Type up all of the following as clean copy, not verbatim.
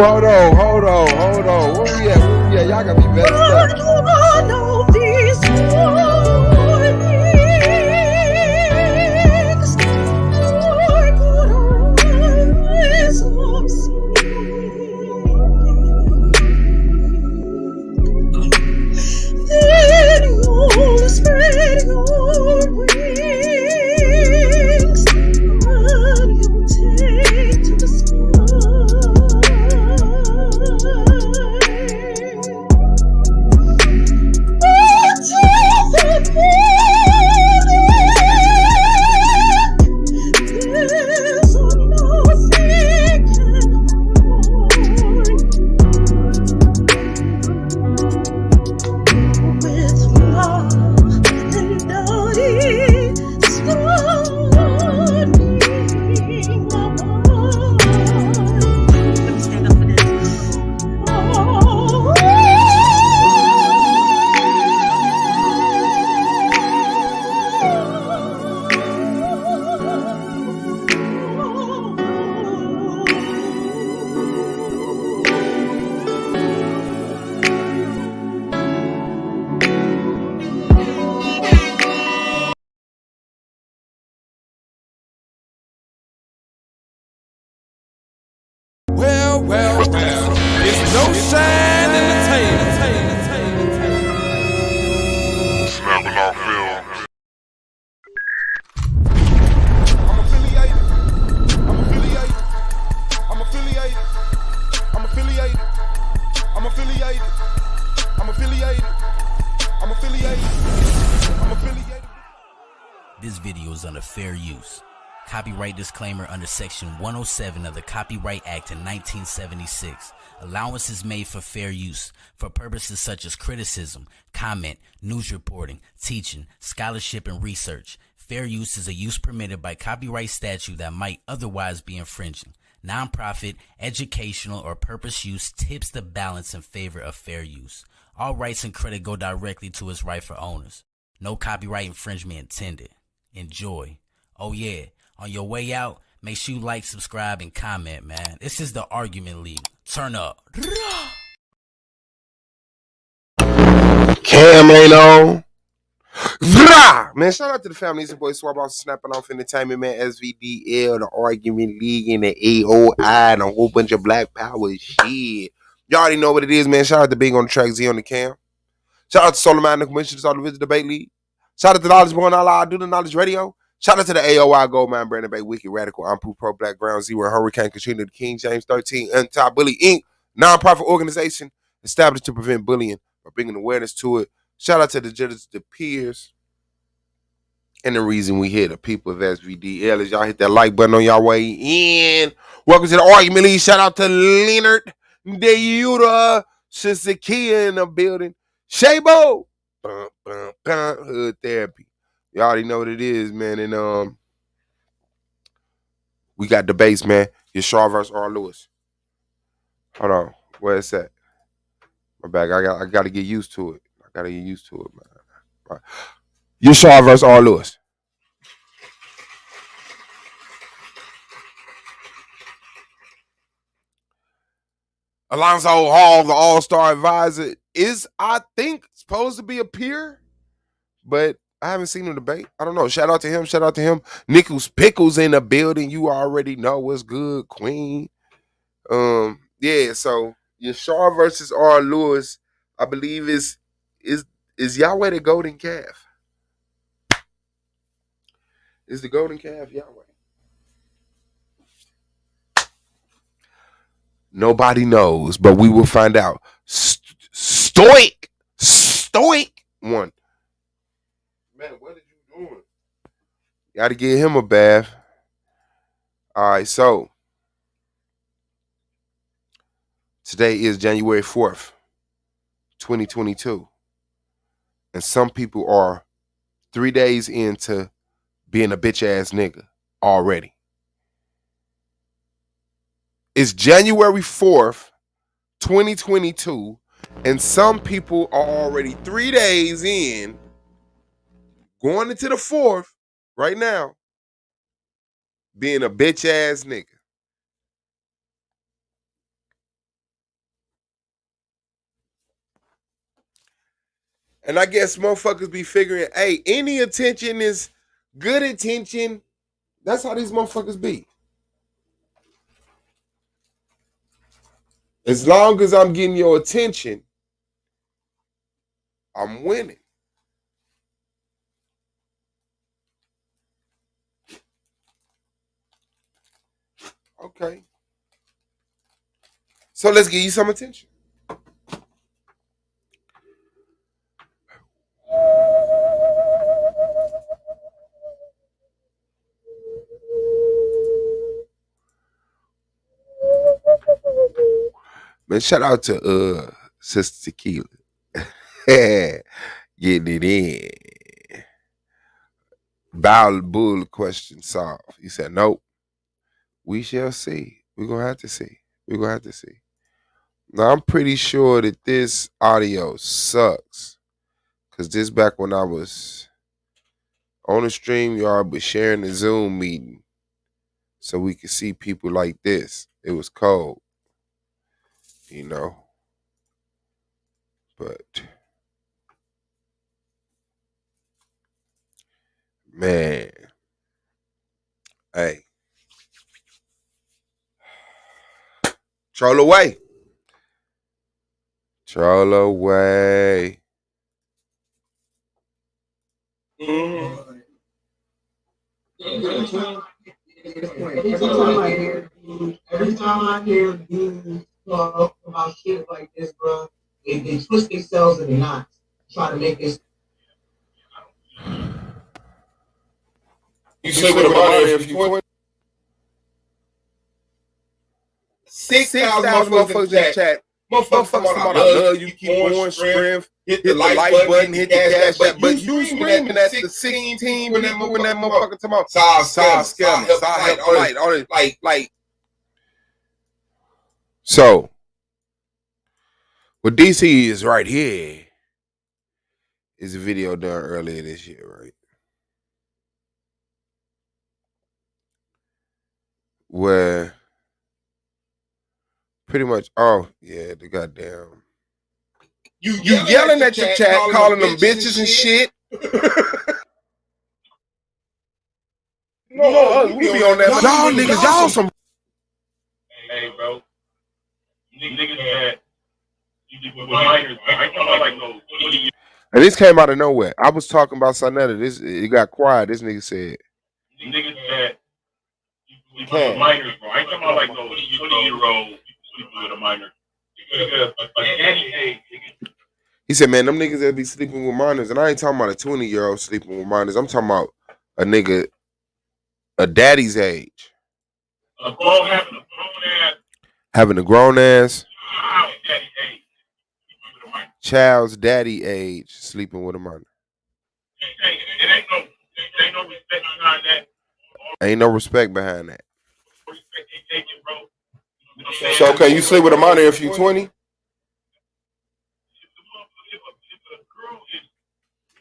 Hold on. Where we at? Y'all got me messed up. Well, it's no shine entertainment. Snapping off film. I'm affiliated. This video is under fair use. Copyright disclaimer under Section 107 of the Copyright Act in 1976. Allowance is made for fair use for purposes such as criticism, comment, news reporting, teaching, scholarship, and research. Fair use is a use permitted by copyright statute that might otherwise be infringing. Nonprofit, educational, or purpose use tips the balance in favor of fair use. All rights and credit go directly to its rightful owners. No copyright infringement intended. Enjoy. Oh yeah. On your way out, make sure you like, subscribe, and comment, man. This is the Argument League. Turn up. Cam ain't on. Man, shout out to the family. It's your boy Swab off Snapping Off Entertainment, man. SVDL, the Argument League, and the AOI, and a whole bunch of Black Power shit. Y'all already know what it is, man. Shout out to Big on the Track, Z on the Cam. Shout out to Solar Man, the Commission, to the Visit Debate League. Shout out to Knowledge Born All I Do the Knowledge Radio. Shout out to the AOI Goldmine, Brandon Bay, Wicked Radical, Ampu Pro, Black Ground Zero, Hurricane Katrina, the King James 13, Anti-Bully Inc., nonprofit organization established to prevent bullying by bringing awareness to it. Shout out to the judges, the peers, and the reason we here, the people of SVDL, as y'all hit that like button on y'all way in. Welcome to the Argument League. Shout out to Leonard Deyuta, Sister Kia in the building. Shabo, Hood Therapy. You already know what it is, man. And we got debates, man. Yashar versus R. Lewis. Hold on, where it's at? My bag. I got to get used to it. Man. Right. Yashar versus R. Lewis. Alonzo Hall, the All-Star advisor, is, I think, supposed to be a peer, but I haven't seen him debate. I don't know. Shout out to him. Nichols Pickles in the building. You already know what's good, Queen. Yeah, so Yashar versus R. Lewis, I believe is Yahweh the golden calf. Is the golden calf Yahweh? Nobody knows, but we will find out. Stoic one. Man, what are you doing? Got to give him a bath. All right, so today is January 4th, 2022. And some people are 3 days into being a bitch ass nigga already. It's January 4th, 2022, and some people are already 3 days in, going into the 4th right now, being a bitch ass nigga. And I guess motherfuckers be figuring, hey, any attention is good attention. That's how these motherfuckers be. As long as I'm getting your attention, I'm winning. Okay. So let's give you some attention. Man, shout out to Sister Tequila. Getting it in. Bow Bull question solved. He said, nope. We shall see. We're gonna have to see. Now I'm pretty sure that this audio sucks. Cause this back when I was on the StreamYard but sharing the Zoom meeting so we could see people like this. It was cold. You know. But man. Hey. Troll away. Every time I hear dudes talk about shit like this, bro, they twist themselves in knots, try to make this. You sleep with a minor if you 20. 6,000 motherfuckers in the chat. Motherfuckers talking about I love you, keep going, strength, hit the like button, hit the cash app, but you screaming at the 16 when that motherfucker talking about Side Scammer, like. So, what DC is right here is a video done earlier this year, right? Where pretty much, oh yeah, the goddamn. You yelling at your chat, calling them bitches and shit. No, we be on that. Y'all niggas, y'all some. Hey, bro. Niggas that you with minors, I ain't talking like no 20 years. And this came out of nowhere. I was talking about Sonetta. It got quiet. This nigga said. Niggas that you with minors, bro. I ain't talking about like no 20-year-old sleeping with a minor. A daddy age, nigga. He said, man, them niggas that be sleeping with minors, and I ain't talking about a 20-year-old sleeping with minors. I'm talking about a nigga, a daddy's age. A grown having a grown ass daddy age. child's daddy age sleeping with a minor. It ain't no respect behind that. Ain't no respect behind that. Respect they take it, bro. So can you sleep with a minor if you 20? If a girl is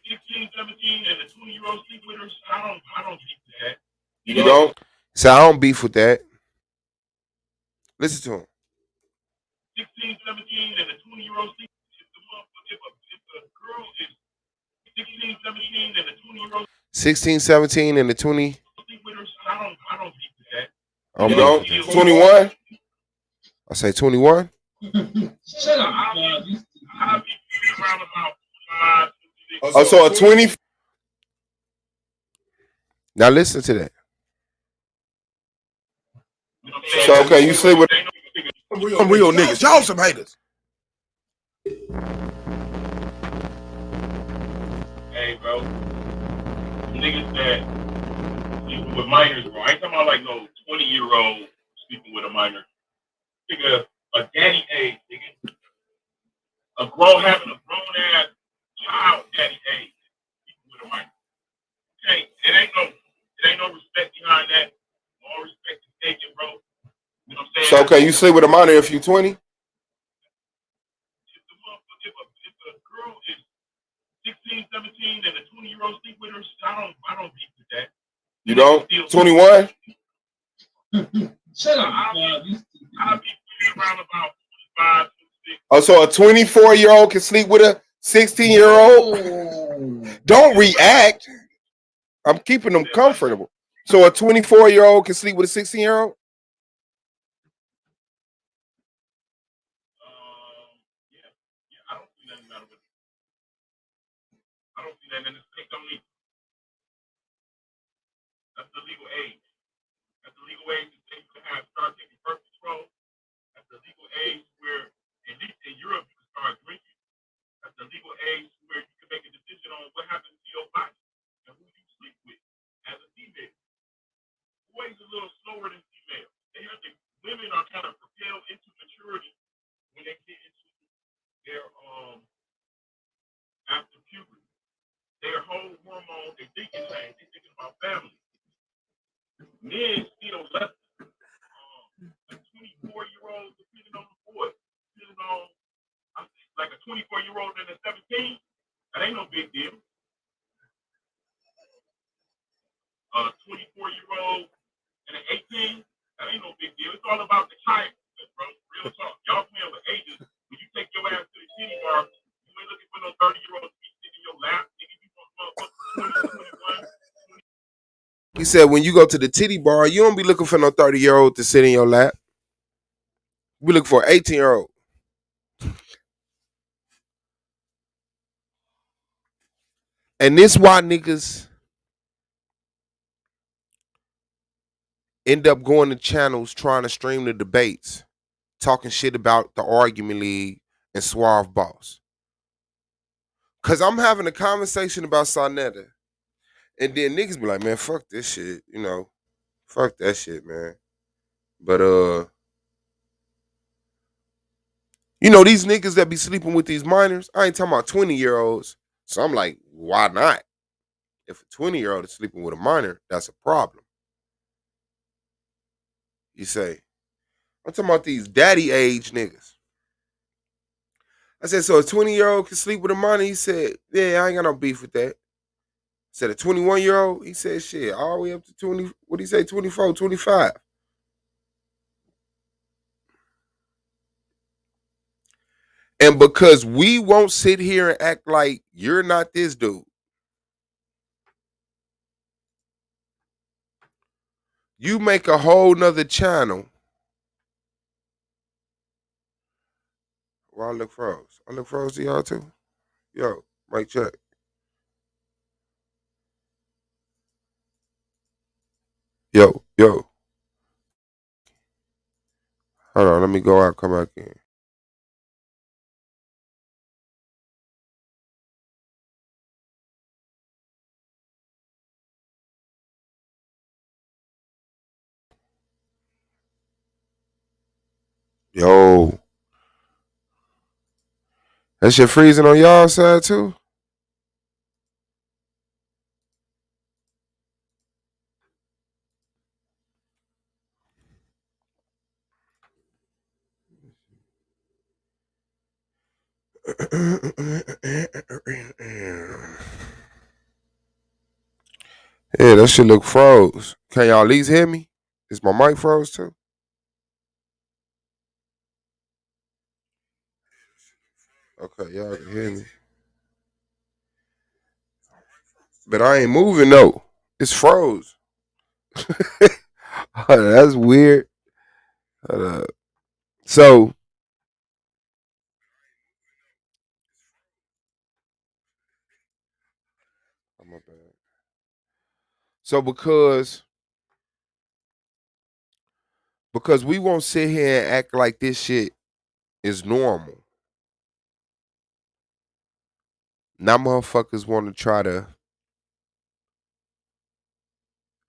16, 17, and a 20-year-old sleep with her, I don't think that. You don't? So I don't beef with that. Listen to him. 16, 17, and a 20-year-old sleep. If a girl is 16, 17, and a 20-year-old 16, 17, and the 20. sleep with her, I don't think that. You don't? 21? I say 21. Shut up. I'll be around about 5. Oh, so a 20. Now listen to that. So okay, you sleep with. real niggas. Y'all some haters. Hey, bro. Niggas that sleeping with minors, bro. I ain't talking about like no 20-year-old sleeping with a minor. Nigga, a daddy age, nigga. Having a grown ass child daddy age sleeping with a minor. Okay, it ain't no respect behind that. All respect is taken, bro. You know what I'm saying? So can you sleep with a minor if you 20? If a girl is 16, 17, and a 20-year-old sleep with her, I don't beat with that. You don't? 21? Shut up. I'll be around about 25, 26. Oh, so a 24-year-old can sleep with a 16-year-old? Don't react. I'm keeping them comfortable. So a 24-year-old can sleep with a 16-year-old? Yeah, I don't see nothing matter with it. I don't see that in the state don't need. That's the legal age. That's the legal age that they can have start taking birth control. That's the legal age where, at least in Europe, you can start drinking. That's the legal age where you can make a decision on what happens to your body and who you sleep with as a female. Boys are a little slower than females. Women are kind of propelled into maturity when they get into their after puberty. Their whole hormone, they thinking things. They thinking about family. Men still less a 24-year-old, depending on the boy, depending on like a 24-year-old and a 17. That ain't no big deal. A 24-year-old and an 18, that ain't no big deal. It's all about the type, bro. Real talk. Y'all playing with ages. When you take your ass to the titty bar, you ain't looking for no 30-year-old to be sitting in your lap. Nigga, you want motherfuckers 20, 21. He said when you go to the titty bar, you don't be looking for no 30-year-old to sit in your lap. We look for an 18-year-old. And this why niggas end up going to channels trying to stream the debates, talking shit about the Argument League and Suave Boss. Cause I'm having a conversation about Sarnetta, and then niggas be like, man, fuck this shit, you know. Fuck that shit, man. But you know, these niggas that be sleeping with these minors, I ain't talking about 20-year-olds. So I'm like, why not? If a 20-year-old is sleeping with a minor, that's a problem. You say, I'm talking about these daddy age niggas. I said, so a 20-year-old can sleep with a minor? He said, yeah, I ain't got no beef with that. I said, a 21-year-old? He said, shit, all the way up to 20, what'd he say, 24, 25. And because we won't sit here and act like you're not this dude, you make a whole nother channel. Well, I look froze. I look froze to y'all too. Yo, mic check. Yo. Hold on, let me go out, come back in. Yo. That shit freezing on y'all side too? Yeah, that shit look froze. Can y'all at least hear me? Is my mic froze too? Okay, y'all can hear me. But I ain't moving though. It's froze. That's weird. So oh, my bad. So because Because we won't sit here and act like this shit is normal. Now motherfuckers want to try to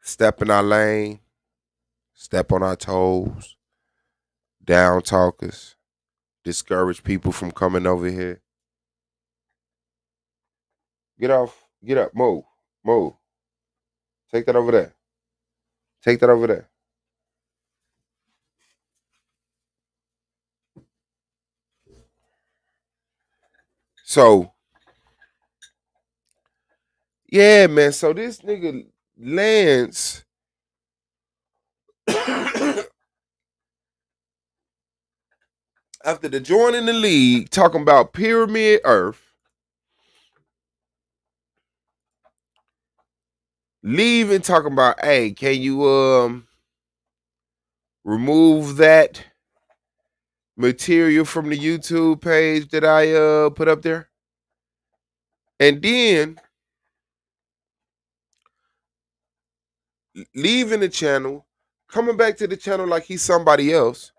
step in our lane, step on our toes, down talk us, discourage people from coming over here. Get off, get up, move, move. Take that over there. Take that over there. So, yeah, man. So this nigga Lance after the joining the league, talking about Pyramid Earth, leaving talking about, hey, can you remove that material from the YouTube page that I put up there? And then leaving the channel, coming back to the channel like he's somebody else,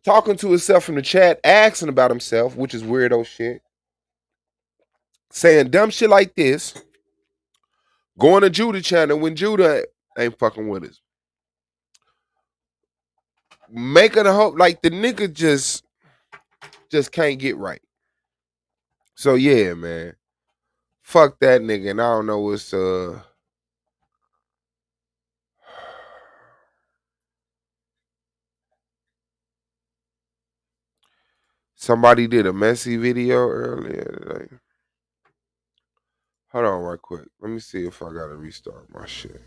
talking to himself from the chat, asking about himself, which is weirdo shit, saying dumb shit like this, going to Judah channel when Judah ain't fucking with us. Making a hope like the nigga just can't get right. So yeah, man. Fuck that nigga. And I don't know what's somebody did a messy video earlier today. Hold on right quick. Let me see if I gotta restart my shit.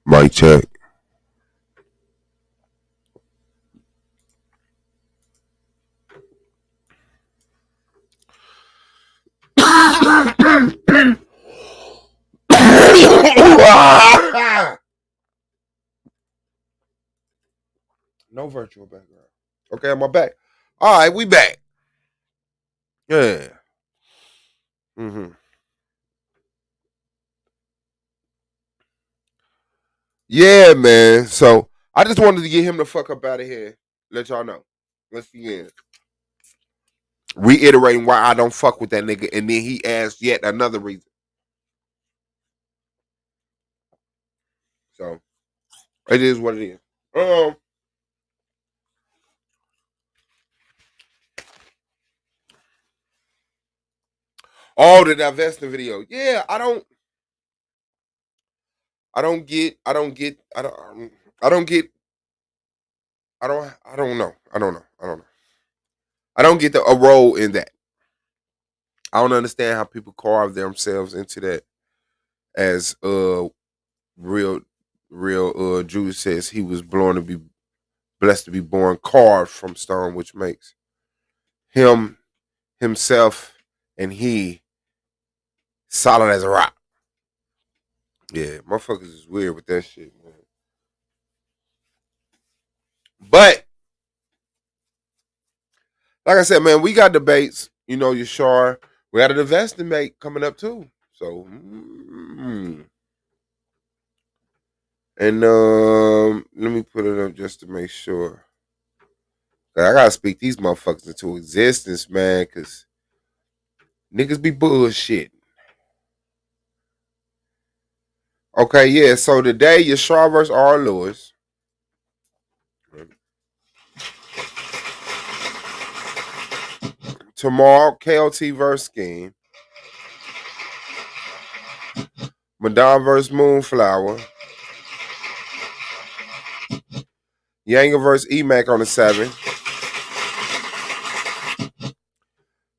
Mic check. No virtual background. Okay, I'm back. All right, we back. Yeah. Yeah, man. So I just wanted to get him the fuck up out of here. Let y'all know. Let's begin. Reiterating why I don't fuck with that nigga, and then he asked yet another reason. So it is what it is. Oh, the divesting video. Yeah, I don't get I don't get I don't get I don't know. I don't get a role in that. I don't understand how people carve themselves into that as real Judas says he was born to be blessed to be born carved from stone, which makes him himself and he solid as a rock. Yeah, motherfuckers is weird with that shit, man. But like I said, man, we got debates. You know, Yashar. We got an investing debate coming up too. So, and let me put it up just to make sure. I gotta speak these motherfuckers into existence, man, because Niggas be bullshit. Okay, yeah. So today, Yashar versus R. Lewis. Tomorrow, KOT versus Scheme. Madonna versus Moonflower. Yanga versus E-Mac on the 7th.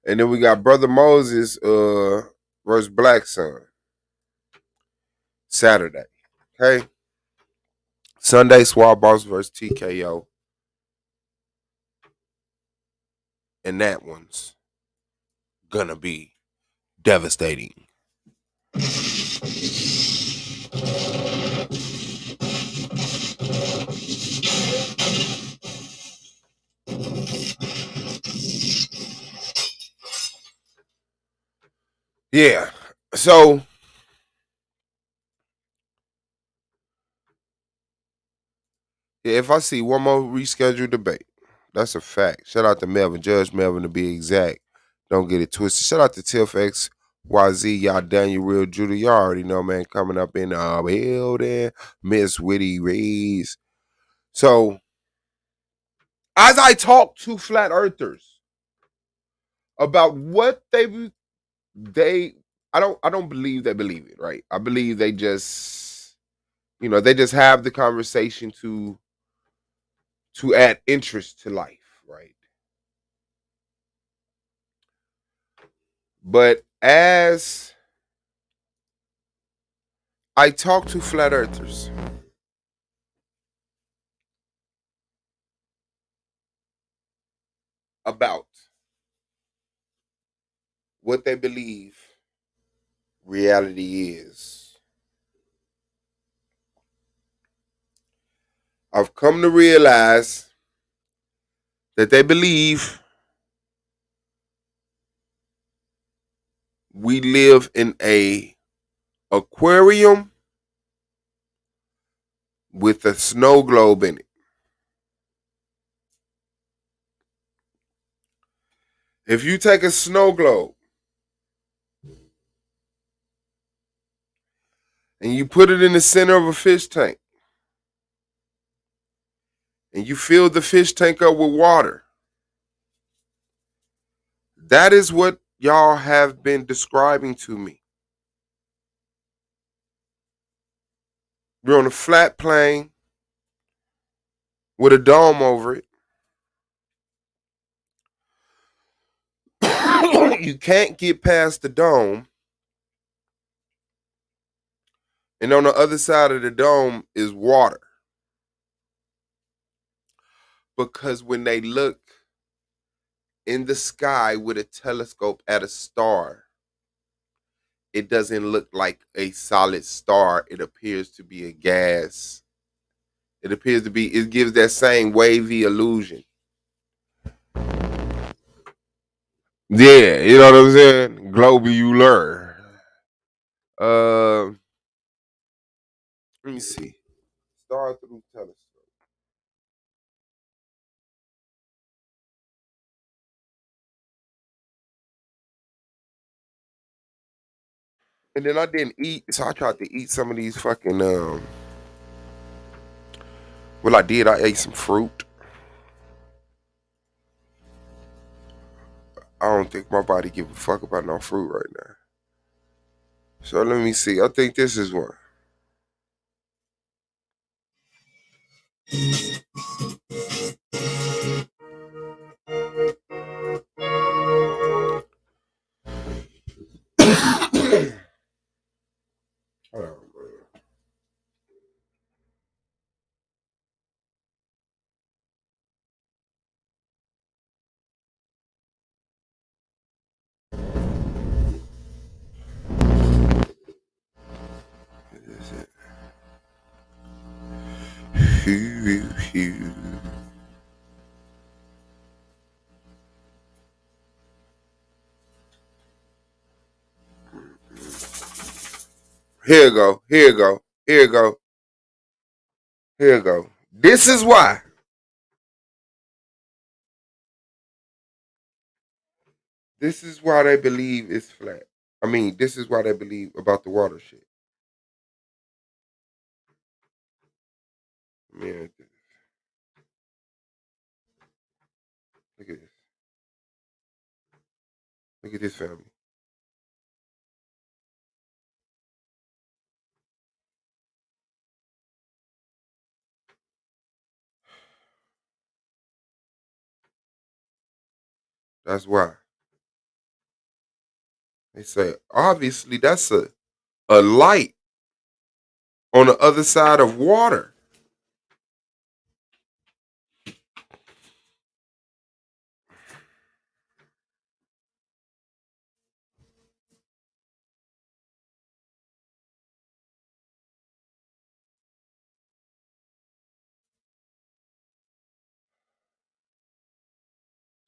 And then we got Brother Moses versus Black Sun. Saturday. Okay. Sunday, Swab Boss versus TKO. And that one's gonna be devastating. Yeah. So yeah, if I see one more rescheduled debate, that's a fact. Shout out to Melvin, Judge Melvin to be exact. Don't get it twisted. Shout out to Tiff X, YZ, y'all Daniel Real Judah. Y'all already know, man, coming up in the building. Miss Witty Reeds. So as I talk to flat earthers about what they I don't believe they believe it, right? I believe they just, they just have the conversation to add interest to life, right? But as I talk to flat earthers about what they believe reality is, I've come to realize that they believe we live in a aquarium with a snow globe in it. If you take a snow globe and you put it in the center of a fish tank and you fill the fish tank up with water, that is what y'all have been describing to me. We're on a flat plane with a dome over it. You can't get past the dome. And on the other side of the dome is water. Because when they look in the sky with a telescope at a star, it doesn't look like a solid star. It appears to be a gas. It gives that same wavy illusion. Yeah, you know what I'm saying? Globular. Let me see. Star through telescope. And then I didn't eat, so I tried to eat some of these fucking well, I did. I ate some fruit. I don't think my body give a fuck about no fruit right now. So let me see. I think this is one. Hold on, bro. This is it. Here you go. Here you go. Here you go. Here you go. This is why. This is why they believe it's flat. I mean, this is why they believe about the water shit. Man, look at this. Look at this family. That's why. They say, obviously, that's a light on the other side of water.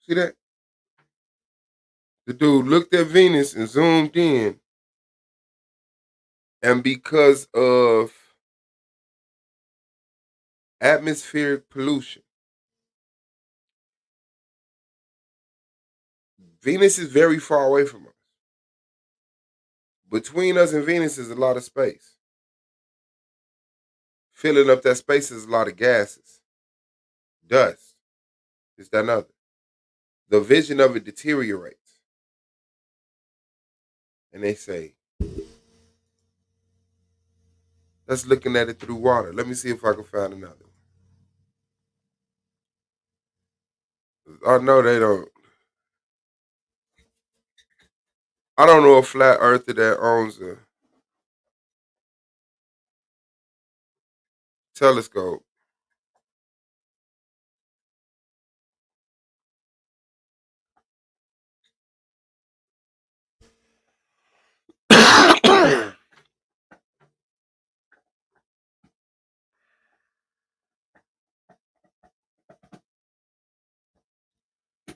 See that? The dude looked at Venus and zoomed in, and because of atmospheric pollution, Venus is very far away from us. Between us and Venus is a lot of space. Filling up that space is a lot of gases, dust. Is that another? The vision of it deteriorates. And they say, that's looking at it through water. Let me see if I can find another one. I know they don't. I don't know a flat earther that owns a telescope.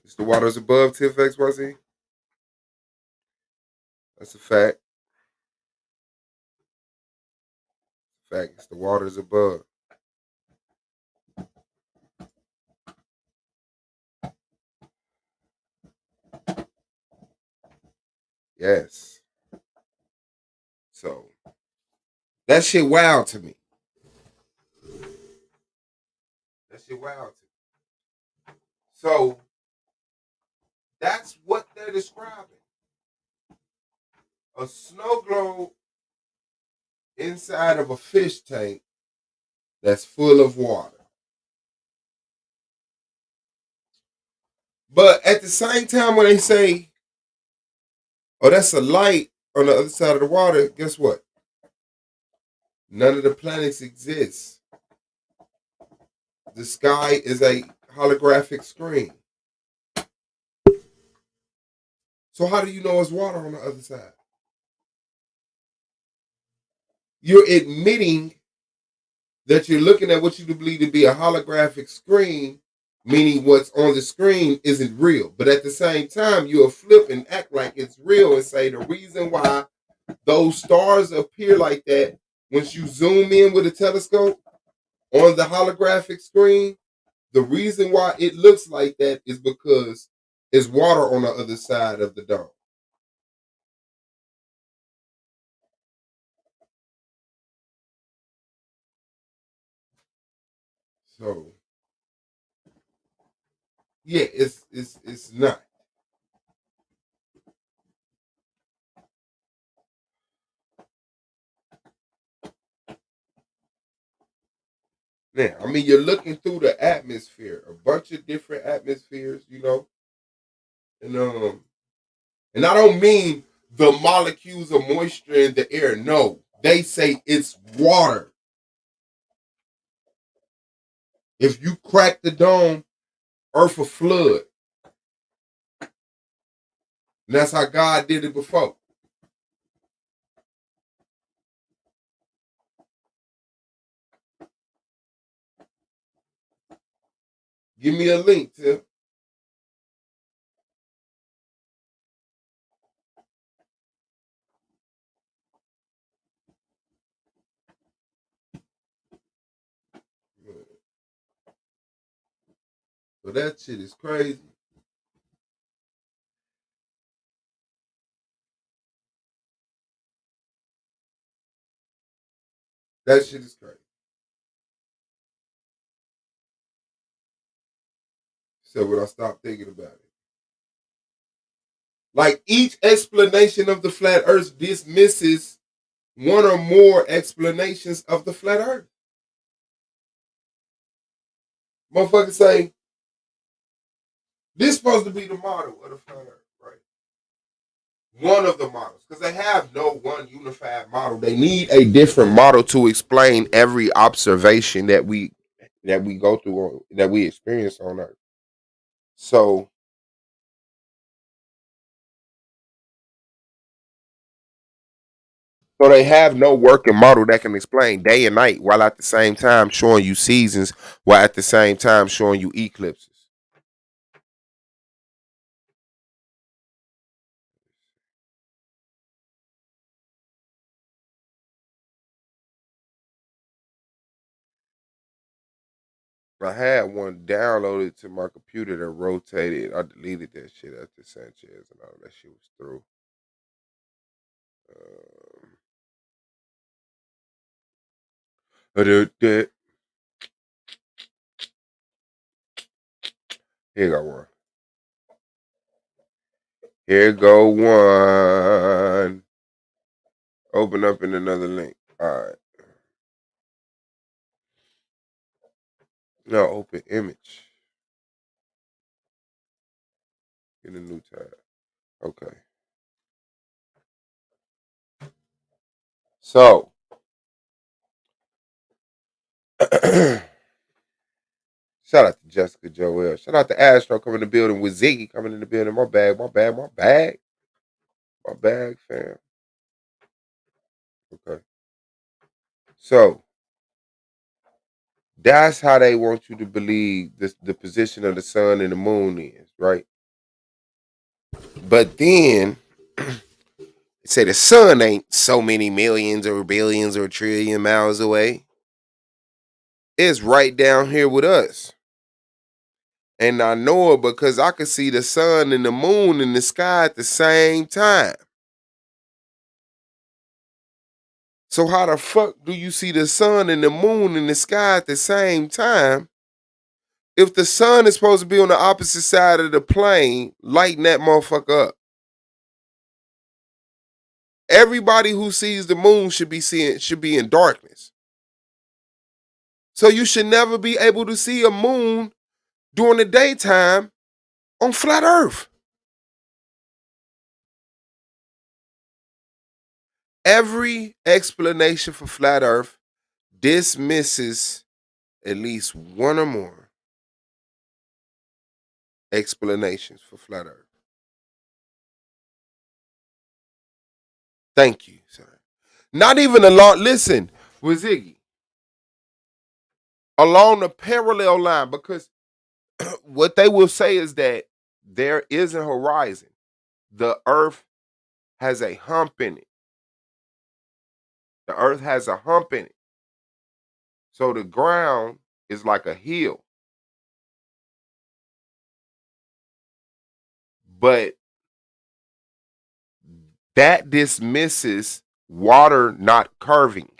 It's the waters above Tiff XYZ. That's a fact. Fact. It's the waters above. Yes. So that shit wild to me. That shit wild to me. So that's what they're describing. A snow globe inside of a fish tank that's full of water. But at the same time, when they say, oh, that's a light on the other side of the water, guess what? None of the planets exist. The sky is a holographic screen. So how do you know it's water on the other side? You're admitting that you're looking at what you believe to be a holographic screen, meaning what's on the screen isn't real. But at the same time, you'll flip and act like it's real and say the reason why those stars appear like that once you zoom in with a telescope on the holographic screen, the reason why it looks like that is because there's water on the other side of the dome. So yeah, it's not. Now, I mean, you're looking through the atmosphere, a bunch of different atmospheres, and I don't mean the molecules of moisture in the air. No, they say it's water. If you crack the dome, Earth will flood. And that's how God did it before. Give me a link, Tim. So that shit is crazy. That shit is crazy. So when I stopped thinking about it. Like each explanation of the flat earth dismisses one or more explanations of the flat earth. Motherfuckers say, this is supposed to be the model of the flat earth, right? One of the models. Because they have no one unified model. They need a different model to explain every observation that we go through or that we experience on earth. So they have no working model that can explain day and night while at the same time showing you seasons, while at the same time showing you eclipses. I had one downloaded to my computer that rotated. I deleted that shit after Sanchez and all that shit was through. Here go one. Here go one. Open up in another link. All right. No, open image. Get a new tab. Okay. So, shout out to Jessica Joel. Shout out to Astro coming in the building with Ziggy coming in the building. My bag, fam. Okay. So, that's how they want you to believe the position of the sun and the moon is, right? But then say the sun ain't so many millions or billions or trillion miles away. It's right down here with us. And I know it because I could see the sun and the moon in the sky at the same time. So how the fuck do you see the sun and the moon in the sky at the same time if the sun is supposed to be on the opposite side of the plane, lighting that motherfucker up? Everybody who sees the moon should be in darkness. So you should never be able to see a moon during the daytime on flat Earth. Every explanation for flat Earth dismisses at least one or more explanations for flat Earth. Thank you, sir. Not even along, listen, with Ziggy, along the parallel line, because what they will say is that there is a horizon. The Earth has a hump in it. The Earth has a hump in it. So the ground is like a hill. But that dismisses water not curving.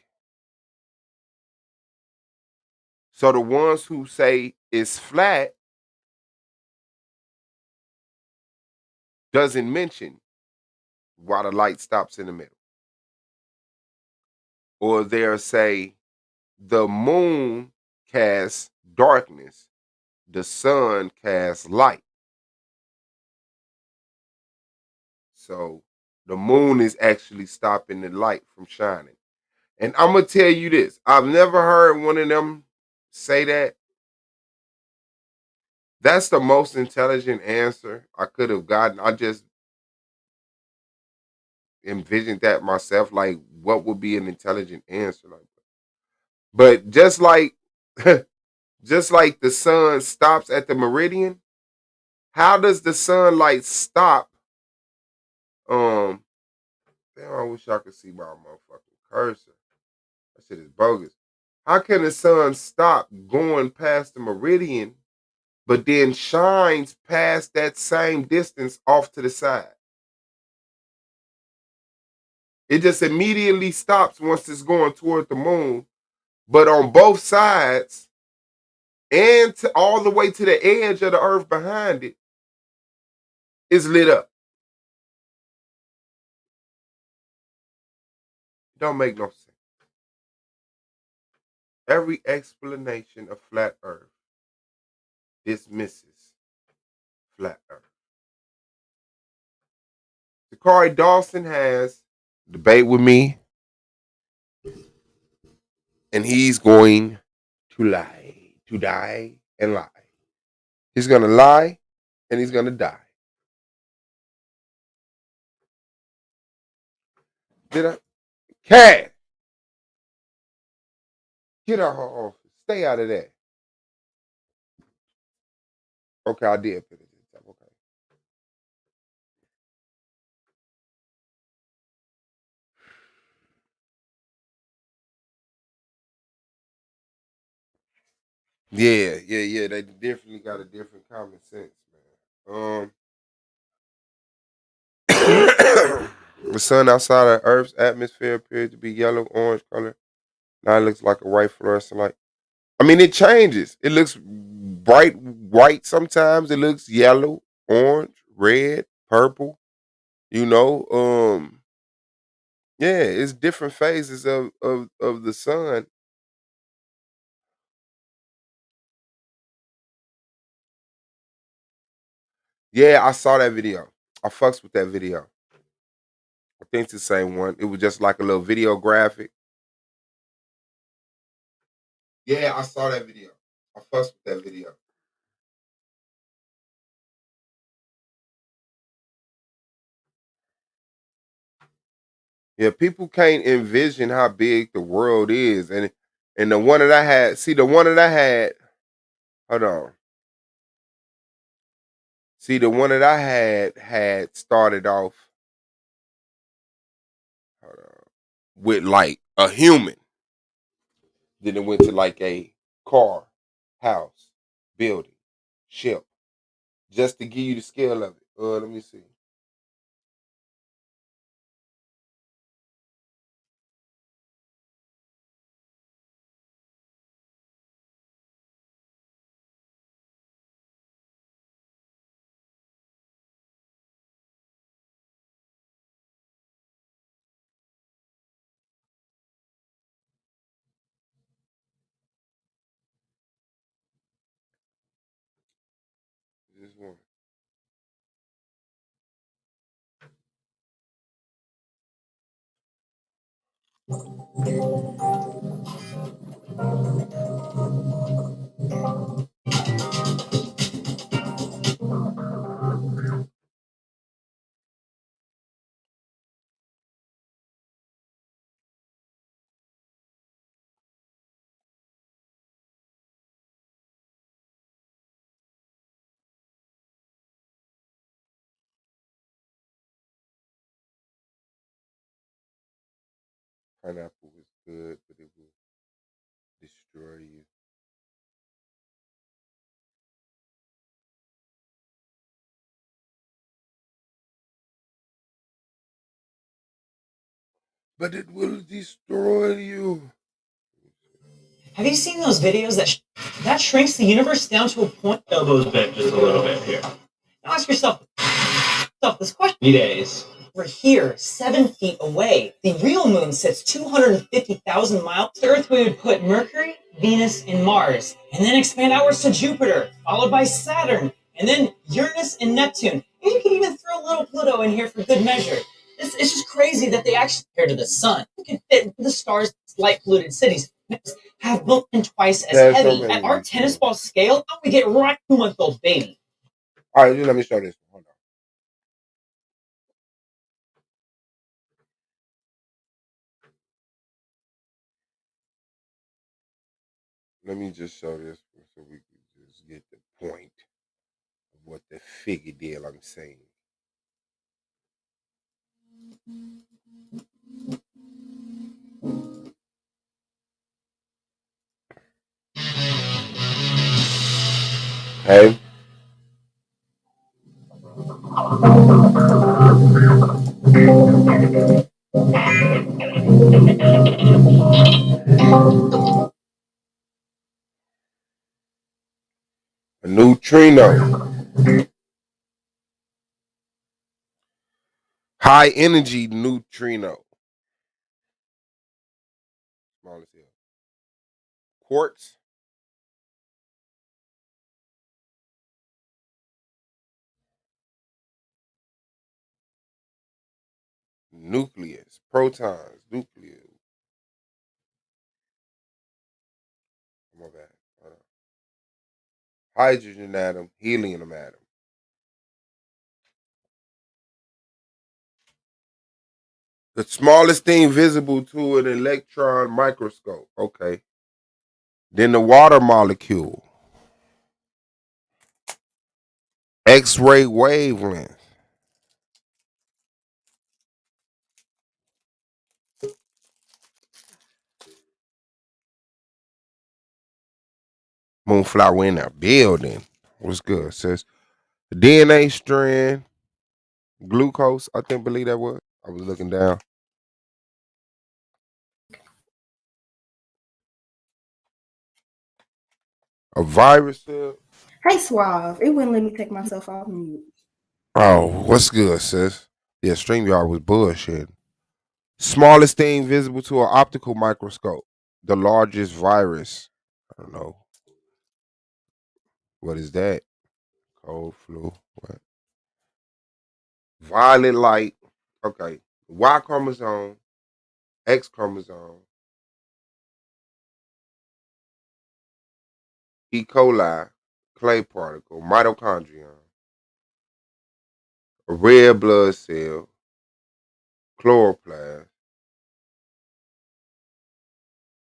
So the ones who say it's flat doesn't mention why the light stops in the middle. Or they'll say the moon casts darkness, the sun casts light. So the moon is actually stopping the light from shining. And I'm going to tell you this. I've never heard one of them say that. That's the most intelligent answer I could have gotten. I just envisioned that myself. Like, what would be an intelligent answer like that? But just like the sun stops at the meridian, how does the sunlight stop? Damn, I wish I could see my motherfucking cursor. That shit is bogus. How can the sun stop going past the meridian, but then shines past that same distance off to the side? It just immediately stops once it's going toward the moon, But on both sides, and all the way to the edge of the earth behind it, is lit up. Don't make no sense. Every explanation of flat earth dismisses flat earth. Zachary Dawson has a debate with me, and he's going to lie, to die and lie. He's going to lie, and he's going to die. Did I? Cash! Get out her office. Stay out of that. Okay, I did put it in. Okay. Yeah. They definitely got a different common sense, man. The sun outside of Earth's atmosphere appeared to be yellow, orange color. Now it looks like a white fluorescent light. I mean, it changes. It looks bright white sometimes. It looks yellow, orange, red, purple. Yeah, it's different phases of the sun. Yeah, I saw that video. I fucks with that video. I think it's the same one. It was just like a little video graphic. Yeah, I saw that video. I fucks with that video. Yeah, people can't envision how big the world is, and the one that I had. See, the one that I had. Hold on. See, the one that I had started off with like a human. Then it went to like a car, house, building, ship, just to give you the scale of it. Let me see. This one. Pineapple is good, but it will destroy you. But it will destroy you. Have you seen those videos that shrinks the universe down to a point? Elbows bent just a little bit here. Now ask yourself this question. 3 days. We're here, 7 feet away. The real moon sits 250,000 miles. To Earth, we would put Mercury, Venus, and Mars, and then expand outwards to Jupiter, followed by Saturn, and then Uranus and Neptune. And you can even throw a little Pluto in here for good measure. It's just crazy that they actually compare to the sun. You can fit the stars, light polluted cities, have both been twice as heavy. At our tennis ball scale, we get right 2-month-old baby. All right, let me show this. Hold on. Let me just show this so we can just get the point of what the figure deal I'm saying. Okay. Neutrino. High energy neutrino. Small as hell. Quartz. Nucleus. Protons. Nucleus. My bad. Hydrogen atom. Helium atom. The smallest thing visible to an electron microscope. Okay. Then the water molecule. X-ray wavelength. Moonflower in a building. What's good, sis? DNA strand. Glucose, I think, believe that was. I was looking down. A virus cell. Hey, Suave. It wouldn't let me take myself off mute. Oh, what's good, sis? Yeah, StreamYard was bullshit. Smallest thing visible to an optical microscope. The largest virus. I don't know. What is that? Cold flu. What? Violet light. Okay. Y chromosome. X chromosome. E. coli. Clay particle. Mitochondrion. A red blood cell. Chloroplast.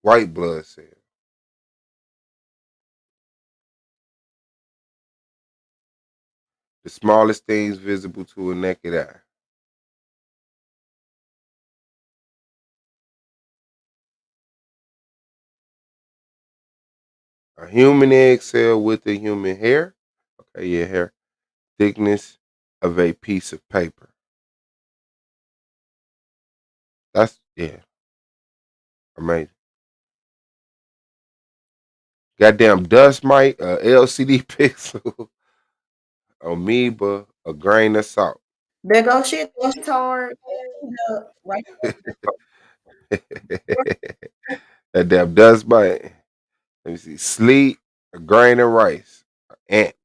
White blood cell. The smallest things visible to a naked eye. A human egg cell with a human hair. Okay, yeah, hair. Thickness of a piece of paper. That's, yeah, amazing. Goddamn dust mite, LCD pixel, amoeba, a grain of salt. There goes shit. It's hard. Right. That damn dust mite. Let me see. Sleet, a grain of rice, an ant.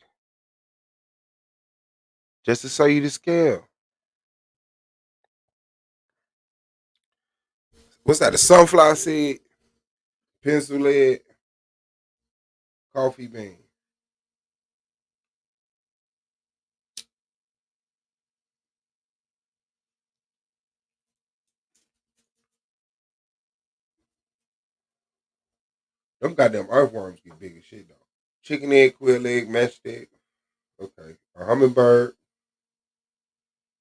Just to show you the scale. What's that? A sunflower seed, pencil lead, coffee bean. Them goddamn earthworms get big as shit though. Chicken egg, quail egg, matchstick. Okay. A hummingbird,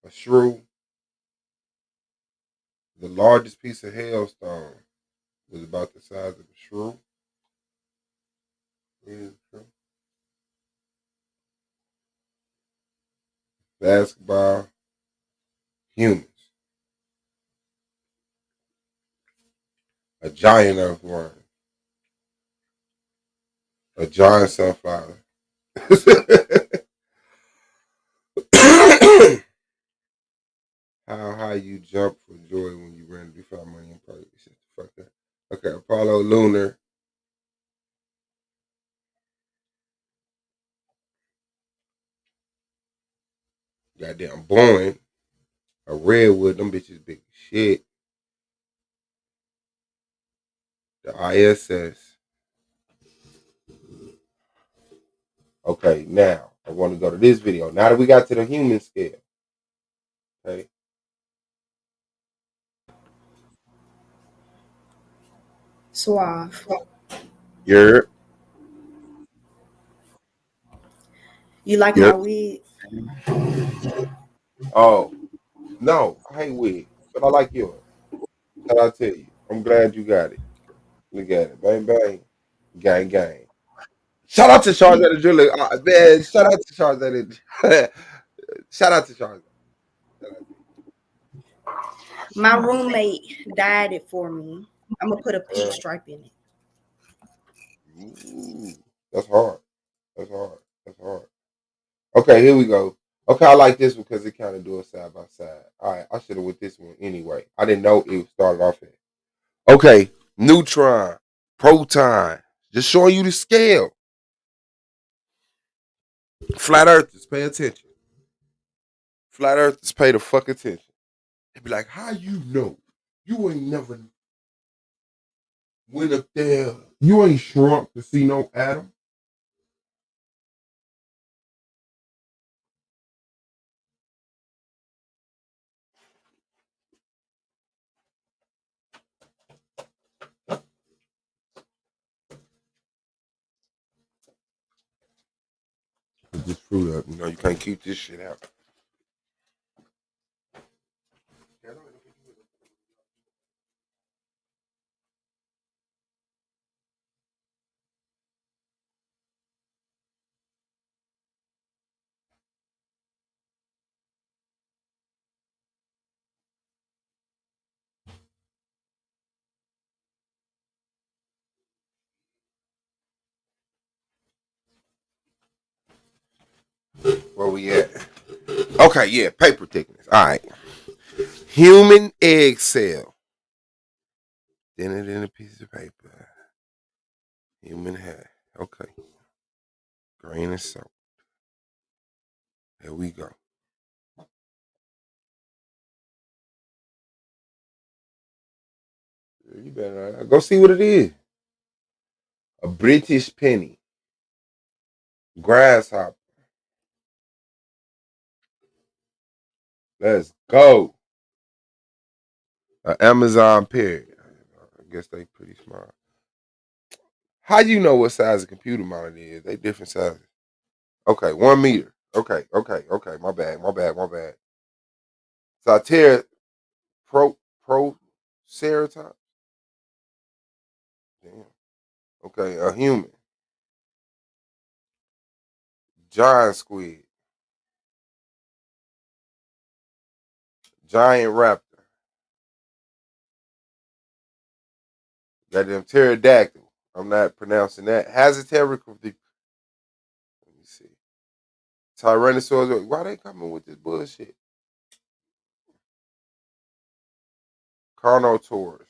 a shrew. The largest piece of hailstone was about the size of a shrew. Basketball, humans. A giant earthworm. A giant sunflower. How high you jump for joy when you randomly find money in pocket? Shut the fuck up. Okay, Apollo Lunar. Goddamn Boeing. A redwood, them bitches big as shit. The ISS. Okay, now I want to go to this video. Now that we got to the human scale. Okay. Suave. You're You like my wig? Oh, no, I hate wig, but I like yours. Shout out to you. I'm glad you got it. Look at it. Bang, bang. Gang, gang. Shout out to Charlotte Julie. Man, shout out to Charlotte. Shout out to Charlotte. My roommate dyed it for me. I'm gonna put a pink stripe in it. Ooh, that's hard. That's hard. That's hard. Okay, here we go. Okay, I like this one because it kind of do it side by side. All right, I should have with this one anyway. I didn't know it started off at. Okay, neutron, proton, just showing you the scale. Flat earthers, pay attention. Flat earthers, pay the fuck attention. They be like, how you know? You ain't never went up there. You ain't shrunk to see no atom. Put this fruit up. You know, you can't keep this shit out. Where we at? Okay, yeah, paper thickness. All right. Human egg cell. Thinner than a piece of paper. Human hair. Okay. Grain of salt. There we go. You better go see what it is. A British penny. Grasshopper. Let's go. An Amazon pear. I guess they pretty smart. How you know what size a computer monitor is? They different sizes. Okay, 1 meter. Okay. My bad. Sater pro ceratops. Damn. Okay, a human. Giant squid. Giant raptor. Got them pterodactyl. I'm not pronouncing that. Hazard. Let me see. Tyrannosaurus. Why they coming with this bullshit? Carnotaurus.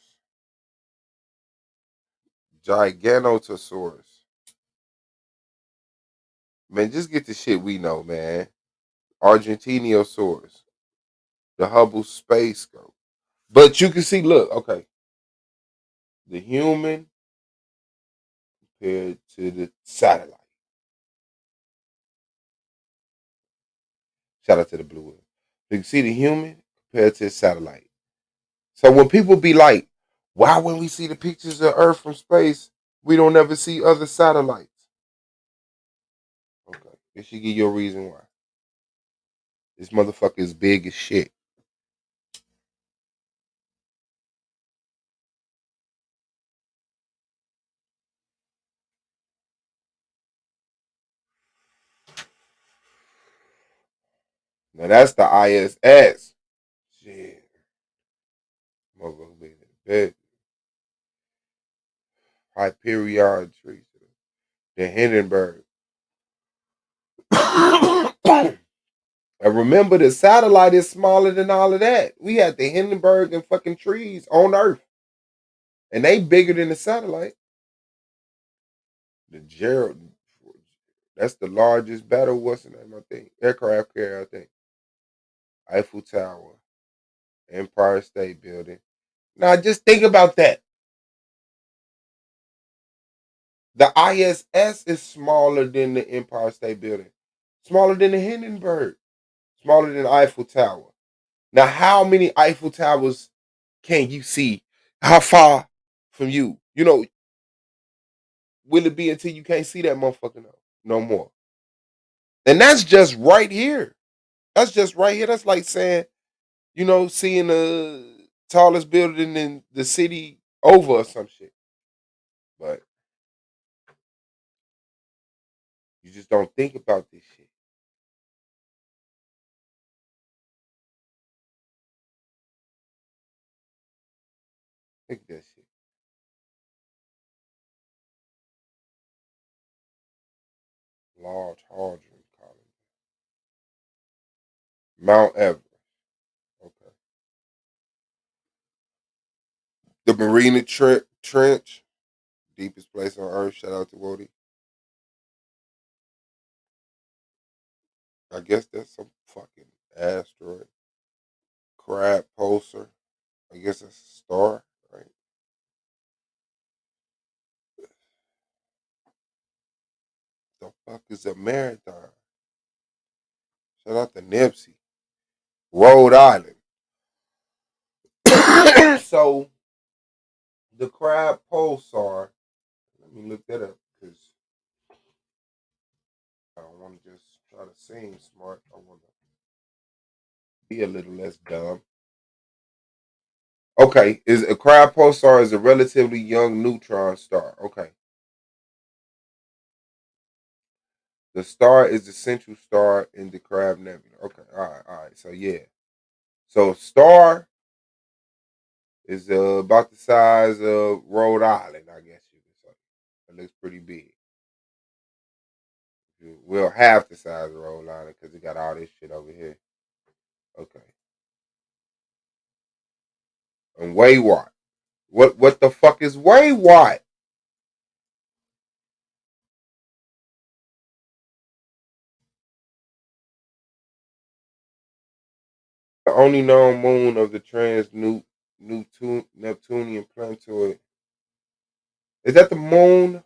Giganotosaurus. Man, just get the shit we know, man. Argentinosaurus. The Hubble Space Scope. But you can see, look, okay. The human compared to the satellite. Shout out to the blue one. You can see the human compared to the satellite. So when people be like, why when we see the pictures of Earth from space, we don't ever see other satellites? Okay. It should give you a reason why. This motherfucker is big as shit. Now that's the ISS. Shit. Motherfucker big as big. Hyperion tree. The Hindenburg. And remember, the satellite is smaller than all of that. We had the Hindenburg and fucking trees on Earth, and they bigger than the satellite. The Gerald, that's the largest battle. What's the name? I think aircraft carrier. I think Eiffel Tower, Empire State Building. Now, just think about that. The ISS is smaller than the Empire State Building, smaller than the Hindenburg, smaller than the Eiffel Tower. Now, how many Eiffel Towers can you see? How far from you? You know, will it be until you can't see that motherfucker no more? And that's just right here. That's just right here. That's like saying, seeing the tallest building in the city over or some shit. But you just don't think about this shit. Think of that shit. Large Hadron Collider. Mount Everest. Okay. The Mariana Trench, deepest place on Earth. Shout out to Wody. I guess that's some fucking asteroid. Crab Pulsar. I guess that's a star, right? The fuck is a marathon? Shout out to Nipsey. Rhode Island. So the Crab Pulsar. Let me look that up because I don't want to just try to seem smart. I want to be a little less dumb. Okay, is a crab pulsar is a relatively young neutron star. Okay. The star is the central star in the Crab Nebula. Okay, all right. So yeah. So star is about the size of Rhode Island, I guess you could say. It looks pretty big. Well, half the size of Rhode Island because it got all this shit over here. Okay. And Waywat. What the fuck is Waywat? The only known moon of the Neptunian planetoid. Is that the moon?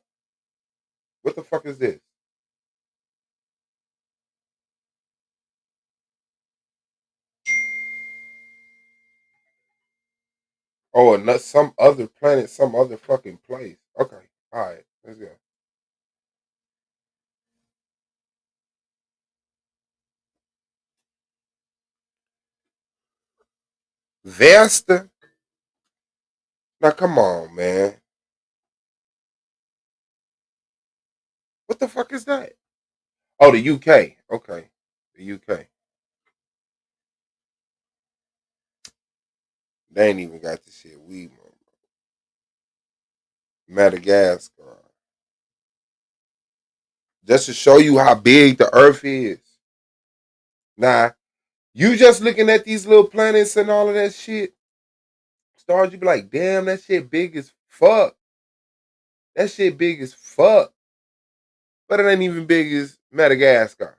What the fuck is this? Oh, and not some other planet, some other fucking place. Okay, all right, let's go. Vesta. Now come on, man. What the fuck is that? Oh, the UK. Okay, the UK. They ain't even got this shit. Madagascar. Just to show you how big the Earth is. Nah, you just looking at these little planets and all of that shit. Stars, you be like, damn, that shit big as fuck. That shit big as fuck. But it ain't even big as Madagascar.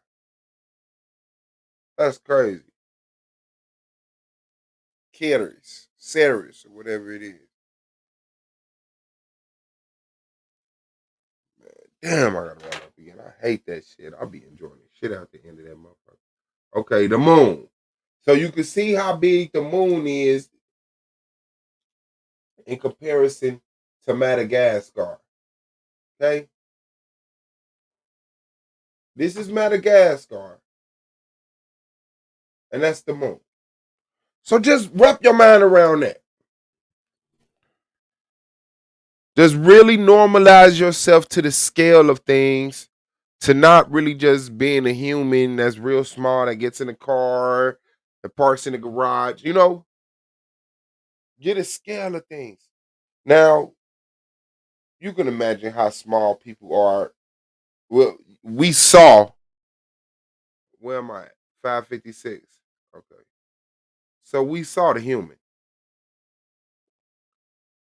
That's crazy. Ceres, or whatever it is. Man, damn, I gotta run up again. I hate that shit. I'll be enjoying the shit out the end of that motherfucker. Okay, the moon. So you can see how big the moon is in comparison to Madagascar. Okay? This is Madagascar. And that's the moon. So just wrap your mind around that. Just really normalize yourself to the scale of things, to not really just being a human that's real small that gets in a car, that parks in the garage, get a scale of things. Now, you can imagine how small people are. Well, we saw, where am I at? 556. Okay. So we saw the human.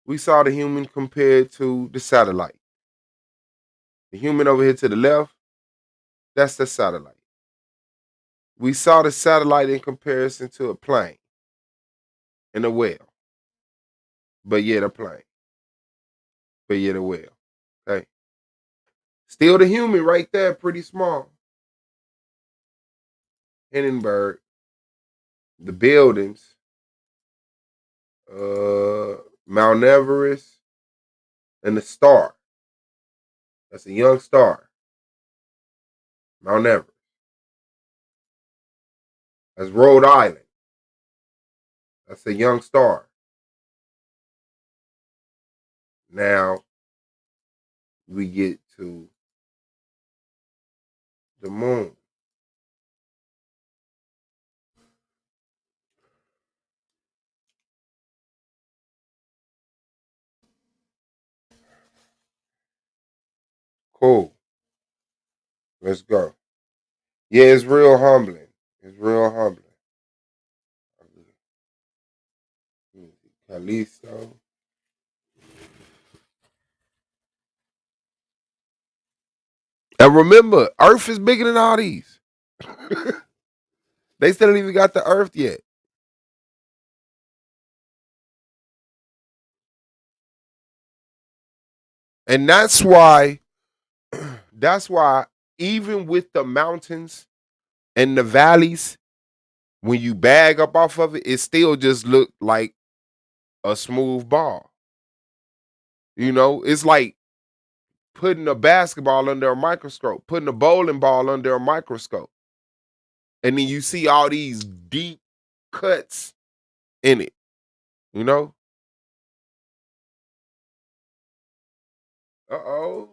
We saw the human compared to the satellite. The human over here to the left, that's the satellite. We saw the satellite in comparison to a plane and a whale, but yet a plane, but yet a whale. Okay. Still the human right there, pretty small. Hindenburg, the buildings, Mount Everest, and the star. That's a young star. Mount Everest. That's Rhode Island. That's a young star. Now we get to the moon. Cool. Let's go. Yeah, it's real humbling. It's real humbling. Callisto. And remember, Earth is bigger than all these. They still ain't even got the Earth yet. And that's why even with the mountains and the valleys, when you bag up off of it, it still just look like a smooth ball. You know, it's like putting a basketball under a microscope, putting a bowling ball under a microscope. And then you see all these deep cuts in it, you know? Uh-oh.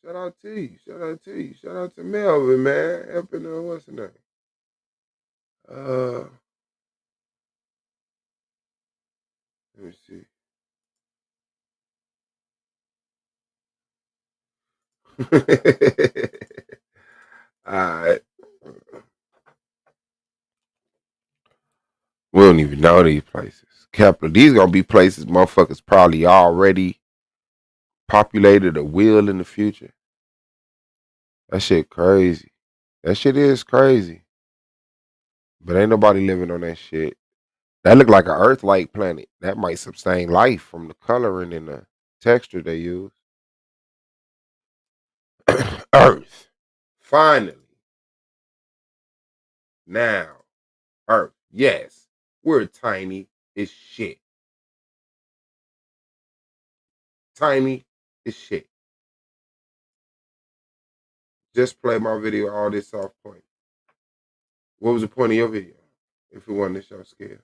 Shout out to you. Shout out to you. Shout out to Melvin, man. Helping what's the name? Let me see. All right. We don't even know these places. Kepler, these gonna be places motherfuckers probably already populated or will in the future. That shit crazy. That shit is crazy. But ain't nobody living on that shit. That look like an Earth-like planet. That might sustain life from the coloring and the texture they use. Earth. Finally. Now. Earth. Yes. We're tiny as shit. Tiny as shit. Just play my video, all this off point. What was the point of your video? If it wasn't to show scale.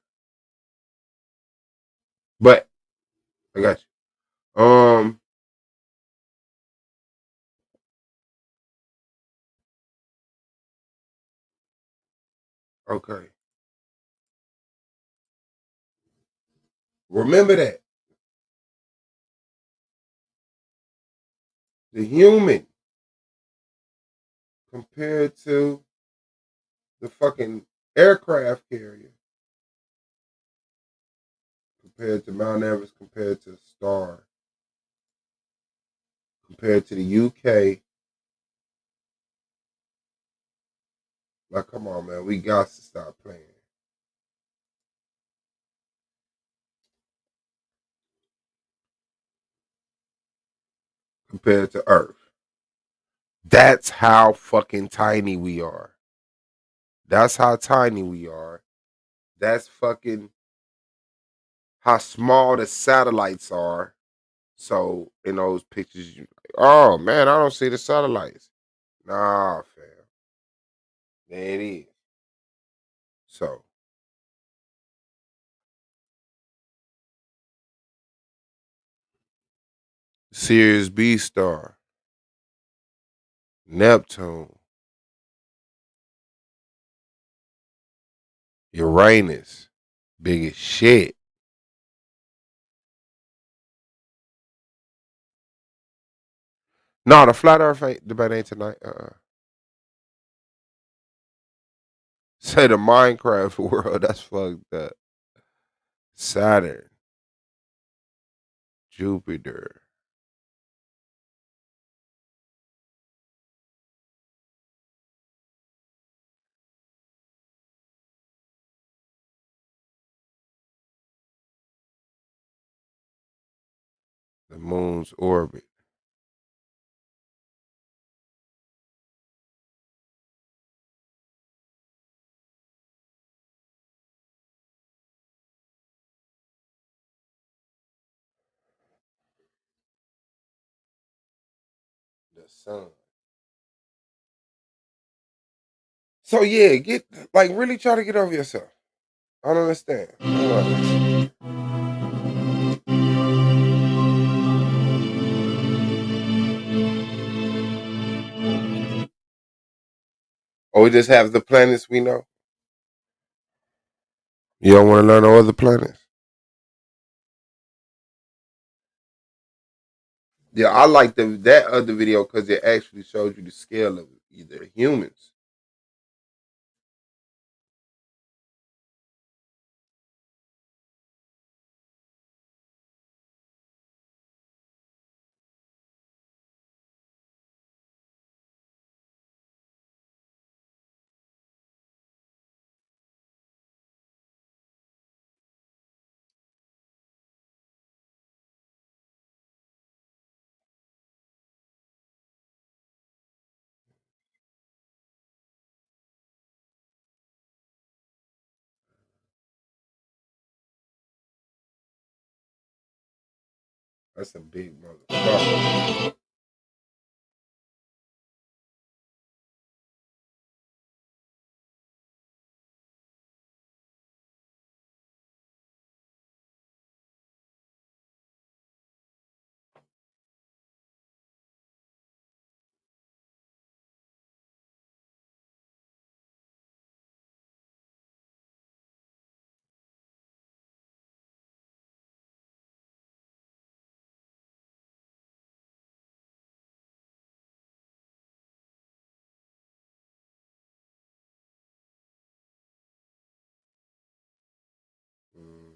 But I got you. Okay. Remember that. The human compared to the fucking aircraft carrier, compared to Mount Everest, compared to Star, compared to the UK. Like, come on, man. We got to stop playing. Compared to Earth. That's how fucking tiny we are. That's how tiny we are. That's fucking how small the satellites are. So in those pictures, oh man, I don't see the satellites. Nah, fam. There it is. So Sirius B star, Neptune, Uranus, big as shit. No, the flat Earth debate ain't tonight. Say the Minecraft world. That's fucked up. Saturn, Jupiter. The moon's orbit. The sun. So yeah, get like really try to get over yourself. I don't understand. Or we just have the planets we know. You don't want to learn no other planets? Yeah, I like that other video because it actually showed you the scale of it. either humans. That's a big motherfucker. Mm.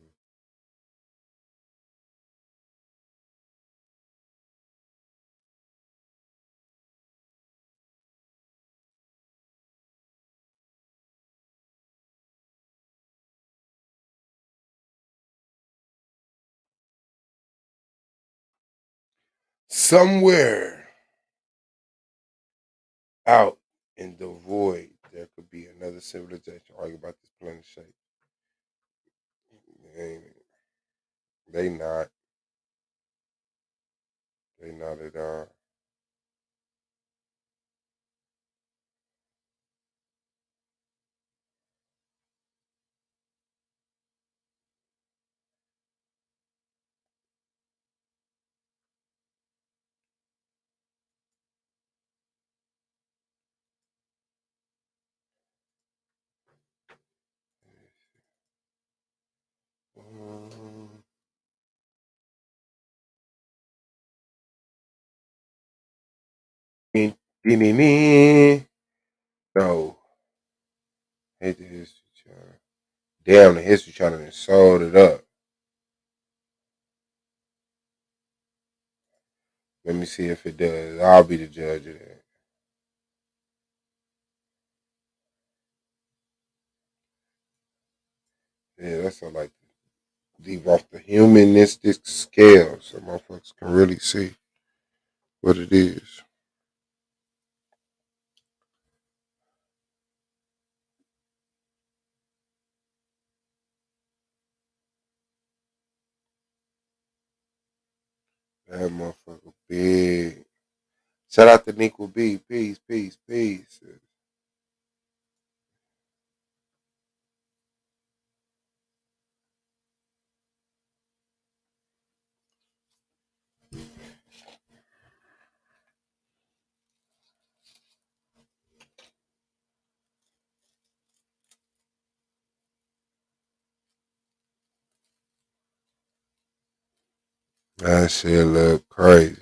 Somewhere out in the void, there could be another civilization arguing about this planet shape. They not. They not at all. Mm. No. Hate the History Channel. Damn, the History Channel and sold it up. Let me see if it does. I'll be the judge of that. Yeah, that's all like leave off the humanistic scale so motherfuckers can really see what it is. That motherfucker big. Shout out to Nico B. Peace, peace, peace. That shit look crazy.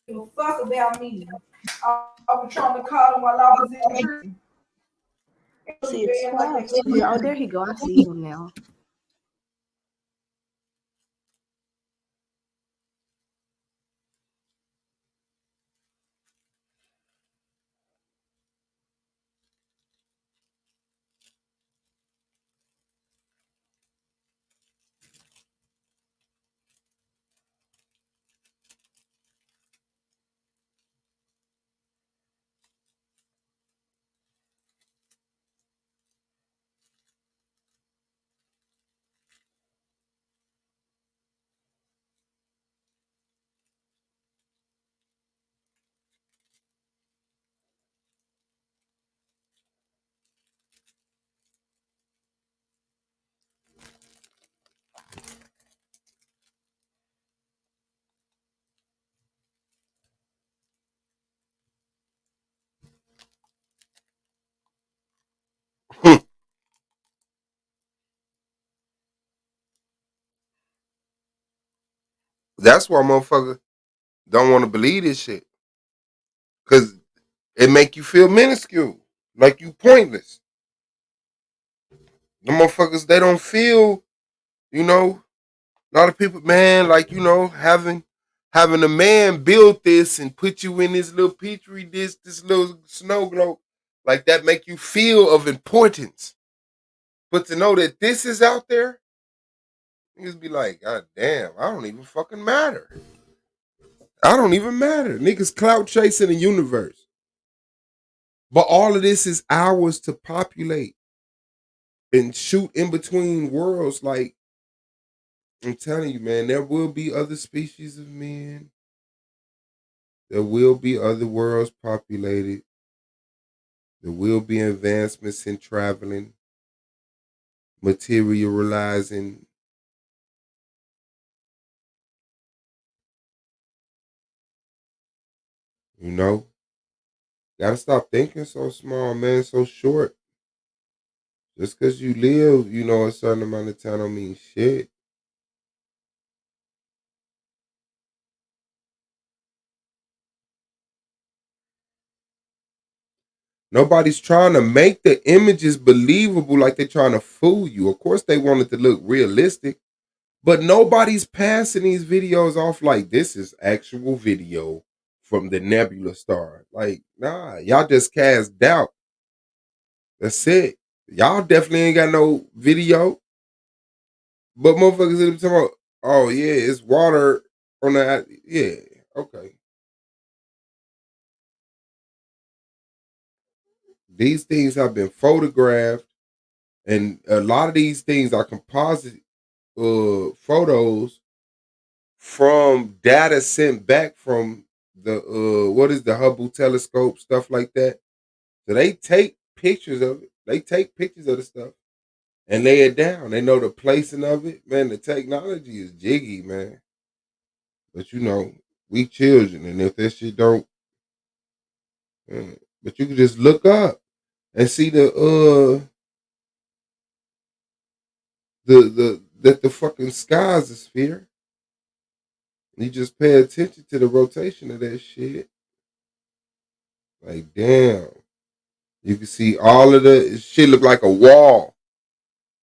Give a fuck about me. I was trying to call him while I was in prison. See, it's 12. Oh, there he go. I see him now. That's why motherfuckers don't want to believe this shit. Because it make you feel minuscule. Like you pointless. The motherfuckers, they don't feel, you know, a lot of people, man, like, you know, having a man build this and put you in this little petri dish, this little snow globe, like that make you feel of importance. But to know that this is out there, niggas be like, God damn, I don't even fucking matter. I don't even matter. Niggas clout chasing the universe. But all of this is ours to populate and shoot in between worlds. Like, I'm telling you, man, there will be other species of men. There will be other worlds populated. There will be advancements in traveling, materializing. You know? Gotta stop thinking so small, man, so short. Just because you live, you know, a certain amount of time don't mean shit. Nobody's trying to make the images believable like they're trying to fool you. Of course, they want it to look realistic, but nobody's passing these videos off like this is actual video from the Nebula Star. Like, nah, y'all just cast doubt. That's it. Y'all definitely ain't got no video. But motherfuckers are talking about, oh yeah, it's water on the, yeah, okay. These things have been photographed, and a lot of these things are composite photos from data sent back from the what is the Hubble telescope, stuff like that. So they take pictures of it. They take pictures of the stuff and lay it down. They know the placing of it. Man, the technology is jiggy, man. But you know, we children, and if that shit don't, but you can just look up and see the that the fucking sky is a sphere. You just pay attention to the rotation of that shit. Like, damn. You can see all of the shit look like a wall.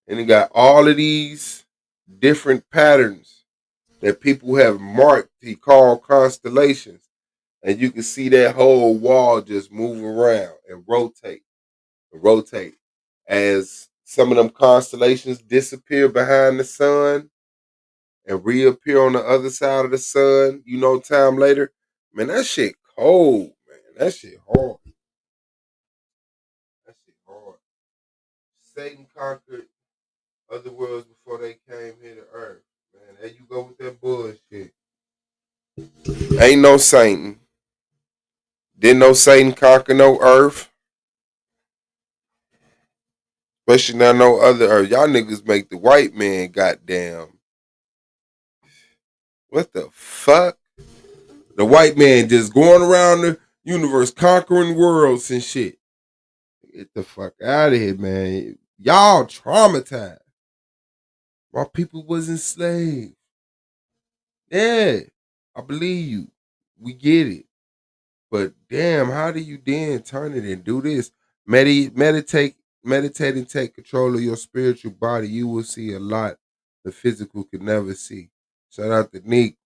And it got all of these different patterns that people have marked, he called constellations. And you can see that whole wall just move around and rotate. As some of them constellations disappear behind the sun and reappear on the other side of the sun, you know, time later. Man, that shit cold, man. That shit hard. That shit hard. Satan conquered other worlds before they came here to Earth. Man, there you go with that bullshit. Ain't no Satan. Didn't no Satan conquer no Earth. Especially not no other Earth. Y'all niggas make the white man goddamn. What the fuck? The white man just going around the universe conquering worlds and shit. Get the fuck out of here, man. Y'all traumatized. My people was enslaved. Yeah, I believe you. We get it. But damn, how do you then turn it and do this? Meditate and take control of your spiritual body. You will see a lot the physical could never see. Shout out to Nick.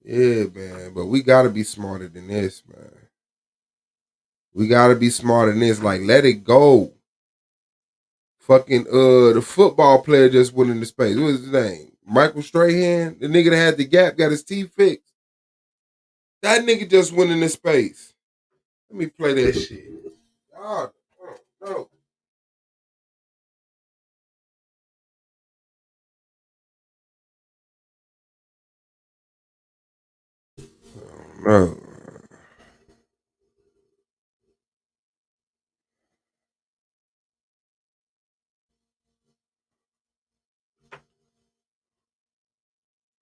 Yeah, man. But we gotta be smarter than this, man. We gotta be smarter than this. Like, let it go. Fucking the football player just went into space. What was his name? Michael Strahan, the nigga that had the gap, got his teeth fixed. That nigga just went into space. Let me play that shit. Oh, no. No.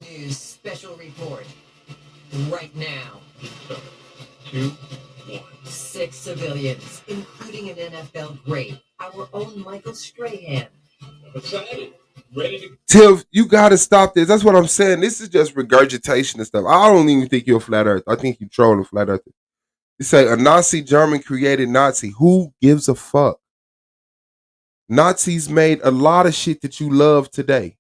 News special report. Right now. 2, 1. 6 civilians, including an NFL great, our own Michael Strahan. I'm excited. Tiff, you gotta stop this. That's what I'm saying. This is just regurgitation and stuff. I don't even think you're a flat earth. I think you trolling flat earth. You say a Nazi German created Nazi. Who gives a fuck? Nazis made a lot of shit that you love today.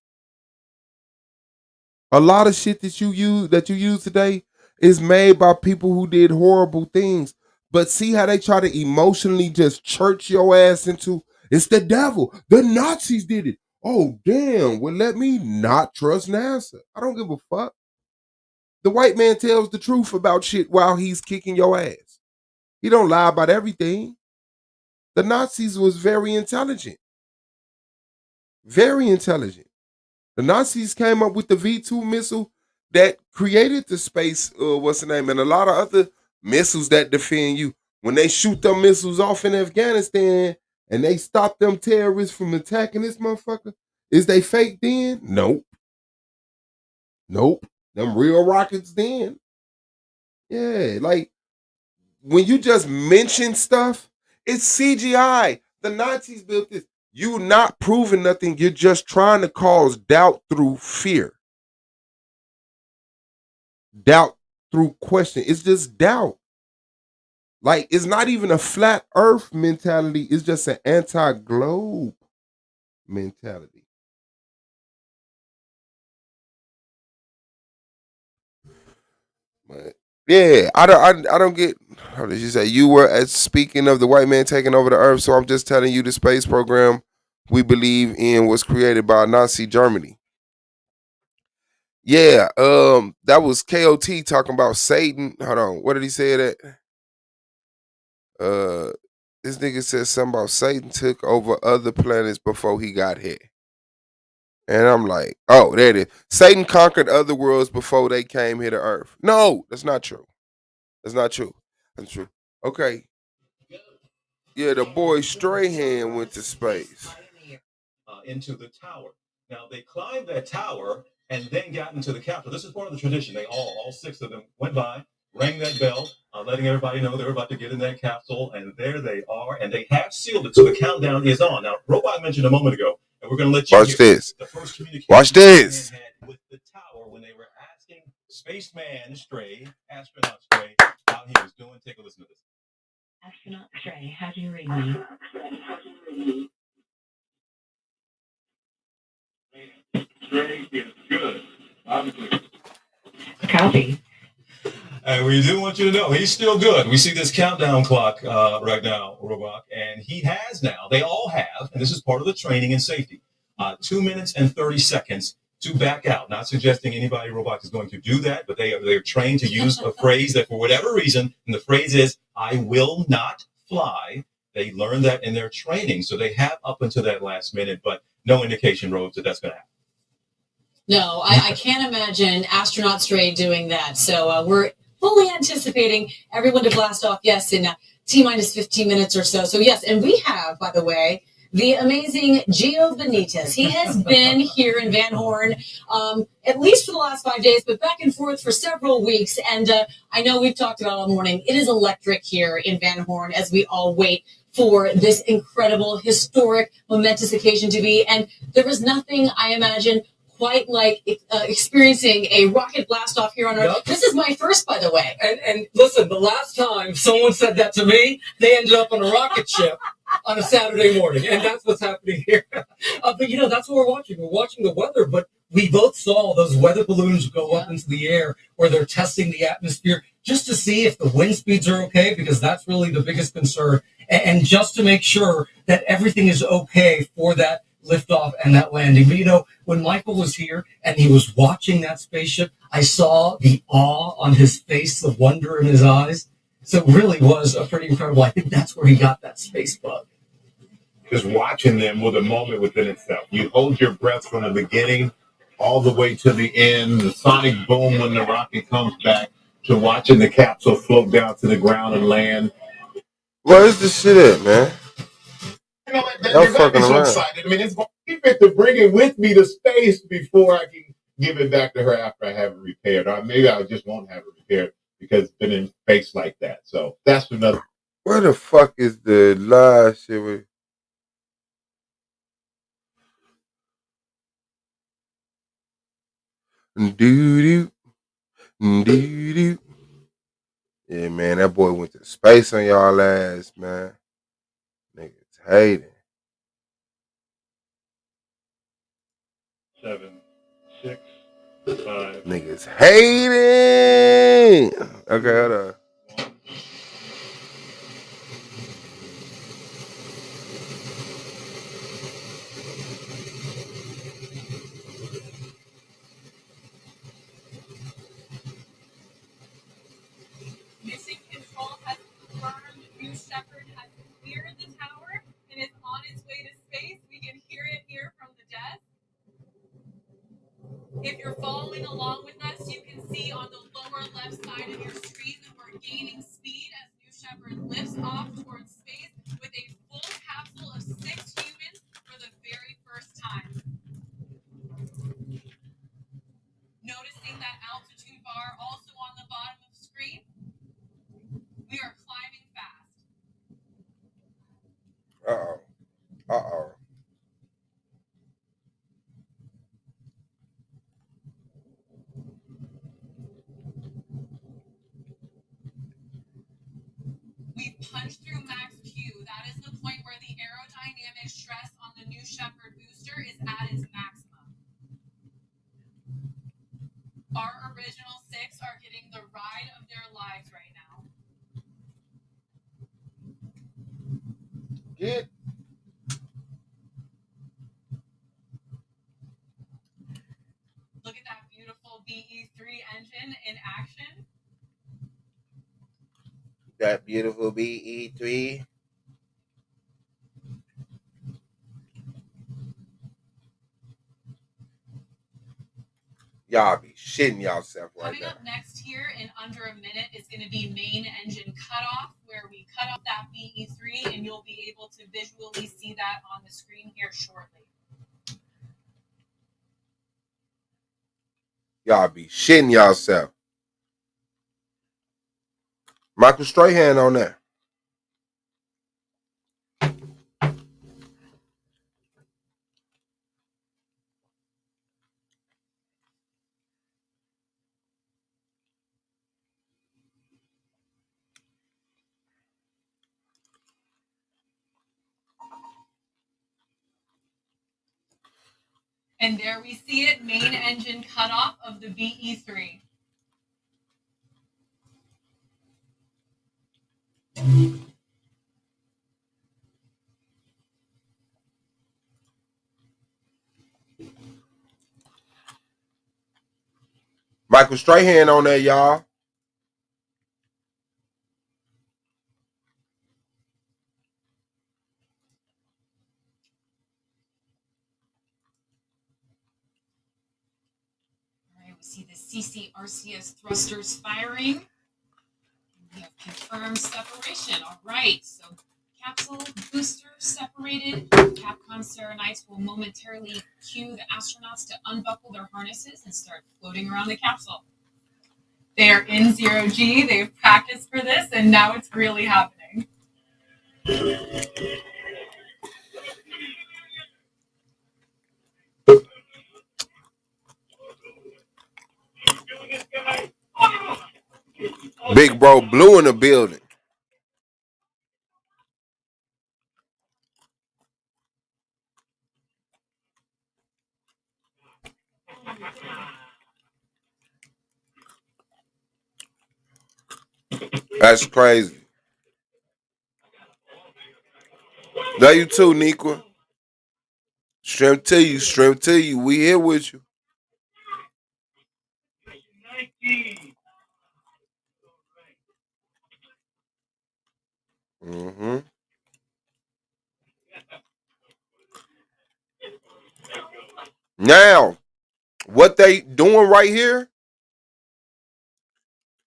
A lot of shit that you use today is made by people who did horrible things. But see how they try to emotionally just church your ass into it's the devil. The Nazis did it. Oh damn. Well, let me not trust NASA. I don't give a fuck. The white man tells the truth about shit while he's kicking your ass. He don't lie about everything. The Nazis was very intelligent. Very intelligent. The Nazis came up with the V2 missile that created the space, what's the name, and a lot of other missiles that defend you. When they shoot them missiles off in Afghanistan and they stop them terrorists from attacking this motherfucker, is they fake then? Nope. Nope. Them real rockets then. Yeah, like when you just mention stuff, it's CGI. The Nazis built this. You're not proving nothing. You're just trying to cause doubt through fear. Doubt through question. It's just doubt. Like, it's not even a flat earth mentality. It's just an anti-globe mentality. But yeah, I don't get. How did you say you were speaking of the white man taking over the earth? So I'm just telling you the space program we believe in was created by Nazi Germany. Yeah, that was KOT talking about Satan. Hold on, what did he say that? This nigga said something about Satan took over other planets before he got here. And I'm like, oh, there it is. Satan conquered other worlds before they came here to Earth. No, that's not true. That's not true. That's true. Okay. Yeah, the boy Strahan went to space. Into the tower. Now they climbed that tower and then got into the capsule. This is part of the tradition. They all six of them went by, rang that bell, letting everybody know they were about to get in that capsule, and there they are, and they have sealed it, so the countdown is on. Now, Robot mentioned a moment ago, and we're going to let you watch this. The first communication watch this with the tower when they were asking Spaceman Stray, Astronaut Stray, how he was doing. Take a listen to this. Astronaut Stray, how do you read me? Stray is good. Obviously. Copy. And we do want you to know he's still good. We see this countdown clock right now, Robot, and he has now. They all have, and this is part of the training and safety. 2 minutes and 30 seconds to back out. Not suggesting anybody, Robot, is going to do that, but they're trained to use a phrase that, for whatever reason, and the phrase is "I will not fly." They learned that in their training, so they have up until that last minute, but no indication, Rose, that that's going to happen. No, I can't imagine Astronaut Stray doing that. So we're fully anticipating everyone to blast off, yes, in T-minus 15 minutes or so. So yes, and we have, by the way, the amazing Gio Benitez. He has been here in Van Horn at least for the last 5 days, but back and forth for several weeks. And I know we've talked about it all morning. It is electric here in Van Horn as we all wait for this incredible, historic, momentous occasion to be. And there is nothing, I imagine, quite like experiencing a rocket blast off here on Earth. Yep. This is my first, by the way. And listen, the last time someone said that to me, they ended up on a rocket ship on a Saturday morning. And that's what's happening here. But, that's what we're watching. We're watching the weather. But we both saw those weather balloons go up into the air where they're testing the atmosphere just to see if the wind speeds are okay, because that's really the biggest concern. And just to make sure that everything is okay for that liftoff and that landing. But when Michael was here and he was watching that spaceship, I saw the awe on his face, the wonder in his eyes. So it really was a pretty incredible. I think that's where he got that space bug. Just watching them was a moment within itself. You hold your breath from the beginning all the way to the end, the sonic boom when the rocket comes back, to watching the capsule float down to the ground and land. Where's this shit at, man? You're fucking so excited. I mean, it's going to keep it to bring it with me to space before I can give it back to her after I have it repaired. Or maybe I just won't have it repaired because it's been in space like that. So that's another. Where the fuck is the live shit with? Doo-doo. Doo-doo. Yeah, man, that boy went to space on y'all ass, man. Niggas hating. 7, 6, 5. Niggas hating. Okay, hold on. Mission Control has confirmed New Shepard has cleared the tower and is on its way to space. We can hear it here from the desk. If you're following along with us, you can see on the lower left side of your screen that we're gaining speed as New Shepard lifts off towards space with a full capsule of 6 humans for the very first time. Noticing that altitude bar also on the bottom of the screen, we are climbing fast. Uh-oh. Uh-oh. We've punched through max Q. That is the point where the aerodynamic stress on the New Shepard booster is at its maximum. Our original 6 are getting the ride of their lives right now. Get. Look at that beautiful BE3 engine in action. That beautiful BE3. Y'all be shitting yourself right Coming now. up next here in under a minute is going to be main engine cutoff, where we cut off that BE3, and you'll be able to visually see that on the screen here shortly. Y'all be shitting yourself. Michael Strahan on that. And there we see it, main engine cutoff of the BE3. Michael Strahan on there, y'all. All right, we see the CCRCS thrusters firing. We have confirmed separation. All right, so capsule booster separated. Capcom Serenites will momentarily cue the astronauts to unbuckle their harnesses and start floating around the capsule. They are in 0G. They've practiced for this, and now it's really happening. Big Bro Blue in the building. That's crazy. Love you too, Nikwa. Strength to you, strength to you. We here with you. Mm-hmm. Now, what they doing right here,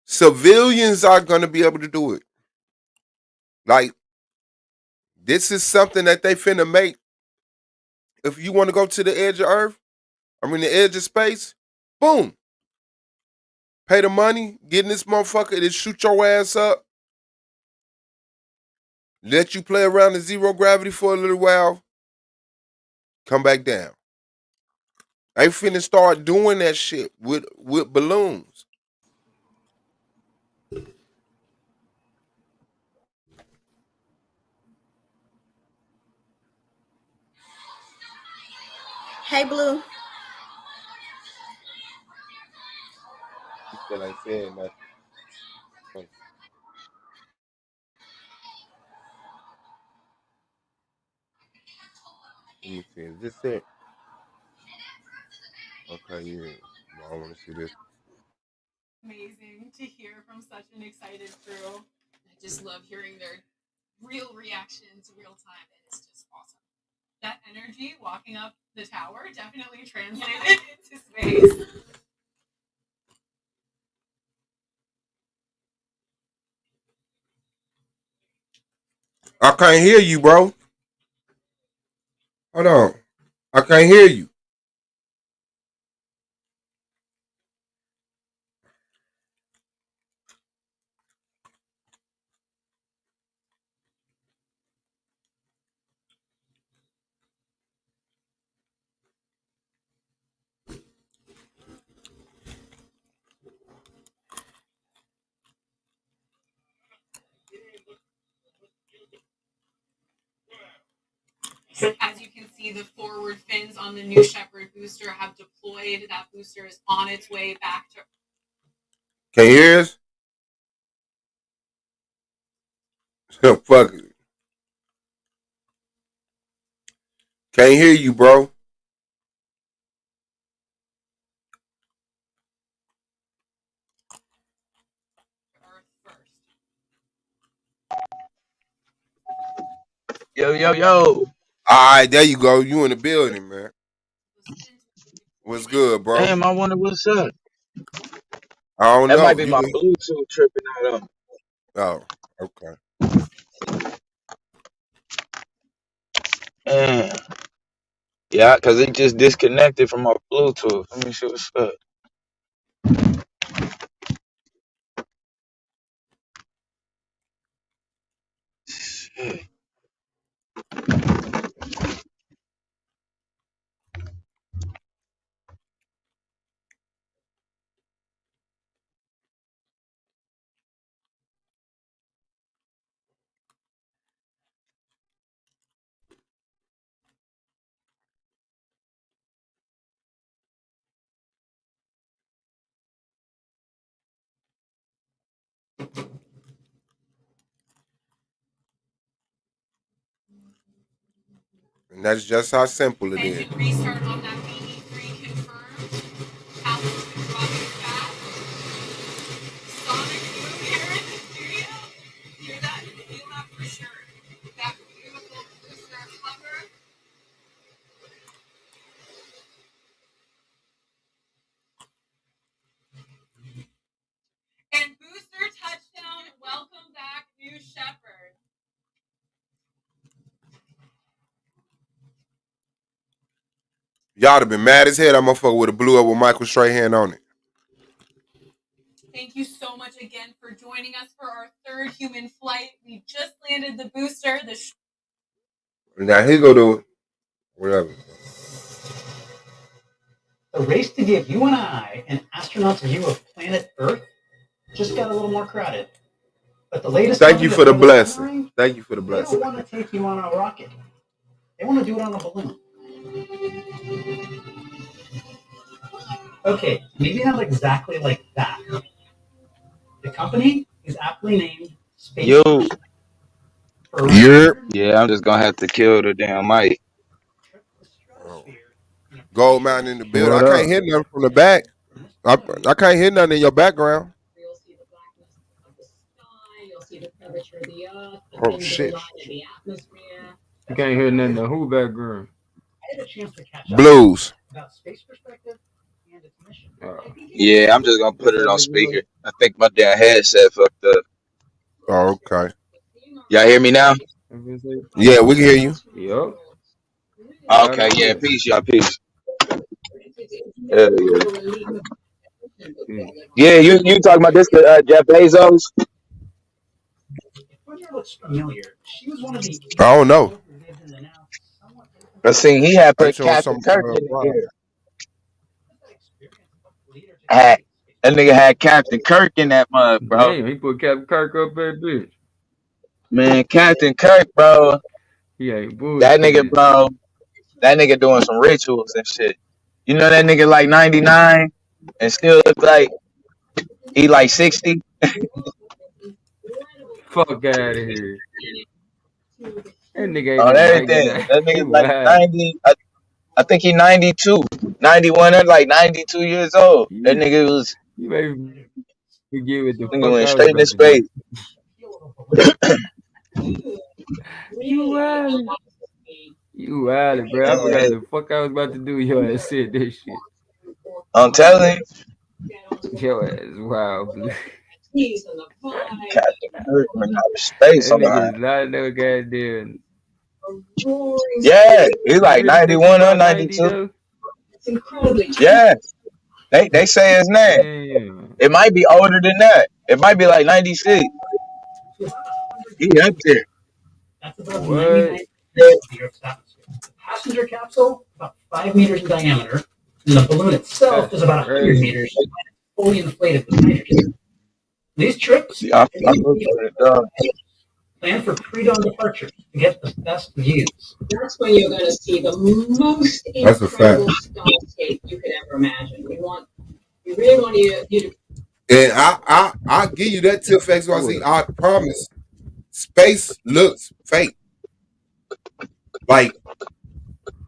civilians are going to be able to do it. Like, this is something that they finna make. If you want to go to the edge of Earth, the edge of space, boom. Pay the money, get in this motherfucker, to shoot your ass up. Let you play around in zero gravity for a little while. Come back down. They finna start doing that shit with balloons. Hey, Blue. He still ain't said nothing. Let me see. Is this it? Okay, yeah. No, I want to see this. Amazing to hear from such an excited crew. I just love hearing their real reactions real time, and it's just awesome. That energy walking up the tower definitely translated into space. I can't hear you, bro. Hold on. I can't hear you. As you can see, the forward fins on the New Shepard booster have deployed. That booster is on its way back to. Can you hear us? Fuck it. Can't hear you, bro. Yo, yo, yo. All right, there you go. You in the building, man. What's good, bro? Damn, I wonder what's up. I don't That know. might be my Bluetooth tripping out on me. Oh, okay. Man. Yeah, because it just disconnected from my Bluetooth. Let me see what's up. Shit. And that's just how simple it is. Engine restart on that BE3 confirmed. Altitude dropping fast. Sonic boom here in the studio. Hear that? Feel that for sure. That beautiful booster hover. And booster touchdown. Welcome back, New Shepard. Y'all have been mad as hell. That motherfucker would have blew up with Michael Strahan on it. Thank you so much again for joining us for our third human flight. We just landed the booster. Now he go do it. Whatever. The race to give you and I an astronaut's view of planet Earth just got a little more crowded. But the latest. Thank you for the blessing. Thank you for the blessing. They don't want to take you on a rocket. They want to do it on a balloon. Okay, maybe not exactly like that. The company is aptly named Space. Yo. Yeah, I'm just going to have to kill the damn mic. Gold Mountain in the building. What I can't up? hear nothing from the back. I can't hear nothing in your background. Oh shit. You can't hear nothing in who background. Blues. Yeah, I'm just going to put it on speaker. I think my damn headset fucked up. Oh, okay. Y'all hear me now? Yeah, we can hear you. Yup. Okay, yeah, peace, y'all, peace. Yeah. Yeah, you talking about this, Jeff Bezos? I don't know. I seen he had They put showing Captain some Kirk in the air. That nigga had Captain Kirk in that mug, bro. Damn, he put Captain Kirk up that bitch. Man, Captain Kirk, bro. He ain't That nigga, bullshit. bro. That nigga doing some rituals and shit. You know that nigga like 99 and still look like he like 60. Fuck out of here. That nigga ain't On no everything. 99. That You nigga's like wild. 90. I think he 92. 91 or like 92 years old. That nigga was You made me forget what the nigga fuck went I was straight into about to do. space. You wild. You wild, bro. I forgot the fuck I was about to do. Your ass said this shit. I'm telling you. Your ass wild, blue. Captain Kirk went out of space That on nigga that. is not no goddamn. Yeah, he's You like really think he 91 or about 90 92. though? Yeah. They say his name. Damn. It might be older than that. It might be like 96. He up there. That's about What? 99% of the Earth's atmosphere. The passenger capsule, about 5 meters in diameter, and the balloon itself is about 100 meters, fully inflated with hydrogen. These trips Yeah, I looked at it, dog. plan for pre-dawn departures to get the best views. That's when you're going to see the most That's a fact. incredible skyscape you could ever imagine. We really want you to. And I give you that tip, XYZ. I promise. Space looks fake. Like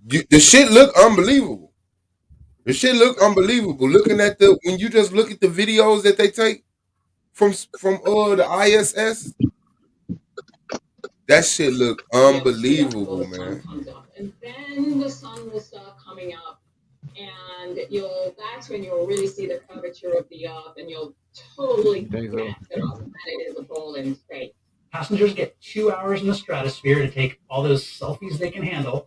the shit look unbelievable. The shit look unbelievable. Looking at when you just look at the videos that they take from the ISS, that shit look unbelievable, man. And then the sun will start coming up, and that's when you'll really see the curvature of the Earth, and you'll totally get that our planet is a ball in space. Passengers get 2 hours in the stratosphere to take all those selfies they can handle.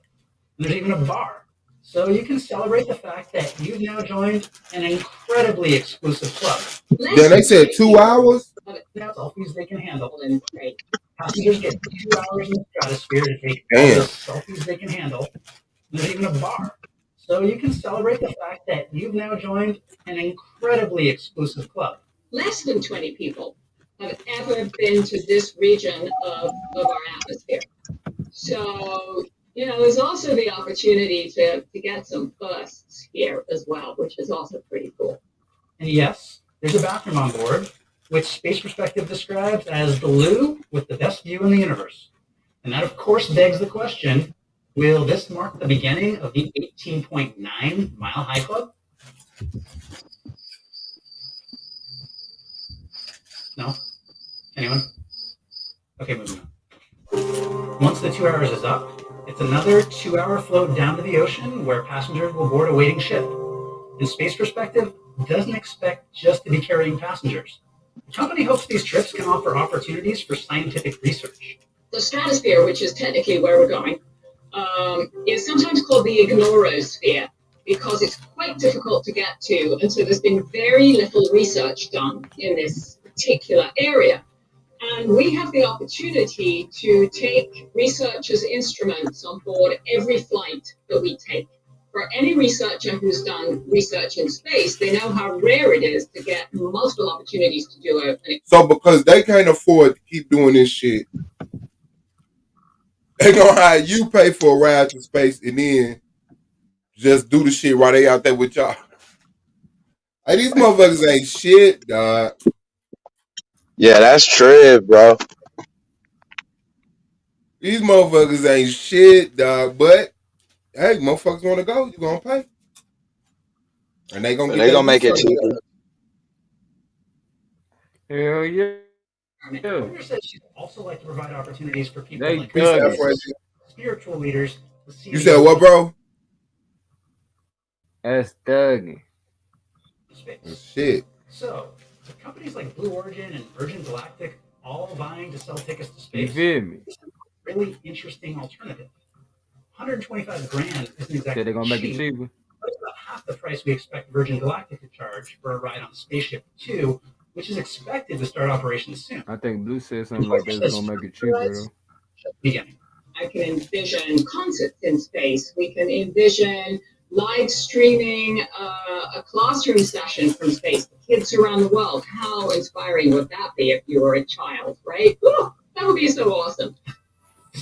And there's even a bar. So you can celebrate the fact that you've now joined an incredibly exclusive club. Yeah, they said 2 hours. Selfies they can handle. Passengers get 2 hours in the stratosphere to take all Damn. those selfies they can handle. And there's even a bar. So you can celebrate the fact that you've now joined an incredibly exclusive club. Less than 20 people have ever been to this region of our atmosphere. So, there's also the opportunity to get some firsts here as well, which is also pretty cool. And yes, there's a bathroom on board, which Space Perspective describes as the loo with the best view in the universe. And that, of course, begs the question, will this mark the beginning of the 18.9 Mile High Club? No? Anyone? Okay, moving on. Once the 2 hours is up, it's another 2-hour float down to the ocean where passengers will board a waiting ship. And Space Perspective doesn't expect just to be carrying passengers. The company hopes these trips can offer opportunities for scientific research. The stratosphere, which is technically where we're going, is sometimes called the ignorosphere because it's quite difficult to get to. And so there's been very little research done in this particular area. And we have the opportunity to take researchers' instruments on board every flight that we take. For any researcher who's done research in space, they know how rare it is to get multiple opportunities to do it. So because they can't afford to keep doing this shit, they gonna have you pay for a ride to space and then just do the shit while they out there with y'all. Hey, these motherfuckers ain't shit, dog. Yeah, that's true, bro. These motherfuckers ain't shit, dog. But hey, motherfuckers want to go, you gonna pay, and they gonna make it cheaper. Hell yeah. Governor says she'd also like to provide opportunities for people They like dug it. spiritual leaders. You said what, bro? That's thugging. Shit. So, with companies like Blue Origin and Virgin Galactic all vying to sell tickets to You space, feel me? it's a really interesting alternative. $125,000 isn't exactly Said they're gonna make it cheap, cheaper. but it's about half the price we expect Virgin Galactic to charge for a ride on Spaceship 2, which is expected to start operations soon. I think Blue said something like that's gonna make it cheaper though. Beginning. I can envision concerts in space. We can envision live streaming a classroom session from space to kids around the world. How inspiring would that be if you were a child, right? Ooh, that would be so awesome.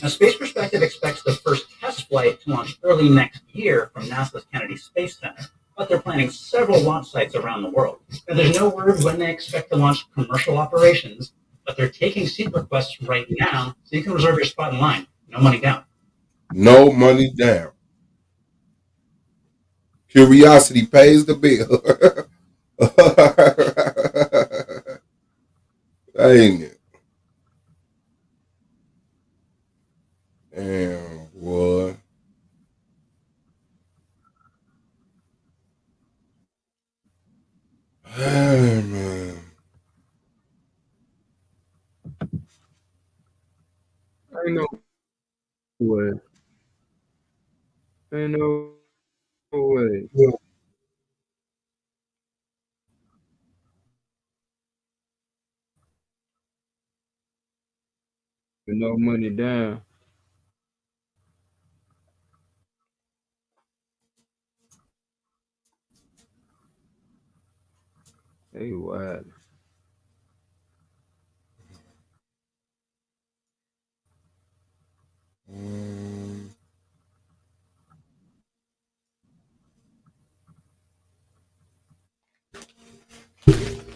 Now, Space Perspective expects the first test flight to launch early next year from NASA's Kennedy Space Center, but they're planning several launch sites around the world. Now, there's no word when they expect to launch commercial operations, but they're taking seat requests right now, so you can reserve your spot in line. No money down. No money down. Curiosity pays the bill. Ain't it? Damn, boy. Hey, man. Ain't no way. Ain't no way. With no money down. They wild.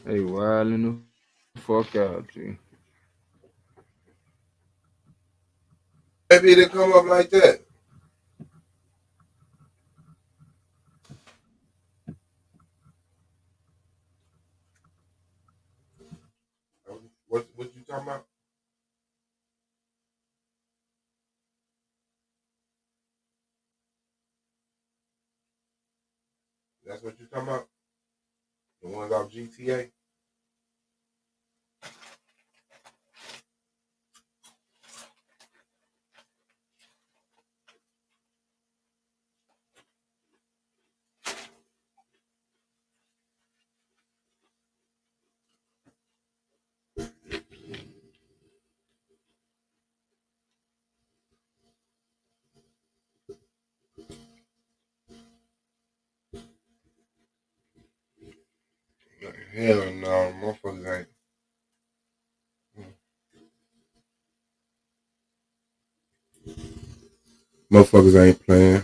They wildin' the fuck out, G. Maybe it come up like that. What you talking about? That's what you talking about? The ones off GTA? Hell no, motherfuckers ain't. Motherfuckers ain't playing.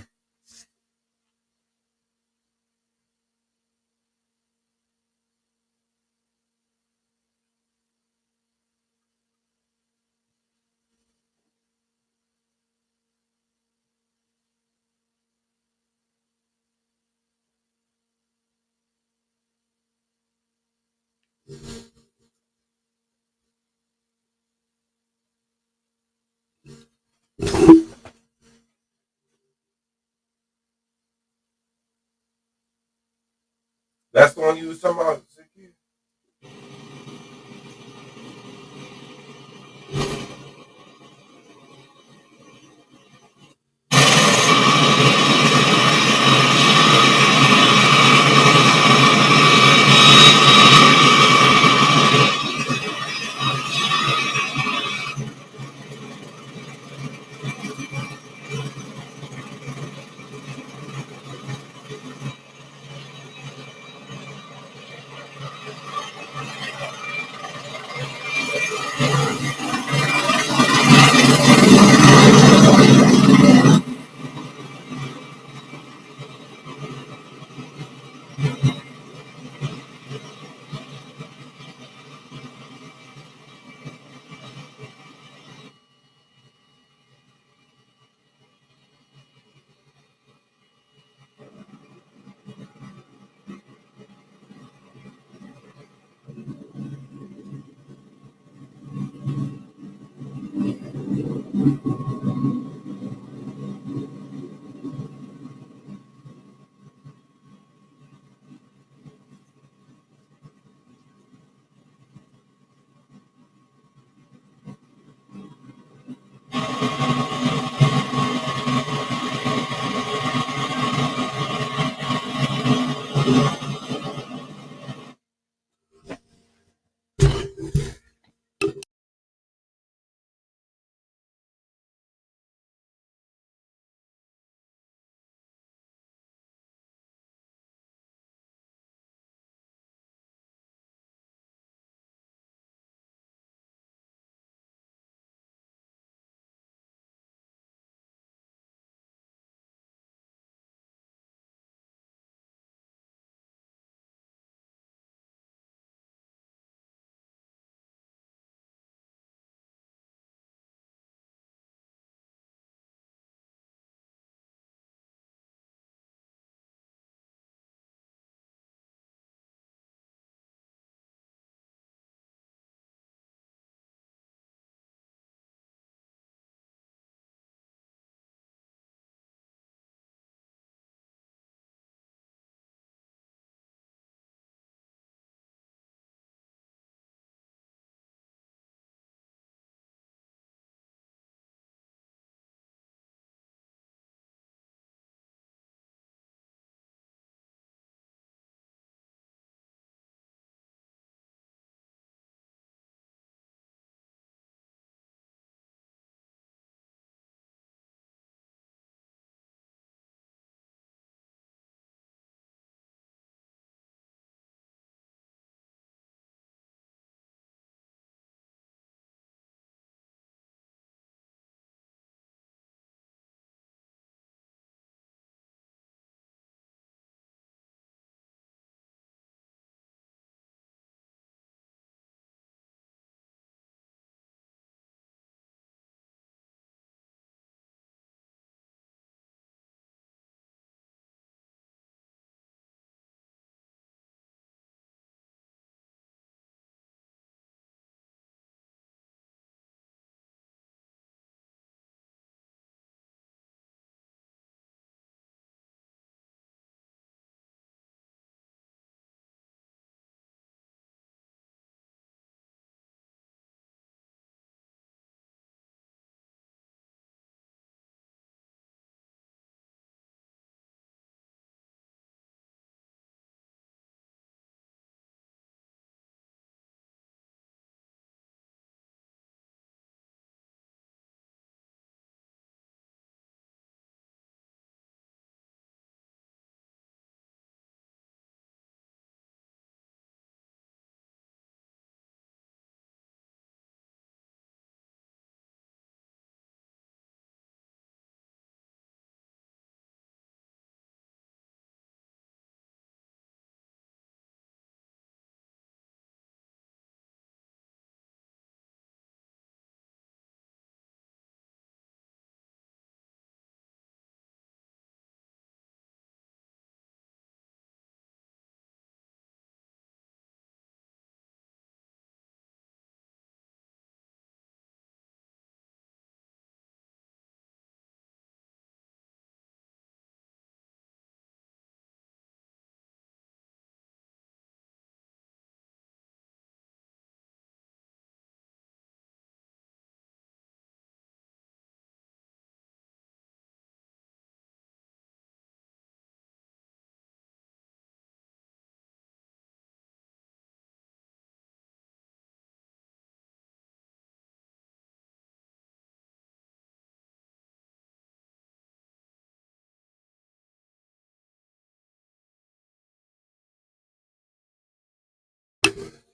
That's the one you was talking about?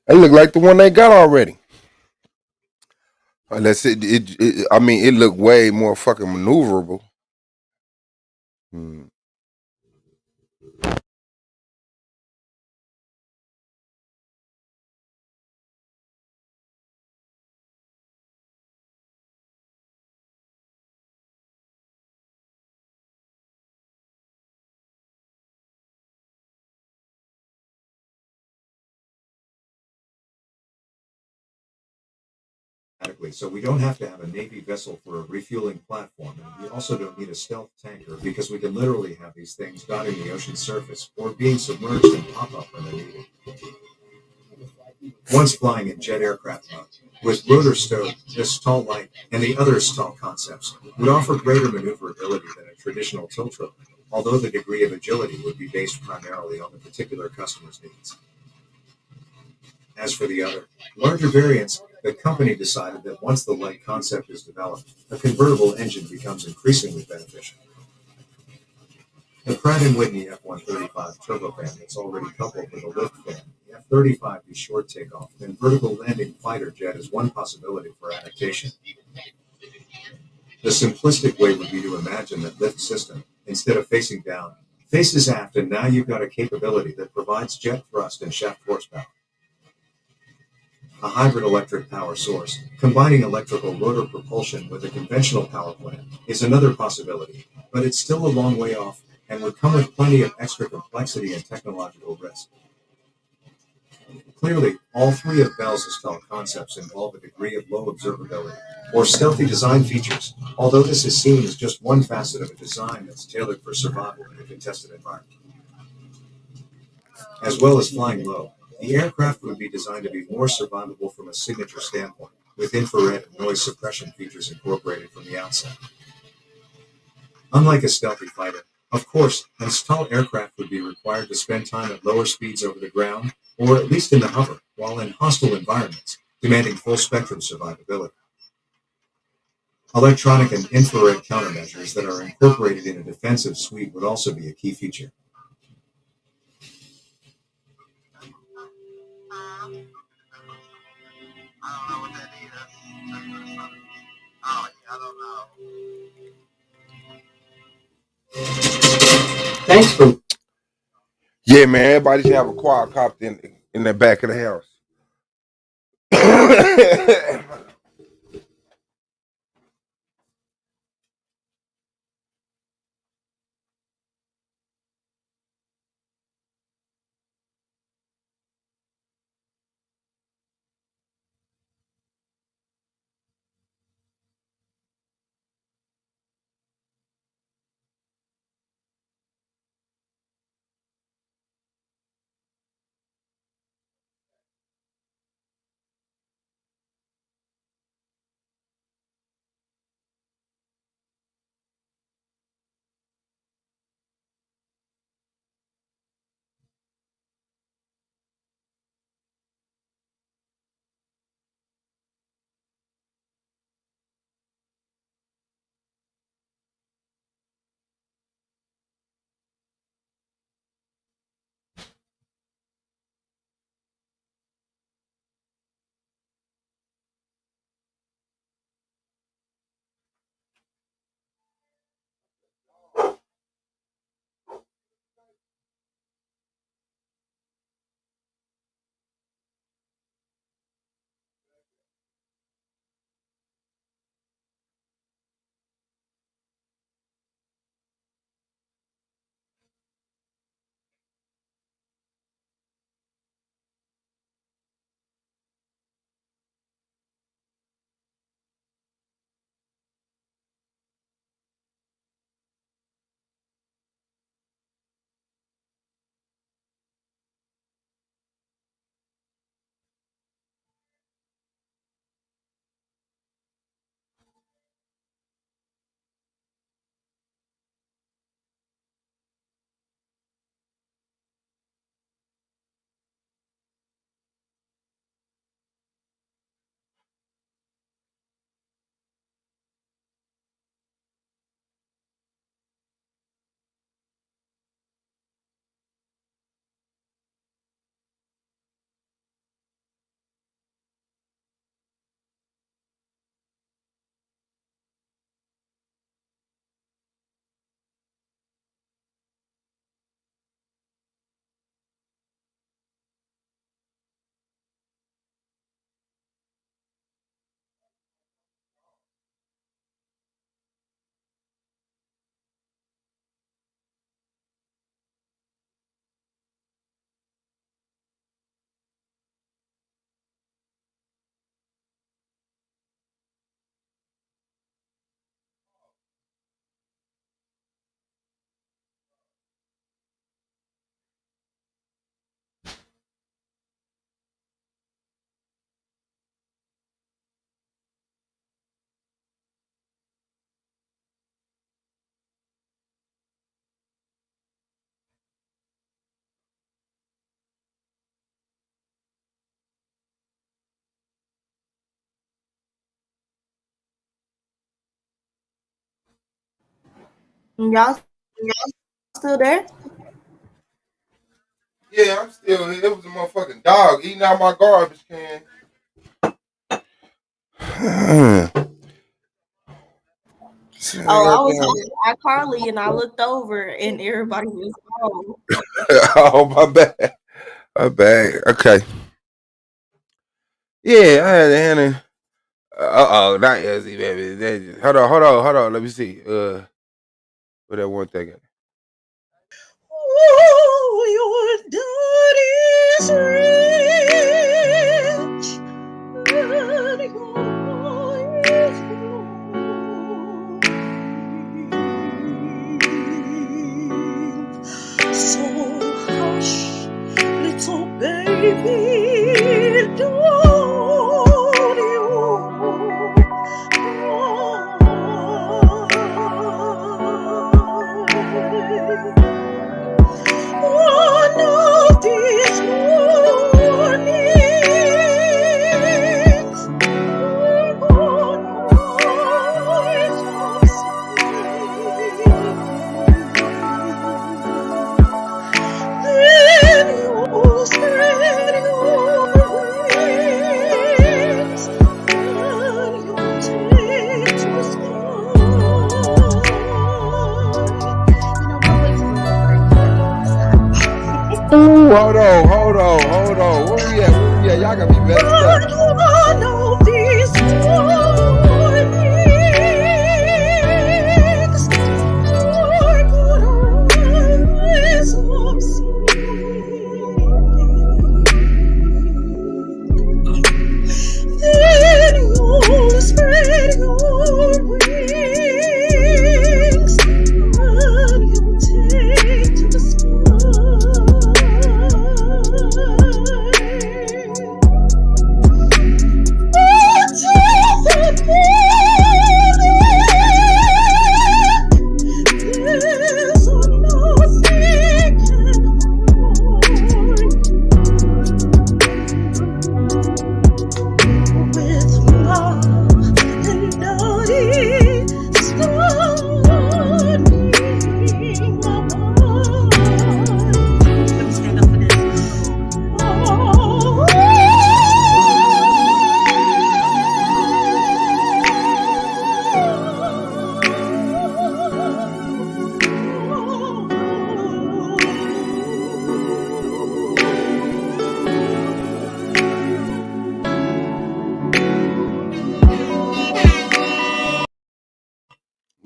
It look like the one they got already. Unless I mean, it looked way more fucking maneuverable. Hmm. So we don't have to have a Navy vessel for a refueling platform, and we also don't need a stealth tanker because we can literally have these things dotting the ocean surface or being submerged and pop up when they're needed. Once flying in jet aircraft mode, with rotor stow, the stall light, and the other stall concepts, would offer greater maneuverability than a traditional tiltrotor, although the degree of agility would be based primarily on the particular customer's needs. As for the other, larger variants, the company decided that once the light concept is developed, a convertible engine becomes increasingly beneficial. The Pratt & Whitney F-135 turbofan that's already coupled with a lift fan, the F-35B short takeoff and vertical landing fighter jet is one possibility for adaptation. The simplistic way would be to imagine that lift system, instead of facing down, faces aft, and now you've got a capability that provides jet thrust and shaft horsepower. A hybrid electric power source, combining electrical rotor propulsion with a conventional power plant, is another possibility, but it's still a long way off and would come with plenty of extra complexity and technological risk. Clearly, all three of Bell's Estelle concepts involve a degree of low observability, or stealthy design features, although this is seen as just one facet of a design that's tailored for survival in a contested environment. As well as flying low, the aircraft would be designed to be more survivable from a signature standpoint, with infrared and noise suppression features incorporated from the outset. Unlike a stealthy fighter, of course, an Estelle aircraft would be required to spend time at lower speeds over the ground, or at least in the hover, while in hostile environments, demanding full-spectrum survivability. Electronic and infrared countermeasures that are incorporated in a defensive suite would also be a key feature. Thanks for. Yeah, man. Everybody should have a quadcopter in the back of the house. Y'all still there? Yeah, I'm still here. It was a motherfucking dog eating out my garbage can. Oh, I was at Carly and I looked over and everybody was home. Oh, my bad. My bad. Okay. Yeah, I had to handle. Not Elsie, baby. Hold on. Let me see. What that one thing? Oh, your daddy's rich. And so hush, little baby, don't you one of these mornings we're gonna rise up then you'll spread your wings and you'll take to the Ooh, hold on. Where we at? Y'all got me messed up. one of these mornings we're gonna rise up then you'll spread your wings and you'll take to the sky.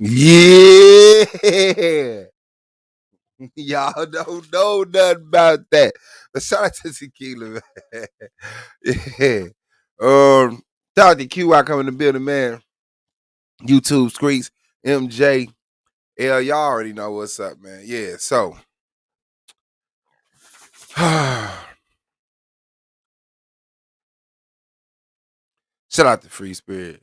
Yeah. Y'all don't know nothing about that. But shout out to Tequila, man. Yeah. Shout out to QI coming to building, man. YouTube Streets, MJ. Y'all already know what's up, man. Yeah, so shout out to Free Spirit.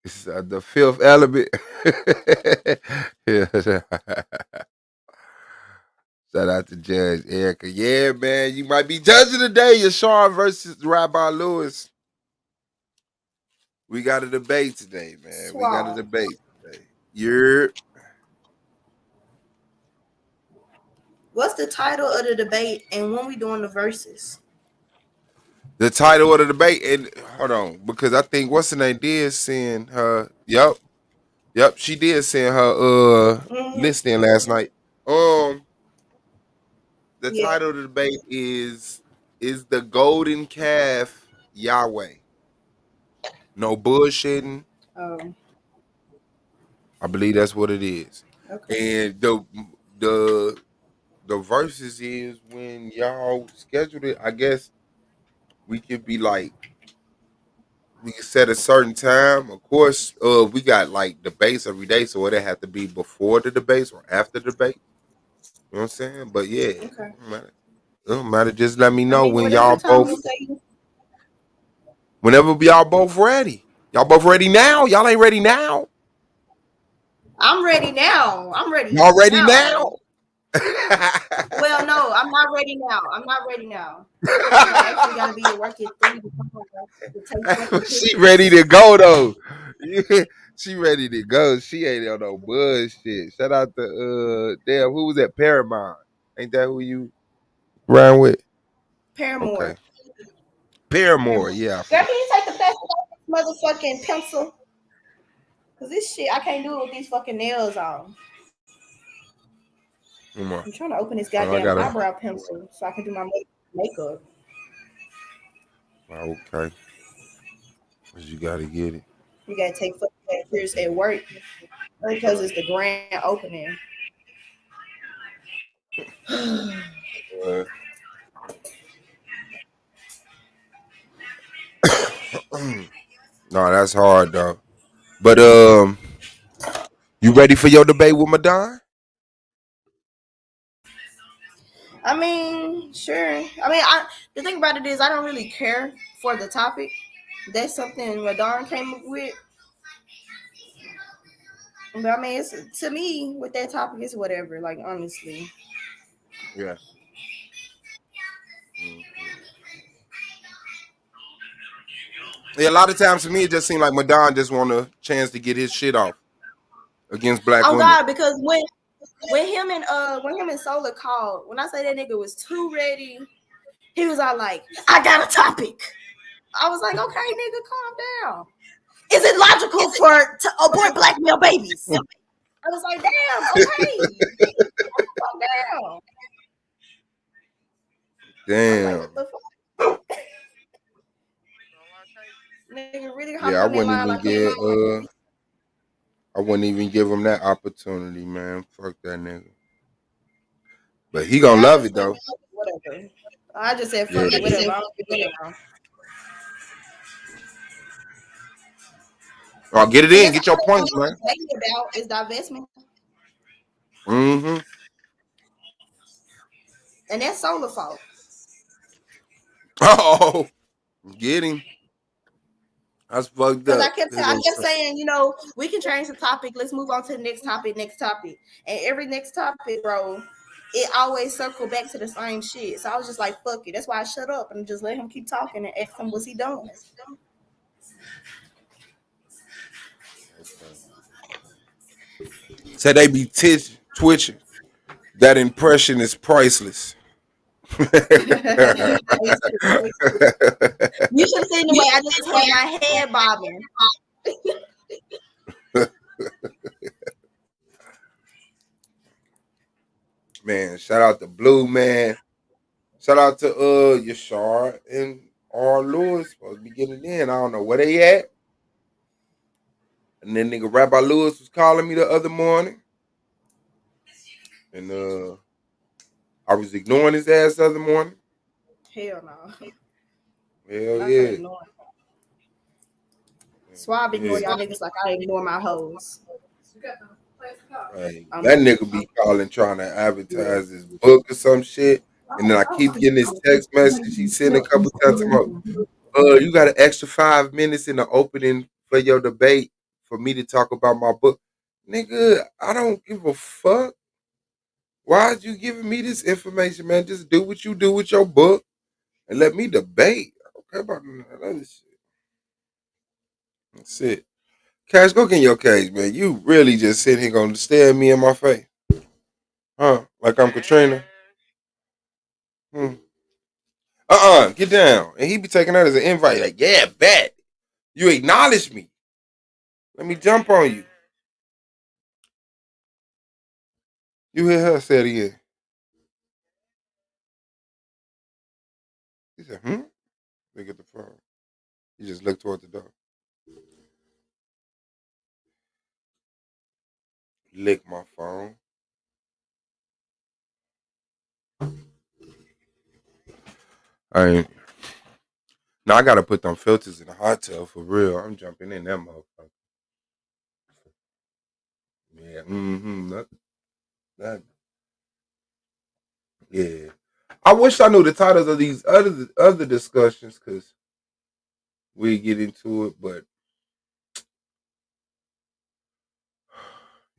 This is the fifth element. Yeah. Shout out to Judge Erica. Yeah, man, you might be judging today. Yashar versus Rabbi Lewis. We got a debate today, man. We got a debate today. What's the title of the debate and when we doing the verses? The title of the debate, and hold on, because I think what's her name did send her. Yep, she did send her listing last night. The title of the debate is the golden calf Yahweh? No bullshitting. Oh. I believe that's what it is. Okay. And the verses is when y'all scheduled it, I guess we could be like, we can set a certain time. Of course, we got like debates every day, so it'll have to be before the debates or after the debate. You know what I'm saying? But yeah, Okay. it don't matter. Just let me know when whatever y'all time both. you say. Whenever y'all both ready. Y'all both ready now? Y'all ain't ready now? I'm ready now. I'm ready. Y'all ready now? Well, no, I'm not ready now. I actually gotta be at work at 3 to come home. She ready to go though. She ready to go. She ain't on no bullshit. Shout out to damn, who was that? Paramount. Ain't that who you ran with? Paramore. Okay. Paramore, yeah. I Girl, forgot. can you take the plastic off this motherfucking pencil? Cause this shit, I can't do it with these fucking nails on. Come on. I'm trying to open this Oh, I goddamn gotta. eyebrow pencil so I can do my makeup. Okay. But you gotta get it. You gotta take fucking pictures at work because it's the grand opening. Uh, no, that's hard though. But you ready for your debate with Madon? I mean, sure. The thing about it is I don't really care for the topic. That's something Radon came up with. But I mean, it's to me with that topic, it's whatever. Like honestly, Yeah. Mm-hmm. Yeah, a lot of times to me it just seemed like Madon just want a chance to get his shit off against black oh women. God, because when him and Solar called, when I say that nigga was too ready, he was all like, "I got a topic." I was like, "Okay, nigga, calm down. Is it logical to abort black male babies?" I was like, "Damn, okay, calm down." I'm like, Damn. what the fuck? Nigga really hopped Yeah, on that line like he I wouldn't even give him that opportunity, man. Fuck that nigga. But he gonna love it though. whatever. I just said Yeah. fuck it, whatever. I don't give a damn. Oh, get it And in, that's get your all points, man. about is divestment. Mm-hmm. And that's Solar fault. Oh, get him. That's fucked Because up. I kept saying, we can change the topic. Let's move on to the next topic. And every next topic, bro, it always circled back to the same shit. So I was just like, fuck it. That's why I shut up and just let him keep talking and ask him, what's he doing? Said they be twitching. That impression is priceless. You should have seen the way I just had my head bobbing. Man, shout out to Blue, man. Shout out to Yashar and R. Lewis. Supposed to be getting in. I don't know where they at. And then nigga Rabbi Lewis was calling me the other morning. And I was ignoring his ass the other morning. Hell no. Hell yeah. So I ignore y'all niggas like I ignore my hoes. Hey, that nigga be calling trying to advertise his book or some shit. And then I keep getting this text message. He sent a couple times about, you got an extra 5 minutes in the opening for your debate for me to talk about my book. Nigga, I don't give a fuck. Why are you giving me this information, man? Just do what you do with your book and let me debate. I don't care about none of that other shit. That's it. Cash, go get in your cage, man. You really just sitting here gonna stare at me in my face. Huh? Like I'm Katrina? Get down. And he be taking that as an invite. Like, yeah, bet. You acknowledge me. Let me jump on you. You hear her say it again. He said, Look at the phone. He just looked toward the door. Lick my phone. Now I gotta put them filters in the hot tub for real. I'm jumping in that motherfucker. Yeah, that. Yeah. I wish I knew the titles of these other discussions because we get into it, but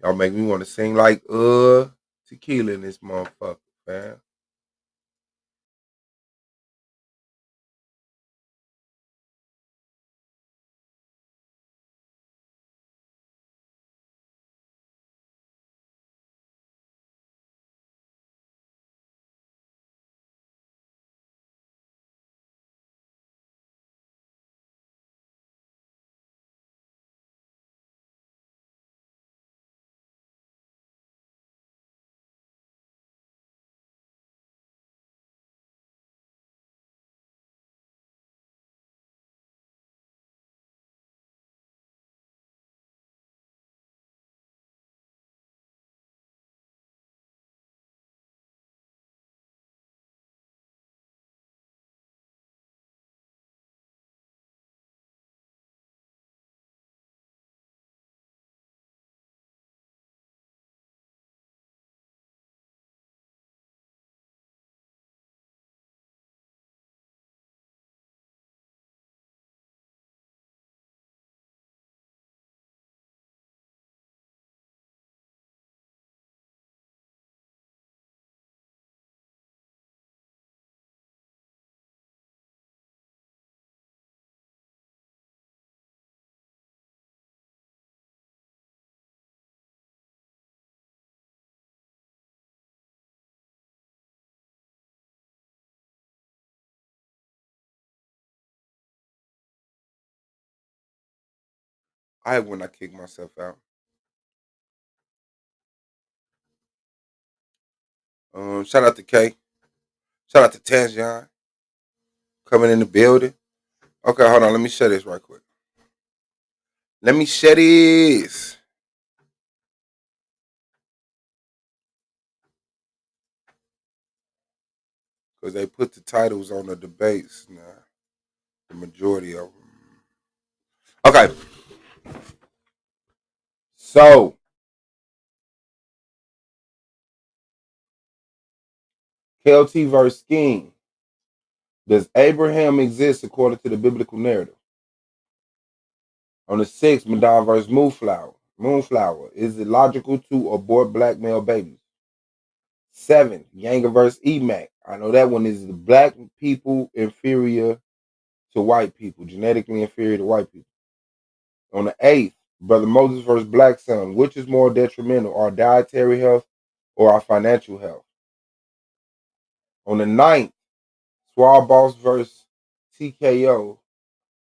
y'all make me want to sing like tequila in this motherfucker, man. I hate when I kick myself out. Shout out to K. Shout out to Tangion coming in the building. Okay, hold on. Let me share this right quick. Let me share this. Because they put the titles on the debates now. The majority of them. Okay. So, KLT verse Scheme. Does Abraham exist according to the biblical narrative? On the 6th, Madonna versus Moonflower. Is it logical to abort black male babies? 7, Yanga versus Emac. I know that one is the black people inferior to white people, genetically inferior to white people. On the 8th, Brother Moses versus Black Son. Which is more detrimental, our dietary health or our financial health? On the 9th, Swab Boss versus TKO.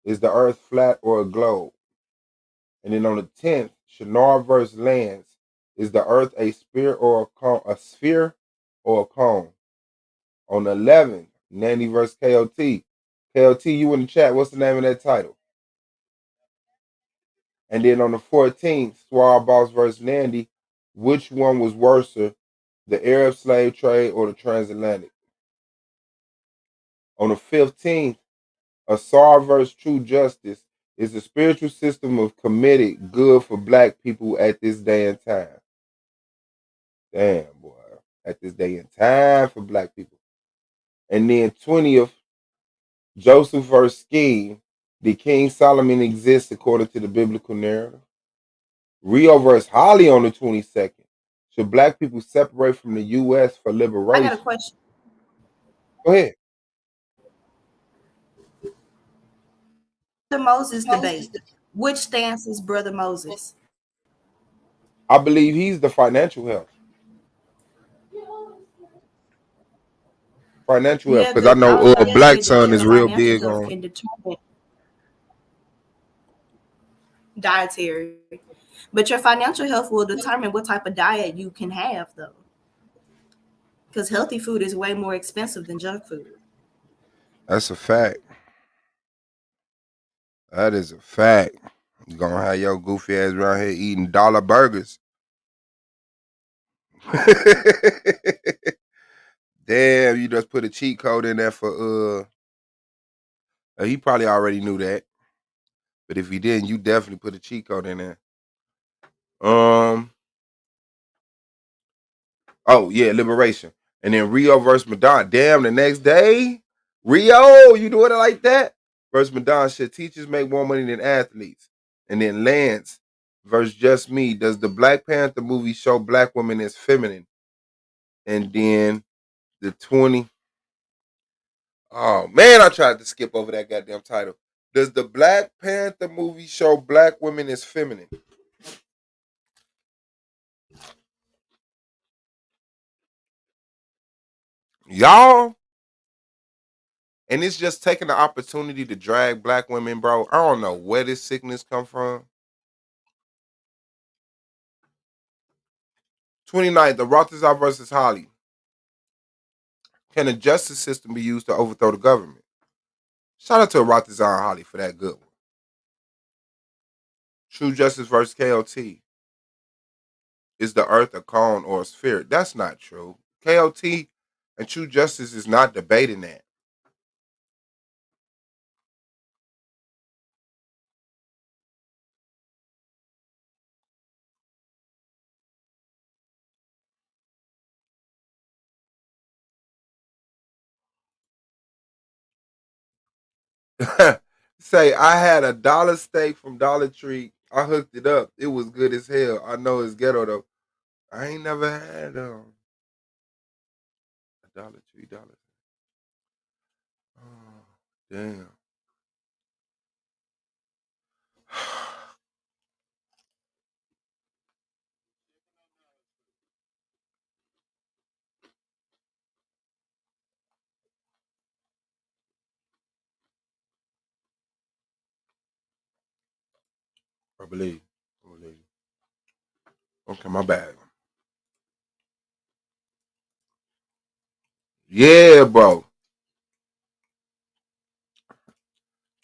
Is the earth flat or a globe? And then on the 10th, Shinar versus Lance. Is the earth a sphere or a cone? On the 11th, Nanny versus KOT. KOT, you in the chat. What's the name of that title? And then on the 14th, Swab Boss versus Nandy. Which one was worse, the Arab slave trade or the transatlantic? On the 15th, Asar versus True Justice. Is the spiritual system of committed good for black people at this day and time? Damn, boy. At this day and time for black people. And then 20th, Joseph versus Scheme. Did King Solomon exist according to the biblical narrative? Rio versus Holly on the 22nd. Should black people separate from the U.S. for I liberation? got a question. Go ahead. The Moses debate. Which stance is Brother Moses? I believe he's the financial health. Financial health, Yeah, because I I was know about to Black say that Son your is real financial big health on. can determine dietary, but your financial health will determine what type of diet you can have, though. Because healthy food is way more expensive than junk food. That's a fact. That is a fact. You're going to have your goofy ass around here eating dollar burgers. Damn, you just put a cheat code in there for he probably already knew that. But if he didn't, you definitely put a cheat code in there. Oh yeah, Liberation. And then Rio versus Madonna. Damn, the next day? Rio, you doing it like that? Versus Madonna, shit, teachers make more money than athletes. And then Lance versus Just Me. Does the Black Panther movie show black women as feminine? And then the 20. Oh man, I tried to skip over that goddamn title. Does the Black Panther movie show black women as feminine? Y'all, and it's just taking the opportunity to drag black women, bro. I don't know where this sickness come from. 29th, the Rothschild versus Holly. Can the justice system be used to overthrow the government? Shout out to Rothschild and Holly for that good one. True Justice versus KOT. Is the earth a cone or a sphere? That's not true. KOT and True Justice is not debating that. Say, I had a dollar steak from Dollar Tree. I hooked it up. It was good as hell. I know it's ghetto though. I ain't never had a Dollar Tree dollar. Oh, damn. I believe. Okay, my bad. Yeah, bro.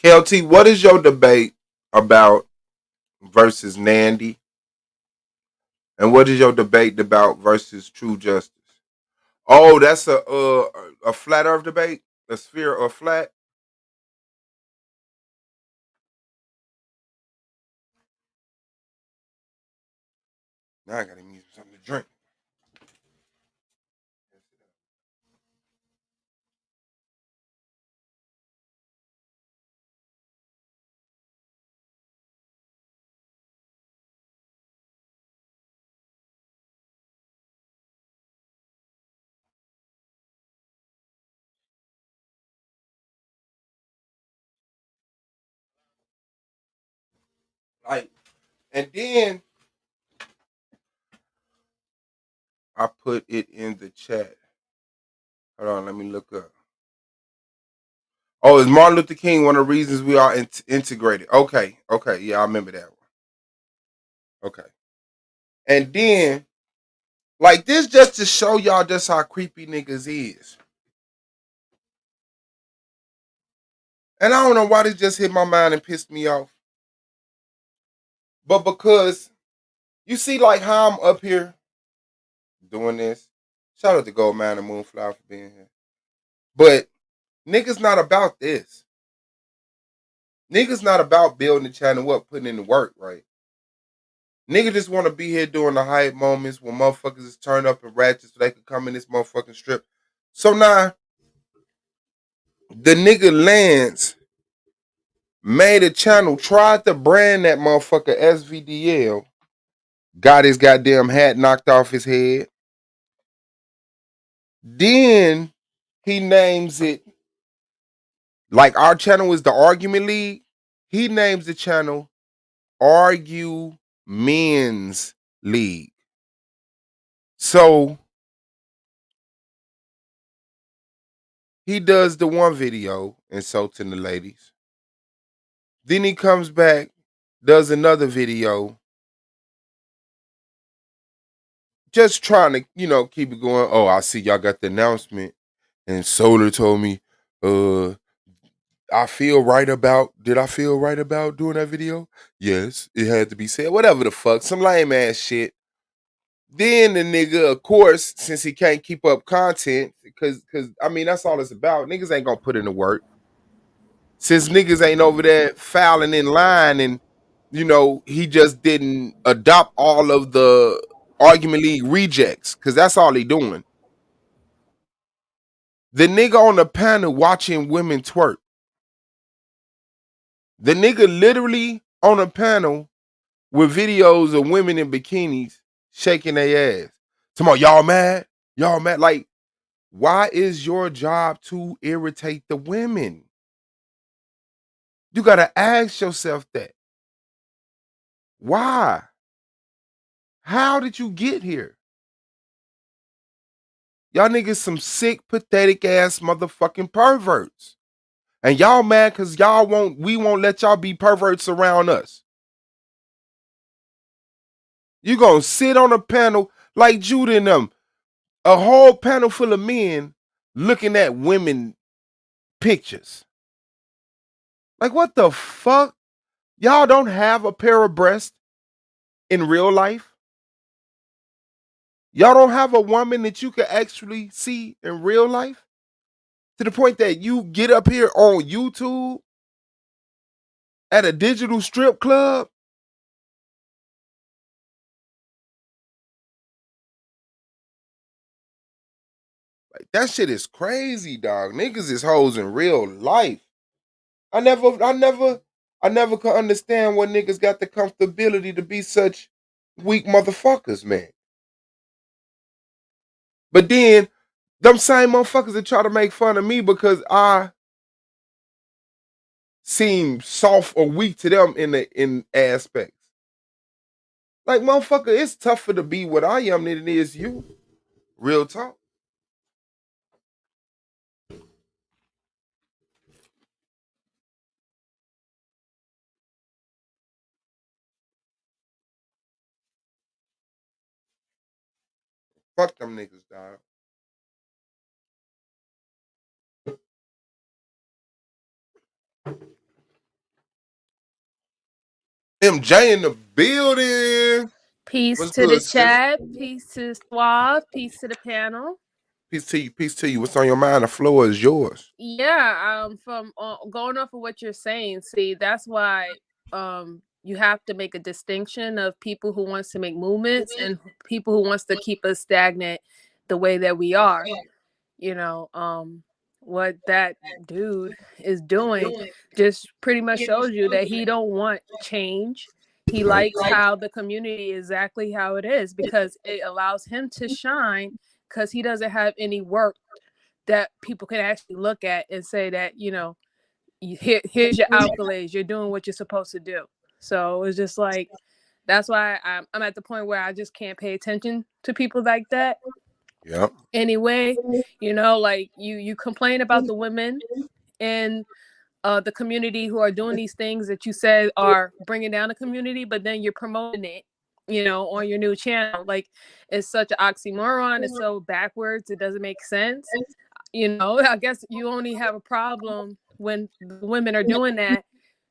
KLT, what is your debate about versus Nandy? And what is your debate about versus True Justice? Oh, that's a flat earth debate? A sphere or flat? Now I gotta use something to drink. Like, and then I put it in the chat. Hold on, let me look up. Oh, is Martin Luther King one of the reasons we are integrated? Okay, yeah, I remember that one. Okay. And then, like this just to show y'all just how creepy niggas is. And I don't know why this just hit my mind and pissed me off. But because you see like how I'm up here doing this. Shout out to Goldman and Moonflower for being here. But niggas not about this. Niggas not about building the channel up, putting in the work, right? Niggas just want to be here during the hype moments when motherfuckers is turned up and ratchet so they can come in this motherfucking strip. So now, the nigga Lance made a channel, tried to brand that motherfucker SVDL, got his goddamn hat knocked off his head. Then he names it, like our channel is the Argument League. He names the channel Argue Men's League. So he does the one video insulting the ladies. Then he comes back, does another video, just trying to, keep it going. Oh, I see y'all got the announcement. And Solar told me, did I feel right about doing that video? Yes, it had to be said. Whatever the fuck, some lame ass shit. Then the nigga, of course, since he can't keep up content, because I mean that's all it's about. Niggas ain't gonna put in the work. Since niggas ain't over there fouling in line, and he just didn't adopt all of the Argument League rejects, because that's all he doing. The nigga on the panel watching women twerk. The nigga literally on a panel with videos of women in bikinis shaking their ass. Talking about y'all mad? Y'all mad? Like, why is your job to irritate the women? You gotta ask yourself that. Why? How did you get here? Y'all niggas some sick, pathetic ass motherfucking perverts. And y'all mad because we won't let y'all be perverts around us. You gonna sit on a panel like Judah and them, a whole panel full of men looking at women pictures. Like, what the fuck? Y'all don't have a pair of breasts in real life? Y'all don't have a woman that you can actually see in real life? To the point that you get up here on YouTube at a digital strip club? Like, that shit is crazy, dog. Niggas is hoes in real life. I never could understand what niggas got the comfortability to be such weak motherfuckers, man. But then, them same motherfuckers that try to make fun of me because I seem soft or weak to them in aspects. Like, motherfucker, it's tougher to be what I am than it is you. Real talk. Fuck them niggas, dog. MJ in the building. Peace What's to the good, sis? chat. Peace to Suave. Peace to the panel. Peace to you. Peace to you. What's on your mind? The floor is yours. Yeah, from going off of what you're saying, see, that's why you have to make a distinction of people who wants to make movements and people who wants to keep us stagnant the way that we are. You know, what that dude is doing just pretty much shows you that he don't want change. He likes how the community is exactly how it is because it allows him to shine because he doesn't have any work that people can actually look at and say that, you know, here's your accolades, you're doing what you're supposed to do. So it's just like, that's why I'm at the point where I just can't pay attention to people like that. Yep. Anyway, you know, like you complain about the women in the community who are doing these things that you said are bringing down the community, but then you're promoting it, you know, on your new channel. Like, it's such an oxymoron. It's so backwards. It doesn't make sense. You know, I guess you only have a problem when the women are doing that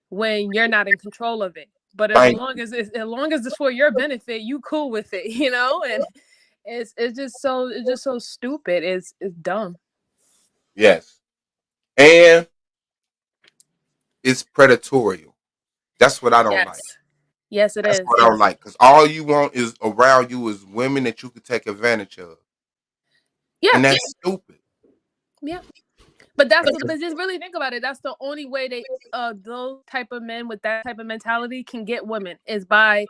when you're not in control of it. But as long as it's for your benefit, you cool with it, you know? And it's just so stupid. It's dumb. Yes. And it's predatorial. That's what I don't like. Yes, it is. That's what I don't like. Because all you want is around you is women that you could take advantage of. Yeah. And that's stupid. Yeah. But but just really think about it. That's the only way they those type of men with that type of mentality can get women is by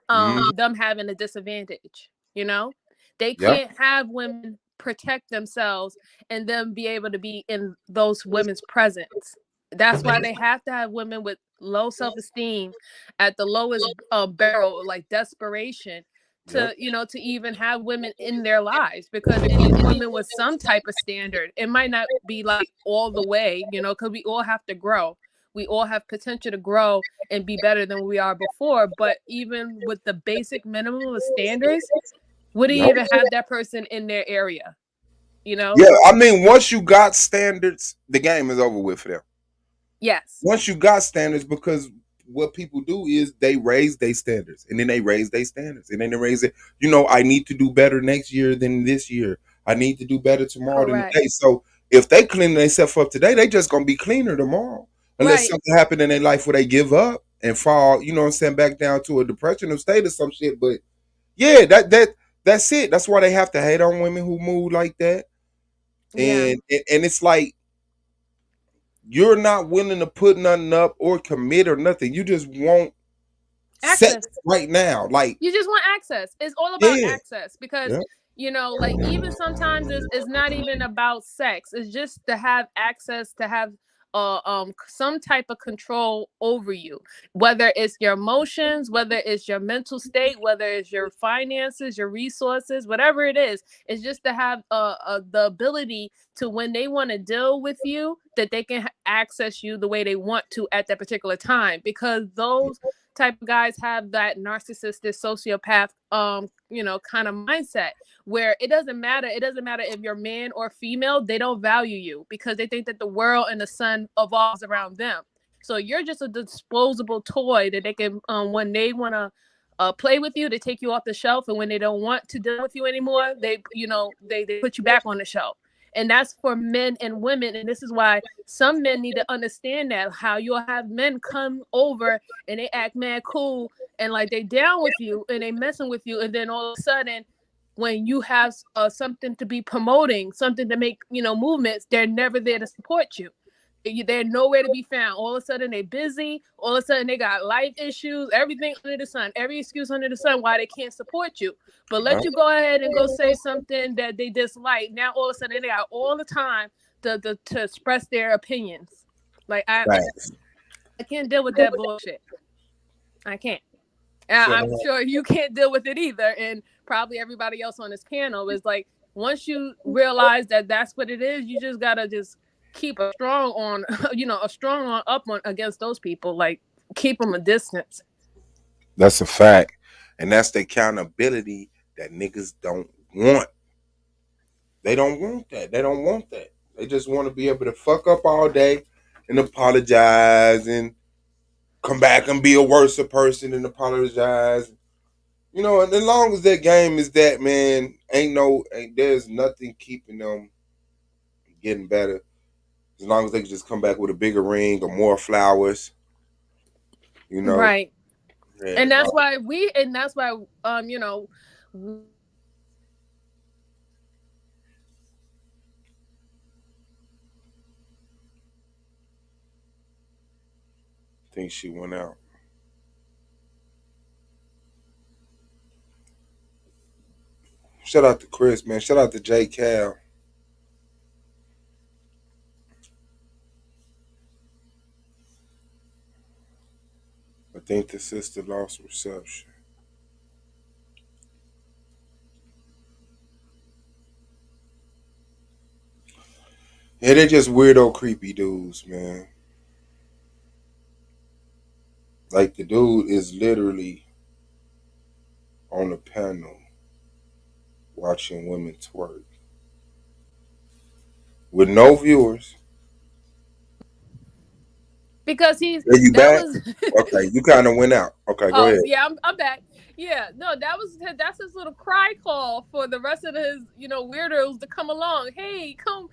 them having a disadvantage. You know, they can't have women protect themselves and then be able to be in those women's presence. That's why they have to have women with low self-esteem at the lowest barrel, like desperation, to you know, to even have women in their lives, because they need women with some type of standard. It might not be like all the way, you know, because we all have to grow. We all have potential to grow and be better than we are before. But even with the basic minimum of standards, would you even have that person in their area? You know? Yeah, I mean, once you got standards, the game is over with for them. Yes. Once you got standards, because what people do is they raise their standards, and then they raise their standards, and then they raise it. You know, I need to do better next year than this year. I need to do better tomorrow than today. So if they clean themselves up today, they just gonna be cleaner tomorrow, unless something happened in their life where they give up and fall. You know what I'm saying? Back down to a depressional state or some shit. But yeah, that's it. That's why they have to hate on women who move like that. And it's like, you're not willing to put nothing up or commit or nothing. You just want sex right now. Like, you just want access. It's all about access, because you know, like, even sometimes it's not even about sex. It's just to have access, to have some type of control over you, whether it's your emotions, whether it's your mental state, whether it's your finances, your resources, whatever it is. It's just to have the ability to, when they want to deal with you, that they can access you the way they want to at that particular time, because those type of guys have that narcissistic sociopath you know, kind of mindset, where it doesn't matter if you're man or female, they don't value you because they think that the world and the sun evolves around them. So you're just a disposable toy that they can when they want to play with you, they take you off the shelf, and when they don't want to deal with you anymore, they put you back on the shelf. And that's for men and women. And this is why some men need to understand that, how you'll have men come over and they act mad cool and like they down with you and they messing with you. And then all of a sudden, when you have something to be promoting, something to make, you know, movements, they're never there to support you. They're nowhere to be found. All of a sudden they're busy. All of a sudden they got life issues, everything under the sun, every excuse under the sun why they can't support you. But let you go ahead and go say something that they dislike. Now all of a sudden they got all the time to express their opinions. Like I can't deal with that bullshit. I can't. And I'm sure you can't deal with it either. And probably everybody else on this panel is like, once you realize that that's what it is, you just gotta just keep a strong on, you know, a strong on up on against those people. Like, keep them a distance. That's a fact. And that's the accountability that niggas don't want. They don't want that. They don't want that. They just want to be able to fuck up all day and apologize and come back and be a worse person and apologize. You know, and as long as that game is that, man, there's nothing keeping them getting better. As long as they can just come back with a bigger ring or more flowers, you know. Right. Yeah, And that's why you know, I think she went out. Shout out to Chris, man. Shout out to J. Cal. I think the sister lost reception. Yeah, they're just weirdo, creepy dudes, man. Like the dude is literally on the panel watching women twerk with no viewers. because he's Are you back? was Okay, you kind of went out. Okay, go ahead. yeah, I'm back. Yeah, no, that's his little cry call for the rest of his, you know, weirdos to come along. Hey, come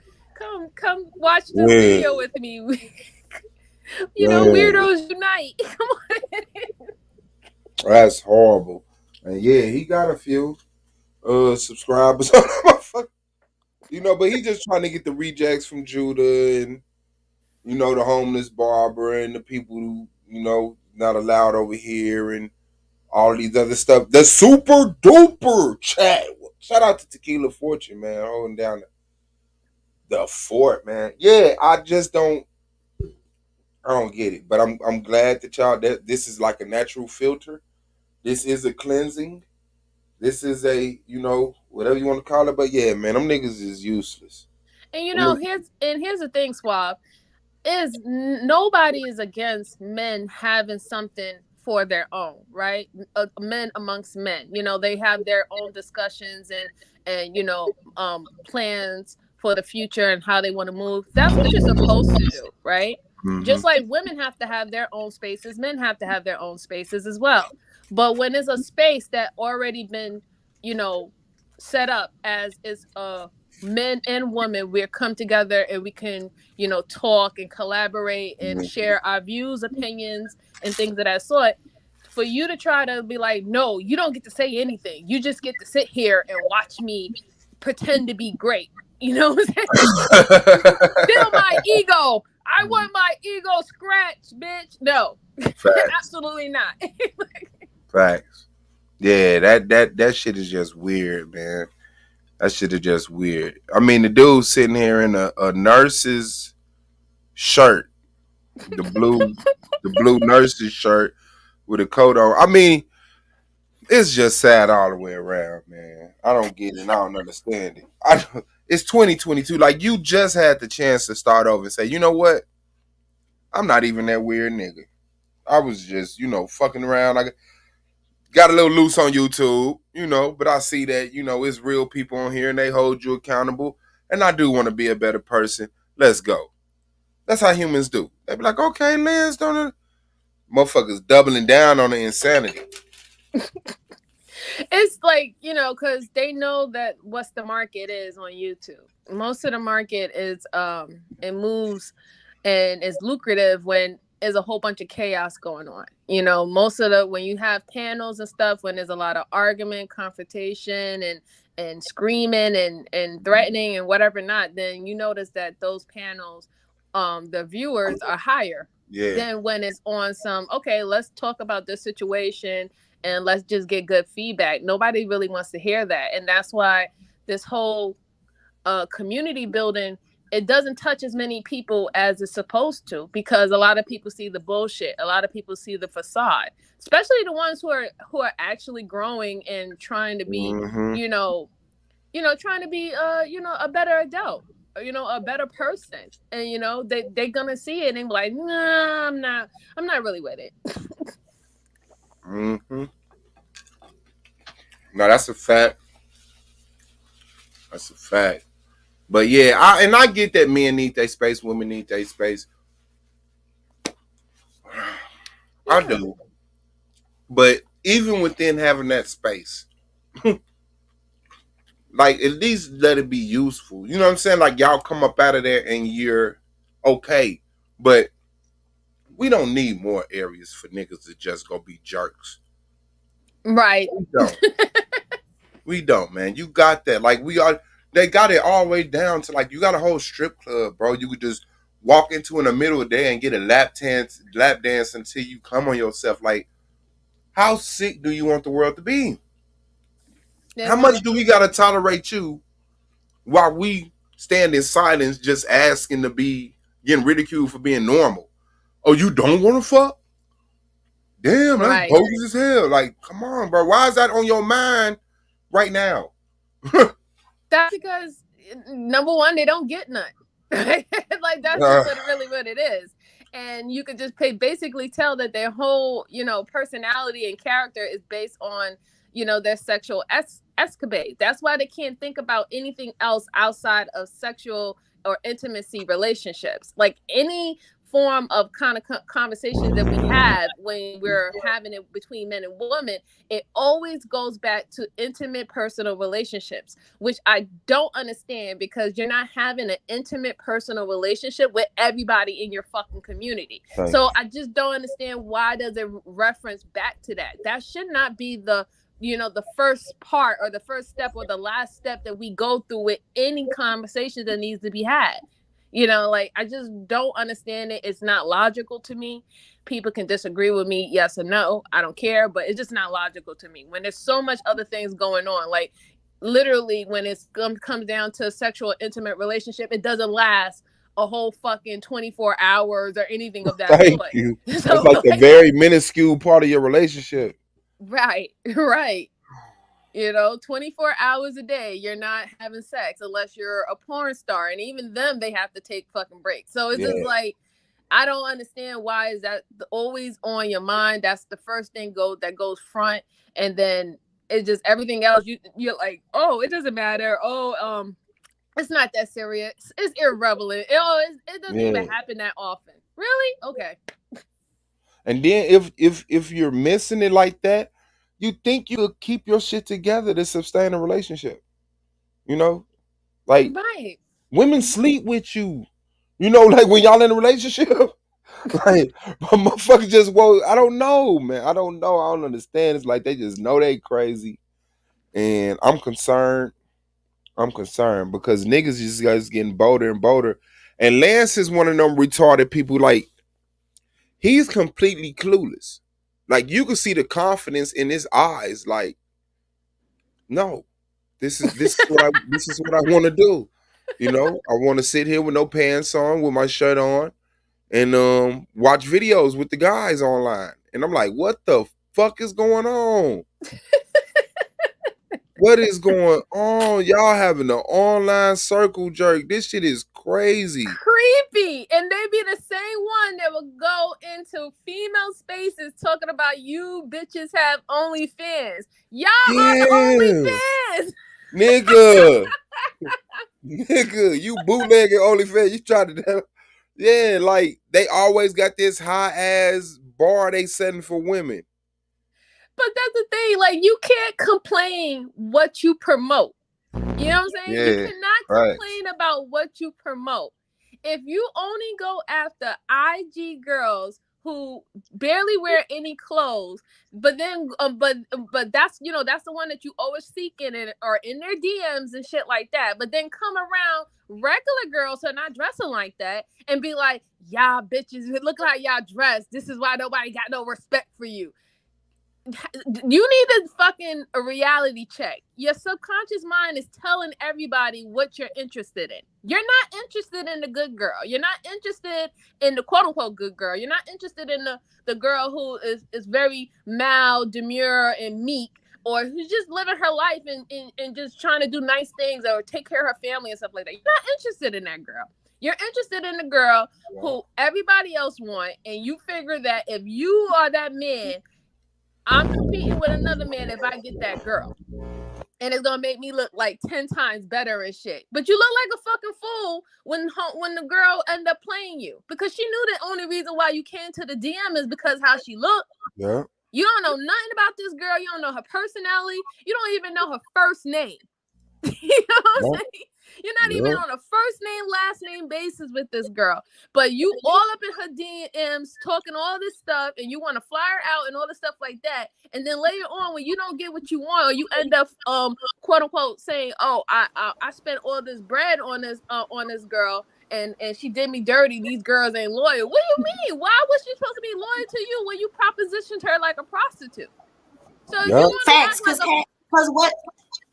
watch this video with me. You know, weirdos unite. Come on. That's horrible. And yeah, he got a few subscribers on the motherfucker. You know, but he just trying to get the rejects from Judah and, you know, the homeless barber and the people who, you know, not allowed over here and all these other stuff. The super duper chat. Shout out to Tequila Fortune, man, holding down the fort, man. Yeah, I don't get it. But I'm glad that this is like a natural filter. This is a cleansing. This is a, you know, whatever you want to call it. But yeah, man, them niggas is useless. And you know, here's the thing, Suave, is nobody is against men having something for their own, right? Men amongst men, you know, they have their own discussions and you know, plans for the future and how they want to move. That's what you're supposed to do, right? Mm-hmm. Just like women have to have their own spaces, men have to have their own spaces as well. But when there's a space that already been, you know, set up as is men and women, we come together and we can, you know, talk and collaborate and share our views, opinions, and things of that sort. For you to try to be like, no, you don't get to say anything. You just get to sit here and watch me pretend to be great. You know what I'm saying? Feel my ego. I want my ego scratched, bitch. No, absolutely not. Facts. Yeah, that shit is just weird, man. That shit is just weird. I mean, the dude sitting here in a nurse's shirt, the blue nurse's shirt with a coat on. I mean, it's just sad all the way around, man. I don't get it. I don't understand it. It's 2022. Like, you just had the chance to start over and say, you know what? I'm not even that weird nigga. I was just, you know, fucking around. I got a little loose on YouTube, you know, but I see that, you know, it's real people on here and they hold you accountable. And I do want to be a better person. Let's go. That's how humans do. They be like, okay, Lance, don't motherfuckers doubling down on the insanity. It's like, you know, because they know that what's the market is on YouTube. Most of the market is it moves and is lucrative when there's a whole bunch of chaos going on. You know, most of when you have panels and stuff, when there's a lot of argument, confrontation, and screaming and threatening and whatever not, then you notice that those panels, the viewers are higher than when it's on some, okay, let's talk about this situation and let's just get good feedback. Nobody really wants to hear that. And that's why this whole community building, it doesn't touch as many people as it's supposed to, because a lot of people see the bullshit. A lot of people see the facade, especially the ones who are actually growing and trying to be, you know, trying to be, you know, a better adult, you know, a better person. And, you know, they're going to see it and be like, nah, I'm not really with it. No, that's a fact. That's a fact. But yeah, I get that men need their space, women need their space. I do. But even within having that space, like at least let it be useful. You know what I'm saying? Like y'all come up out of there and you're okay. But we don't need more areas for niggas to just go be jerks. Right. We don't. We don't, man. You got that. Like they got it all the way down to like you got a whole strip club, bro. You could just walk into in the middle of the day and get a lap dance until you come on yourself. Like, how sick do you want the world to be? How much do we gotta tolerate you while we stand in silence just asking to be getting ridiculed for being normal? Oh, you don't want to fuck? Damn, that's bogus as hell. Like, come on, bro. Why is that on your mind right now? That's because number one, they don't get none. Like that's just really what it is. And you could just basically tell that their whole, personality and character is based on, their sexual escapade. That's why they can't think about anything else outside of sexual or intimacy relationships. Like any form of kind of conversations that we have when we're having it between men and women, it always goes back to intimate personal relationships, which I don't understand because you're not having an intimate personal relationship with everybody in your fucking community. So I just don't understand why does it reference back to that. That should not be the first part or the first step or the last step that we go through with any conversation that needs to be had. Like I just don't understand it. It's not logical to me. People can disagree with me, yes or no. I don't care, but it's just not logical to me. When there's so much other things going on, like literally when it comes down to a sexual intimate relationship, it doesn't last a whole fucking 24 hours or anything of that sort. Thank you. That's like a very minuscule part of your relationship. Right. 24 hours a day, you're not having sex unless you're a porn star. And even them, they have to take fucking breaks. So it's just like, I don't understand why is that always on your mind. That's the first thing that goes front. And then it's just everything else. You're like, oh, it doesn't matter. Oh, it's not that serious. It's irrelevant. It doesn't even happen that often. Really? Okay. And then if you're missing it like that, you think you could keep your shit together to sustain a relationship. Like women sleep with you. Like when y'all in a relationship. Like motherfuckers just I don't know, man. I don't know. I don't understand. It's like they just know they crazy. And I'm concerned. Because niggas just guys getting bolder and bolder. And Lance is one of them retarded people, like he's completely clueless. Like you can see the confidence in his eyes. Like, no, this is what I want to do. I want to sit here with no pants on, with my shirt on, and watch videos with the guys online. And I'm like, what the fuck is going on? What is going on? Y'all having an online circle jerk. This shit is crazy. Creepy. And they be the same one that will go into female spaces talking about you bitches have OnlyFans. Y'all are OnlyFans. Nigga. Nigga, you bootlegging OnlyFans. You try to... Yeah, like they always got this high ass bar they setting for women. But that's the thing, like you can't complain what you promote. You know what I'm saying? Yeah, you cannot complain about what you promote. If you only go after IG girls who barely wear any clothes, but then but that's that's the one that you always seek in it or in their DMs and shit like that. But then come around regular girls who are not dressing like that and be like, y'all bitches, look like y'all dressed. This is why nobody got no respect for you. You need a reality check. Your subconscious mind is telling everybody what you're interested in. You're not interested in the good girl. You're not interested in the quote unquote good girl. You're not interested in the girl who is very mild, demure, and meek, or who's just living her life and just trying to do nice things or take care of her family and stuff like that. You're not interested in that girl. You're interested in the girl who everybody else want, and you figure that if you are that man, I'm competing with another man if I get that girl. and it's gonna make me look like 10 times better and shit. But you look like a fucking fool when the girl ended up playing you, because she knew the only reason why you came to the DM is because how she looked. Yeah. You don't know nothing about this girl. You don't know her personality. You don't even know her first name. You know what I'm saying? You're not even on a first name, last name basis with this girl. But you all up in her DMs talking all this stuff, and you want to fly her out and all this stuff like that. And then later on, when you don't get what you want, or you end up quote unquote saying, "Oh, I spent all this bread on this girl, and she did me dirty. These girls ain't loyal." What do you mean? Why was she supposed to be loyal to you when you propositioned her like a prostitute? So if you want to facts, act like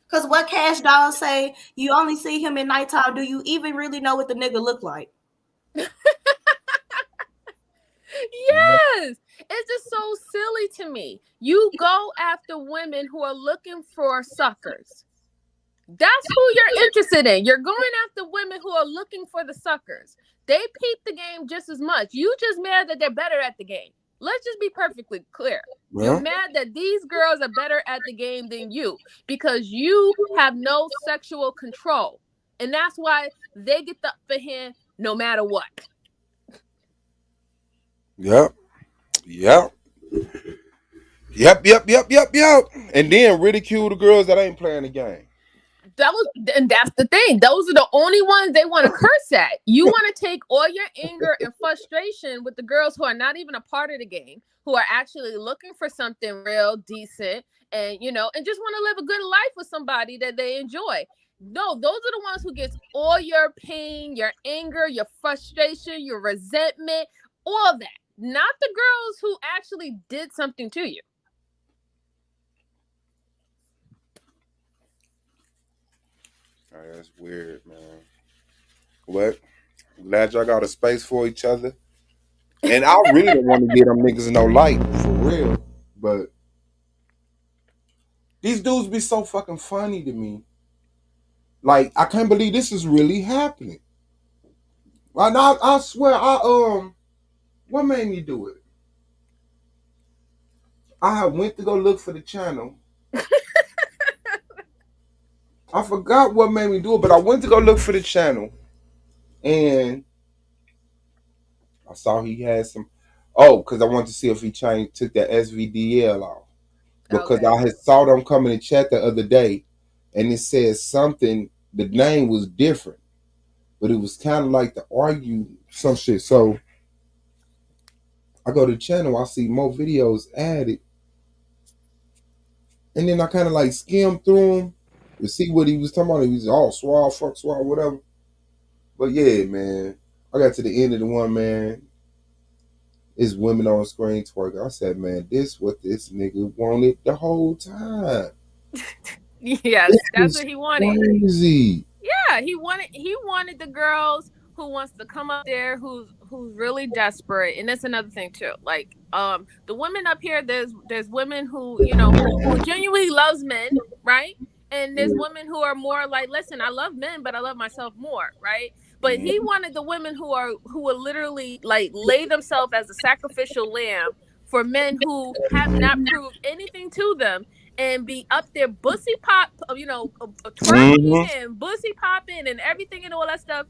because what Cash Doll say, you only see him at nighttime. Do you even really know what the nigga look like? Yes, it's just so silly to me. You go after women who are looking for suckers. That's who you're interested in. You're going after women who are looking for the suckers. They peep the game just as much. You just mad that they're better at the game. Let's just be perfectly clear. You're mad that these girls are better at the game than you because you have no sexual control. And that's why they get the upper hand no matter what. Yep. And then ridicule the girls that ain't playing the game. And that's the thing. Those are the only ones they want to curse at. You want to take all your anger and frustration with the girls who are not even a part of the game, who are actually looking for something real decent, and and just want to live a good life with somebody that they enjoy. No, those are the ones who gets all your pain, your anger, your frustration, your resentment, all that. Not the girls who actually did something to you. Oh, that's weird, man. What? I'm glad y'all got a space for each other. And I really don't want to get them niggas no light, for real. But these dudes be so fucking funny to me. Like, I can't believe this is really happening. And I swear, what made me do it? I went to go look for the channel. I forgot what made me do it, but I went to go look for the channel, and I saw he had some. Oh, because I wanted to see if he took that SVDL off, because I had saw them come in the chat the other day, and it said something. The name was different, but it was kind of like to argue some shit. So I go to the channel, I see more videos added, and then I kind of like skimmed through them to see what he was talking about. He was all swab, fuck swab, whatever. But yeah, man, I got to the end of the one, man. It's women on screen twerking. I said, man, this what this nigga wanted the whole time. Yes, that's what he wanted. Crazy. Yeah, he wanted the girls who wants to come up there who's really desperate. And that's another thing too. Like the women up here, there's women who who genuinely loves men, right? And there's women who are more like, listen, I love men, but I love myself more, right? But he wanted the women who will literally like lay themselves as a sacrificial lamb for men who have not proved anything to them, and be up there bussy pop, twerking and bussy popping and everything and all that stuff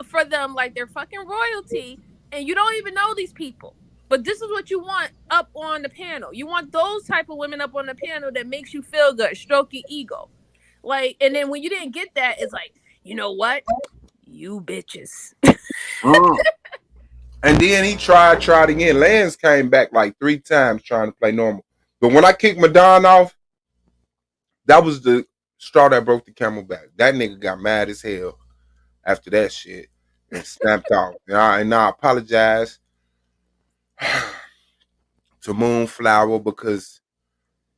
for them like they're fucking royalty, and you don't even know these people. But this is what you want up on the panel. You want those type of women up on the panel that makes you feel good, stroke your ego. Like, and then when you didn't get that, it's like, you know what? You bitches. And then he tried again. Lance came back like 3 times trying to play normal. But when I kicked Madon off, that was the straw that broke the camel back. That nigga got mad as hell after that shit and snapped off. And I apologize to Moonflower because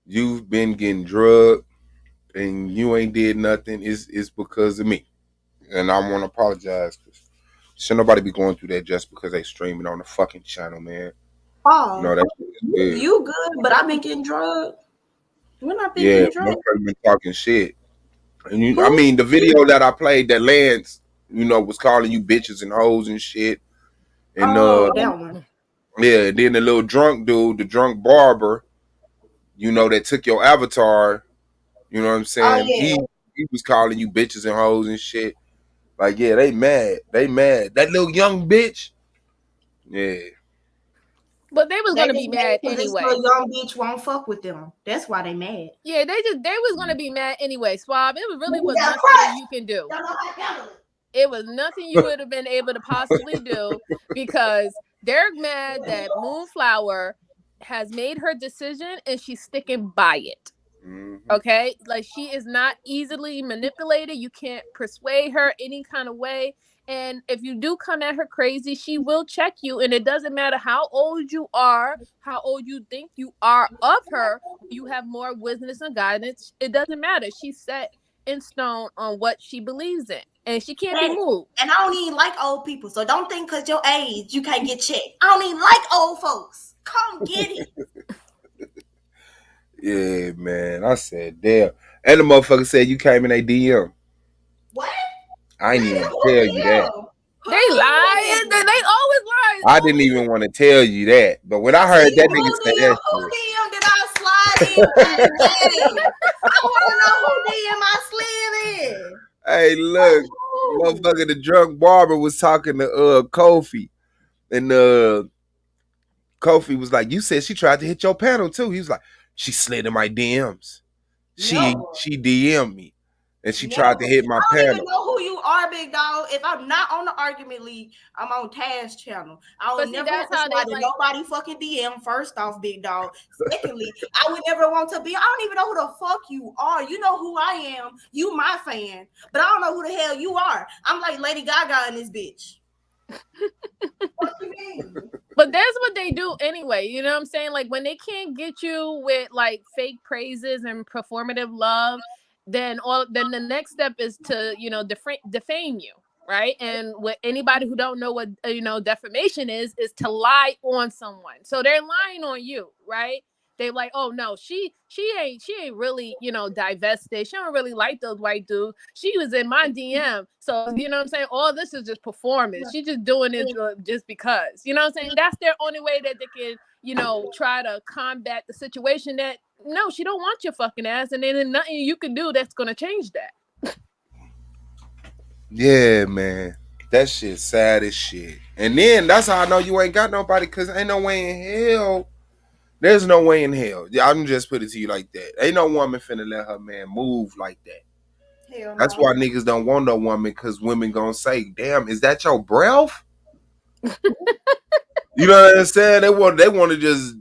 you've been getting drugged and you ain't did nothing. It's because of me. And I want to apologize because should nobody be going through that just because they streaming on the fucking channel, man. Oh, that shit is good. You good, but I've been getting drugged. We're not being getting drugged. Motherfuckers been talking shit. And I mean, the video that I played that Lance, was calling you bitches and hoes and shit. And that one. Yeah, and then the little drunk dude, the drunk barber, that took your avatar You know what I'm saying? yeah. He was calling you bitches and hoes and shit. Like, yeah, they mad. They mad. That little young bitch. Yeah. But they was They gonna just be mad mad 'cause this anyway. little young bitch won't fuck with them. That's why they mad. Yeah, they was gonna be mad anyway, Swab. It really was You gotta nothing that cry. you can do. Y'all know how to handle it. It was nothing you would have been able to possibly do because they're mad that Moonflower has made her decision and she's sticking by it. Okay, like she is not easily manipulated. You can't persuade her any kind of way. And if you do come at her crazy, she will check you. And it doesn't matter how old you are, how old you think you are of her. You have more wisdom and guidance. It doesn't matter. She's set in stone on what she believes in, and she can't be moved. And I don't even like old people, so don't think because your age you can't get checked. I don't even like old folks. Come get it. Yeah, man. I said, damn. And the motherfucker said you came in a DM. What? I ain't even tell you that. They lying. They always lie. I didn't even want to tell you that. But when I heard that nigga say that Who shit, DM did I slide in? I want to know who DM I slid in. hey, look, motherfucker, the drunk barber was talking to Kofi. And Kofi was like, you said she tried to hit your panel too. He was like, she slid in my DMs. She DM'd me. And she tried to hit my I don't panel. even know who you are, big dog. If I'm not on the argument league, I'm on Taz channel. I would never want to slide in nobody fucking DM. First off, big dog. Secondly, I would never want to be. I don't even know who the fuck you are. You know who I am. You my fan, but I don't know who the hell you are. I'm like Lady Gaga in this bitch. What you mean? But that's what they do anyway. You know what I'm saying? Like when they can't get you with like fake praises and performative love, then the next step is to, you know, defame you, right? And with anybody who don't know what defamation is to lie on someone. So they're lying on you, right? They're like, oh no, she ain't really, divested. She don't really like those white dudes. She was in my DM. So, you know what I'm saying? All this is just performance. She just doing it just because. You know what I'm saying? That's their only way that they can, try to combat the situation that, no, she don't want your fucking ass. And then there's nothing you can do that's going to change that. Yeah, man. That shit sad as shit. And then that's how I know you ain't got nobody, because ain't no way in hell. There's no way in hell. I'm just put it to you like that. Ain't no woman finna let her man move like that. Hell That's no. why niggas don't want no woman, because women gonna say, damn, is that your breath? You know what I'm saying? They want to just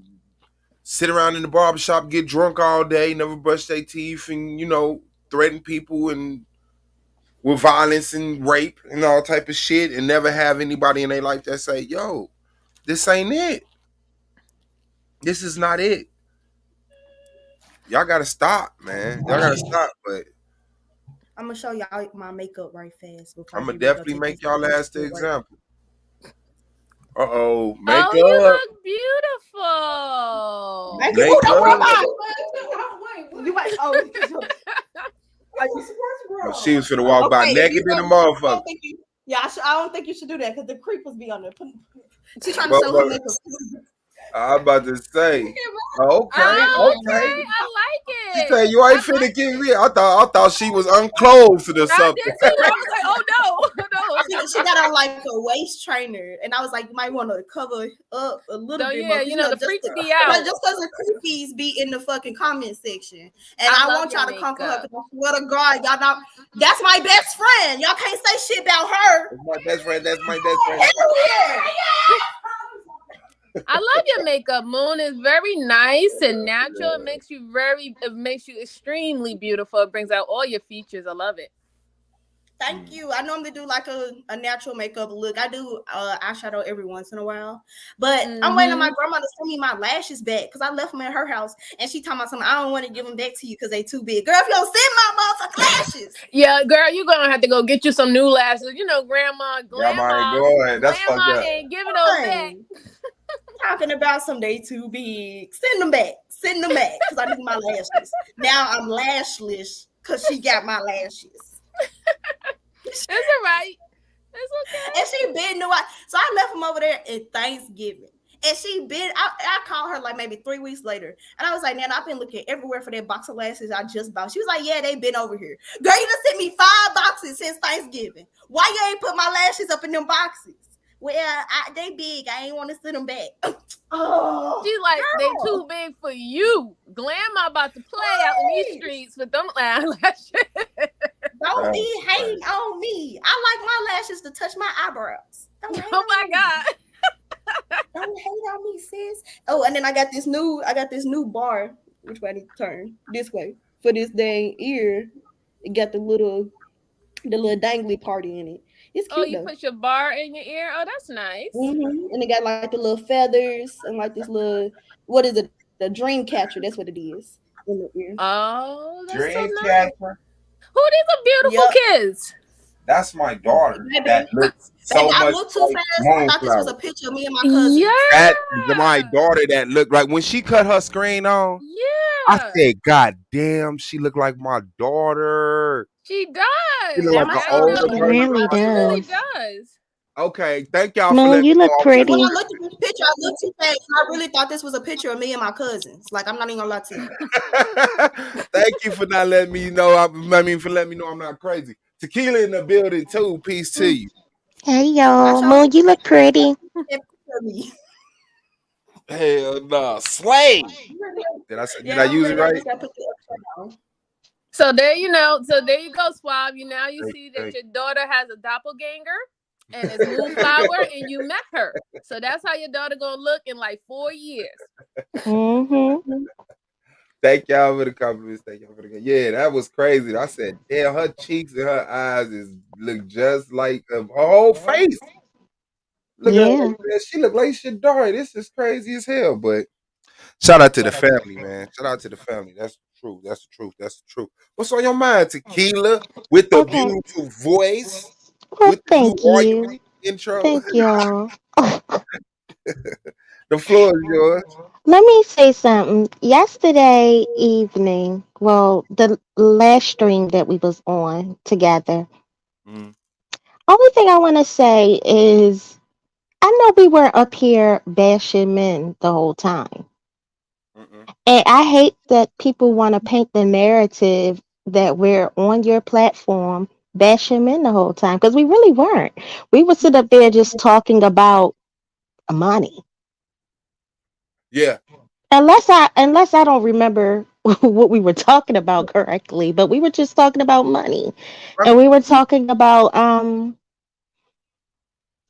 sit around in the barbershop, get drunk all day, never brush their teeth, and, threaten people and with violence and rape and all type of shit, and never have anybody in their life that say, yo, this ain't it. This is not it. Y'all gotta stop, man. Y'all gotta stop, but I'm gonna show y'all my makeup right fast. I'm gonna definitely make y'all ask the example. Uh-oh, makeup. Oh, you look beautiful. You might. She was finna walk by naked in the motherfucker. I don't think you should do that because the creepers be on there. She's trying to show her makeup. I'm about to say, okay. I like it. She said you ain't finna kick me. I thought she was unclothed or something. I did too. I was like, oh no. She got on like a waist trainer, and I was like, you might want to cover up a little bit more. Yeah, the freaks be out. Just because the creepies be in the fucking comment section, and I want y'all to come for her. Because I swear to God, y'all know that's my best friend. Y'all can't say shit about her. That's my best friend. That's my best friend. Yeah. I love your makeup, Moon. It's very nice and natural. It makes you extremely beautiful. It brings out all your features. I love it. Thank you. I normally do like a natural makeup look. I do eyeshadow every once in a while, but I'm waiting on my grandma to send me my lashes back because I left them at her house, and she talking about something. I don't want to give them back to you because they too big. Girl, if you don't send my motherfucking lashes, yeah, girl, you're gonna have to go get you some new lashes. Grandma ain't going. That's fucked up. Ain't giving those back. Talking about some they too big. Send them back because I need my lashes. Now I'm lashless because she got my lashes. It's all right. It's okay. And she been new. So I left them over there at Thanksgiving. And she been, I called her like maybe 3 weeks later. And I was like, Nana, I've been looking everywhere for that box of lashes I just bought. She was like, yeah, they've been over here. Girl, you done sent me 5 boxes since Thanksgiving. Why you ain't put my lashes up in them boxes? Well, they big. I ain't want to sit them back. Oh, She's like, girl. they too big for you. Grandma about to play out in these streets with them eyelashes. Don't be hating on me. I like my lashes to touch my eyebrows. Don't hate Oh my God. Don't hate on me, sis. Oh, and then I got this new bar. Which way I need to turn? This way. For this dang ear. It got the little dangly party in it. It's cute. Oh, you put your bar in your ear? Oh, that's nice. Mm-hmm. And it got like the little feathers and like this little, what is it? The dream catcher. That's what it is. In the ear. Oh, that's Dream so nice. catcher. Who, these are beautiful kids. That's my daughter. That looks so Baby, I much looked too like fast. I thought this was Moonflower. a picture of me and my cousin. Yeah. That is my daughter that looked like when she cut her screen on. Yeah. I said, God damn, she looked like my daughter. She does. She look like an I older know. version really of my She really does. does. Okay, thank y'all for Moon, letting you me look know. pretty. When I looked at this picture, I looked too fast. And I really thought this was a picture of me and my cousins. Like, I'm not even gonna lie to you. Thank you for not letting me know. For letting me know I'm not crazy. Tequila in the building too. Peace to you. Hey, y'all. Moon, you look pretty. Hell no, slay. Did I use it right? So there you go, Swab. You see that Hey. your daughter has a doppelganger and it's Moonflower and you met her. So that's how your daughter gonna look in like 4 years. Mm-hmm. Thank y'all for the compliments. Yeah, that was crazy. I said, damn, her cheeks and her eyes look just like her whole face. Look at Yeah. her. She look like she died. This is crazy as hell. But shout out to the family, man. Shout out to the family. That's the truth. That's the truth. That's the truth. What's on your mind, Tequila? With the Okay. beautiful voice. Well, With the thank new you. argument intro. Thank y'all. The floor is yours. Let me say something. Yesterday evening, well, the last stream that we was on together, Mm. only thing I want to say is I know we were up here bashing men the whole time. And I hate that people want to paint the narrative that we're on your platform bashing men the whole time because we really weren't. We would sit up there just talking about money. Yeah. Unless I don't remember what we were talking about correctly, but we were just talking about money. And we were talking about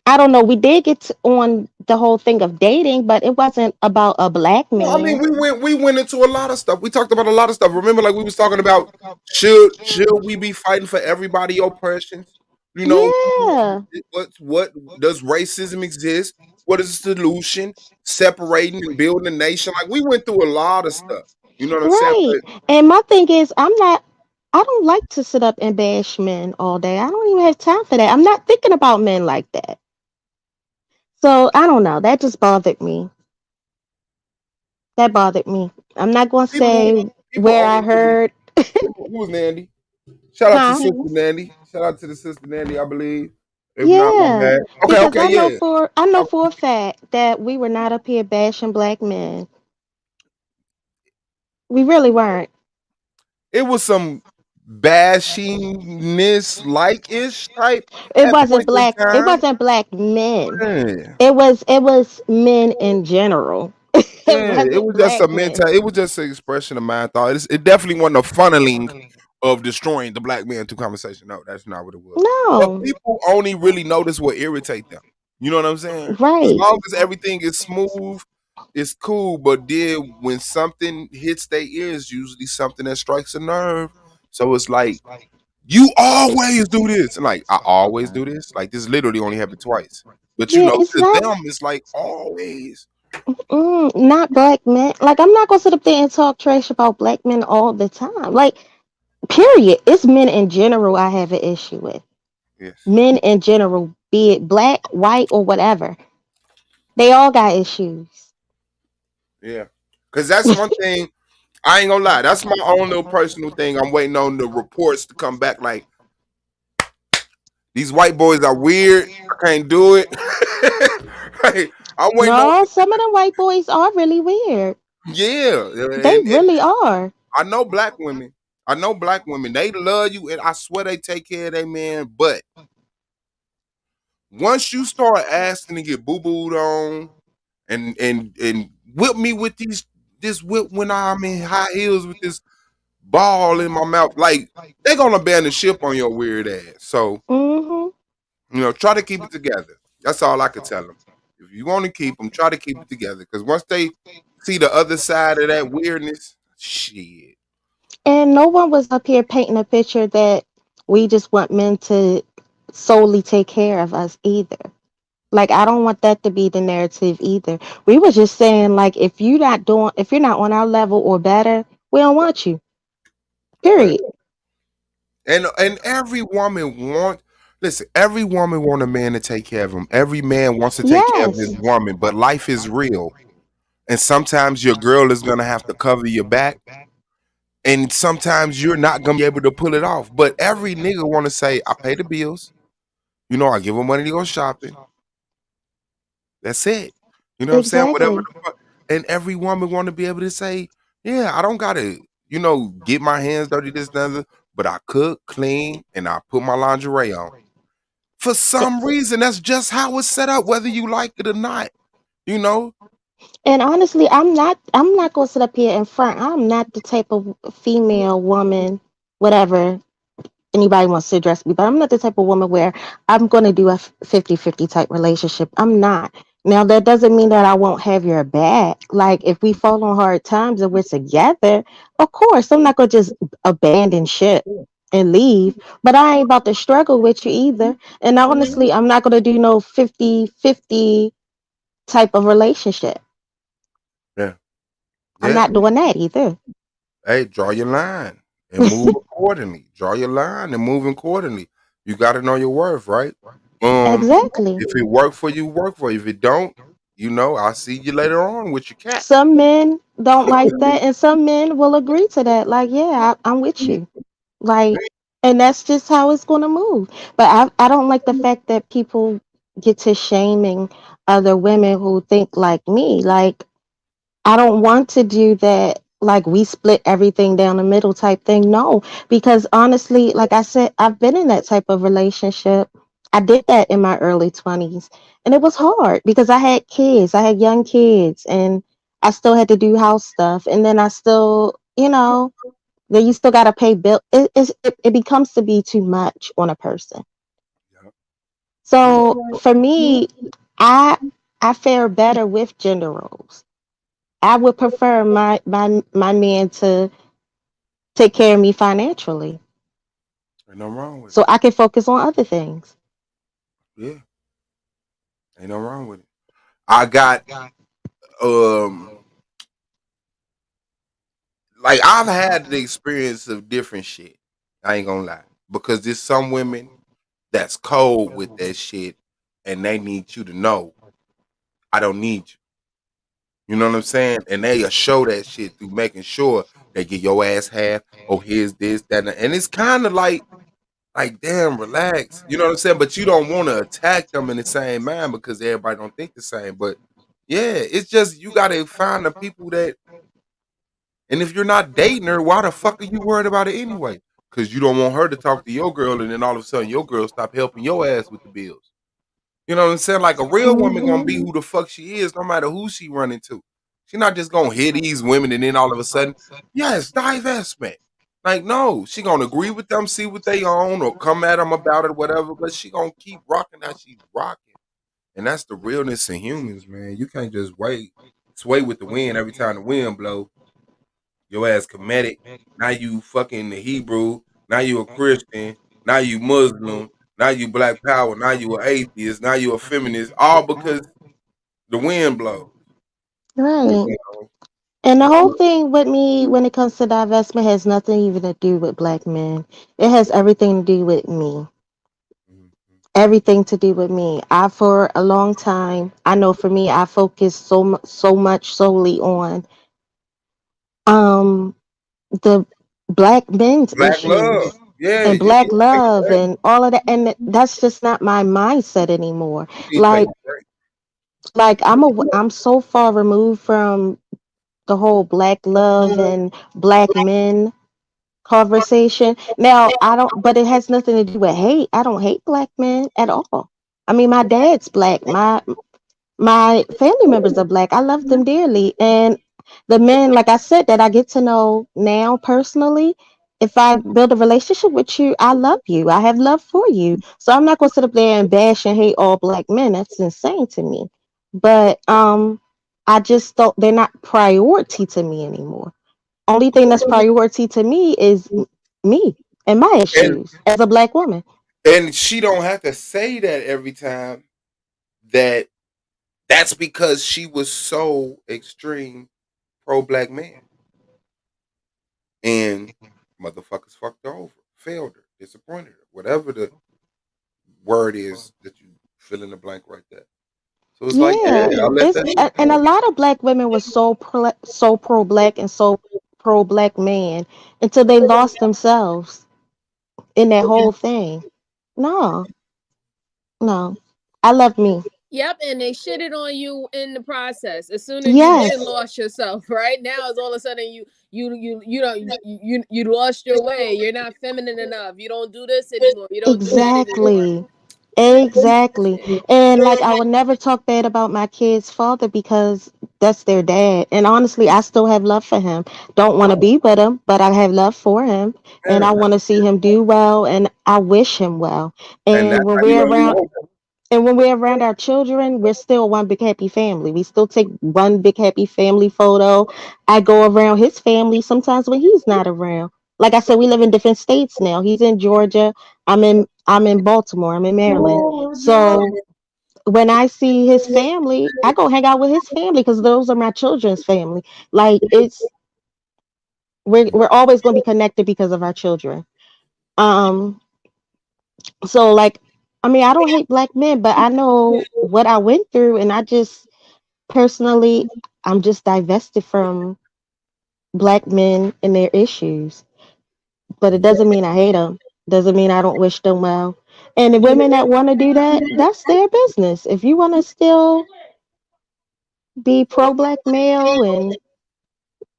I don't know, we did get on the whole thing of dating, but it wasn't about a black Well, I mean, man. we went into a lot of stuff. We talked about a lot of stuff. Remember, like we was talking about should we be fighting for everybody oppressions? You know, Yeah. what does racism exist? What is the solution? Separating and building a nation. Like we went through a lot of stuff. You know what I'm saying? Right. But And my thing is I don't like to sit up and bash men all day. I don't even have time for that. I'm not thinking about men like that. So I don't know. That just bothered me. That bothered me. I'm not gonna say where I heard. who was Nandy? Shout out to Huh? Sister Nandy. Shout out to the Sister Nandy, I believe. If not, my Yeah, bad. Okay, because okay, yeah. I know for a fact that we were not up here bashing black men. We really weren't. It was some bashingness like ish type It at wasn't points in black. It time. wasn't black men. Yeah. It was men in general. It Yeah, it wasn't was just black a men. mental. It was just an expression of my thought. It definitely wasn't a funneling of destroying the black man through conversation. No, that's not what it was. But No. people only really notice what irritate them. You know what I'm saying? As Right. long as everything is smooth, it's cool. But then when something hits their ears, usually something that strikes a nerve. So it's like you always do this, and like I always do this. Like this literally only happened twice. But you Yeah, know, it's to not. them, it's like always. Not black men. Like I'm not gonna sit up there and talk trash about black men all the time. Like, period. It's men in general I have an issue with. Yes. Men in general, be it black, white, or whatever, they all got issues. Yeah. Because that's one thing. I ain't gonna lie. That's my own little personal thing. I'm waiting on the reports to come back. Like these white boys are weird. I can't do it. Right. I'm waiting on. No, some of the white boys are really weird. Yeah, They really are. I know black women. I know black women. They love you, and I swear they take care of their man. But once you start asking to get boo booed on, and whip me with this whip when I'm in high heels with this ball in my mouth, like they gonna abandon ship on your weird ass. So try to keep it together. That's all I could tell them. If you want to keep them, try to keep it together. Because once they see the other side of that weirdness, shit. And no one was up here painting a picture that we just want men to solely take care of us either. Like I don't want that to be the narrative either. We were just saying like if you're not on our level or better, we don't want you. Period. And every woman every woman want a man to take care of them. Every man wants to take care of his woman, but life is real. And sometimes your girl is gonna have to cover your back. And sometimes you're not gonna be able to pull it off. But every nigga wanna say, I pay the bills. I give them money to go shopping. That's it. You know what I'm saying? Whatever the fuck. And every woman want to be able to say, yeah, I don't gotta, get my hands dirty, this, and other, but I cook, clean, and I put my lingerie on. For some reason, that's just how it's set up, whether you like it or not. And honestly, I'm not gonna sit up here in front. I'm not the type of female woman, whatever anybody wants to address me, but I'm not the type of woman where I'm gonna do a 50-50 type relationship. I'm not. Now that doesn't mean that I won't have your back. Like if we fall on hard times and we're together, of course I'm not gonna just abandon ship and leave. But I ain't about to struggle with you either. And honestly, I'm not gonna do no 50-50 type of relationship. Yeah. I'm not doing that either. Hey, draw your line and move accordingly. Draw your line and move accordingly. You got to know your worth, right? Exactly. If it work for you, work for you. If it don't, I'll see you later on with your cat. Some men don't like that, and some men will agree to that. Like, yeah, I'm with you. Like, and that's just how it's going to move. But I don't like the fact that people get to shaming other women who think like me. Like, I don't want to do that. Like we split everything down the middle type thing. No, because honestly, like I said, I've been in that type of relationship. I did that in my early 20s, and it was hard because I had kids. I had young kids, and I still had to do house stuff. And then I still, then you still got to pay bill. It becomes to be too much on a person. So for me, I fare better with gender roles. I would prefer my man to take care of me financially. Ain't nothing wrong with it. So I can focus on other things. Yeah. Ain't nothing wrong with it. I got like I've had the experience of different shit. I ain't gonna lie. Because there's some women that's cold with that shit and they need you to know I don't need you. You know what I'm saying? And they show that shit through making sure they get your ass half. Oh, here's this, that, and it's kind of like damn, relax. You know what I'm saying? But you don't want to attack them in the same mind because everybody don't think the same. But yeah, it's just you gotta find the people that. And if you're not dating her, why the fuck are you worried about it anyway? Because you don't want her to talk to your girl, and then all of a sudden your girl stop helping your ass with the bills. You know what I'm saying? Like a real woman gonna be who the fuck she is, no matter who she running to. She's not just gonna hit these women and then all of a sudden, yes, divestment. Like, no, she gonna agree with them, see what they own, or come at them about it, whatever, but she gonna keep rocking how she's rocking. And that's the realness in humans, man. You can't just sway with the wind every time the wind blow. Your ass comedic. Now you fucking the Hebrew. Now you a Christian. Now you Muslim. Now you Black Power. Now you an atheist. Now you a feminist. All because the wind blows. Right. And the whole thing with me when it comes to divestment has nothing even to do with black men. It has everything to do with me. Everything to do with me. For a long time, I know for me, I focused so much solely on the black men's Black issues love. Yeah. and black love and all of that, and that's just not my mindset anymore. Like Like I'm so far removed from the whole black love and black men conversation. Now, I don't, but it has nothing to do with hate. I don't hate black men at all. I mean, my dad's black. My family members are black. I love them dearly. And the men, like I said, that I get to know now personally, if I build a relationship with you, I love you. I have love for you. So I'm not gonna sit up there and bash and hate all black men. That's insane to me. But I just don't, they're not priority to me anymore. Only thing that's priority to me is me and my And issues as a black woman. she don't have to say that every time. That's because she was so extreme pro black man, and motherfuckers fucked her over, failed her, disappointed her, whatever the word is that you fill in the blank right there. So it's like, yeah, Yeah, I'll let it's that shit and a go. lot of black women were so pro black and so pro black man until they lost themselves in that whole thing. No, no, I love me. Yep, and they shitted on you in the process. As soon as you did Yes, lost yourself, right now it's all of a sudden you lost your way. You're not feminine enough. You don't do this anymore. You don't do that anymore. exactly. Exactly. Yeah. And like I would never talk bad about my kid's father because that's their dad. And honestly, I still have love for him. Don't want to be with him, but I have love for him and I Yeah. want to see him do well and I wish him well. And And that's when how you we're know you around love and when we're around our children, we're still one big happy family. We still take one big happy family photo. I go around his family sometimes when he's not around. Like I said, we live in different states now. He's in Georgia. I'm in Baltimore. I'm in Maryland. So when I see his family, I go hang out with his family because those are my children's family. Like it's we're always gonna be connected because of our children. Um so like I mean I don't hate black men, but I know what I went through and I just personally I'm just divested from black men and their issues. But it doesn't mean I hate them. Doesn't mean I don't wish them well. And the women that want to do that, that's their business. If you want to still be pro black male and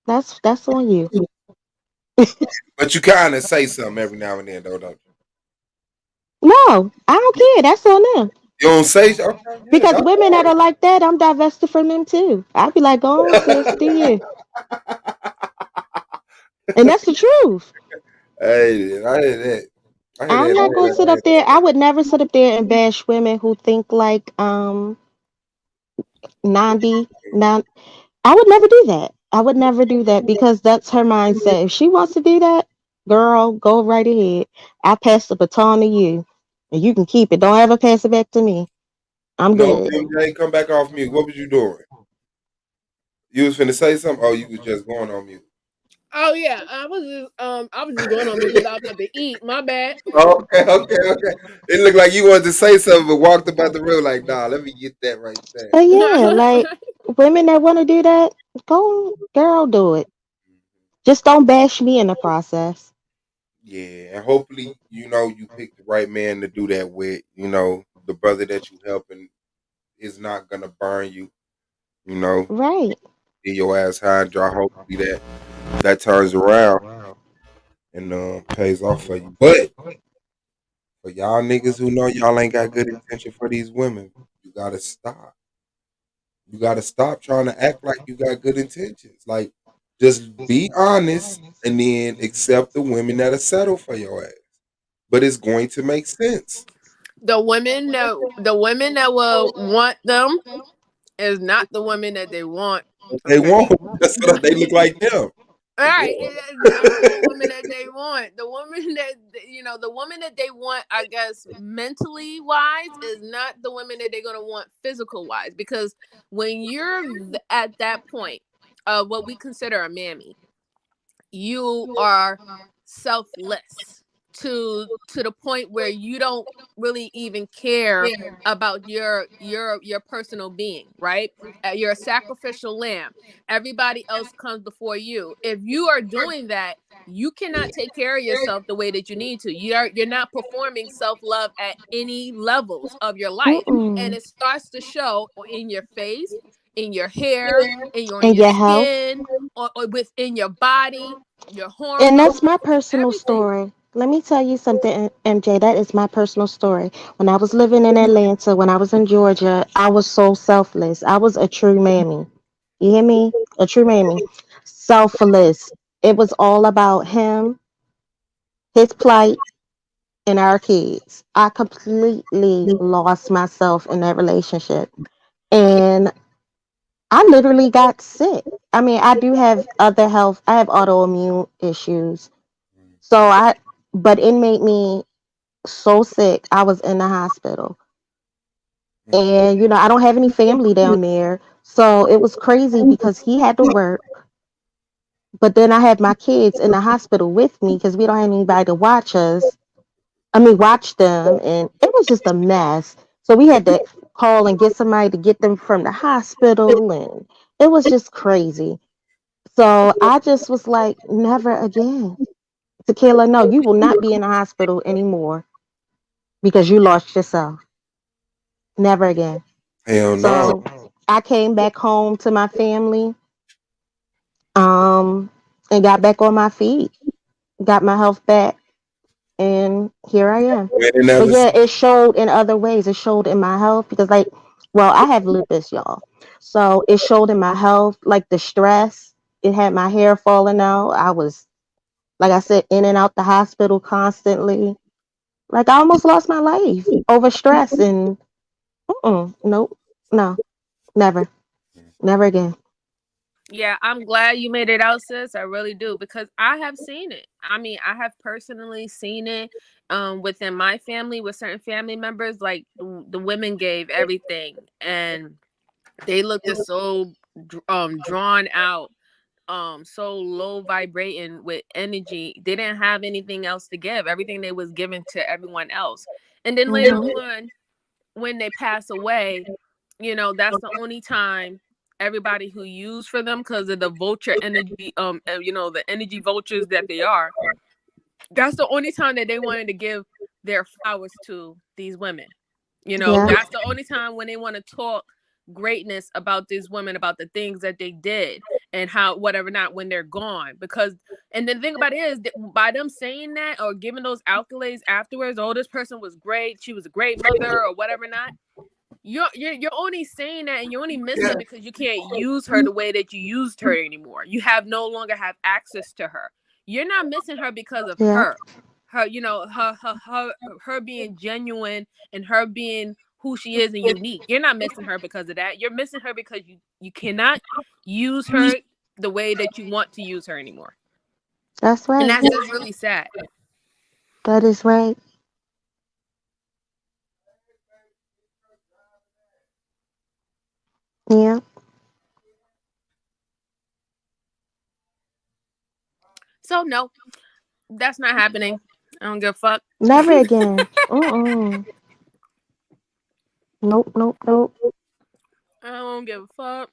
that's on you. but you kind of say something every now and then, though, don't you? No, I don't care. That's on them. You don't say so? Okay, yeah, Because that's women that fine. are like that, I'm divested from them too. I'd be like, go on, sis, do you? And that's the truth. Hey, I hear that. I hear I'm that not all gonna the sit up time. there. I would never sit up there and bash women who think like Nandi. I would never do that. I would never do that because that's her mindset. If she wants to do that, girl, go right ahead. I pass the baton to you, and you can keep it. Don't ever pass it back to me. I'm No, good. MJ, come back off mute. What was you doing? You was finna say something? Oh, you was just going on mute. Oh yeah, I was just going on because I was about to eat. My bad. Okay, okay, okay. It looked like you wanted to say something, but walked about the room like, nah, let me get that right there. But yeah, like women that want to do that, go, girl, do it. Just don't bash me in the process. Yeah, and hopefully, you pick the right man to do that with. The brother that you helping is not gonna burn you. You know, Right. get your ass high and dry. Hopefully that turns around and pays off for you. But for y'all niggas who know y'all ain't got good intention for these women, you gotta stop. You gotta stop trying to act like you got good intentions. Like, just be honest and then accept the women that'll settle for your ass. But it's going to make sense. The women that will want them is not the women that they want. They Okay. won't. They look like them. All right, it is not the woman that they want. The woman that the woman that they want, I guess, mentally wise, is not the woman that they're gonna want physical wise. Because when you're at that point of what we consider a mammy, you are selfless to the point where you don't really even care about your personal being, right? You're a sacrificial lamb. Everybody else comes before you. If you are doing that, you cannot take care of yourself the way that you need to. You're not performing self-love at any levels of your life. And it starts to show in your face, in your hair, on And your your health. skin, or within your body, your And that's hormones, my personal everything. story. Let me tell you something, MJ. That is my personal story. When I was living in Atlanta, when I was in Georgia, I was so selfless. I was a true mammy. You hear me? A true mammy. Selfless. It was all about him, his plight, and our kids. I completely lost myself in that relationship. And I literally got sick. I mean, I do have other health, I have autoimmune issues. But it made me so sick. I was in the hospital. And, I don't have any family down there. So it was crazy because he had to work. But then I had my kids in the hospital with me because we don't have anybody to watch us. I mean, watch them. And it was just a mess. So we had to call and get somebody to get them from the hospital. And it was just crazy. So I just was like, never again. Tequila, no, you will not be in the hospital anymore because you lost yourself. Never again. Hell no. So I came back home to my family, and got back on my feet, got my health back, and here I am. But yeah, it showed in other ways. It showed in my health because, I have lupus, y'all. So it showed in my health, like the stress. It had my hair falling out. I was, like I said, in and out the hospital constantly. Like I almost lost my life over stress and nope, no, never, never again. Yeah, I'm glad you made it out, sis. I really do, because I have seen it. I mean, I have personally seen it within my family with certain family members. Like the women gave everything, and they looked so drawn out, so low vibrating with energy. They didn't have anything else to give. Everything they was giving to everyone else, and then later on, when they pass away, that's the only time everybody who used for them, because of the vulture energy, the energy vultures that they are, that's the only time that they wanted to give their flowers to these women. Yeah. That's the only time when they want to talk greatness about these women, about the things that they did and how whatever, not when they're gone. Because, and the thing about it is that by them saying that or giving those accolades afterwards, oh, this person was great, she was a great mother or whatever, not, you're only saying that, and you're only missing her because you can't use her the way that you used her anymore. You no longer have access to her. You're not missing her because of her, her being genuine and her being who she is and unique. You're not missing her because of that. You're missing her because you cannot use her the way that you want to use her anymore. That's right. And that's just really sad. That is right. Yeah. So no, that's not happening. I don't give a fuck. Never again. Nope, nope, nope. I don't give a fuck.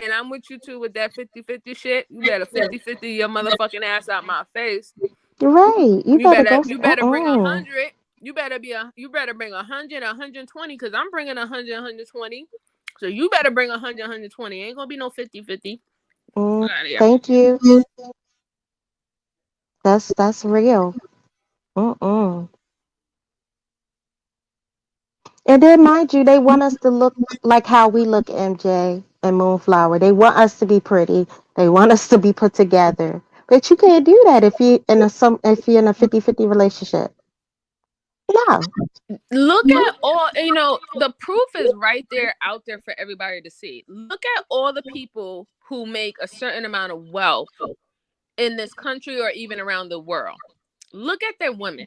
And I'm with you too with that 50-50 shit. You better 50-50 your motherfucking ass out my face. You're right. You better go. You better bring 100. You better bring 100, 120, because I'm bringing 100, 120. So you better bring 100, 120. Ain't gonna be no 50-50. Thank you. That's real. And then, mind you, they want us to look like how we look, MJ and Moonflower. They want us to be pretty. They want us to be put together. But you can't do that if you're in a 50-50 relationship. No. Look at all, the proof is right there out there for everybody to see. Look at all the people who make a certain amount of wealth in this country or even around the world. Look at their women.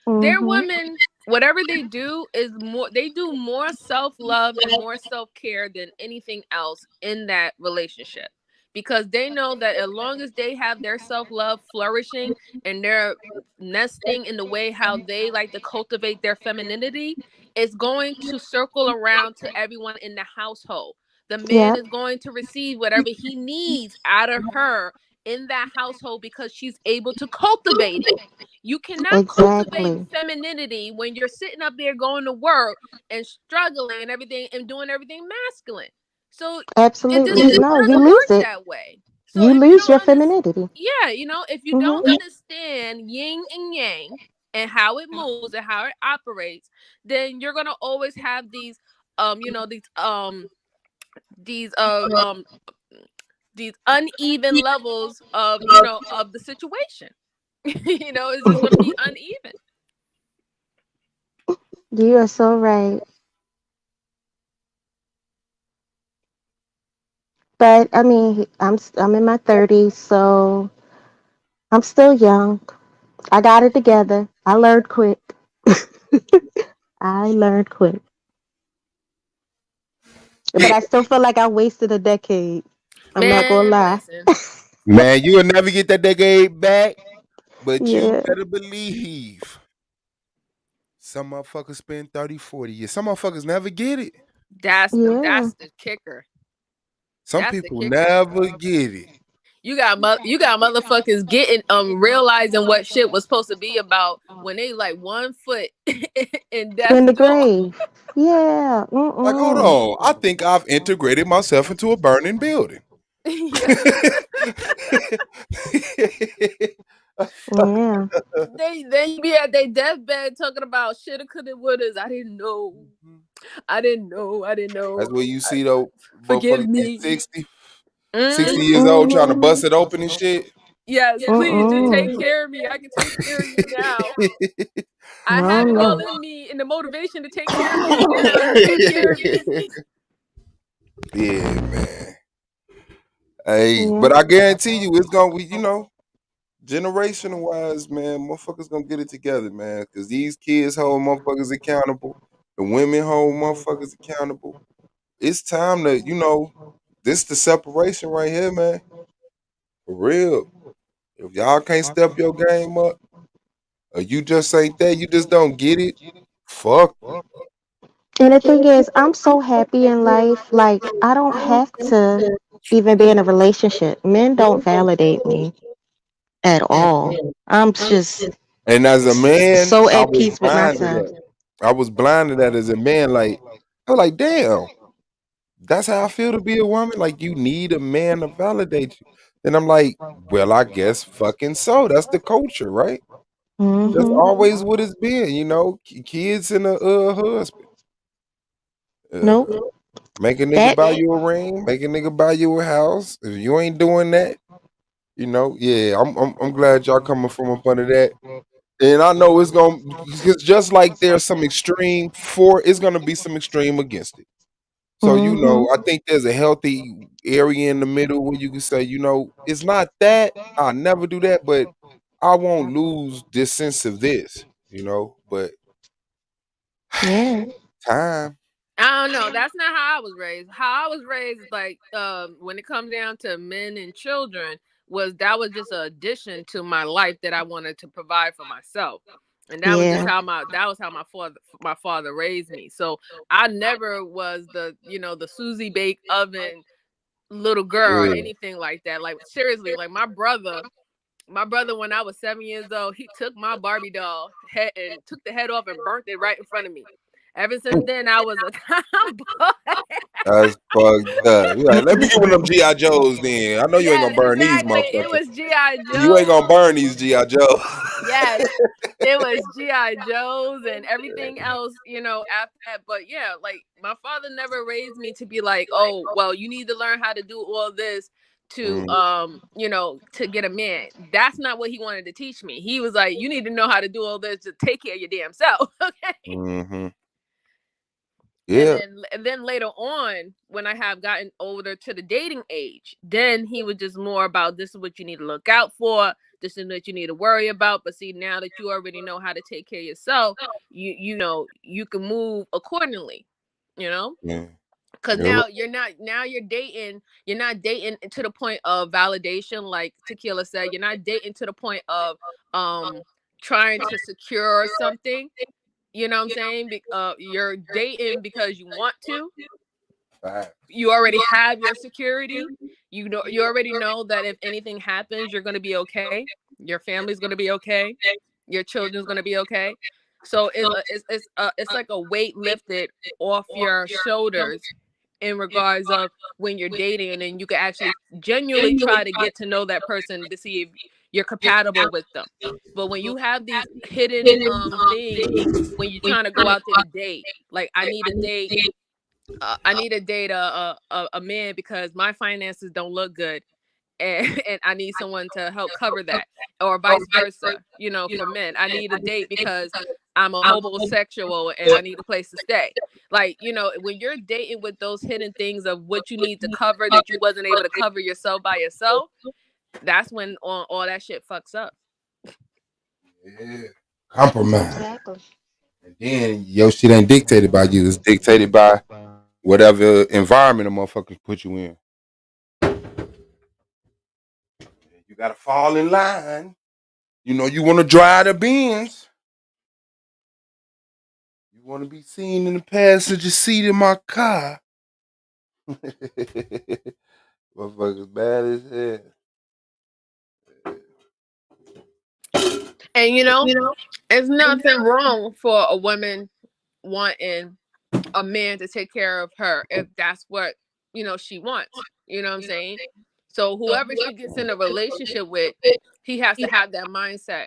Their women, whatever they do is more, they do more self-love and more self-care than anything else in that relationship. because they know that as long as they have their self-love flourishing and they're nesting in the way how they like to cultivate their femininity, it's going to circle around to everyone in the household. The man Yep. is going to receive whatever he needs out of her in that household because she's able to cultivate it. You cannot cultivate Exactly. femininity when you're sitting up there going to work and struggling and everything and doing everything masculine. So Absolutely. it No, you doesn't lose work it. that way. So You if you lose your don't femininity. yeah, if you Mhm. don't understand yin and yang and how it moves and how it operates, then you're gonna always have these these these uneven levels of of the situation. It's just gonna be uneven. You are so right. But I mean, I'm in my 30s, so I'm still young. I got it together. I learned quick. I learned quick. But I still feel like I wasted a decade. I'm not gonna Man, lie. listen. Man, you'll never get that decade back, but you Yeah. better believe some motherfuckers spend 30, 40 years. Some motherfuckers never get it. That's Yeah. the kicker. Some That's the people kicker. never get it. You got motherfuckers getting realizing what shit was supposed to be about when they like 1 foot in death's In the door. grave. Yeah. Like, hold Mm-mm. on. I think I've integrated myself into a burning building. Yeah. Yeah. They be at their deathbed talking about shoulda, coulda, wouldas. I didn't know. I didn't know. I didn't know. That's where you see those Forgive motherfuckers me. 60 Mhm. years old trying to bust it open and shit. Yes, please just take Mm-mm. care of me. I can take care of you now. I No, have it all no. in me and the motivation to take care of you now. Take care of me. Yeah, man. Hey, Yeah. but I guarantee you it's gonna be, generational wise, man, motherfuckers gonna get it together, man. Cause these kids hold motherfuckers accountable. The women hold motherfuckers accountable. It's time to, this the separation right here, man. For real. If y'all can't step your game up, or you just ain't that, you just don't get it. Fuck it. And the thing is, I'm so happy in life. Like, I don't have to even be in a relationship. Men don't validate me at all. I'm just And as a man, so I at was peace with blind to myself. that. I was blind to that as a man. Like, I was like, damn, that's how I feel to be a woman. Like, you need a man to validate you. And I'm like, well, I guess fucking so. That's the culture, right? That's Mm-hmm. always what it's been, kids and a husband. Nope. Make a nigga That buy you a ring, make a nigga buy you a house. If you ain't doing that, yeah, I'm glad y'all coming from up under that. And I know it's gonna, because just like there's some extreme for, it's gonna be some extreme against it. So Mm-hmm. I think there's a healthy area in the middle where you can say, it's not that I'll never do that, but I won't lose this sense of this, but Yeah. time. I don't know. That's not how I was raised. How I was raised, like, when it comes down to men and children, was just an addition to my life that I wanted to provide for myself, and that was just Yeah. how my father raised me. So I never was the Susie Bake oven little girl or Yeah. anything like that. Like, seriously, like my brother, when I was 7 years old, he took my Barbie doll head and took the head off and burnt it right in front of me. Ever since then, I was a tomboy. That's fucked up. You like, let me get one of them G.I. Joes then. I know you ain't Yes, gonna burn these exactly. It motherfuckers. was G.I. You ain't Joe. gonna burn these G.I. Joe. Yes, it was G.I. Joes and everything else, after that. But yeah, like my father never raised me to be like, oh, well, you need to learn how to do all this to to get a man. That's not what he wanted to teach me. He was like, you need to know how to do all this to take care of your damn self. Okay. Mm-hmm. And Yeah. then later on, when I have gotten older to the dating age, then he was just more about, this is what you need to look out for, this is what you need to worry about. But see, now that you already know how to take care of yourself, you can move accordingly, Yeah. Because Yep. now you're not dating to the point of validation, like Tequila said. You're not dating to the point of trying to secure something. You know what I'm saying? You're dating because you want to. Right. You already have your security. You already know that if anything happens, you're gonna be okay. Your family's gonna be okay. Your children's gonna be okay. So it's like a weight lifted off your shoulders in regards of when you're dating, and you can actually genuinely try to get to know that person to see if you're compatible with them. But when you have these hidden things, when you're trying to go out there to date, like I need to date a man because my finances don't look good, and I need someone to help cover that, or vice versa. For men, I need a date because I'm a homosexual and I need a place to stay. Like, when you're dating with those hidden things of what you need to cover that you wasn't able to cover yourself by yourself, that's when all that shit fucks up. Yeah. Compromise. Exactly. And then your shit ain't dictated by you. It's dictated by whatever environment a motherfucker put you in. You gotta fall in line. You want to drive the Benz. You want to be seen in the passenger seat in my car. Motherfuckers bad as hell. And there's nothing wrong for a woman wanting a man to take care of her if that's what she wants. You know what I'm saying? So whoever she gets in a relationship with, he has to have that mindset.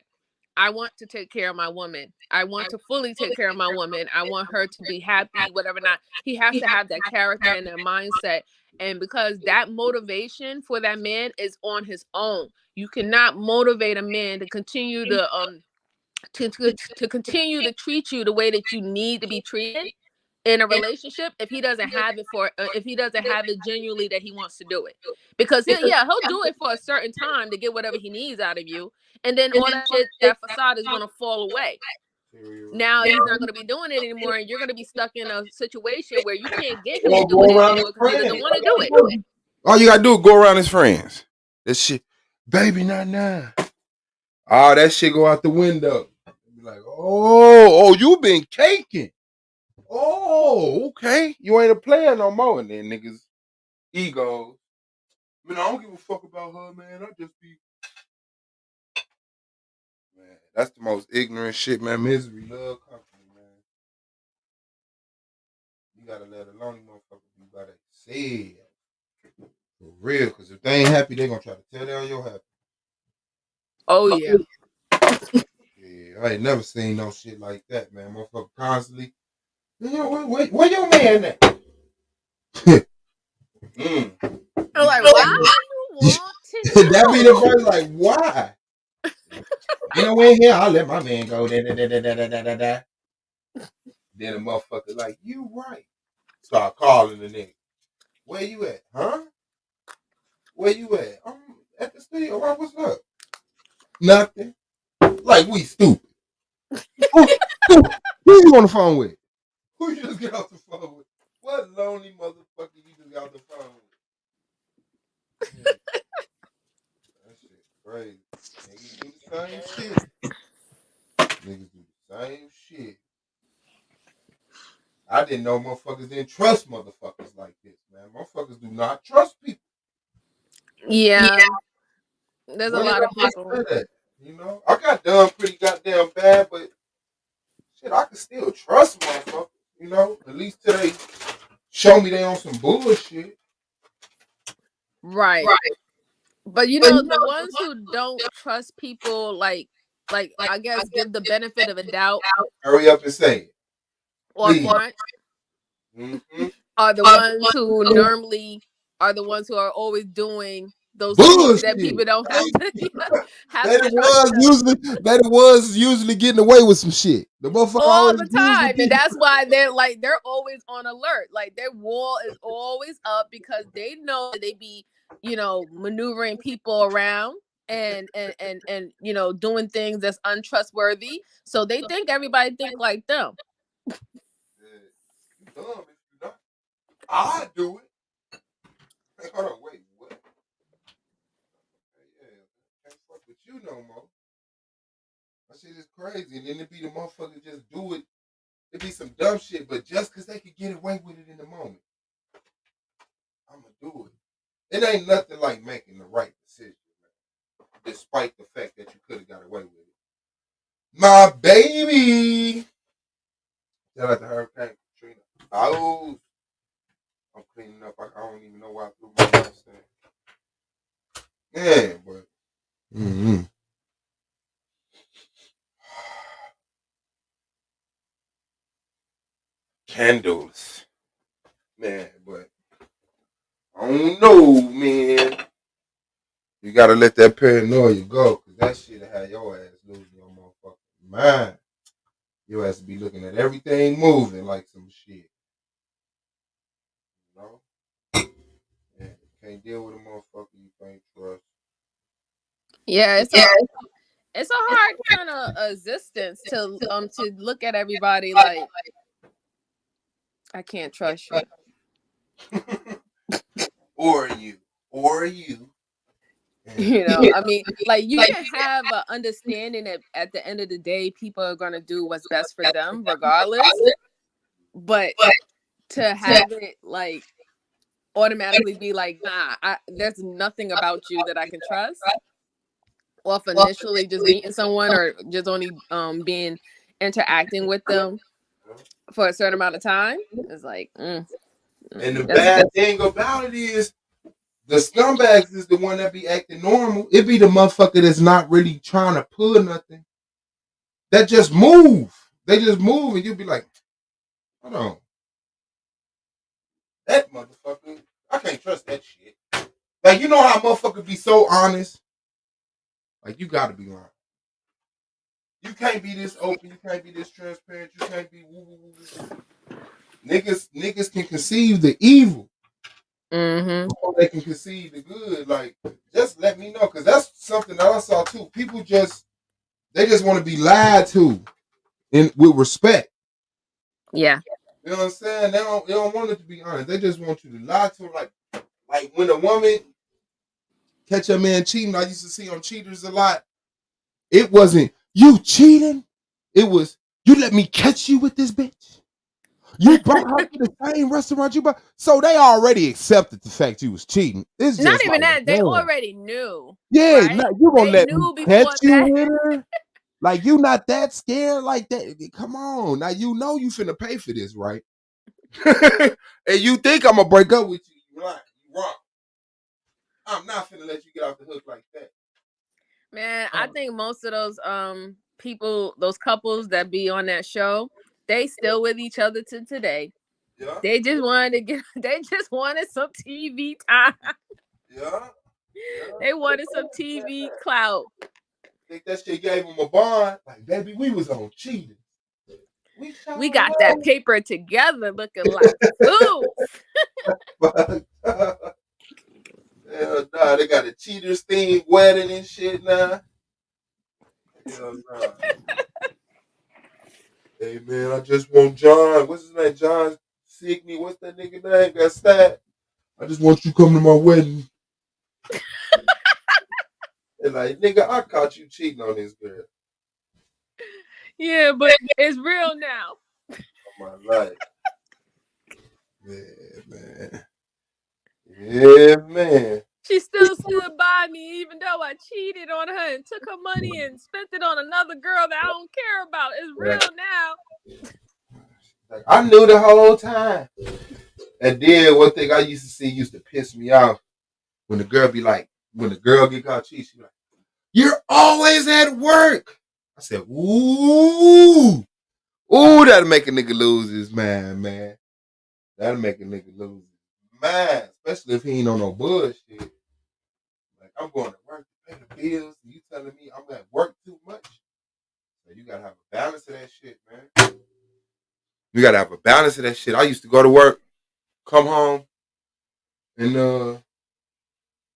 I want to take care of my woman. I want to fully take care of my woman. I want her to be happy, whatever not. He has to have that character and that mindset. And because that motivation for that man is on his own. You cannot motivate a man to continue to continue to treat you the way that you need to be treated in a relationship if he doesn't have it genuinely that he wants to do it. Because he'll do it for a certain time to get whatever he needs out of you, and then all that shit, that facade is going to fall away. Now he's not going to be doing it anymore, and you're going to be stuck in a situation where you can't get him to do it anymore because he doesn't want to do it. All you gotta do is go around his friends. That shit, baby, not now. All that shit go out the window. Be like, oh, you been caking. Oh, okay. You ain't a player no more. And then niggas egos. I don't give a fuck about her, man. I just be. Man, that's the most ignorant shit, man. Misery, love, company, man. You gotta let a lonely motherfucker be by that said. For real, because if they ain't happy, they gonna try to tell them you're happy. Oh, yeah. Yeah, I ain't never seen no shit like that, man. Motherfucker constantly. Where your man at? I'm like, why do you want to know? That be the first, like, why? In here, I'll let my man go. Da. Then the motherfucker like, you right. Start calling the nigga. Where you at? Huh? Where you at? I'm at the studio. What's up? Nothing. Like, we stupid. Who you on the phone with? Who you just get off the phone with? What lonely motherfucker you just got off the phone with? Yeah. That shit crazy. Niggas do the same shit. Niggas do the same shit. I didn't know motherfuckers didn't trust motherfuckers like this, man. Motherfuckers do not trust people. Yeah. There's a lot of people. That, I got done pretty goddamn bad, but shit, I can still trust motherfuckers. At least till they show me they on some bullshit. Right. But the ones who don't trust people, like I guess give the benefit of a doubt. Hurry up and say it. Or front. Are the ones who normally are the ones who are always doing those things that people don't have to That it was usually getting away with some shit. The motherfucker all the time, and that's why they're always on alert. Like their wall is always up because they know that they be maneuvering people around and doing things that's untrustworthy. So they think everybody think like them. I'll do it. Hey, hold on, wait, what? Yeah, can't fuck with you no more. That shit is crazy. And then it be the motherfuckers just do it. It be some dumb shit, but just because they could get away with it in the moment, I'm going to do it. It ain't nothing like making the right decision, man, despite the fact that you could have got away with it. My baby. Shout out to Hurricane Katrina. Oh, I'm cleaning up. I don't even know why I threw my mask in. Yeah, but. Candles. Man, but I don't know, man. You gotta let that paranoia go, because that shit'll have your ass losing your motherfucking mind. Your ass to be looking at everything moving like some shit. You know? Yeah, you can't deal with a motherfucker you can't trust. Yeah, it's a hard kind of existence to look at everybody like I can't trust you. Or you. You know, I mean, like you can have an understanding that at the end of the day, people are gonna do what's best for them, regardless. But to have it like automatically be like, nah, there's nothing about you that I can trust. Off initially just meeting someone or just only interacting with them for a certain amount of time, it's like. And the bad thing about it is, the scumbags is the one that be acting normal. It be the motherfucker that's not really trying to pull nothing. That just move. They just move and you be like, hold on. That motherfucker, I can't trust that shit. Like, you know how motherfuckers be so honest? Like, you gotta be lying. You can't be this open. You can't be this transparent. You can't be woo. Niggas can conceive the evil. Before they can conceive the good. Like, just let me know, because that's something that I saw too. People they just want to be lied to, with respect. Yeah. You know what I'm saying? They don't want it to be honest. They just want you to lie to them. Like when a woman catch a man cheating, I used to see on Cheaters a lot. It wasn't you cheating. It was you let me catch you with this bitch. You brought her to the same restaurant you brought. So they already accepted the fact you was cheating. It's not just even like, that. They already knew. yeah, right? no, you gonna they let me knew catch you that. with her? Like, you not that scared like that? Come on. Now, you know you finna pay for this, right? And you think I'm gonna break up with you. You're right. You're wrong. I'm not finna let you get off the hook like that. Man, I think most of those people, those couples that be on that show, they still with each other to today. Yeah. They just wanted some TV time. Yeah. They wanted some TV clout. Think that shit gave them a bond. Like, baby, we was on cheating. We got that paper together looking like fools. Hell nah, they got a Cheaters themed wedding and shit now. Hell nah. Hey man, I just want John. What's his name? John Signey. What's that nigga name? Got stabbed. I just want you to come to my wedding. They're like, nigga, I caught you cheating on this girl. Yeah, but it's real now. Oh, my life. Yeah, man. Yeah, man. She still stood by me even though I cheated on her and took her money and spent it on another girl that I don't care about. It's real now. Like, I knew the whole time. And then one thing I used to see used to piss me off when the girl get caught cheating, she be like, you're always at work. I said, ooh, that'll make a nigga lose his mind, man. That'll make a nigga lose his mind, especially if he ain't on no bullshit. Like, I'm going to work to pay the bills, and you telling me I'm at work too much? So you gotta have a balance of that shit, man. You gotta have a balance of that shit. I used to go to work, come home, and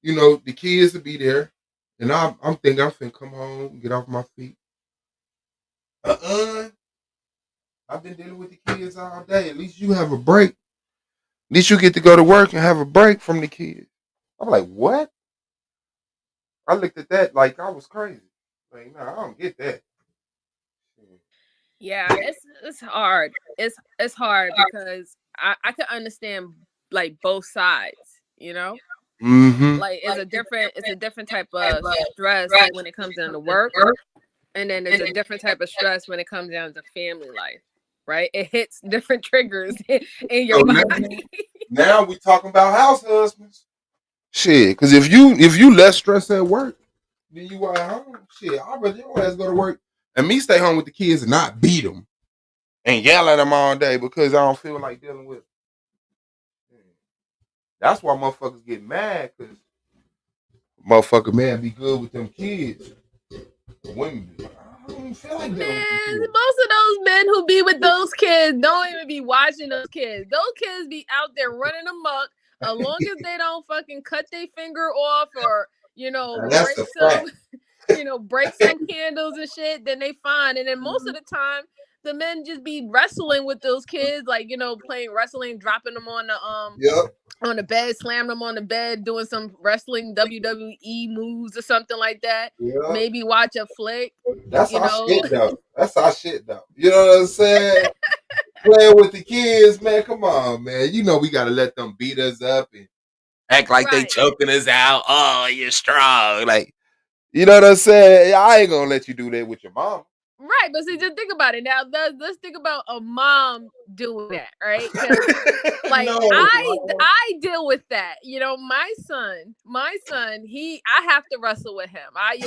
you know, the kids would be there. And I'm thinking I'm finna come home, get off my feet. I've been dealing with the kids all day. At least you have a break. At least you get to go to work and have a break from the kids. I'm like, what? I looked at that like I was crazy. Like, no, I don't get that. Yeah, it's hard. It's hard because I can understand like both sides, you know? Mm-hmm. Like it's a different type of stress when it comes down to work, and then there's a different type of stress when it comes down to family life, right? It hits different triggers in your body. Now we talking about house husbands. Shit, because if you less stressed at work than you are at home, shit, I'd rather your ass go to work and me stay home with the kids and not beat them and yell at them all day because I don't feel like dealing with them. That's why motherfuckers get mad, because motherfucker man be good with them kids. Women be like, I don't even feel like dealing with them Man, kids. most of those men who be with those kids don't even be watching those kids. Those kids be out there running amok. As long as they don't fucking cut their finger off or That's break a some, fact. break some candles and shit, then they fine. And then most of the time, the men just be wrestling with those kids, like playing wrestling, dropping them on the bed, slamming them on the bed, doing some wrestling WWE moves or something like that. Yep. Maybe watch a flick. That's our shit though. That's our shit though. You know what I'm saying? Playing with the kids, man. Come on, man. You know we gotta let them beat us up and act like they choking us out. Oh, you're strong. Like, you know what I'm saying? I ain't gonna let you do that with your mom. Right, but see, just think about it now. Let's think about a mom doing that, right? Like No. I deal with that. My son, I have to wrestle with him. I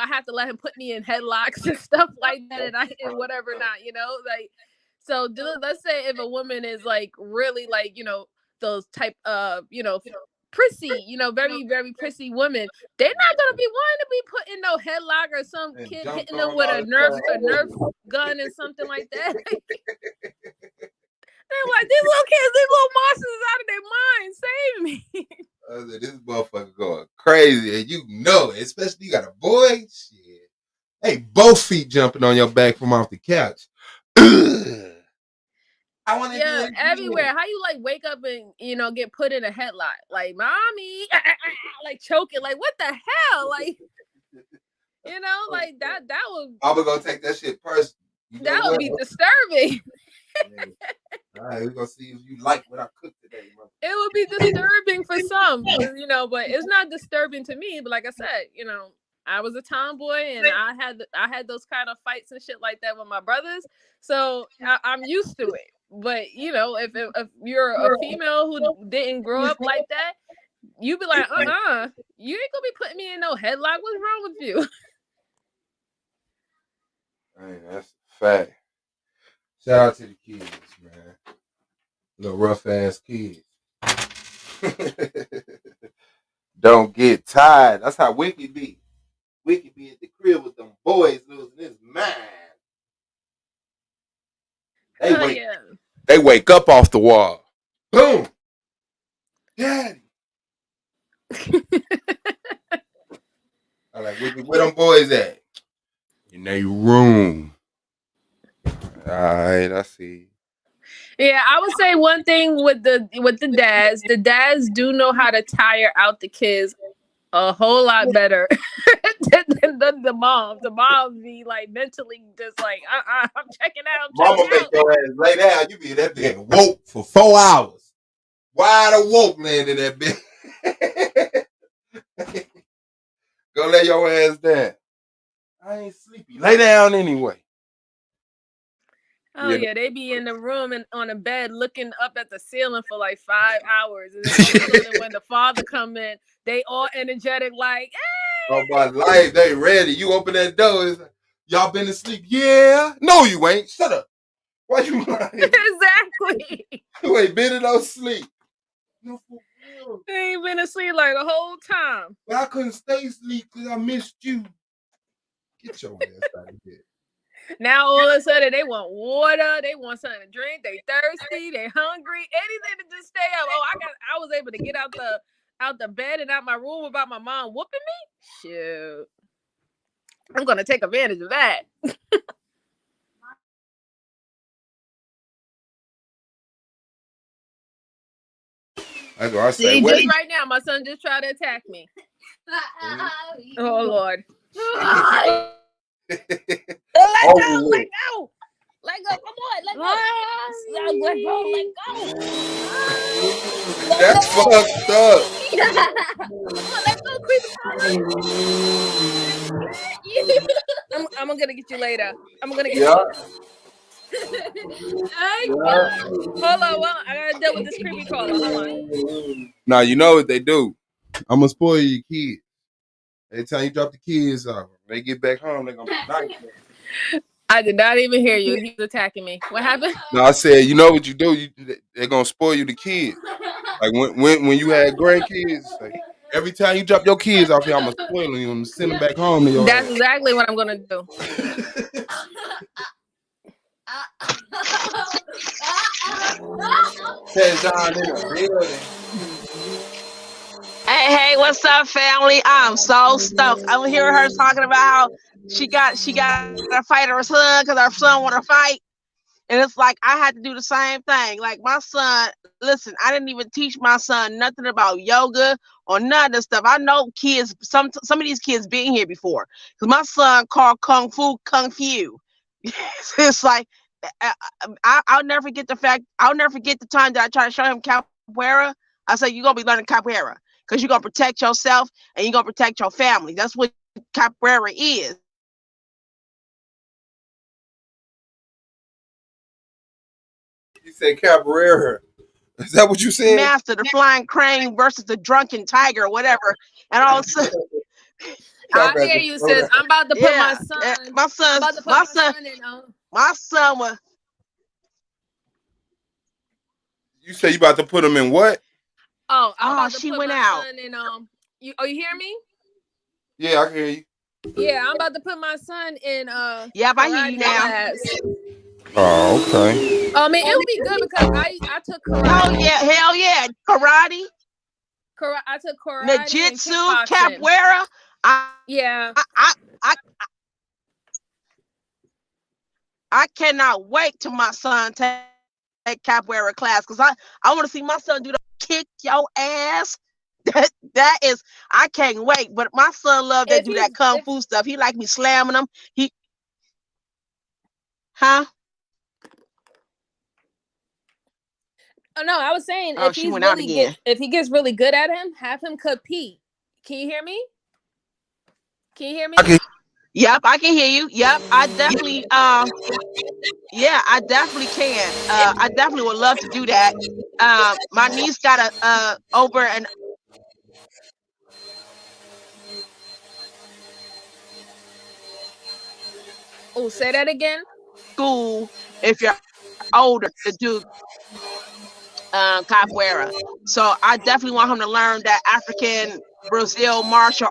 have to let him put me in headlocks and stuff like that, and whatever not. Like, so let's say if a woman is like really like those type of prissy, very, very prissy women, they're not gonna be wanting to be put in no headlock or some kid hitting them with a Nerf gun and something like that. They're like, these little kids, these little monsters is out of their mind. Save me. This motherfucker going crazy, and you know it. Especially you got a boy. Shit. Hey, both feet jumping on your back from off the couch. I want to do everywhere. How you like wake up and get put in a headlock? Like, mommy, like choking. Like, what the hell? Like, like that would. I'm gonna take that shit personal. That would be disturbing. All right, we're gonna see if you like what I cooked today, bro. It would be disturbing for some, but it's not disturbing to me. But like I said, I was a tomboy and I had those kind of fights and shit like that with my brothers, so I'm used to it. But if you're a female who didn't grow up like that, you'd be like, you ain't gonna be putting me in no headlock. What's wrong with you? Hey, that's a fact. Shout out to the kids, man. Little rough ass kids. Don't get tired. That's how Wicked be. Wicked be at the crib with them boys losing his mind. They wake up off the wall. Boom. Daddy. I'm like, where them boys at? In their room. All right, I see. Yeah, I would say one thing with the dads. The dads do know how to tire out the kids a whole lot better than the moms. The moms be like mentally just like, I'm checking out. Mama make your ass lay down. You be in that bed woke for 4 hours. Wide awoke, laying in that bed. Go lay your ass down. I ain't sleepy. Lay down anyway. Oh yeah, they be in the room and on the bed looking up at the ceiling for like 5 hours. And then when the father come in, they all energetic like, hey! Oh my life, they ready. You open that door, it's like, y'all been asleep? Yeah. No, you ain't. Shut up. Why you lying? Exactly. You ain't been in no sleep. No, for real. They ain't been asleep like the whole time. But I couldn't stay asleep because I missed you. Get your ass out of here. Now all of a sudden they want water, they want something to drink, they thirsty, they hungry, anything to just stay up. Oh, I was able to get out the bed and out my room without my mom whooping me. Shoot, I'm gonna take advantage of that. That's what I say. See, What? just right now, my son just tried to attack me. Oh Lord. Let go, let go. Let go. Come on, let go. Let go, let go. That's fucked up. Let's go, creepy Carla. I'm gonna get you later. I'm gonna get you. Hold on, well, I gotta deal with this creepy crawler. Hold on. Now you know what they do. I'm gonna spoil your kids. Every time you drop the kids off, when they get back home, they're gonna be nice. I did not even hear you. He was attacking me. What happened? No, I said, you know what you do? They're gonna spoil you the kids. Like when you had grandkids, like, every time you drop your kids off here, I'm gonna spoil them. I'm gonna send them back home to your That's ass. exactly what I'm gonna do. Hey, what's up, family? I'm so stoked. I'm hearing her talking about how she got to fight her son because her son want to fight. And it's like I had to do the same thing. Like my son, listen, I didn't even teach my son nothing about yoga or none of this stuff. I know kids, some of these kids been here before. Because my son called Kung Fu Kung Fu. It's like I'll never forget the time that I tried to show him capoeira. I said, you're gonna be learning capoeira because you're gonna protect yourself and you're gonna protect your family. That's what capoeira is. You said capoeira. Is that what you said? Master, the flying crane versus the drunken tiger or whatever. And all of a sudden, I hear you, sis. I'm about to put my son. My son was. You say you about to put them in what? Oh, I'm about to she put went my out. son in you hear me? Yeah, I can hear you. Yeah, I'm about to put my son in yeah, I hear you now. Class. Oh, okay. I mean, it would be good because I took karate. Oh yeah, hell yeah, karate. I took karate, Jiu-jitsu, capoeira. I cannot wait till my son take capoeira class because I want to see my son do the kick your ass. That is, I can't wait. But my son loved to do that kung fu stuff. He like me slamming him. Oh no, I was saying if he's really if he gets really good at him, have him compete. Can you hear me? Can you hear me? Yep, I can hear you. Yep, I definitely yeah, I definitely can. I definitely would love to do that. My niece got a over an Oh, say that again. School if you're older to do capoeira. So I definitely want him to learn that African Brazil martial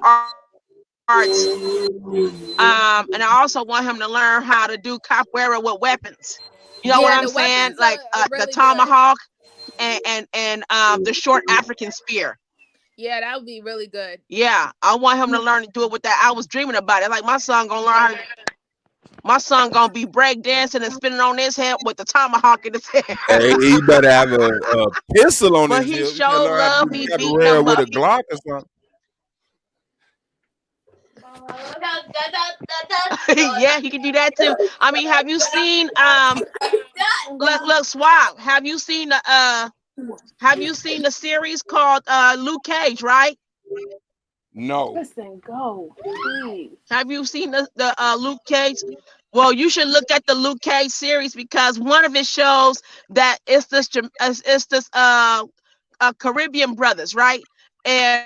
arts. And I also want him to learn how to do capoeira with weapons. You know what I'm saying? Like the tomahawk and the short African spear. Yeah, that would be really good. Yeah, I want him to learn to do it with that. I was dreaming about it. Like my son gonna learn how to. My son gonna be break dancing and spinning on his head with the tomahawk in his head. Hey, he better have a pistol on his hip. But he sure love me beating him with up. a Glock or something. Yeah, he can do that too. I mean, have you seen look Swap? Have you seen the series called Luke Cage, right? No. Listen, go. Please. Have you seen the Luke Cage? Well, you should look at the Luke Cage series because one of it shows that it's this Caribbean brothers, right? And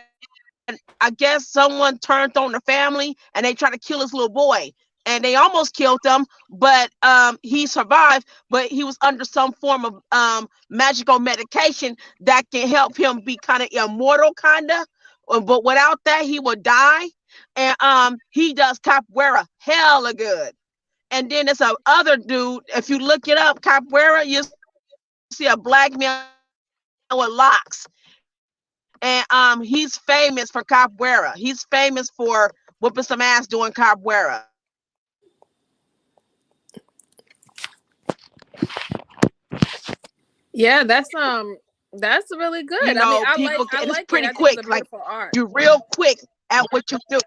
I guess someone turned on the family and they tried to kill his little boy. And they almost killed him, but he survived. But he was under some form of magical medication that can help him be kind of immortal, kind of. But without that, he would die. And he does capoeira hella good. And then there's a other dude. If you look it up, capoeira, you see a black man with locks. And he's famous for capoeira. He's famous for whooping some ass doing capoeira. Yeah, that's That's really good. You I mean, know, I people like it's it. pretty I think it's quick. a Like beautiful art. you're real quick at what you do.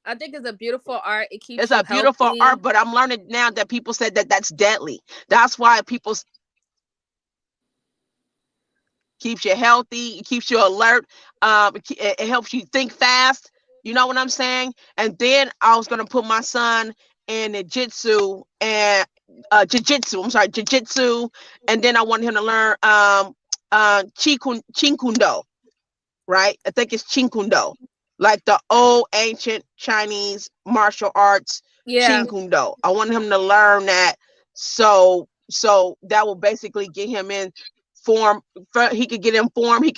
I think it's a beautiful art. It keeps It's you a beautiful healthy. art, but I'm learning now that people said that that's deadly. That's why people keeps you healthy, it keeps you alert. It helps you think fast. You know what I'm saying? And then I was gonna put my son in the jitsu and jiu-jitsu. I'm sorry, jiu-jitsu, and then I wanted him to learn Chinkundo, right? I think it's Chinkundo, like the old ancient Chinese martial arts, Yeah. Chinkundo. I want him to learn that, so that will basically get him in form. He could get informed. He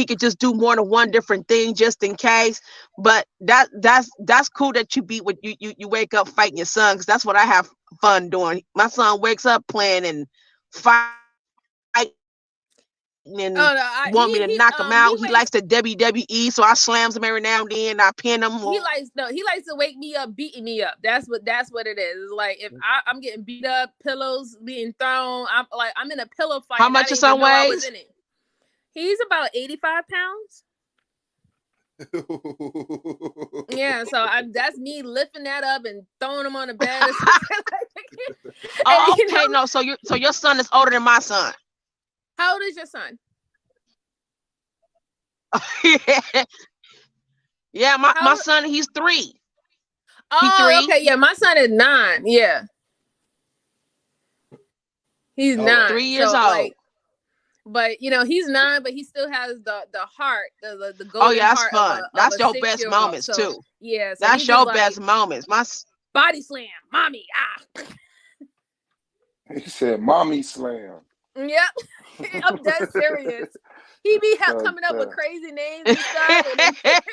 could just do more than one different thing just in case. But that's cool that you beat what you wake up fighting your son, because that's what I have fun doing. My son wakes up playing and fight and want me to knock him out. He likes the WWE, so I slams him every now and then. I pin him. He likes to wake me up, beating me up. That's what it is. It's like if I'm getting beat up, pillows being thrown. I'm in a pillow fight. How much your son I was weighs? in it. He's about 85 pounds. Yeah, so that's me lifting that up and throwing him on the bed. Or Oh, and, okay, no. So your son is older than my son. How old is your son? Yeah, my son, he's 3. Oh, okay, yeah, my son is 9. Yeah, he's 9. 3 years so, old. Like, but he's 9, but he still has the heart, the golden Oh yeah, that's heart fun. of That's a your best 6-year-old. moments So, too. yeah, so That's he your just, best like, moments. My body slam, mommy. He said, "Mommy slam." Yep, I'm dead serious. He be coming up with crazy names and stuff.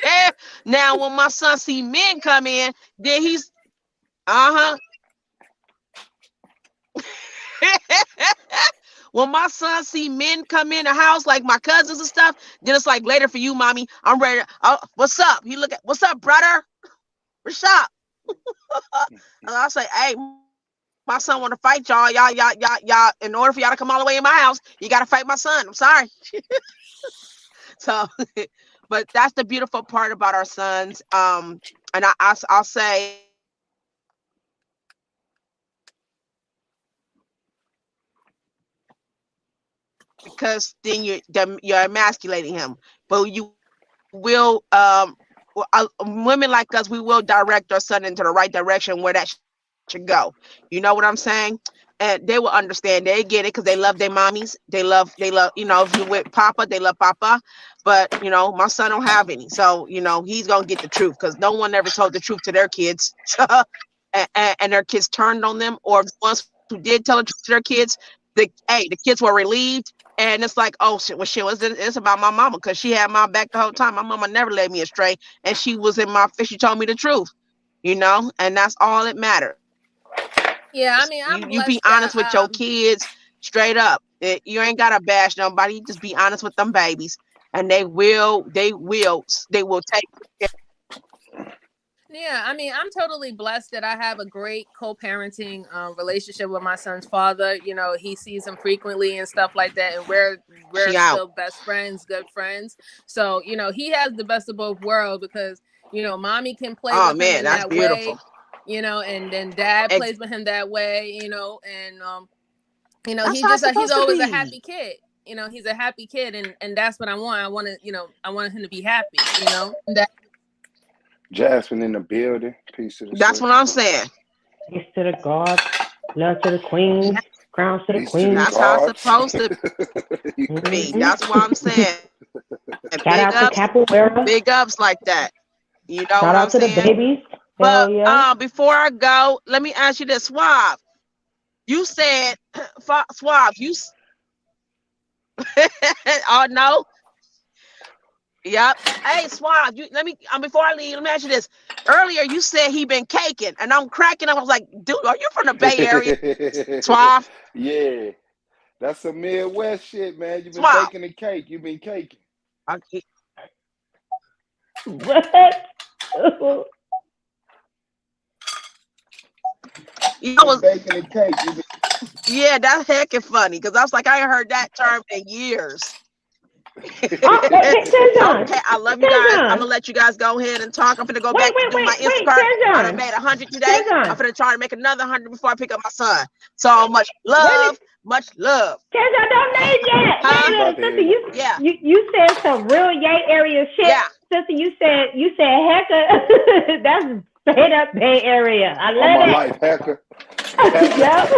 And Now, when my son see men come in, then he's when my son see men come in the house, like my cousins and stuff, then it's like, later for you, mommy. I'm ready. Oh, what's up? He look at, what's up, brother? What's up? And I'll say, hey, my son want to fight y'all. Y'all. In order for y'all to come all the way in my house, you got to fight my son. I'm sorry. So, but that's the beautiful part about our sons. And I'll say, because then you're emasculating him, but you will women like us, we will direct our son into the right direction where that should go. You know what I'm saying? And they will understand. They get it because they love their mommies. They love, if you're with Papa, they love Papa. But my son don't have any, so he's gonna get the truth, because no one ever told the truth to their kids, and their kids turned on them, or the ones who did tell the truth to their kids, the kids were relieved. And it's like, oh shit, well, it's about my mama, because she had my back the whole time. My mama never led me astray, and she was in my face. She told me the truth, and that's all that mattered. yeah, I mean, You be honest with your kids straight up. You ain't gotta bash nobody. Just be honest with them babies, and they will take care. Yeah, I mean, I'm totally blessed that I have a great co-parenting relationship with my son's father. He sees him frequently and stuff like that, and we're still best friends, good friends. So, he has the best of both worlds, because mommy can play with him in that's that beautiful. way, and then dad plays with him that way, and he's always a happy kid. He's a happy kid, and that's what I want. I want him to be happy. Jasmine in the building. Peace to the That's what I'm saying. Peace to the gods, love to the queens, crowns to the Peace queens. That's how it's supposed to be. That's what I'm saying. And Shout out to Capoeira. Big ups like that. You know Shout what out I'm to saying? the babies. But Hell yeah. before I go, let me ask you this, Suave. You said, Suave, oh no. Yep. Hey, Suave, let me before I leave, let me ask you this. Earlier you said he been caking, and I'm cracking up. I was like, dude, are you from the Bay Area? Suave? Yeah. That's some Midwest shit, man. You've been Suave. baking the cake. You've been caking. What? I was baking the cake. Yeah, that's heckin' funny because I was like, I ain't heard that term in years. Okay, I love you guys. I'm gonna let you guys go ahead and talk. I'm gonna go back to do my Instacart. I done made 100 today. I'm gonna try to make another 100 before I pick up my son. So much love, much love. Kenzo, don't name yet. Sister, you said some real Yay area shit. Yeah. Sister, you said hecka. That's straight up Bay Area. I love my it. life, hacker. Yep.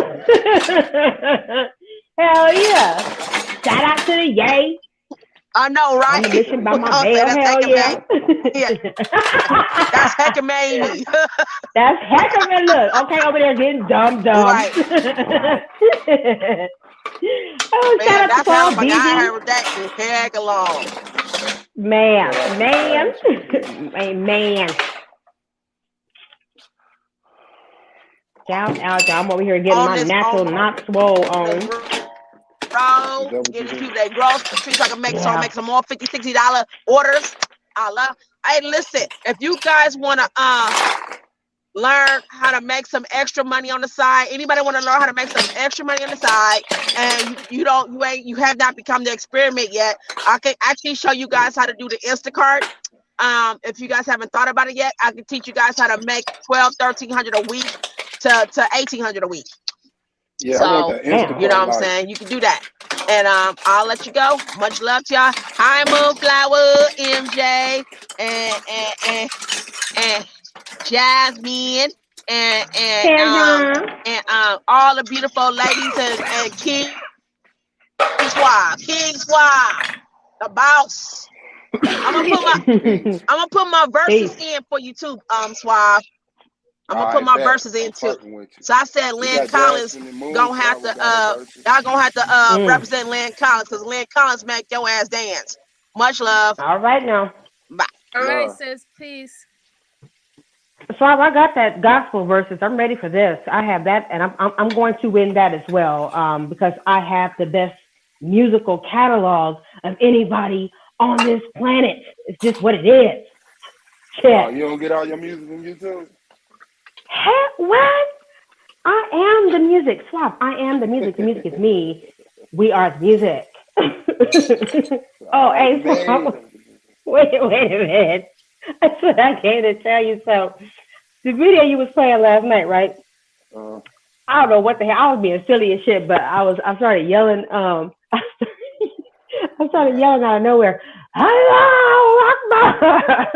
Hell yeah. Shout out to the Yay. I know, right? I'm a mission by my bail. Hell yeah. That's Heckamanie. That's Heckamanie. Look, okay, over there getting dumb. Right. Oh, Man, shout out that's to Paul how my guy Beasley. heard with that heck along. Man. Shout out, y'all. I'm over here getting my natural Knoxville on. Bro, get these people that groceries so I can make some more $50, $60 orders. Hey, listen, if you guys want to learn how to make some extra money on the side, anybody want to learn how to make some extra money on the side, and you have not become the experiment yet, I can actually show you guys how to do the Instacart. If you guys haven't thought about it yet, I can teach you guys how to make $1,200, $1,300 a week to $1,800 a week. Yeah, So, I want that Instacart you know what I'm life. saying? You can do that. And I'll let you go. Much love to y'all. Hi, Moonflower, MJ, and Jasmine, and all the beautiful ladies and King Swab, the boss. I'm gonna put my verses in for you too, Swab. I'm gonna put my verses in too. So I said Lynn Collins gonna have to y'all gonna have to represent Lynn Collins because Lynn Collins make your ass dance. Much love. All right now. Bye. All right, sis. Peace. So I got that gospel verses. I'm ready for this. I have that, and I'm going to win that as well because I have the best musical catalog of anybody on this planet. It's just what it is. Shit. You don't get all your music from YouTube? Heck, what? I am the music. Swap. I am the music. The music is me. We are the music. Oh, hey, Swap. Wait a minute. That's what I came to tell you. So, the video you was playing last night, right? I don't know what the hell. I was being silly as shit, but I started yelling. I started yelling out of nowhere. Hello, Akbar!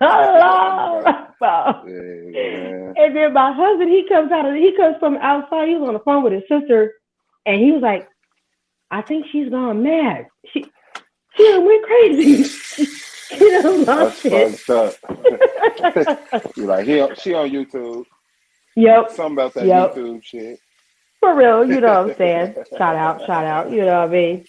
Hello, Akbar! And then my husband, he comes from outside. He was on the phone with his sister, and he was like, "I think she's gone mad. She done went crazy. She done lost it." You're like, she on YouTube. Yep. Something about that YouTube shit. For real, you know what I'm saying? Shout out, you know what I mean?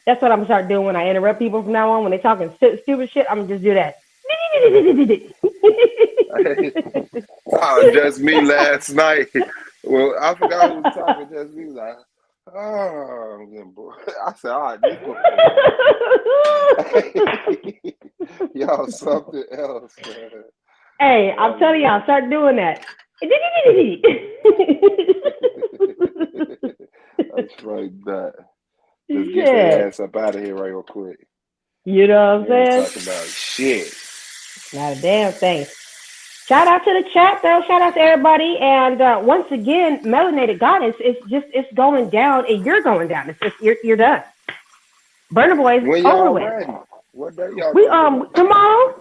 That's what I'm gonna start doing when I interrupt people from now on. When they're talking stupid shit, I'm gonna just do that. Oh, just me last night. Well, I forgot who was talking. Just me, like, oh, I'm getting bored. I said, all right, y'all something else, man. Hey, I'm telling y'all, start doing that. That's right, that. Just get their ass up out of here real quick. You know what I'm saying? Talking about shit. Not a damn thing. Shout out to the chat, though. Shout out to everybody. And once again, Melanated Goddess, it's going down, and you're going down. It's just you're done. Burna Boy is over with. What day y'all? We tomorrow.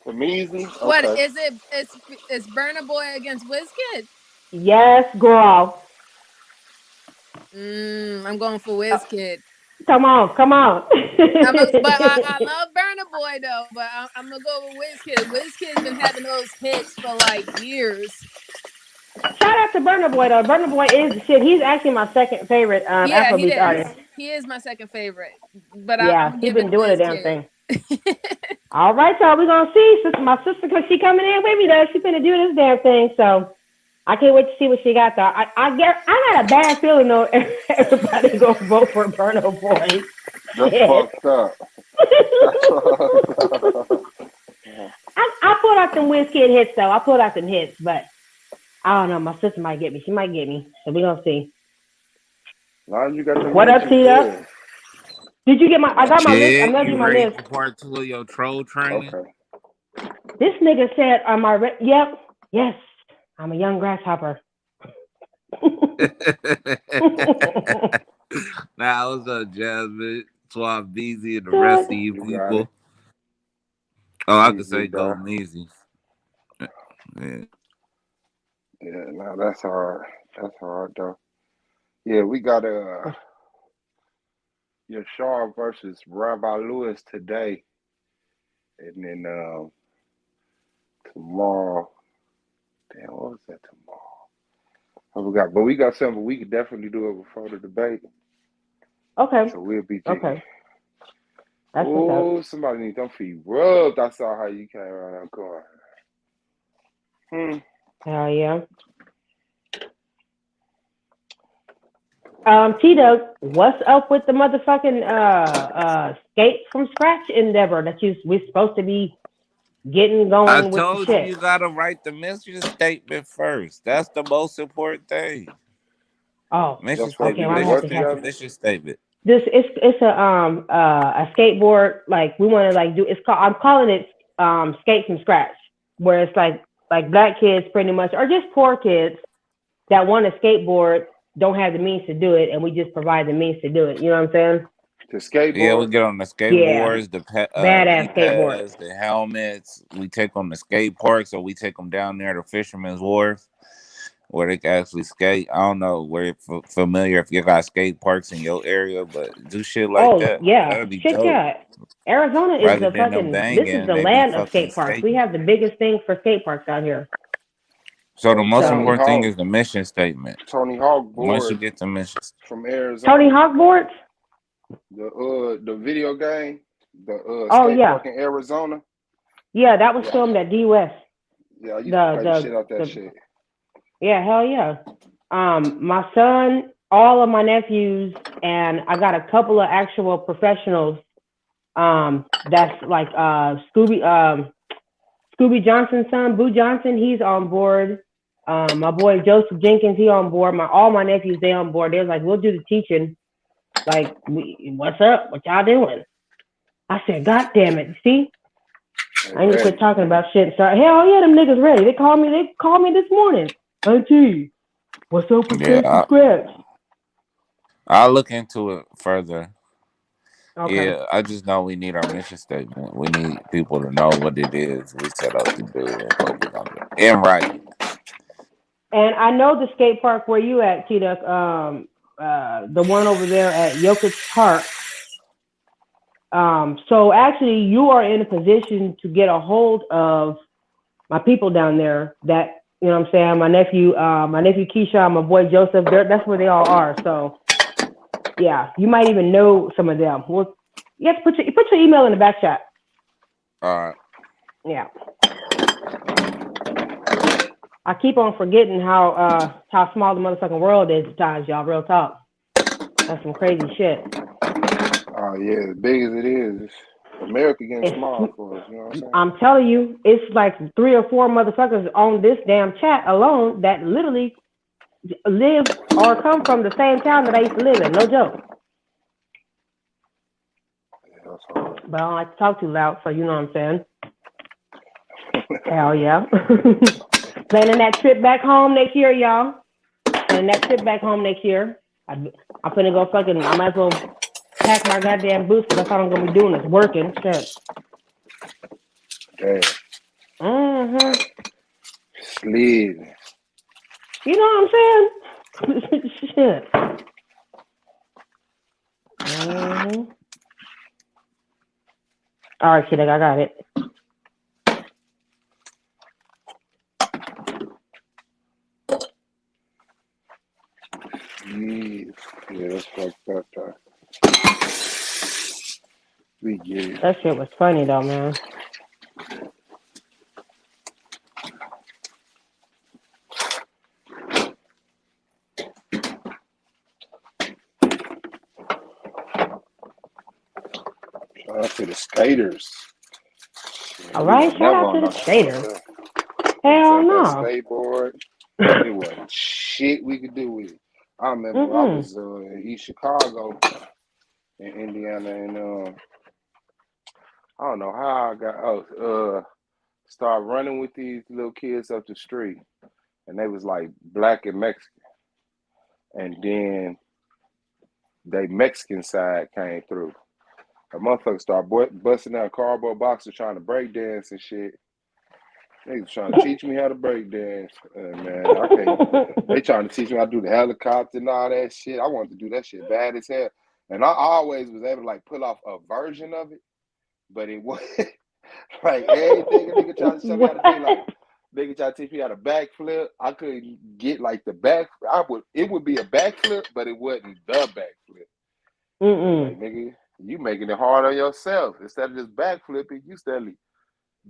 Amazing. Okay. What is it? It's Burna Boy against Wizkid. Yes, girl. I'm going for Wizkid. Come on. But I love Burna Boy though. But I'm gonna go with Wizkid. Wizkid's been having those hits for like years. Shout out to Burna Boy though. Burna Boy is the shit. He's actually my second favorite Afrobeat artist. He is my second favorite. But yeah, he's been doing a damn thing. All right, y'all. We're gonna see. My sister, cause she coming in with me though. She's gonna do this damn thing. So I can't wait to see what she got though. I got a bad feeling though. Everybody gonna vote for Burna Boy. That's fucked up. I pulled out them WizKid hits though. I pulled out them hits, but I don't know. My sister might get me. She might get me. So we gonna see. Now you got the What up, mentions Tia? there. Did you get my? I got my list. I Shit, mailed you you my ready list. for part 2 of your troll training? Okay. This nigga said, "Am I ready?" Yep. Yes. I'm a young grasshopper. Nah, what's up, Jasmine, Suave Beezy, and the rest of you You got people? it. Oh, I could Easy, say bro. Golden Easy. Yeah. Yeah, no, that's hard. That's hard though. Yeah, we got Yashar versus Rabbi Lewis today, and then tomorrow. Damn, what was that tomorrow? I forgot, but we got something we could definitely do it before the debate. Okay. So we'll be Okay. That's what's Oh, somebody need them feet rubbed. I saw how you came around that corner. Hell yeah. T-Dog, what's up with the motherfucking skate from scratch endeavor that we're supposed to be getting going I with the told shit? you gotta write the mission statement first. That's the most important thing. Oh, Mission okay. statement. Well, I have to catch it. Mission statement. It's a skateboard, like we want to like do. I'm calling it skate from scratch, where it's like black kids pretty much, or just poor kids that want a skateboard, don't have the means to do it, and we just provide the means to do it. You know what I'm saying? The skateboard. Yeah, we get on the skateboards, the badass skateboard, e-pads, the helmets. We take them to skate parks, or we take them down there to Fisherman's Wharf, where they can actually skate. I don't know where you're familiar if you got skate parks in your area, but do shit like that. Yeah, That'd be shit, dope. yeah. Arizona is Rather the than them fucking. banging, This is the they be land of fucking skate parks. skating. We have the biggest thing for skate parks out here. So the most Tony important thing Hawk- is the mission statement. Tony Hawk Once you board get the mission, from Arizona. Tony Hawk boards? The video game, the Oh, skate yeah. park in Arizona. Yeah, that was filmed at D West. Yeah, I used to play the shit out that shit. Yeah, hell yeah. My son, all of my nephews, and I got a couple of actual professionals. That's like Scooby Johnson's son, Boo Johnson. He's on board. My boy Joseph Jenkins, he on board. All my nephews, they on board. They're like, we'll do the teaching. Like, what's up? What y'all doing? I said, God damn it! See, I need to quit talking about shit. So hell yeah, them niggas ready. They called me this morning. Auntie, what's up with skate from scratch? I'll look into it further. Okay. Yeah, I just know we need our mission statement. We need people to know what it is we set out to do and what we're gonna do. In writing. And I know the skate park where you at, T-Duck, the one over there at Yokoch Park. So actually you are in a position to get a hold of my people down there that, you know what I'm saying, my nephew Keisha, my boy Joseph, that's where they all are. So yeah, you might even know some of them. Well, you have to put your email in the back chat. All right. Yeah. I keep on forgetting how small the motherfucking world is at times, y'all. Real talk. That's some crazy shit. Oh yeah, as big as it is, America getting small for us. You know what I'm saying? I'm telling you, it's like 3 or 4 motherfuckers on this damn chat alone that literally live or come from the same town that I used to live in. No joke. But I don't like to talk too loud, so you know what I'm saying. Hell yeah. Planning that trip back home next year, y'all. Planning that trip back home next year. I'm finna go fucking, I might as well pack my goddamn boots because that's all I'm gonna be doing is working. Shit. Damn. Mm-hmm. Slid. You know what I'm saying? Shit. Mm-hmm. All right, kid, I got it. Yeah, that's fucked up, though. We get it. That shit was funny though, man. To the skaters. All We right, wasn't shout never out on to no the shit skaters. like that. Hell That no. skateboard. It wasn't shit we could do with it. I remember I was in East Chicago in Indiana, and I don't know how I got started running with these little kids up the street, and they was like black and Mexican, and then they Mexican side came through. A motherfucker started busting out cardboard boxes trying to break dance and shit. They was trying to teach me how to break dance. Man, I can't. They trying to teach me how to do the helicopter and all that shit. I wanted to do that shit bad as hell. And I always was able to like pull off a version of it, but it wasn't like everything a nigga trying to show me how to do. Like nigga trying to teach me how to backflip. I couldn't get like the back. It would be a backflip, but it wasn't the backflip. Like nigga, you making it hard on yourself. Instead of just backflipping, you steadily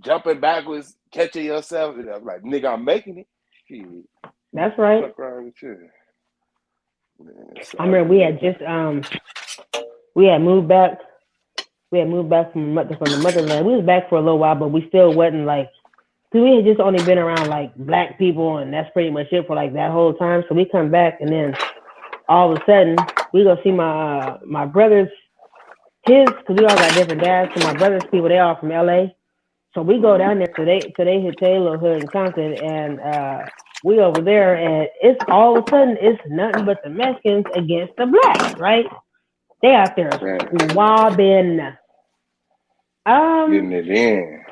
jumping backwards, catching yourself. And I'm like, nigga, I'm making it. Shit. That's right. Fuck around with you. Man, I remember we had just we had moved back from the motherland. We was back for a little while, but we still wasn't like, cause we had just only been around like black people, and that's pretty much it for like that whole time. So we come back, and then all of a sudden we go see my brothers, cause we all got different dads. So my brothers' people, they all from LA. So we go down there to they hit their little hood in Compton, and we over there, and it's all of a sudden it's nothing but the Mexicans against the blacks, right? They out there swabbing. Getting it in.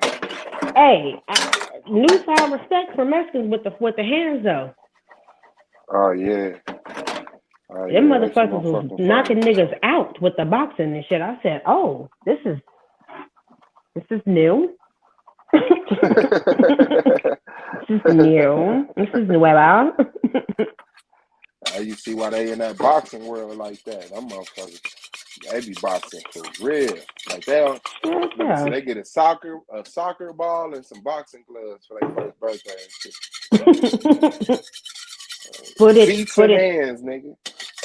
Hey, newfound respect for Mexicans with the hands though. Oh yeah. Them motherfuckers was knocking niggas out with the boxing and shit. I said, oh, this is new. This is new. This is nueva. You see why they in that boxing world like that. Them motherfuckers, they be boxing for real. Like they don't. So they get a soccer ball and some boxing gloves for their first birthday and shit. Feet and hands, nigga.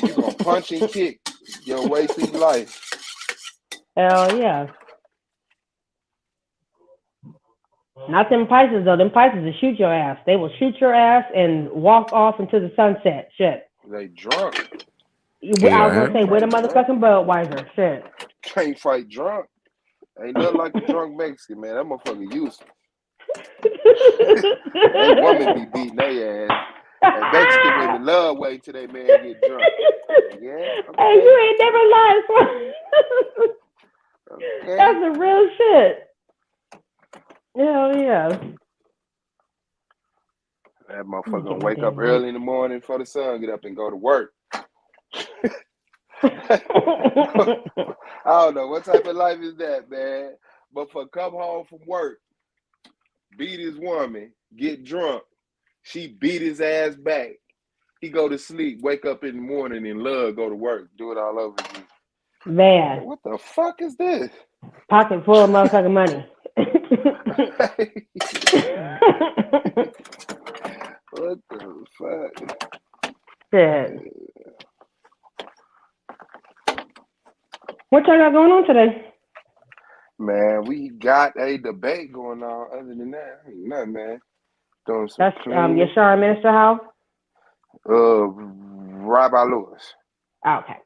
You gonna punch and kick your way through life. Hell yeah. Not them Pisces though. Them Pisces will shoot your ass. They will shoot your ass and walk off into the sunset. Shit. They drunk. I was gonna say, with a motherfucking Budweiser. Shit. Can't fight drunk. Ain't nothing like a drunk Mexican, man. That motherfucker useless. That woman be beating their ass. And Mexican women love wait till they man get drunk. Yeah. Okay. Hey, you ain't never lied. Okay. That's the real shit. Hell yeah. That motherfucker gonna wake up early in the morning before the sun get up and go to work. I don't know what type of life is that, man. But for come home from work, beat his woman, get drunk, she beat his ass back. He go to sleep, wake up in the morning and love, go to work, do it all over again. Man. What the fuck is this? Pocket full of motherfucking money. What the fuck? Shit. What y'all got going on today? Man, we got a debate going on. Other than that, ain't nothing, man. Doing some That's cleaning. Yashara Minister House? Rabbi Lewis. Okay.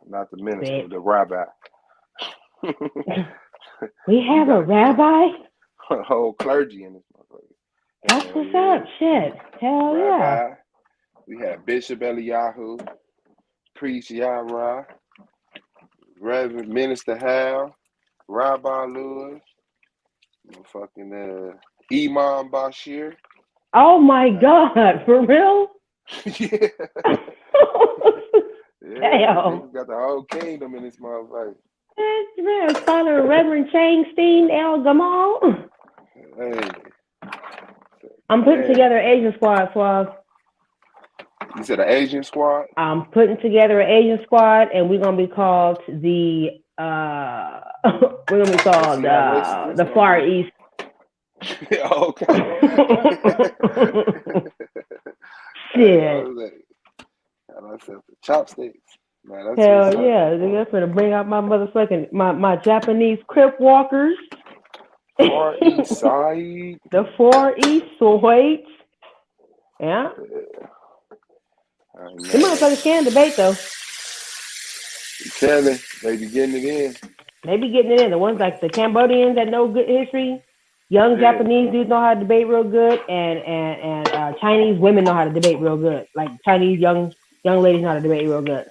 Not the minister, the rabbi. We have a rabbi? A whole clergy in this motherfucker. That's what's up. Shit. Hell yeah. We have Bishop Eliyahu, Priest Yara, Reverend Minister Hal, Rabbi Lewis, fucking Imam Bashir. Oh my God, for real? Yeah. Damn. We got the whole kingdom in this motherfucker. That's real. Father Reverend Changstein El Gamal. Hey. I'm putting together an Asian squad, Suave. You said an Asian squad? I'm putting together an Asian squad, and we're gonna be called the the Far East. Okay. Shit. I myself the chopsticks. Man, that's Hell what's up. yeah, nigga, I'm finna bring out my motherfucking my Japanese crip walkers. Far East Side. The 4 East Sweet. Yeah. Them motherfuckers can debate though. You telling they be getting it in. They be getting it in. The ones like the Cambodians that know good history, young Japanese dudes know how to debate real good, and Chinese women know how to debate real good. Like Chinese young ladies know how to debate real good.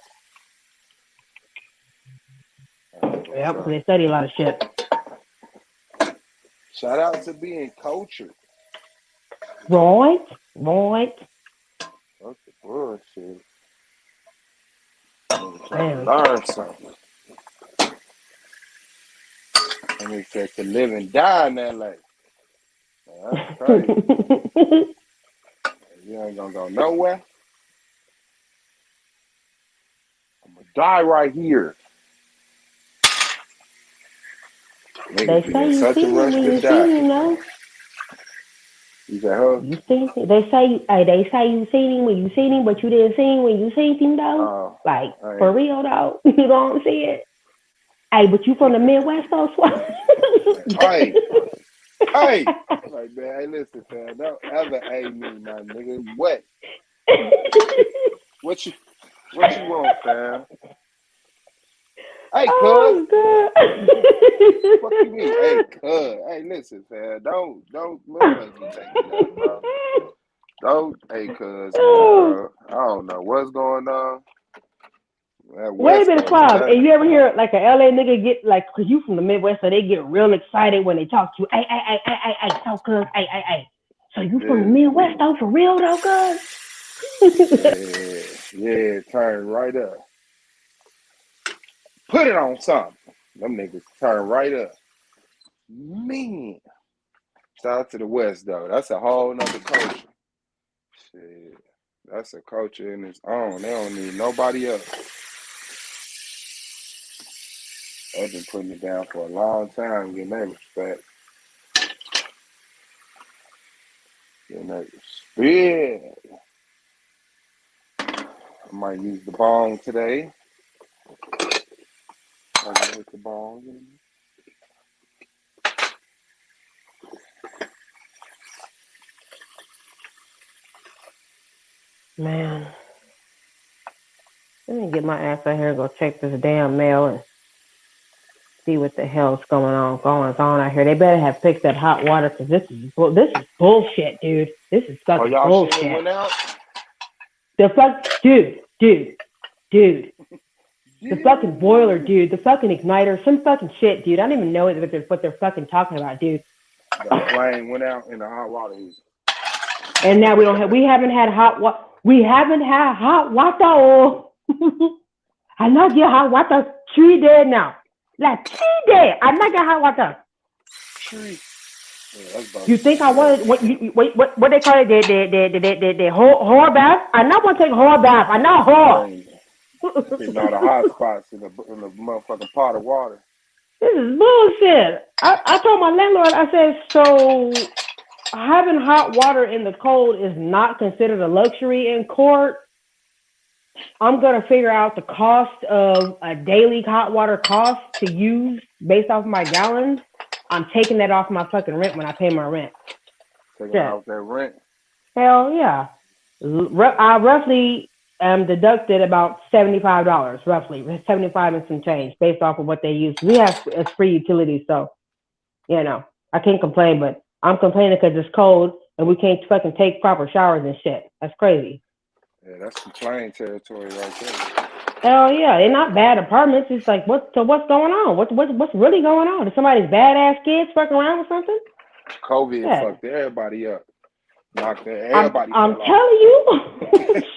Yep, so they study a lot of shit. Shout out to being cultured. Right. That's the bullshit. Trying to learn something. And they said to live and die in LA. Man, that's crazy. You ain't gonna go nowhere. I'm gonna die right here. They say you see me when you see me, no? You say, huh? You see me? They say you seen him when you seen him, but you didn't see him when you seen him though. Like for real though, you don't see it. Hey, but you from the Midwest though, Hey, like man, hey, listen, fam, don't ever A me, my nigga. What? What you want, fam? Hey, cuz. What you mean? Hey, cuz. Hey, listen, fam. Don't motherfuckers be taking that, bro. Don't, hey, cuz. I don't know what's going on. Wait a minute, Bob. And you ever hear like a LA nigga get like, cause you from the Midwest, so they get real excited when they talk to you. Hey, so cuz, hey. So you from the Midwest though, for real though, cuz? Yeah, turn right up. Put it on something. Them niggas turn right up. Man. Shout out to the West though. That's a whole nother culture. Shit. That's a culture in its own. They don't need nobody else. They've been putting it down for a long time, getting that respect. Getting that respect. I might use the bong today. I can hit the bong. Man. Let me get my ass out here and go check this damn mail and see what the hell's going on out here. They better have fixed that hot water because this is bullshit, dude. This is fucking bullshit. Shit went out? The fuck, dude. The fucking boiler, dude. The fucking igniter, some fucking shit, dude. I don't even know what they're fucking talking about, dude. The flame went out in the hot water heater. And now we haven't had hot water. We haven't had hot water. I not get hot water 3 days now. Like 3 days. I not get hot water. You think I wanted what they call it? The whore bath? I not want to take a whore bath. I not whore. Getting all the hot spots in the motherfucking pot of water. This is bullshit. I told my landlord, I said, so having hot water in the cold is not considered a luxury in court. I'm going to figure out the cost of a daily hot water cost to use based off my gallons. I'm taking that off my fucking rent when I pay my rent. Taking off that rent? Hell yeah. I roughly deducted about $75, roughly. 75 and some change based off of what they use. We have free utilities, so, you know, I can't complain, but I'm complaining because it's cold and we can't fucking take proper showers and shit. That's crazy. Yeah, that's complaint territory right there. Hell yeah, they're not bad apartments. It's like, what's going on? What's really going on? Is somebody's badass kids fucking around or something? COVID fucked everybody up. Knocked everybody. I'm telling you.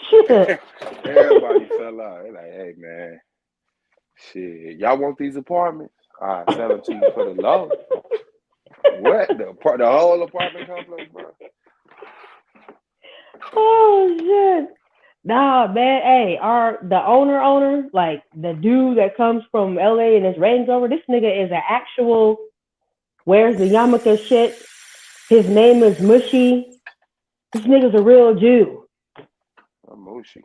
Shit. Everybody fell out. They're like, hey man, shit, y'all want these apartments? I'll sell them to you for the low. What? The whole apartment complex, bro? Oh shit. Nah, man, hey, the owner, like the dude that comes from LA in his Range Rover, this nigga is an actual, wears the yarmulke shit. His name is Mushy. This nigga's a real Jew. Mushy.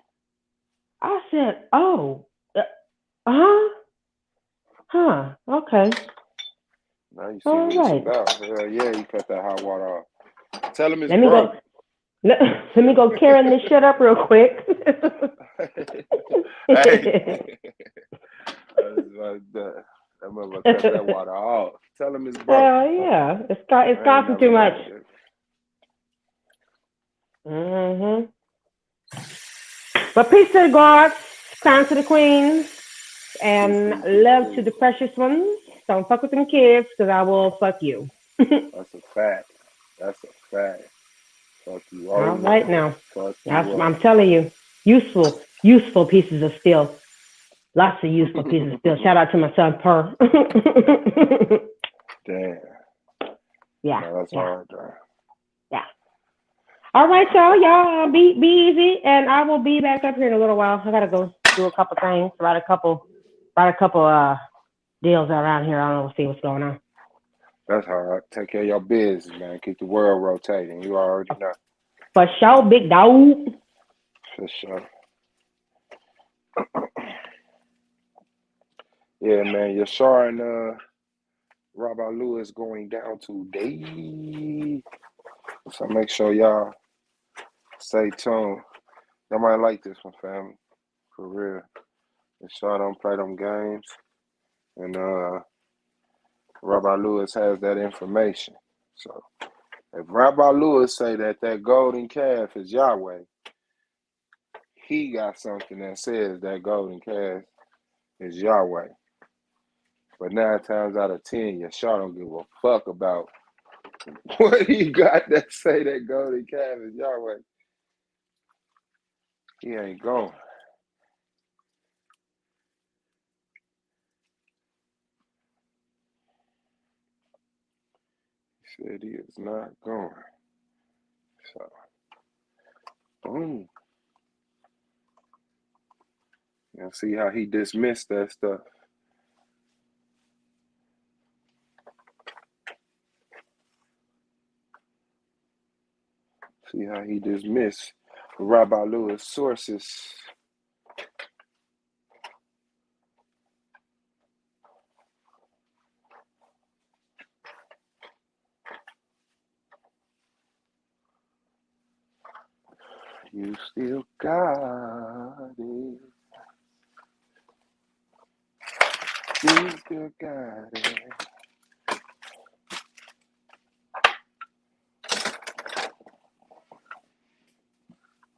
I said, oh, Huh. Okay. Now you see All what it's right. about. Hell yeah, you cut that hot water off. Tell him it's Let me broke. go. Let me go carrying this shit up real quick. Hey. That motherfucker cut that water off. Tell him it's broke. Hell yeah. It's I costing ain't too never much. done it. But peace to the gods, crown to the queens, and love to the precious ones. Don't fuck with them kids, because I will fuck you. That's a fact. That's a fact. Fuck you All over. right now. Fuck you I'm up. telling you, useful pieces of steel. Lots of useful pieces of steel. Shout out to my son, Per. Damn. Yeah. No, that's hard, though. Yeah. All right, y'all be easy, and I will be back up here in a little while. I gotta go do a couple things, write a couple deals around here. I don't know, see what's going on. That's hard. Take care of your business, man. Keep the world rotating. You already know. For sure, big dog. For sure. Yeah, man. Yashar and Robert Lewis going down today. So make sure y'all stay tuned. Y'all might like this one, family. For real. Yashar don't play them games. And Rabbi Lewis has that information. So if Rabbi Lewis say that golden calf is Yahweh, he got something that says that golden calf is Yahweh. But 9 times out of 10, Yashar don't give a fuck about what he got that say that golden calf is Yahweh. He ain't going. He said he is not going. So, boom. Now see how he dismissed that stuff. See how he dismissed Rabbi Lewis' sources. You still got it. You still got it.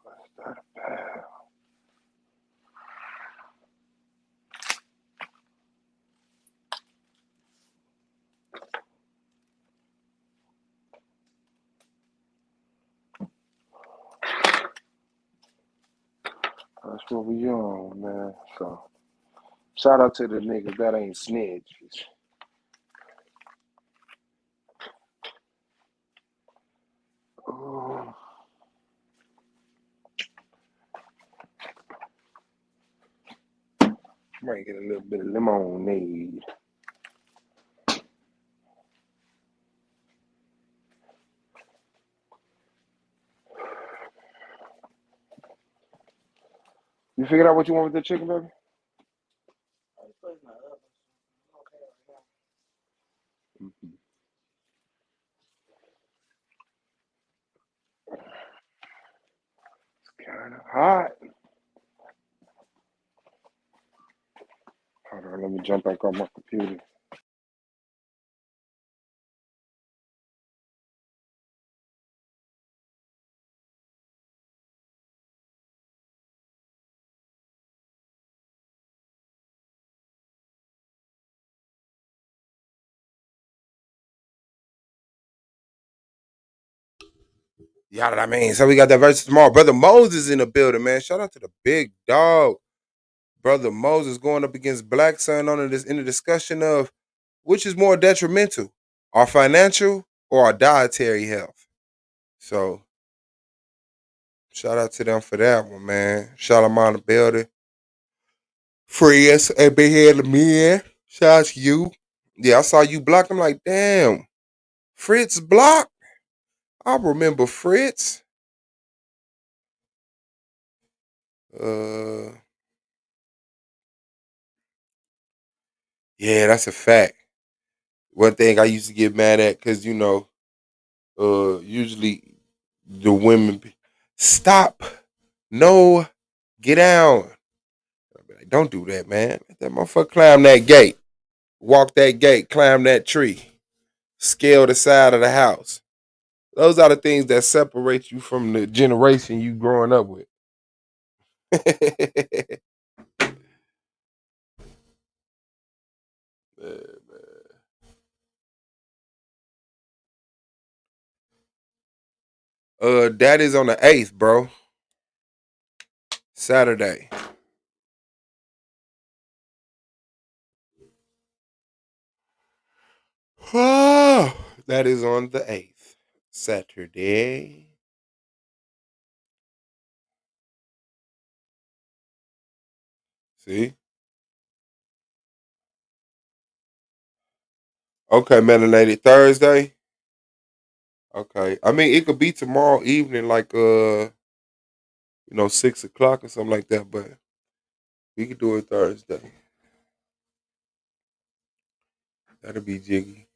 What's that about? That's what we on, man. So, shout out to the niggas that ain't snitches. Oh. Might get a little bit of lemonade. You figured out what you want with the chicken, baby? Mm-hmm. It's kind of hot. Hold on, let me jump back on my computer. Y'all know what I mean? So we got that versus tomorrow. Brother Moses in the building, man. Shout out to the big dog. Brother Moses going up against Black Sun on this in the discussion of which is more detrimental, our financial or our dietary health. So shout out to them for that one, man. Shalom on the building. Free us and big head of men. Shout out to you. Yeah, I saw you blocked. I'm like, damn. Fritz blocked? I remember Fritz. Yeah, that's a fact. One thing I used to get mad at, because usually the women stop, no, get down. I'd be like, don't do that, man. Let that motherfucker climb that gate, walk that gate, climb that tree, scale the side of the house. Those are the things that separate you from the generation you growing up with. That is on the 8th, bro. Saturday. That is on the 8th. Saturday. See? Okay, melanated Thursday. Okay. I mean, it could be tomorrow evening, like 6 o'clock or something like that, but we could do it Thursday. That'll be jiggy.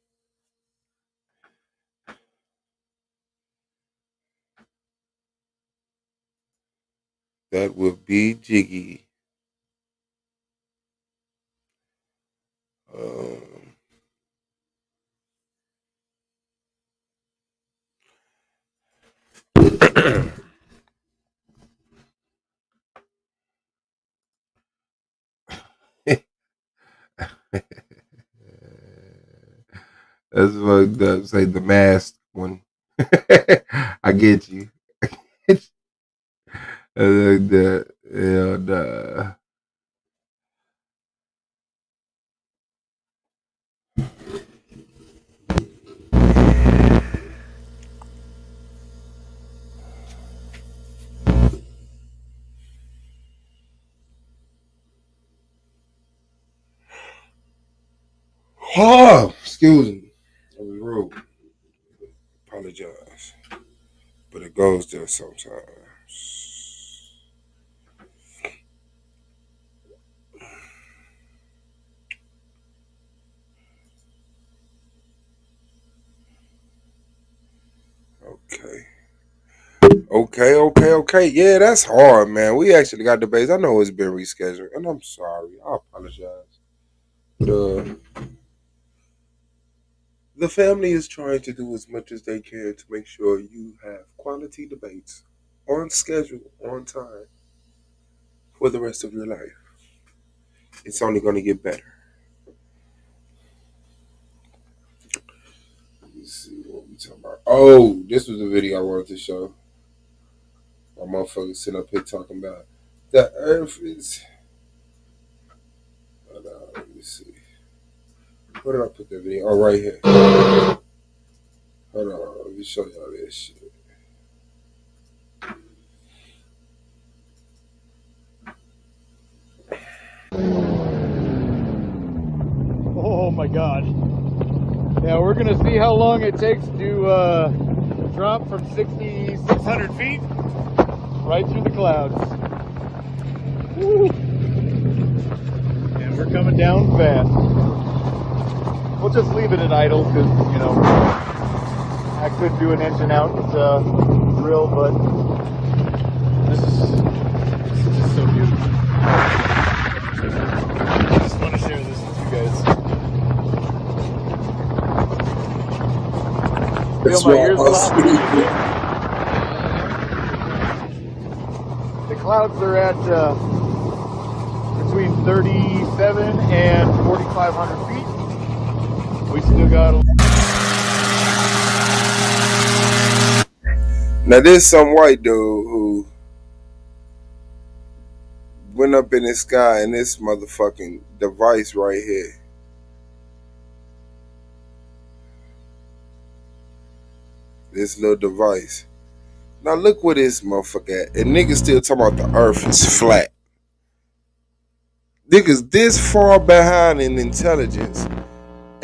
That will be jiggy. That's fucked up. Say the masked one. I get you. I like that. Yeah, nah. Oh, excuse me. I was rude. Apologize. But it goes there sometimes. Okay. Okay. Yeah, that's hard, man. We actually got debates. I know it's been rescheduled, and I'm sorry. I apologize. The family is trying to do as much as they can to make sure you have quality debates on schedule, on time, for the rest of your life. It's only going to get better. Let me see what we talking about. Oh, this was the video I wanted to show. My motherfucker sitting up here talking about the earth is. Let me see. Where did I put that video? Oh, right here. Hold on. Let me show y'all this shit. Oh my god. Yeah, we're gonna see how long it takes to drop from 6,600 feet right through the clouds. Woo. And we're coming down fast. We'll just leave it at idle because, I could do an engine out drill, but this is just so beautiful. I just want to share this with you guys. That's Feel my ears why The clouds are at between 37 and 4,500 feet. We still got Now there's some white dude who went up in the sky in this motherfucking device right here. This little device. Now look where this motherfucker at. And niggas still talking about the earth is flat. Niggas this far behind in intelligence.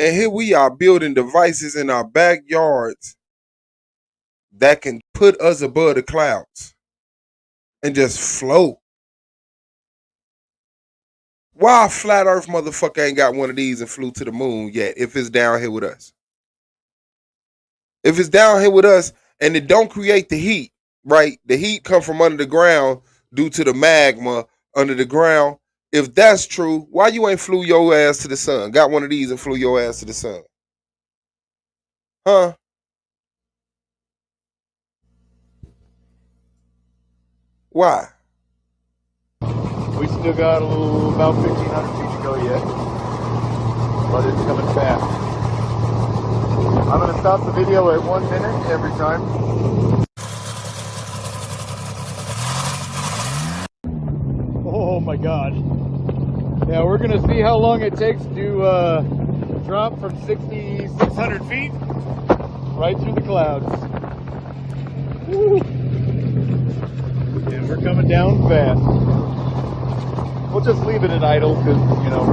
And here we are building devices in our backyards that can put us above the clouds and just float. Why a flat earth motherfucker ain't got one of these and flew to the moon yet if it's down here with us? If it's down here with us and it don't create the heat, right? The heat come from under the ground due to the magma under the ground. If that's true, why you ain't flew your ass to the sun? Got one of these and flew your ass to the sun? Huh? Why? We still got about 1,500 feet to go yet, but it's coming fast. I'm gonna stop the video at 1 minute every time. Oh my God. Yeah, we're gonna see how long it takes to drop from 6,600 feet right through the clouds. Woo. And we're coming down fast. We'll just leave it at idle because, you know,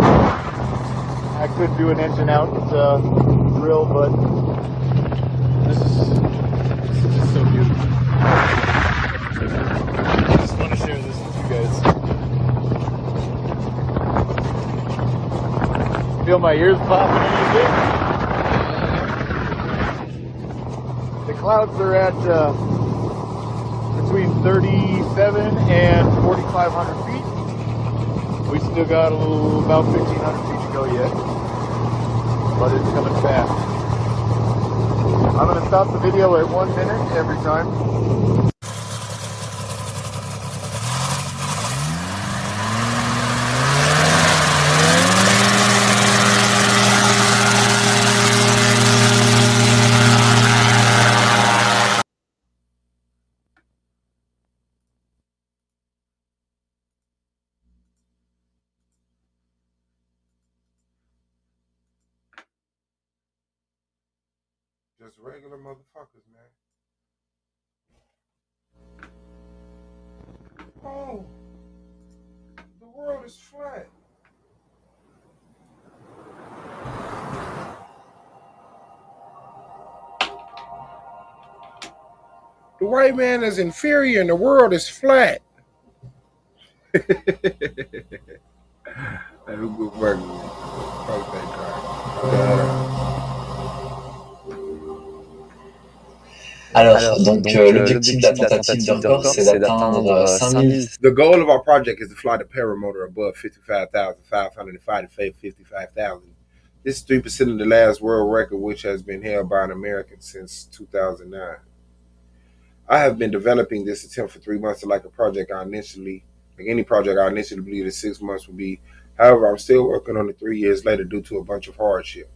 I could do an engine out drill, but this is just so beautiful. I just want to share this with you guys. Feel my ears popping a little bit. The clouds are at between 37 and 4,500 feet. We still got about 1,500 feet to go yet, but it's coming fast. I'm gonna stop the video at 1 minute every time. Just regular motherfuckers, man. Oh, the world is flat. The white man is inferior and the world is flat. Alors, donc l'objectif de la tentative de record, c'est d'atteindre 5000. The goal of our project is to fly the paramotor above 55,505 to 55,000. This is 3% of the last world record, which has been held by an American since 2009. I have been developing this attempt for 3 months, like any project I initially believed that 6 months would be. However, I'm still working on it 3 years later due to a bunch of hardship.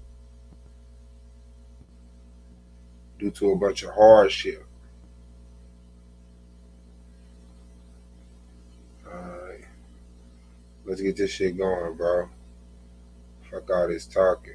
Alright. Let's get this shit going, bro. Fuck all this talking.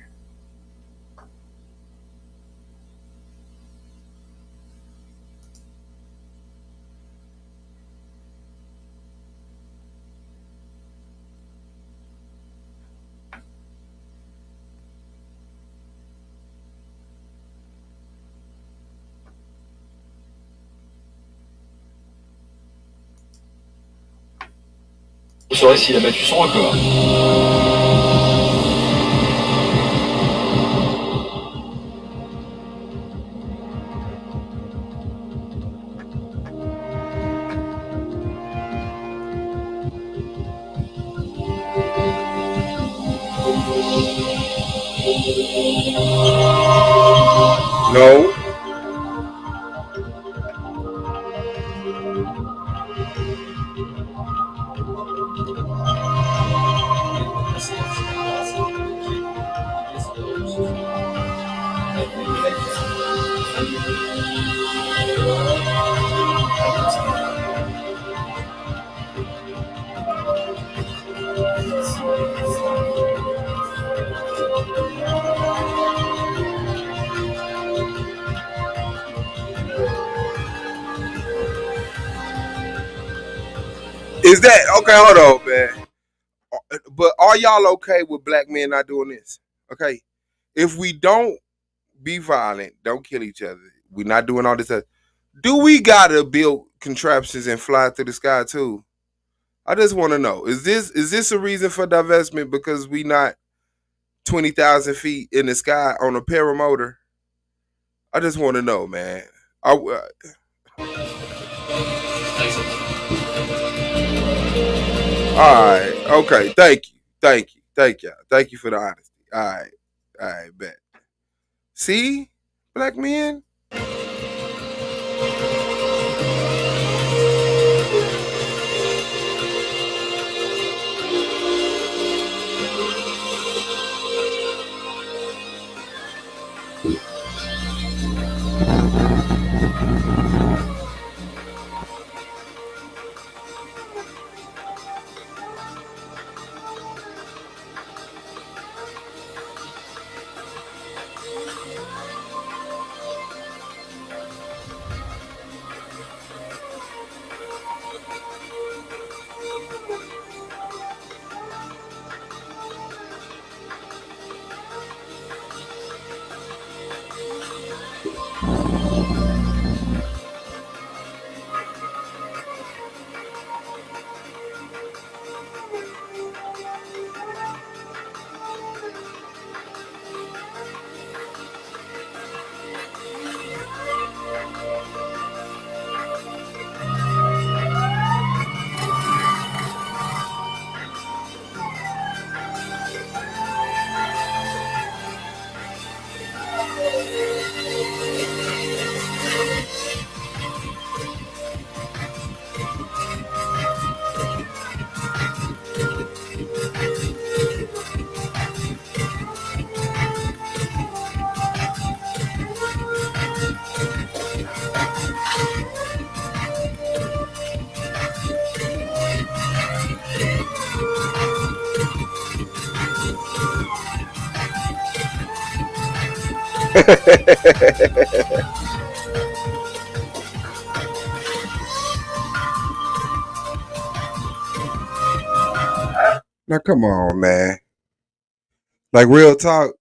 Je saurais s'il a battu son record. No. Is that okay? Hold on, man. But are y'all okay with black men not doing this? Okay, if we don't be violent, don't kill each other, we're not doing all this. Do we gotta build contraptions and fly through the sky too? I just want to know: is this a reason for divestment because we not 20,000 feet in the sky on a paramotor? I just want to know, man. All right, okay. Thank you for the honesty. All right, bet. See, black men. Now come on, man. Like real talk.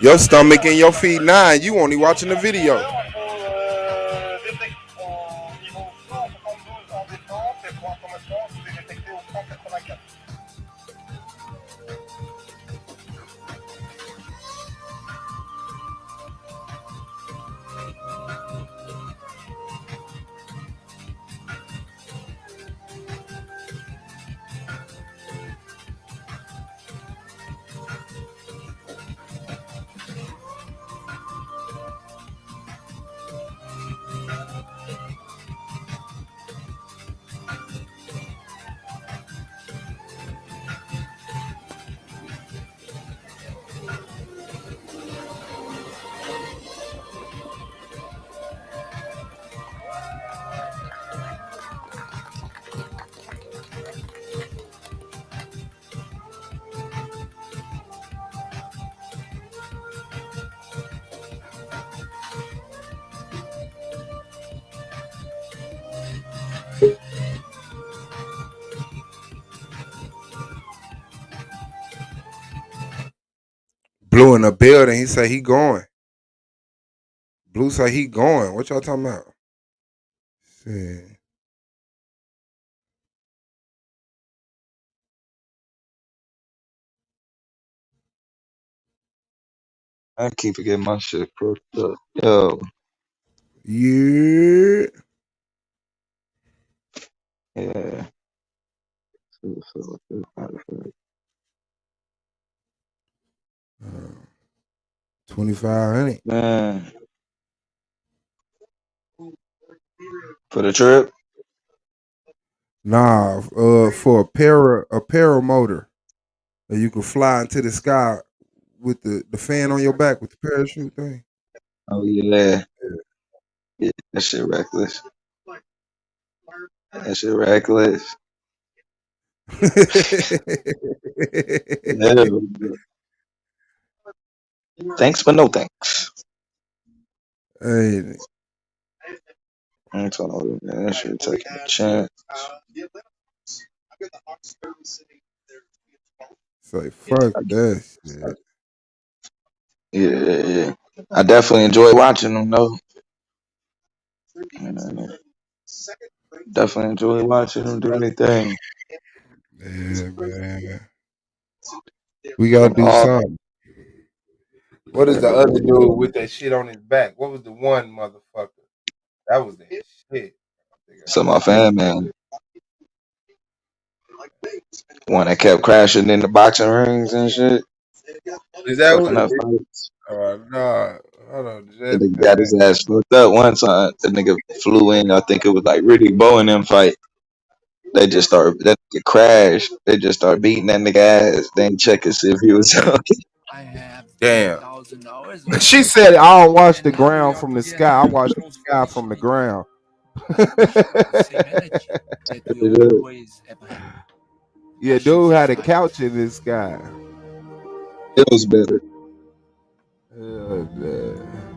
Your stomach and your feet 9. You only watching the video. Blue in the building. He said he going. Blue said he going. What y'all talking about? Shit. I keep forgetting my shit crooked up. Yo. Yeah. Yeah. 2,500. Man. For the trip? Nah, for a paramotor, that you can fly into the sky with the fan on your back with the parachute thing. Oh yeah, yeah, that shit reckless. That shit reckless. Yeah, thanks, but no thanks. Hey, I'm telling you, man, that shit taking a chance. say fuck that shit. Yeah. I definitely enjoy watching them though. Definitely enjoy watching them do anything. Yeah, man. We gotta do All something. What is the other dude with that shit on his back? What was the one motherfucker? That was that shit. so my fan man, one that kept crashing in the boxing rings and shit, Is that fucking what? up fights. No. Hold on. The That, nigga got his ass fucked up one time. The nigga flew in. I think it was like Riddick Bowe in them fight. They just started. That nigga crashed. They just started beating that nigga ass. They ain't check to see if he was okay. damn. She said, "I don't watch the ground from the sky. I watch the sky from the ground." Yeah, dude had a couch in this sky. It was better. Oh, man.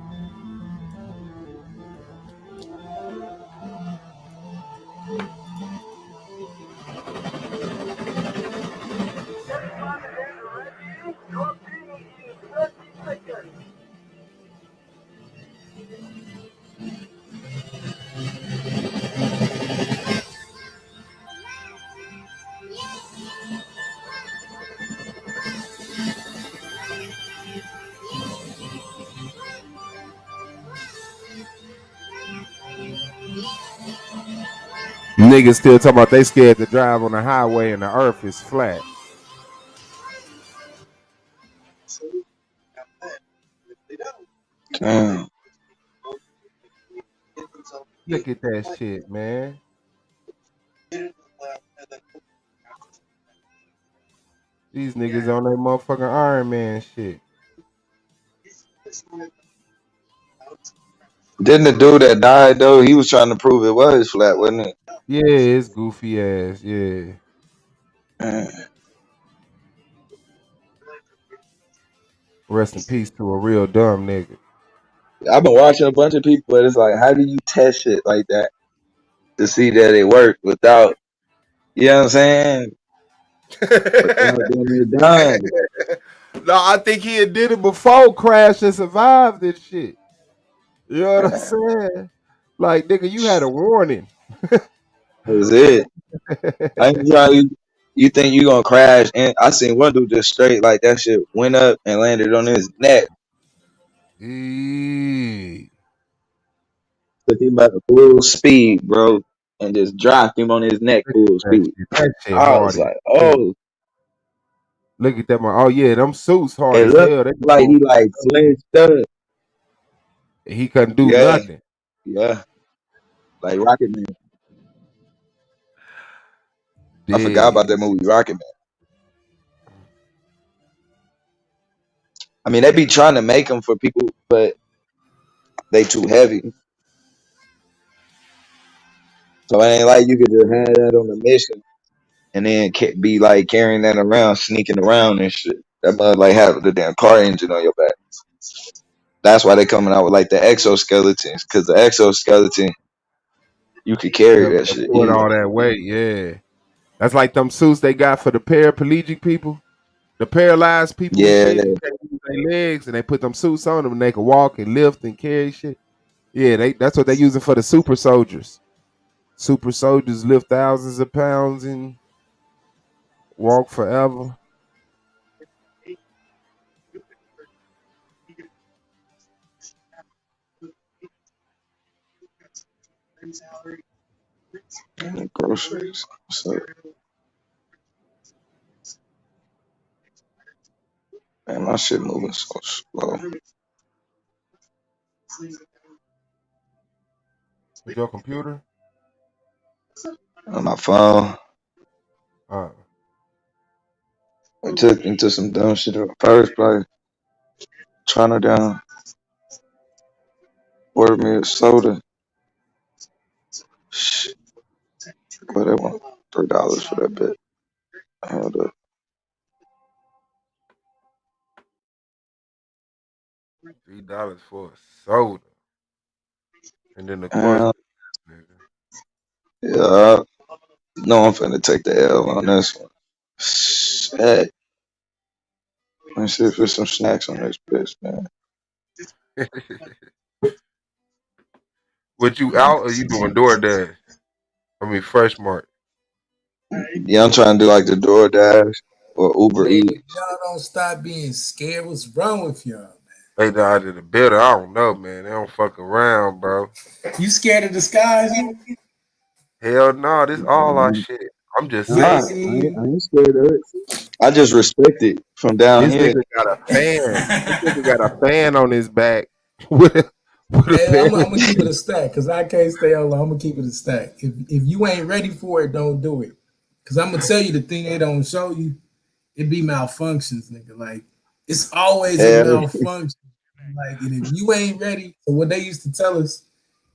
Niggas still talking about they scared to drive on the highway and the earth is flat. Damn. Look at that shit, man. These niggas on that motherfucking Iron Man shit. Didn't the dude that died though? He was trying to prove it was flat, wasn't it? Yeah, it's goofy ass. Yeah. Rest in peace to a real dumb nigga. I've been watching a bunch of people, but it's like, how do you test shit like that to see that it worked without, you know what I'm saying? Without being done. No, I think he had did it before Crash and survived this shit. You know what I'm saying? Like, nigga, you had a warning. That was it. You think you gonna crash? And I seen one dude just straight like that shit went up and landed on his neck. Took him at full speed, bro, and just dropped him on his neck full speed. That shit I hard. was like, oh. Look at that one. Oh yeah, them suits hard It as looked hell. They like he like flinched up. He couldn't do Yeah. nothing. Yeah. Like Rocket Man. I Yeah. forgot about that movie, Rocket Man. I mean, they be trying to make them for people, but they too heavy. So it ain't like you could just have that on the mission and then be like carrying that around, sneaking around and shit. That must like have the damn car engine on your back. That's why they coming out with like the exoskeletons, because the exoskeleton, you could carry that shit. Put all that weight, yeah. That's like them suits they got for the paraplegic people, the paralyzed people. Yeah. And shit, they can't use their legs, and they put them suits on them, and they can walk and lift and carry shit. Yeah, that's what they using for the super soldiers. Super soldiers lift thousands of pounds and walk forever. Groceries. So, man, my shit moving so slow. With your computer? on my phone. Uh, I took into some dumb shit in the first place. Trying to down, order me a soda. Shh, but they want $3 for that bit. Hold up. $3 for a soda, and then the course. Uh, yeah, no, I'm finna take the L on this one. Shit. Let's see if there's some snacks on this bitch, man. What you out or you doing DoorDash? I mean Fresh Mart. Yeah, I'm trying to do like the DoorDash or Uber Hey, Eats. y'all don't stop being scared. What's wrong with y'all? They out of the building. I don't know, man. They don't fuck around, bro. You scared of the skies? Hell no, this all our shit. I'm just Nah, saying. I ain't scared of it. I just respect it from down This here. nigga got a fan. This nigga got a fan on his back with a Hey, I'm fan. gonna keep it a stack because I can't stay on long. I'm gonna keep it a stack. If you ain't ready for it, don't do it. Cause I'm gonna tell you the thing they don't show you, it be malfunctions, nigga. Like it's always a Hell, malfunction. Like, and if you ain't ready, so what they used to tell us,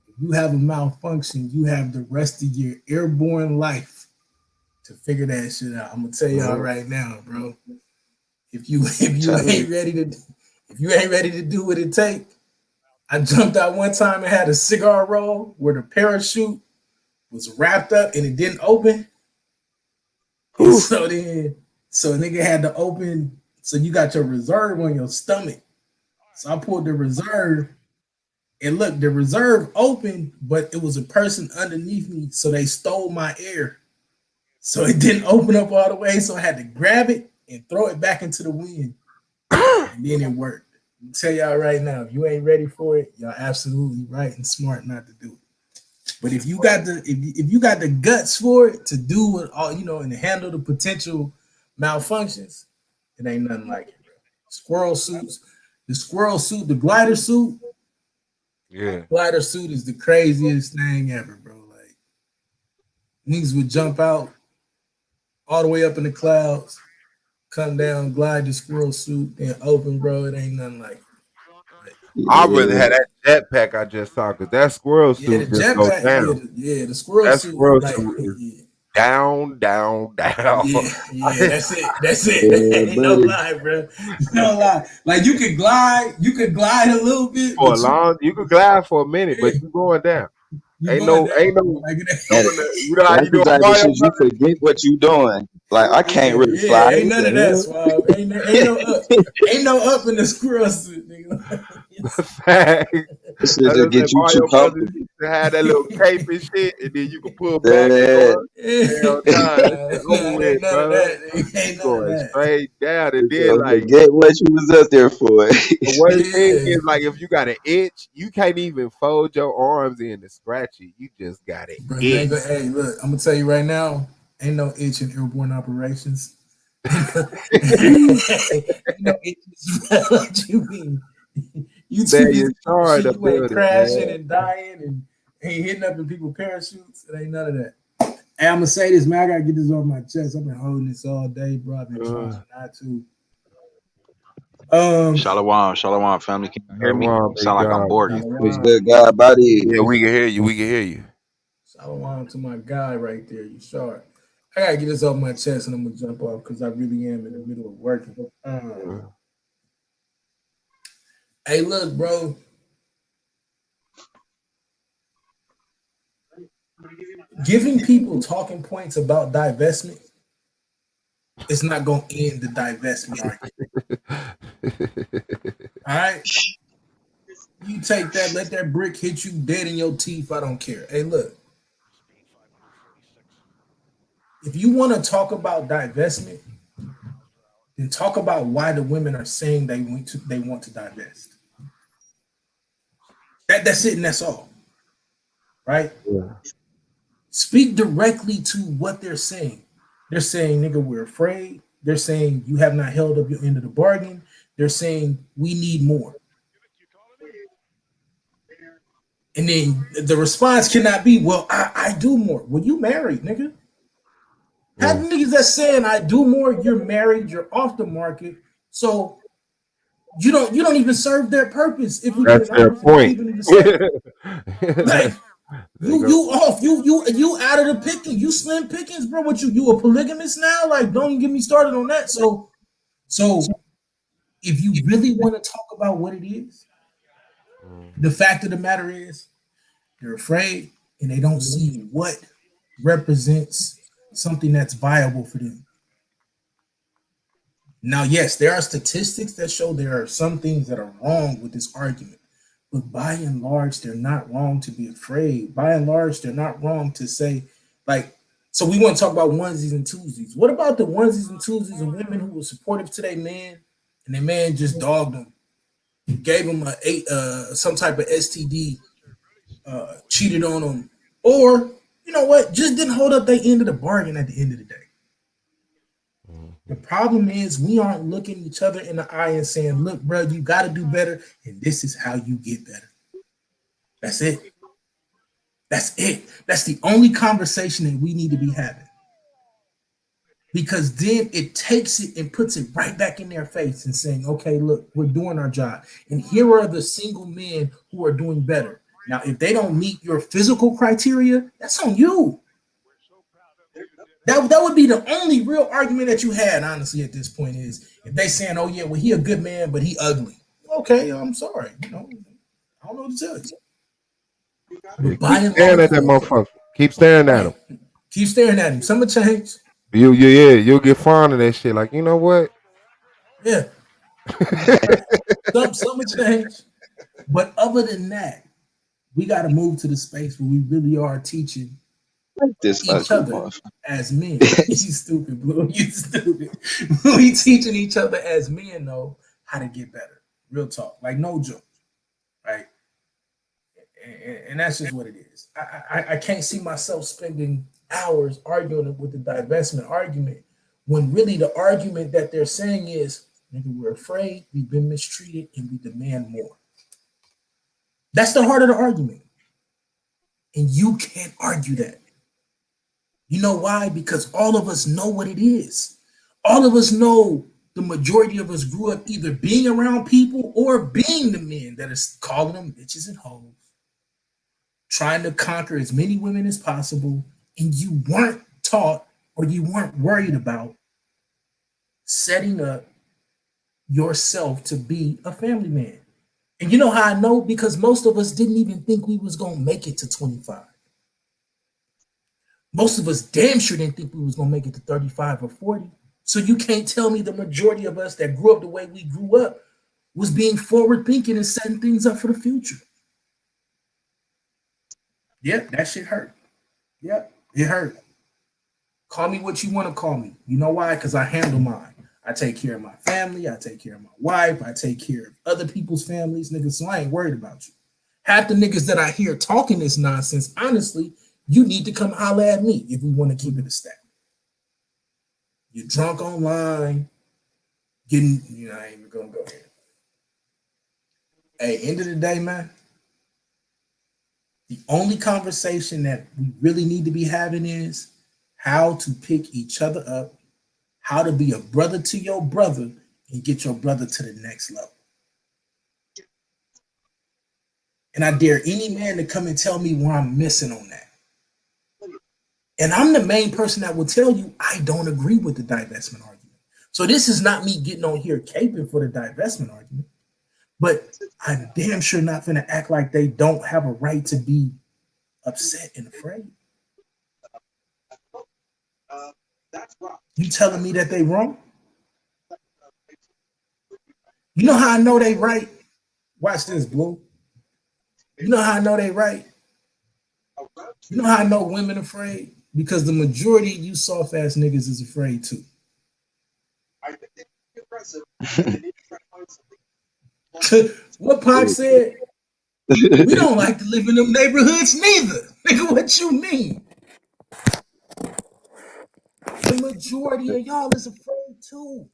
if you have a malfunction, you have the rest of your airborne life to figure that shit out. I'm gonna tell y'all right now, bro. If you ain't ready to do what it take. I jumped out one time and had a cigar roll where the parachute was wrapped up and it didn't open. And so nigga had to open. So you got your reserve on your stomach. So I pulled the reserve, and look, the reserve opened, but it was a person underneath me, so they stole my air. So it didn't open up all the way, so I had to grab it and throw it back into the wind, and then it worked. I'll tell y'all right now, if you ain't ready for it, y'all absolutely right and smart not to do it. But if you got the guts for it to do it all, and to handle the potential malfunctions, it ain't nothing like it, bro. Squirrel suits, the glider suit. Yeah. Glider suit is the craziest thing ever, bro. Like niggas would jump out all the way up in the clouds, come down, glide the squirrel suit, then open, bro. It ain't nothing like it. I'd rather have that jetpack I just saw because that squirrel Yeah, the suit just goes jetpack, down. the squirrel That suit, squirrel like, suit is down, down, down. yeah, that's it. Yeah, Ain't no buddy. lie, bro. No lie. Like you could glide a little bit, For a but long, you could glide for a minute, but you going down. you Ain't going no, down. ain't no Like And doing the. You know how that's you the do a type of Mario shit you Brothers? forget what you doing. Like I can't really fly. ain't What none of the that, hell? Swab. Ain't no up in the squirrel suit, nigga. Fact. This shit I just just get said you too Mario Brothers comfortable. used to have that little cape and shit, and then you could pull back and go Yeah. up. Hell nah, that shit over Nah, it with, ain't none of bro. that. Ain't none of Going that. straight down, and then So like forget what you was up there for. the worst thing Yeah. is like if you got an itch, you can't even fold your arms in to scratch it. You just got an Bro, you itch. ain't gonna, hey, look, I'm gonna tell you right now, ain't no itch in airborne operations. Ain't no itches. What you mean? You too Man, busy you're making sorry sure to you ain't build it, crashing man. and dying and ain't hitting up in people's parachutes. It ain't none of that. Hey, I'm gonna say this, man. I gotta get this off my chest. I've been holding this all day, bro. I've been trying not to. Shalom, family. Can you hear me? Shalom, big Sound like I'm dog. bored. What's Shalom. good, God, buddy? Yeah, we can hear you. We can hear you. Shalom to my guy right there. You sharp. I gotta get this off my chest and I'm gonna jump off because I really am in the middle of working. Hey, look, bro. Giving people talking points about divestment, it's not gonna end the divestment argument. All right. You take that, let that brick hit you dead in your teeth. I don't care. Hey, look. If you want to talk about divestment, then talk about why the women are saying they want to divest. That's it, and that's all. Right? Yeah. Speak directly to what they're saying. They're saying, nigga, we're afraid. They're saying you have not held up your end of the bargain. They're saying we need more. And then the response cannot be, well, I do more. Well, you married, nigga. Have niggas that's saying I do more, you're married, you're off the market. So you don't even serve their purpose if we That's get their honest point. keeping it a second. Like you off, you out of the picking, you slim pickings, bro. What you a polygamist now? Like, don't even get me started on that. So if you really want to talk about what it is, the fact of the matter is they're afraid and they don't see what represents something that's viable for them. Now, yes, there are statistics that show there are some things that are wrong with this argument, but by and large, they're not wrong to be afraid. By and large, they're not wrong to say, like, so we want to talk about onesies and twosies. What about the onesies and twosies of women who were supportive to their man and their man just dogged them, gave them some type of STD, cheated on them, or you know what, just didn't hold up their end of the bargain at the end of the day? The problem is we aren't looking each other in the eye and saying, look, bro, you got to do better, and this is how you get better. That's it. That's it. That's the only conversation that we need to be having. Because then it takes it and puts it right back in their face and saying, okay, look, we're doing our job. And here are the single men who are doing better. Now, if they don't meet your physical criteria, that's on you. That would be the only real argument that you had, honestly, at this point, is if they saying, oh, yeah, well, he a good man, but he ugly. Okay, I'm sorry. You know, I don't know what to tell you. Keep staring at that motherfucker. Keep staring at him. Keep staring at him. Something change. You'll get fond of that shit. Like, you know what? Yeah. Something change. But other than that, we got to move to the space where we really are teaching each other as men. You stupid, Blue. You stupid. We teaching each other as men, though, how to get better. Real talk. Like, no joke. Right? And that's just what it is. I can't see myself spending hours arguing with the divestment argument when really the argument that they're saying is, nigga, we're afraid, we've been mistreated, and we demand more. That's the heart of the argument. And you can't argue that. You know why? Because all of us know what it is. All of us know the majority of us grew up either being around people or being the men that is calling them bitches and hoes, trying to conquer as many women as possible, and you weren't taught or you weren't worried about setting up yourself to be a family man. And you know how I know? Because most of us didn't even think we was going to make it to 25. Most of us damn sure didn't think we was going to make it to 35 or 40. So you can't tell me the majority of us that grew up the way we grew up was being forward thinking and setting things up for the future. Yep, that shit hurt. Yep, it hurt. Call me what you want to call me. You know why? Because I handle mine. I take care of my family. I take care of my wife. I take care of other people's families, niggas. So I ain't worried about you. Half the niggas that I hear talking this nonsense, honestly, you need to come holler at me if we want to keep it a stack. You're drunk online, getting, I ain't even gonna go here. Hey, end of the day, man, the only conversation that we really need to be having is how to pick each other up, how to be a brother to your brother and get your brother to the next level. And I dare any man to come and tell me where I'm missing on that. And I'm the main person that will tell you I don't agree with the divestment argument. So this is not me getting on here caping for the divestment argument, but I'm damn sure not going to act like they don't have a right to be upset and afraid. You telling me that they wrong? You know how I know they right? Watch this, Blue. You know how I know they right? You know how I know women afraid? Because the majority of you soft ass niggas is afraid too. What Pac said, we don't like to live in them neighborhoods neither. Nigga, what you mean? The majority of y'all is afraid too.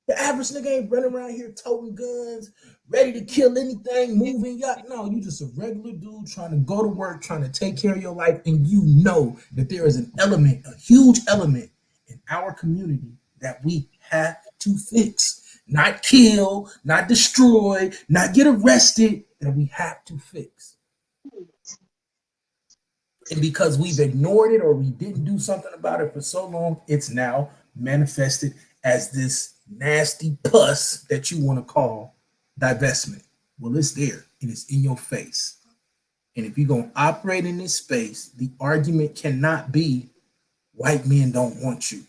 The average nigga ain't running around here toting guns, ready to kill anything, moving yacht. No, you just a regular dude trying to go to work, trying to take care of your life, and you know that there is an element, a huge element in our community that we have to fix. Not kill, not destroy, not get arrested, that we have to fix. And because we've ignored it or we didn't do something about it for so long, it's now manifested as this nasty pus that you want to call divestment. Well, it's there and it's in your face. And if you're going to operate in this space, the argument cannot be white men don't want you.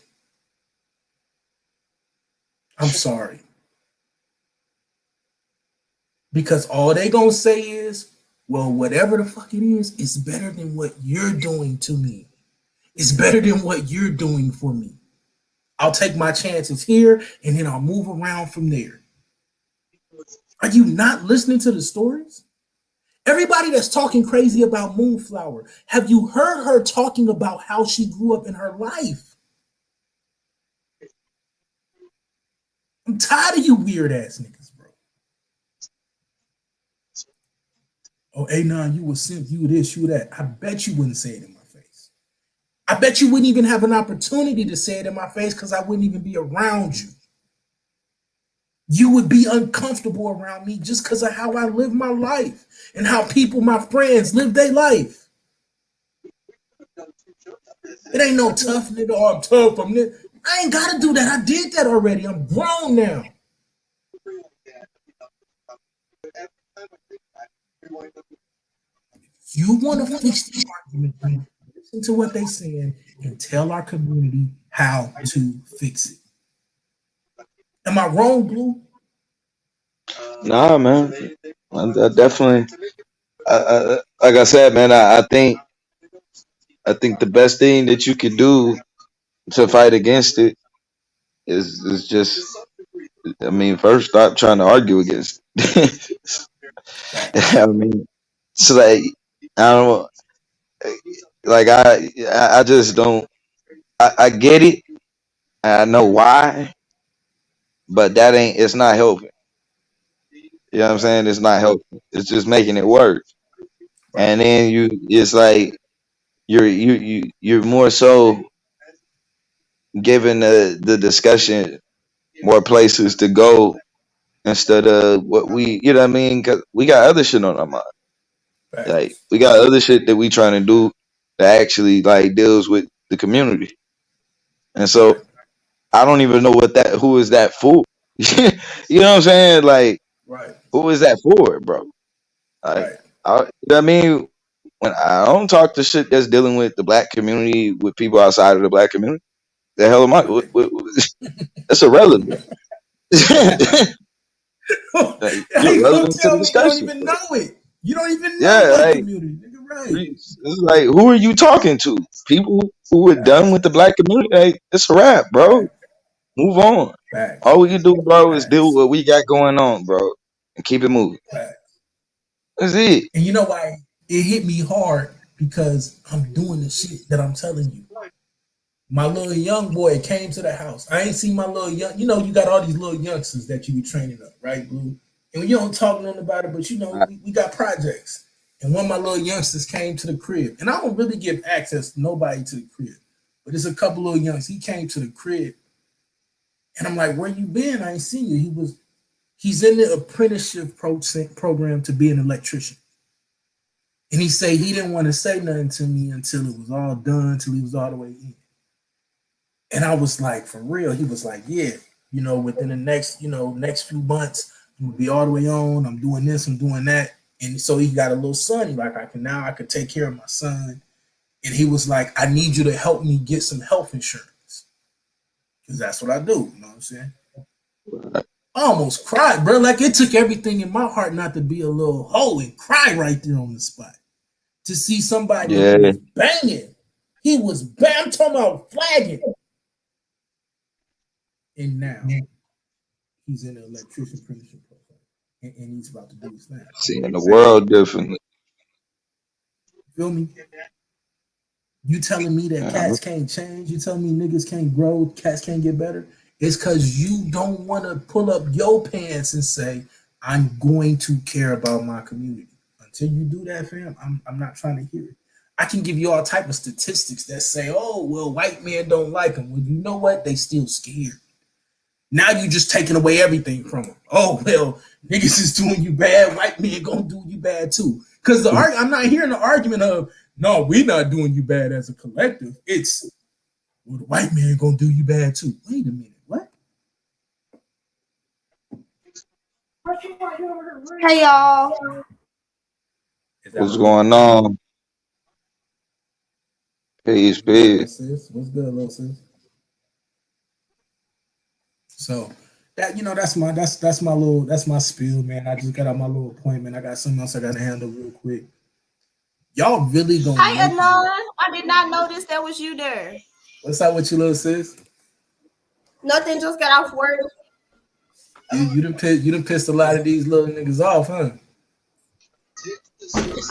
I'm sorry. Because all they going to say is, well, whatever the fuck it is, it's better than what you're doing to me. It's better than what you're doing for me. I'll take my chances here and then I'll move around from there. Are you not listening to the stories? Everybody that's talking crazy about Moonflower, have you heard her talking about how she grew up in her life? I'm tired of you weird ass niggas. Oh, A9, you were simp, you this, you that. I bet you wouldn't say it in my face. I bet you wouldn't even have an opportunity to say it in my face because I wouldn't even be around you. You would be uncomfortable around me just because of how I live my life and how people, my friends, live their life. It ain't no tough nigga, oh, I'm tough. I ain't got to do that. I did that already. I'm grown now. You want to fix the argument, listen to what they're saying, and tell our community how to fix it. Am I wrong, Blue? Nah, man. I definitely, like I said, man. I think the best thing that you could do to fight against it is just, I mean, first stop trying to argue against it. I mean, it's like, I don't, like I just don't. I get it. I know why, but that ain't. It's not helping. You know what I'm saying? It's not helping. It's just making it worse. And then it's like you're more so giving the discussion more places to go instead of what you know what I mean? Because we got other shit on our mind. Like we got other shit that we trying to do that actually like deals with the community. And so I don't even know who is that for. You know what I'm saying? Like, who is that for, bro? Like, you know what I mean? When I don't talk to shit that's dealing with the black community, with people outside of the black community, the hell am I? That's irrelevant. Like, You don't irrelevant to the tell me you don't discussion. even know it. You don't even know that community. Nigga, right. It's like, who are you talking to? People who are done with the black community? Like, it's a wrap, bro. Move on. All we can do, bro, is do what we got going on, bro, and keep it moving. That's it. And you know why it hit me hard? Because I'm doing the shit that I'm telling you. My little young boy came to the house. I ain't seen my little young, you know, you got all these little youngsters that you be training up, right, Blue? And you don't talk nothing about it, but you know, we got projects. And one of my little youngsters came to the crib. And I don't really give access to nobody to the crib. But there's a couple little youngsters. He came to the crib. And I'm like, where you been? I ain't seen you. He's in the apprenticeship program to be an electrician. And he said he didn't want to say nothing to me until it was all done, until he was all the way in. And I was like, for real? He was like, yeah, you know, within the next few months, I'm gonna be all the way on. I'm doing this, I'm doing that. And so he got a little son. He's like, I could take care of my son. And he was like, I need you to help me get some health insurance. Because that's what I do. You know what I'm saying? I almost cried, bro. Like it took everything in my heart not to be a little hoe and cry right there on the spot. To see somebody who was banging. He was I'm talking about flagging. And now he's in the electrician apprenticeship program. And he's about to do his thing. Seeing the world differently. Feel me? You telling me that cats can't change? You telling me niggas can't grow, cats can't get better? It's because you don't want to pull up your pants and say, I'm going to care about my community. Until you do that, fam, I'm not trying to hear it. I can give you all type of statistics that say, oh, well, white men don't like them. Well, you know what? They still scared. Now you just taking away everything from them. Oh, well, niggas is doing you bad. White men gonna do you bad too. Because I'm not hearing the argument of, no, we're not doing you bad as a collective. It's, well, the white man gonna do you bad too. Wait a minute, what? Hey y'all. What's going on? Peace, peace. What's good, little sis? So that that's my spiel, man. I just got out my little appointment. I got something else I gotta handle real quick. Y'all really gonna Hey Anon, I did not notice that was you there. What's up with you, little sis? Nothing, just got off work. You done pissed a lot of these little niggas off, huh?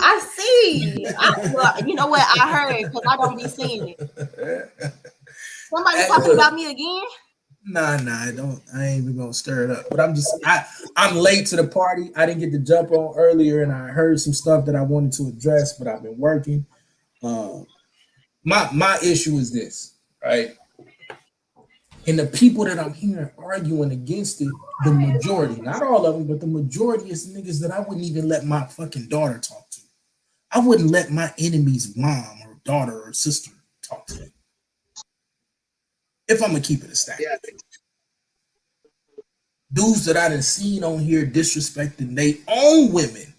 I see. Well, you know what I heard, because I don't be seeing it. Somebody talking about me again? Nah, I ain't even gonna stir it up. But I'm late to the party. I didn't get to jump on earlier, and I heard some stuff that I wanted to address, but I've been working. My issue is this, right? And the people that I'm hearing arguing against it, the majority, not all of them, but the majority is niggas that I wouldn't even let my fucking daughter talk to. I wouldn't let my enemy's mom or daughter or sister talk to them. If I'm gonna keep it a stack. Dudes that I done seen on here disrespecting they own women.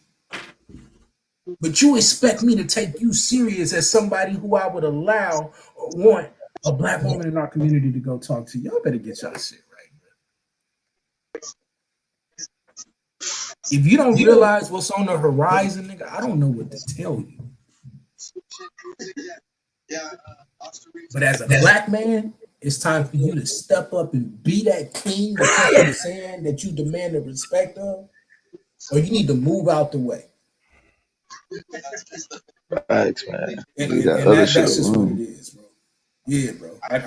But you expect me to take you serious as somebody who I would allow or want a black woman in our community to go talk to. Y'all better get y'all shit right. If you don't realize what's on the horizon, nigga, I don't know what to tell you. But as a black man, it's time for you to step up and be that king that you're saying that you demand the respect of, or you need to move out the way. Thanks, man. And that's just what it is, bro. Yeah, bro. I'm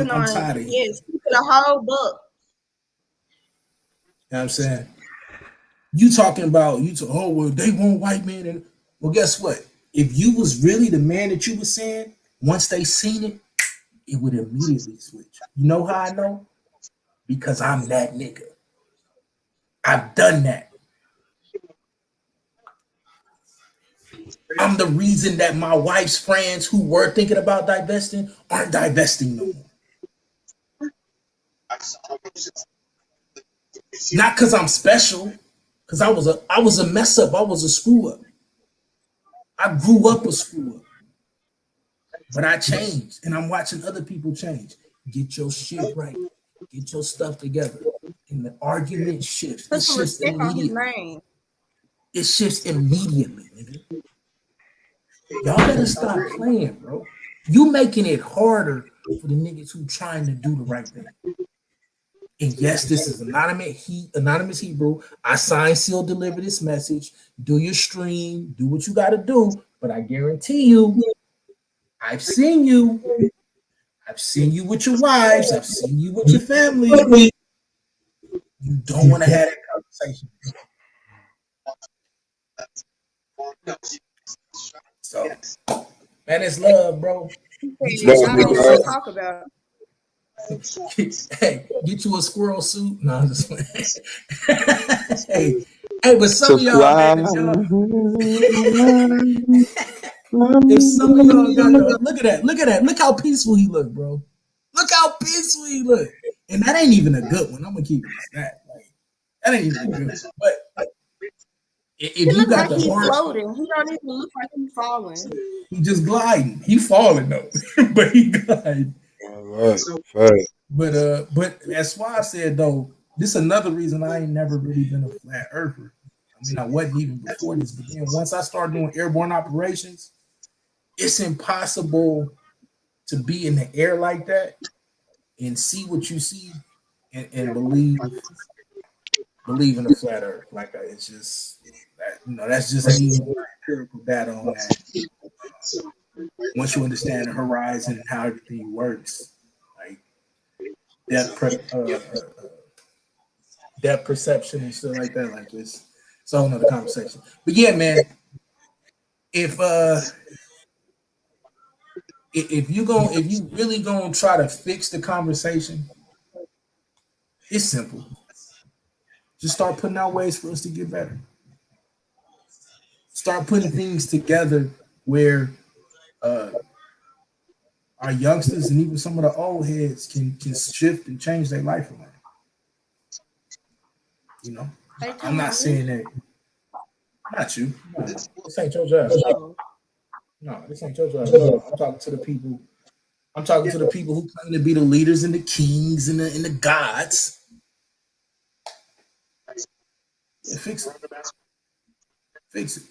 tired of it. Yes, the whole book. You know what I'm saying? You talking about, oh, well, they want white men. And well, guess what? If you was really the man that you was saying, once they seen it, it would immediately switch. You know how I know? Because I'm that nigga. I've done that. I'm the reason that my wife's friends who were thinking about divesting aren't divesting no more. Not because I'm special, because I was a mess up. I was a screw up. I grew up a screw up. But I changed, and I'm watching other people change. Get your shit right. Get your stuff together. And the argument shifts. It shifts immediately. It shifts immediately, nigga. Y'all better stop playing, bro. You making it harder for the niggas who trying to do the right thing. And yes, this is anonymous Hebrew. I sign, seal, deliver this message. Do your stream. Do what you got to do. But I guarantee you, I've seen you. I've seen you with your wives. I've seen you with your family. You don't want to have that conversation. So, man, it's love, bro. Talk about. Hey, get you a squirrel suit. No, I'm just playing. hey, but some of y'all, if some of y'all got look at that. Look how peaceful he look, bro. Look how peaceful he look. And that ain't even a good one. I'm gonna keep it that. Like, that ain't even a good one. But if you got the heart, floating. He don't even look like he's falling. He just gliding. He falling though, but he gliding. Right. But that's why I said though, this is another reason I ain't never really been a flat earther. I mean, I wasn't even before this, but then once I started doing airborne operations, it's impossible to be in the air like that and see what you see and believe in the flat earth. Like it's just that, that's just me empirical data on that. Once you understand the horizon and how everything works, like depth perception and stuff like that. Like this, it's a whole nother conversation. But yeah, man, if you really gonna try to fix the conversation, it's simple. Just start putting out ways for us to get better. Start putting things together where our youngsters and even some of the old heads can shift and change their life around. You know, I'm not saying that. Not you. No, this ain't your job. No, this ain't your job. No, I'm talking to the people. I'm talking to the people who claim to be the leaders and the kings and the gods. Yeah, fix it. Fix it.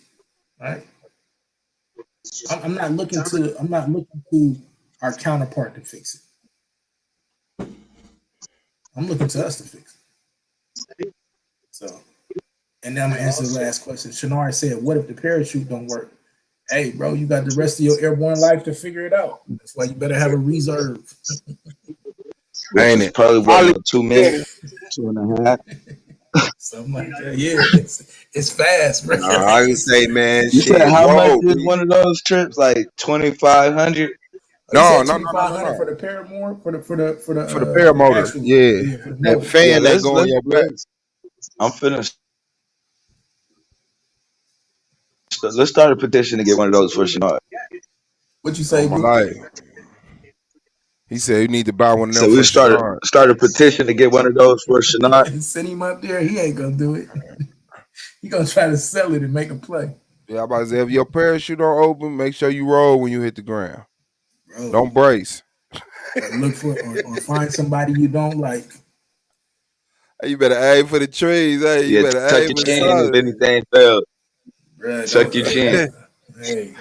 All right. I'm not looking to our counterpart to fix it. I'm looking to us to fix it. So, and then I'm gonna answer the last question. Shanari said, "What if the parachute don't work?" Hey, bro, you got the rest of your airborne life to figure it out. That's why you better have a reserve. Ain't it? Probably 2 minutes, 2.5. Something like that. Yeah, it's fast, bro. I can say, man, you said how much is one of those trips? Like 2,500? No, 2,500 for the Paramore, for the paramotor. Yeah, that fan that go on your back. I'm finna. Let's start a petition to get one of those for Shanard. What you say, He said you need to buy one of them. So we start a petition to get one of those for Shanard. Send him up there. He ain't gonna do it. He gonna try to sell it and make a play. Yeah, I'm about to say, if your parachute don't open, make sure you roll when you hit the ground. Bro. Don't brace. Look for or find somebody you don't like. Hey, you better aim for the trees. Hey, you better tuck aim your for chin the if anything fails. Tuck your chin. Hey,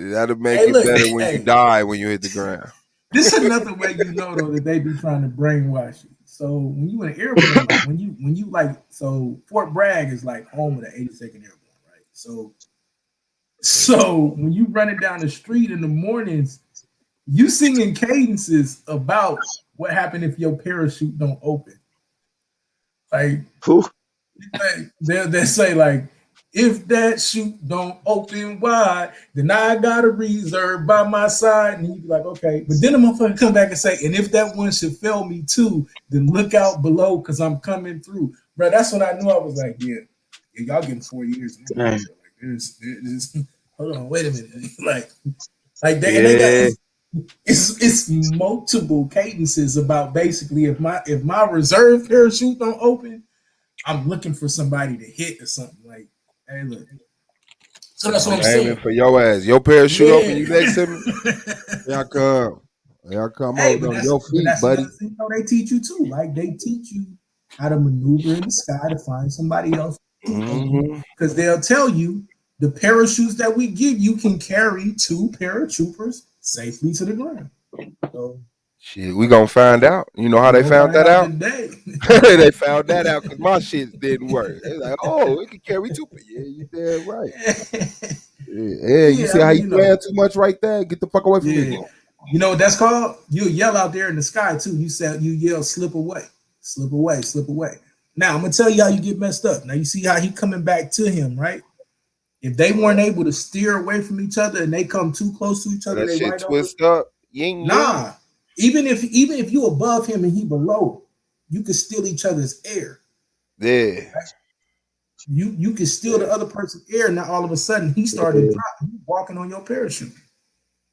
that'll make it better when you die when you hit the ground. This is another way you know though that they be trying to brainwash you. So when you in airborne, when you like, so Fort Bragg is like home of the 82nd Airborne, right? So when you running down the street in the mornings, you singing cadences about what happened if your parachute don't open. Like they'll say like, if that chute don't open wide, then I got a reserve by my side. And you be like, okay. But then the motherfucker come back and say, and if that one should fail me too, then look out below because I'm coming through. Bro, that's when I knew. I was like, yeah y'all getting 4 years. Like, there's, hold on, wait a minute. like they got it's multiple cadences about basically if my reserve parachute don't open, I'm looking for somebody to hit or something. Like, hey, look. So that's what I'm saying. For your ass. Your parachute open, you next to me. Y'all come. Hey, hold on your feet, buddy. Thing, they teach you too. Like, they teach you how to maneuver in the sky to find somebody else. Because they'll tell you the parachutes that we give you can carry 2 paratroopers safely to the ground. So, shit, we gonna find out. You know how they found that out? They found that out because my shit didn't work. They're like, oh, it can carry 2. Yeah, you damn right. Yeah, you see how you playing too much right there? Get the fuck away from me. You know what that's called? You yell out there in the sky too. You yell, slip away, slip away, slip away. Now I'm gonna tell you how you get messed up. Now you see how he coming back to him, right? If they weren't able to steer away from each other and they come too close to each other, that they shit twist up. Nah. Even if you above him and he below, you can steal each other's air. Yeah. Right? You can steal the other person's air. Now all of a sudden he started dropping, walking on your parachute.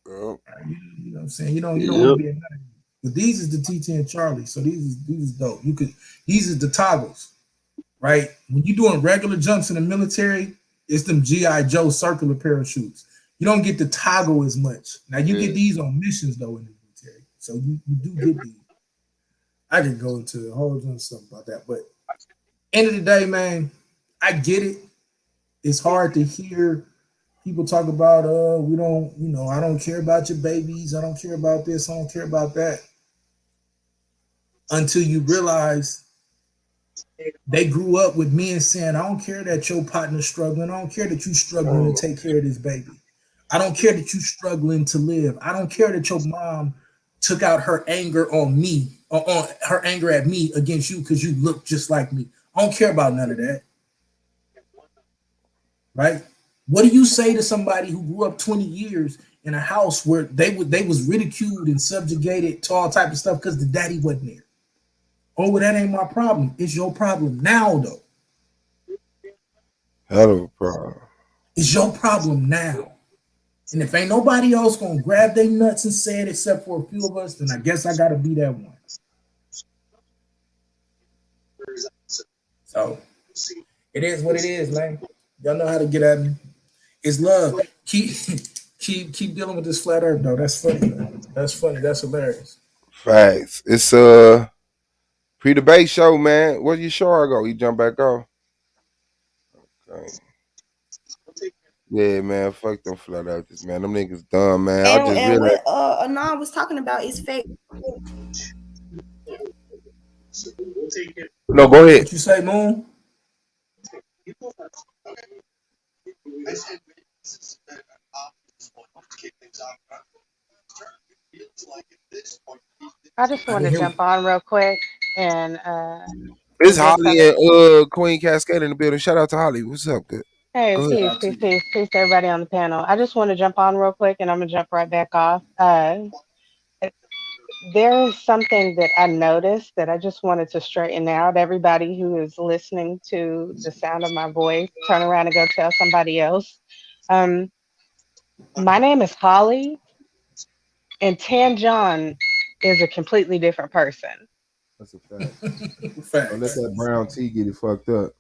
Right? You know what I'm saying? You don't want to be a nut. But these is the T-10 Charlie. So these is dope. These is the toggles, right? When you're doing regular jumps in the military, it's them G.I. Joe circular parachutes. You don't get to toggle as much. Now you get these on missions though in the military. So you do get these. I could go into a whole bunch of stuff about that. But end of the day, man, I get it. It's hard to hear people talk about, we don't, I don't care about your babies. I don't care about this. I don't care about that. Until you realize they grew up with men saying, I don't care that your partner's struggling. I don't care that you're struggling to take care of this baby. I don't care that you're struggling to live. I don't care that your mom took out her anger on me on her anger at me against you because you look just like me. I don't care about none of that. Right? What do you say to somebody who grew up 20 years in a house where they was ridiculed and subjugated to all type of stuff because the daddy wasn't there? Oh, well, that ain't my problem. It's your problem now, though. Hell of a problem. It's your problem now. And if ain't nobody else gonna grab their nuts and say it except for a few of us, then I guess I gotta be that one. So it is what it is, man. Y'all know how to get at me. It's love. Keep dealing with this flat earth, though. That's funny, man. That's funny. That's hilarious. Facts. It's pre-debate show, man. Where your show go? You jump back off. Okay. Yeah, man. Fuck them flat earthers, man. Them niggas dumb, man. I just And realized. what Anon was talking about is fake. No, go ahead. What you say, Moon? I just want to jump on real quick and It's give Holly some. and Queen Cascade in the building. Shout out to Holly. What's up? Good. Hey, Go ahead. peace to everybody on the panel. I just want to jump on real quick and I'm gonna jump right back off. There is something that I noticed that I just wanted to straighten out. Everybody who is listening to the sound of my voice, turn around and go tell somebody else. My name is Holly, and Tan John is a completely different person. That's a fact. Don't let that brown tea get it fucked up.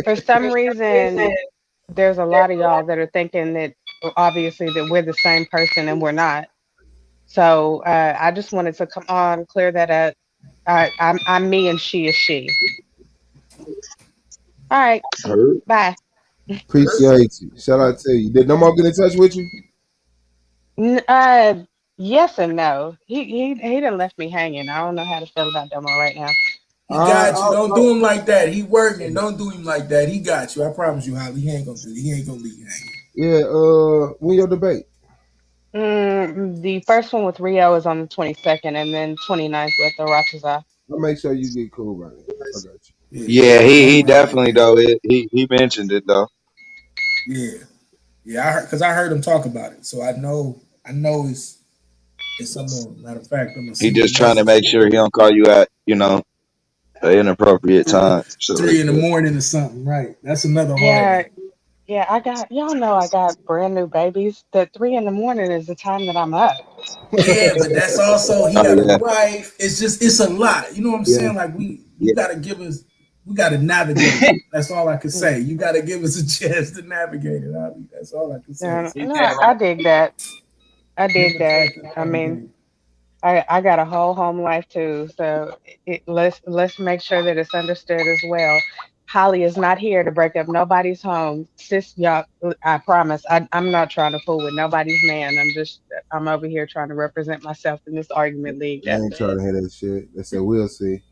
For some reason, there's a lot of y'all that are thinking that obviously that we're the same person and we're not. So I just wanted to come on, clear that up. I'm me and she is she. All right. Bye. Appreciate you. Shout out to you. Did no more get in touch with you? Yes and no. He done left me hanging. I don't know how to feel about Domo right now. He got you. Don't do him like that. He working. Don't do him like that. He got you. I promise you, Holly. He ain't gonna leave you hanging. Yeah. When your debate? The first one with Rio is on the 22nd, and then 29th with the Rachaza. I'll make sure you get cool by it. I got you. Yeah, he definitely though. He mentioned it though. Yeah. I heard him talk about it, so I know it's something. Matter of fact, I'm gonna He just trying to make sure he don't call you at an inappropriate time. 3 in the morning or something, right? That's another hard. Yeah, y'all know I got brand new babies. The 3 in the morning is the time that I'm up. Yeah, but that's also he got a wife. It's a lot. You know what I'm saying? Like we gotta navigate. That's all I can say. You gotta give us a chance to navigate it. That's all I can say. No, I dig that. I mean, I got a whole home life too, so let's make sure that it's understood as well. Holly is not here to break up nobody's home. Sis, y'all, I promise. I'm not trying to fool with nobody's man. I'm over here trying to represent myself in this argument league. I ain't trying to hear that shit. They said we'll see.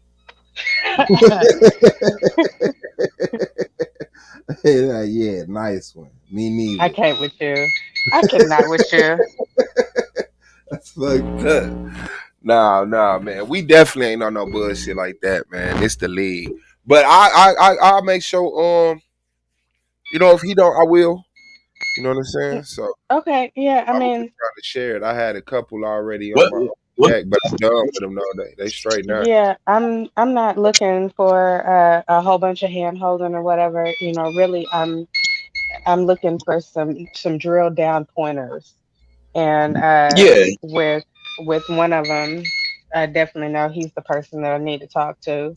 Yeah, nice one. Me neither. I can't with you. I cannot with you. That's fucked up. Nah, man. We definitely ain't on no bullshit like that, man. It's the league. But I'll make sure if he don't, I will. You know what I'm saying? So okay, yeah. I mean, trying to share it. I had a couple already on my deck, but I'm done with them. No, they straight now. yeah. I'm not looking for a whole bunch of hand holding or whatever. Really, I'm looking for some drill down pointers, and with one of them, I definitely know he's the person that I need to talk to.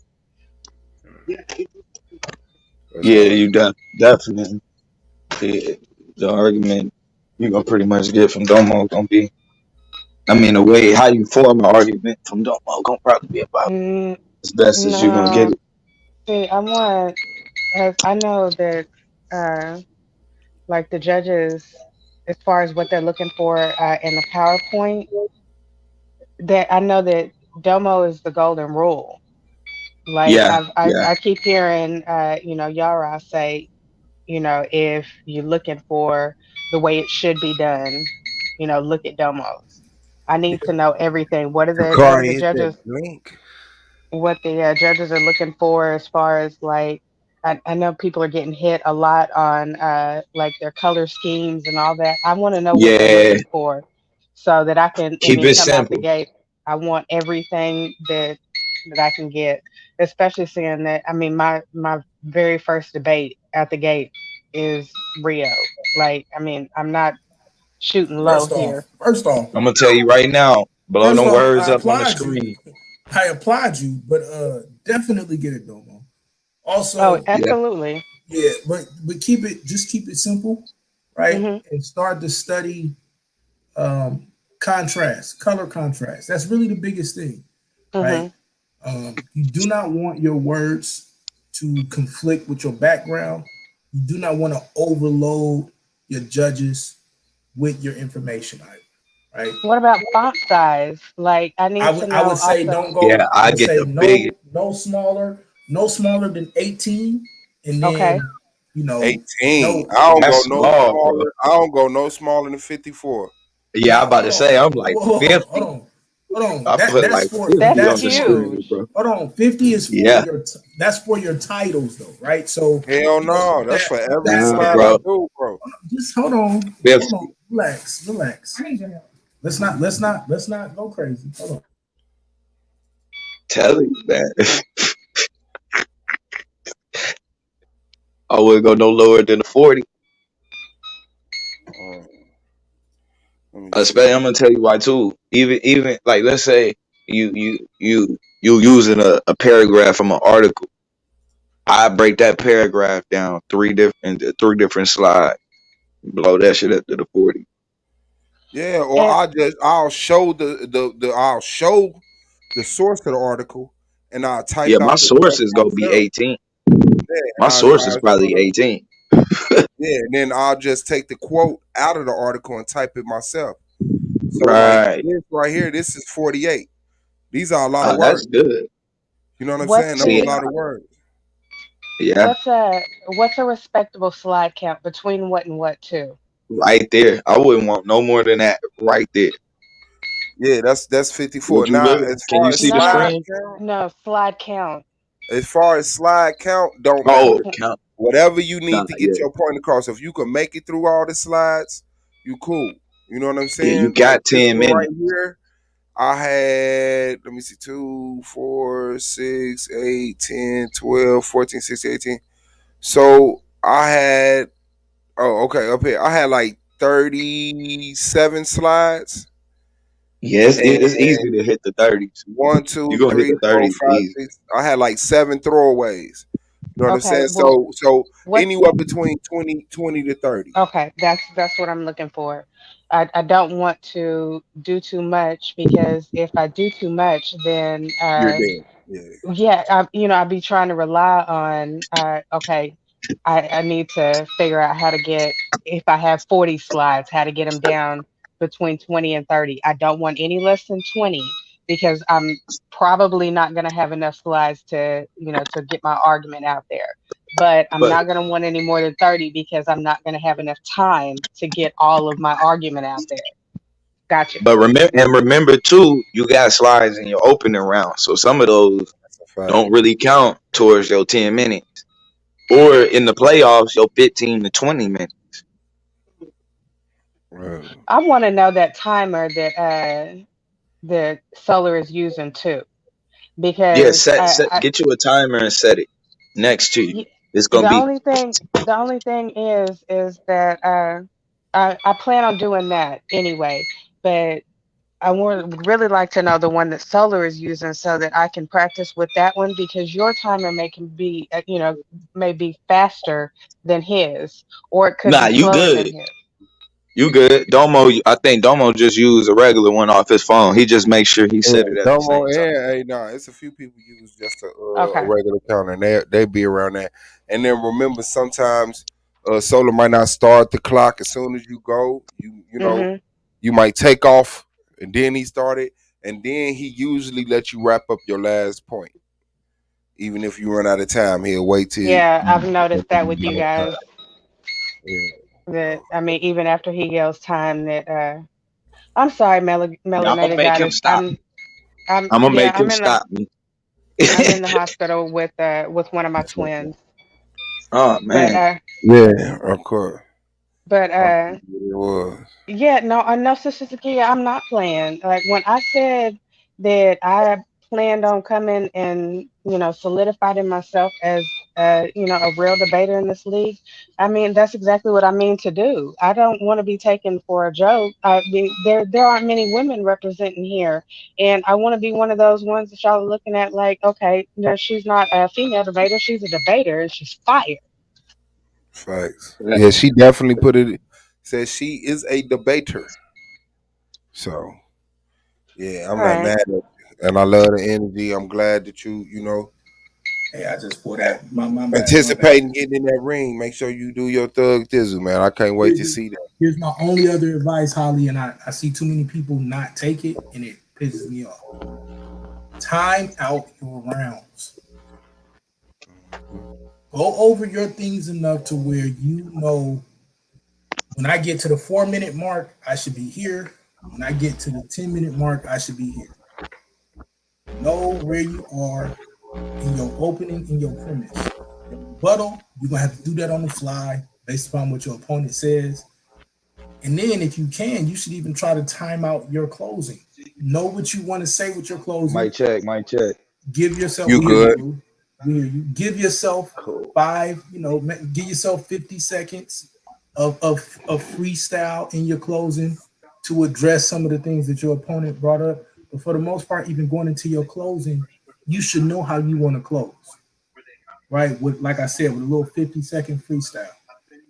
Yeah, you definitely. The argument you're gonna pretty much get from Domo gonna be, the way how you form an argument from Domo gonna probably be about as best as you're gonna get it. See, I know that like the judges, as far as what they're looking for in the PowerPoint, that I know that Domo is the golden rule. Like I keep hearing Yara say, if you're looking for the way it should be done, look at Domos. I need to know everything. What are the Sakari hit that judges? link. What the judges are looking for as far as like I know people are getting hit a lot on like their color schemes and all that. I want to know what they're Yeah, looking for so that I keep mean it come out the simple. gate. I want everything that I can get, especially seeing that I mean my very first debate out the gate is Rio. Like I mean I'm not shooting low here. First off, I'm gonna tell you right now, blow first them off, words I up on the applaud you. screen. I applaud you, but definitely get it, Domo. Oh, Also, Yeah. absolutely. yeah, but keep it simple, right? Mhm. And start to study contrast, color contrast. That's really the biggest thing, right? Mhm. You do not want your words to conflict with your background. You do not want to overload your judges with your information, right? What about font size? Like I need to I would know say also. don't Yeah, go. I I would get say the biggest. no smaller than 18, and Okay. then you know 18. no. I don't go That's no small, bro. smaller. I don't go no smaller than 54. Yeah, I'm about to Hold on, say I'm like hold 50. on, hold on. I put That's like for 50 That's on the huge. screen, bro. hold on. 50 is for Yeah, your. That's for your titles, though, right? So Hell you know no. That's for every that nah, slide that. I bro. do, bro. Just hold on, 50. relax. Let's not go crazy. Hold on. Tell you that. I wouldn't go no lower than a 40. Let me see. Especially, I'm gonna tell you why too. Even like let's say you using a paragraph from an article. I break that paragraph down three different slides. Blow that shit up to the 40. Yeah, or And I'll show I'll show the source of the article and I'll type Yeah, my out the source text is gonna be myself. 18. Yeah, My source is probably 18. yeah, and then I'll just take the quote out of the article and type it myself. So like Right. this right here, this is 48. These are a lot of That's words. good. You know what I'm what's saying? That's See, a the lot of words. yeah, what's a respectable slide count between what and what too? right there. I wouldn't want no more than that right there. Yeah, that's 54. Would you Now, look? as Can far you as see the slide No, screen? count, no slide count. don't Oh, matter. count. Whatever you Nah, need to yeah. get your point across. If you can make it through all the slides, you cool. You know what I'm Yeah, you saying? Like got this 10 one right minutes. here, I had, let me see, 2, 4, 6, 8, 10, 12, 14, 16, 18. So I had, oh, okay, up here. I had like 37 slides. Yeah, it's And easy to hit the 30s. 1, You 2, gonna hit 3, the 4, 30s 5, easy. 6. I had like 7 throwaways. You know what I'm Okay, saying? well, So what? anywhere between 20 to 30. Okay, that's what I'm looking for. I don't want to do too much because if I do too much, then You're dead. Yeah. yeah, I'd be trying to rely on okay, I need to figure out how to get if I have 40 slides, how to get them down between 20 and 30. I don't want any less than 20 because I'm probably not going to have enough slides to get my argument out there. But I'm But not going to want any more than 30 because I'm not going to have enough time to get all of my argument out there. Gotcha. but remember too, you got slides in your opening round. So some of those That's a fact. don't really count towards your 10 minutes. Or in the playoffs, your 15 to 20 minutes. Right. I want to know that timer that Solar is using too, Yeah, because get you a timer and set it next to you. y- It's gonna the be only thing is that I plan on doing that anyway, but would really like to know the one that Solar is using so that I can practice with that one because your timer may be faster than his, or it could nah, be you slower than good. his. You good. I think Domo just used a regular one off his phone. He just makes sure he Yeah, set it at the Domo same time. and hey, nah, it's a few people use just a Okay. regular counter, and they be around that. And then remember, sometimes Solar might not start the clock as soon as you go. You know, Mhm. you might take off, and then he started, and then he usually let you wrap up your last point. Even if you run out of time, he'll wait till Yeah, you I've noticed that with you guys. yeah. That I mean, even after he yells time, that I'm sorry, Yeah, I'm gonna melanated make him goddess. stop. I'm I'm gonna yeah. make him stop me. I'm in the hospital with one of my twins. Oh But man. Yeah, of course. but It was. yeah, no, no, Sister Zakia, I'm not playing. Like when I said that I planned on coming and solidified in myself as a real debater in this league. I mean, that's exactly what I mean to do. I don't want to be taken for a joke. I mean, there aren't many women representing here, and I want to be one of those ones that y'all are looking at like, okay, no, she's not a female debater, she's a debater, and she's fire. Facts. Yeah, she definitely put it. Says she is a debater. So yeah, I'm All not right. mad at you. And I love the energy. I'm glad that you Hey, I just pulled that. My bad. anticipating getting in that ring. Make sure you do your thug thizzle, man. I can't wait to see that. Here's my only other advice, Holly, and I see too many people not take it, and it pisses me off. Time out your rounds. Go over your things enough to where you know when I get to the 4-minute mark, I should be here. When I get to the 10-minute mark, I should be here. Know where you are in your opening, in your premise. Your rebuttal, you're going to have to do that on the fly based upon what your opponent says. And then if you can, you should even try to time out your closing. Know what you want to say with your closing. Mic check. Give yourself You good. We hear you. Give yourself 5, give yourself 50 seconds of freestyle in your closing to address some of the things that your opponent brought up. But for the most part, even going into your closing, you should know how you want to close. Right? With, like I said, with a little 50-second freestyle.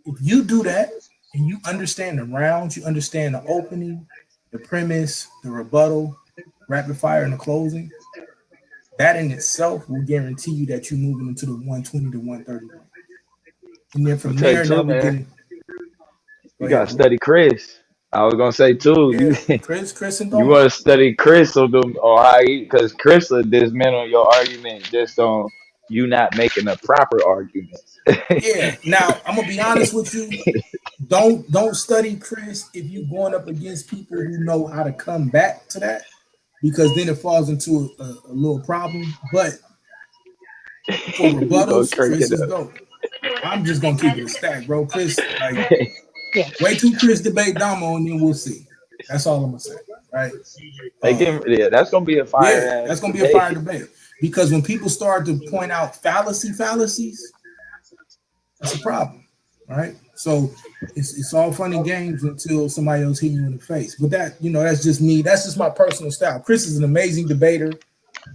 If you do that and you understand the rounds, you understand the opening, the premise, the rebuttal, rapid fire, and the closing, that in itself will guarantee you that you're moving into the 120 to 130 range. And then from there, now we get it. You gotta study Chris. I was gonna say too. Yeah, Chris and You want to study Chris on them or how he, because Chris will dismantle your argument just on you not making a proper argument. Yeah. Now I'm gonna be honest with you. Don't study Chris if you're going up against people who know how to come back to that, because then it falls into a little problem. But for rebuttals, Chris is dope. I'm just gonna keep it a stack, bro. Chris, like, wait till Chris debate Damo, and then we'll see. That's all I'm gonna say, right? That's gonna be a fire. Yeah, that's gonna be a fire debate, because when people start to point out fallacies, that's a problem, right? So it's all fun and games until somebody else hit you in the face. But that, that's just me. That's just my personal style. Chris is an amazing debater.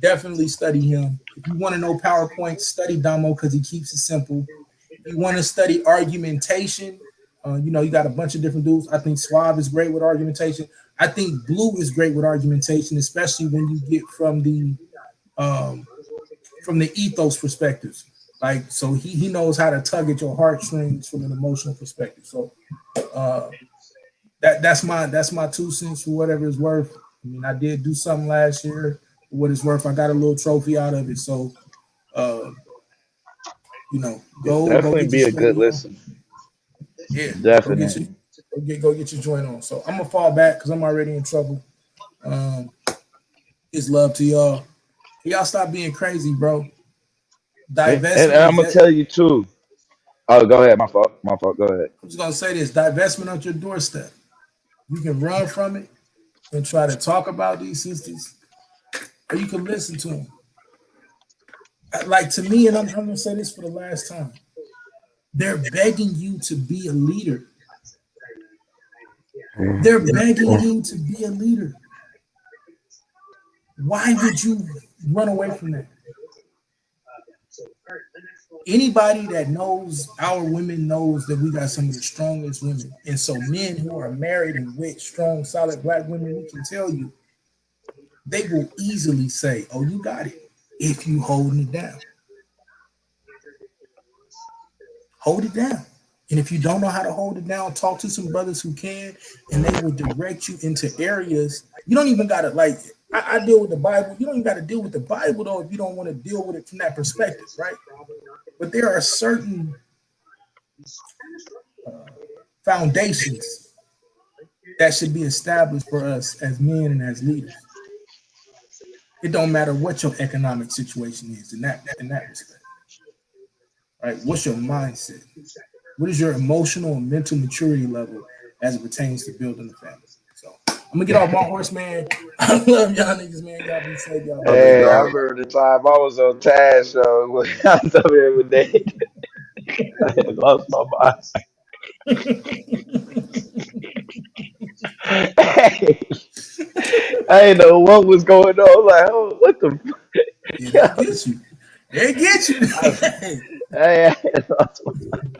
Definitely study him. If you want to know PowerPoint, study Damo because he keeps it simple. If you want to study argumentation, you got a bunch of different dudes. I think Suave is great with argumentation. I think Blue is great with argumentation, especially when you get from the ethos perspective. Like, so he knows how to tug at your heartstrings from an emotional perspective. So that's my 2 cents for whatever it's worth. I mean, I did do something last year for what it's worth. I got a little trophy out of it. So go definitely get be your a good study on. listen. Yeah, definitely. Go get your joint on. So I'm gonna fall back because I'm already in trouble. It's love to y'all. Y'all stop being crazy, bro. Divestment. And I'm gonna tell you too. Oh, go ahead. My fault. Go ahead. I'm just gonna say this: divestment on your doorstep. You can run from it and try to talk about these sisters, or you can listen to them. Like, to me, and I'm gonna say this for the last time. They're begging you to be a leader. They're begging you to be a leader. Why would you run away from that? Anybody that knows our women knows that we got some of the strongest women. And so men who are married and with strong, solid Black women, we can tell you, they will easily say, oh, you got it, if you holding it down. Hold it down. And if you don't know how to hold it down, talk to some brothers who can, and they will direct you into areas. You don't even got to, like, I deal with the Bible. You don't even got to deal with the Bible, though, if you don't want to deal with it from that perspective, right? But there are certain foundations that should be established for us as men and as leaders. It don't matter what your economic situation is in that respect. Right? What's your mindset? What is your emotional and mental maturity level as it pertains to building a family? So I'm gonna get off my horse, man. I love y'all niggas, man. Y'all be safe, y'all. Hey, I remember the time I was on Taz show. I was up here every day. I had lost my mind. Hey, I didn't know what was going on. Like, oh, what the fuck? Yeah, they get you. They get you. Hey, I had lost my mind.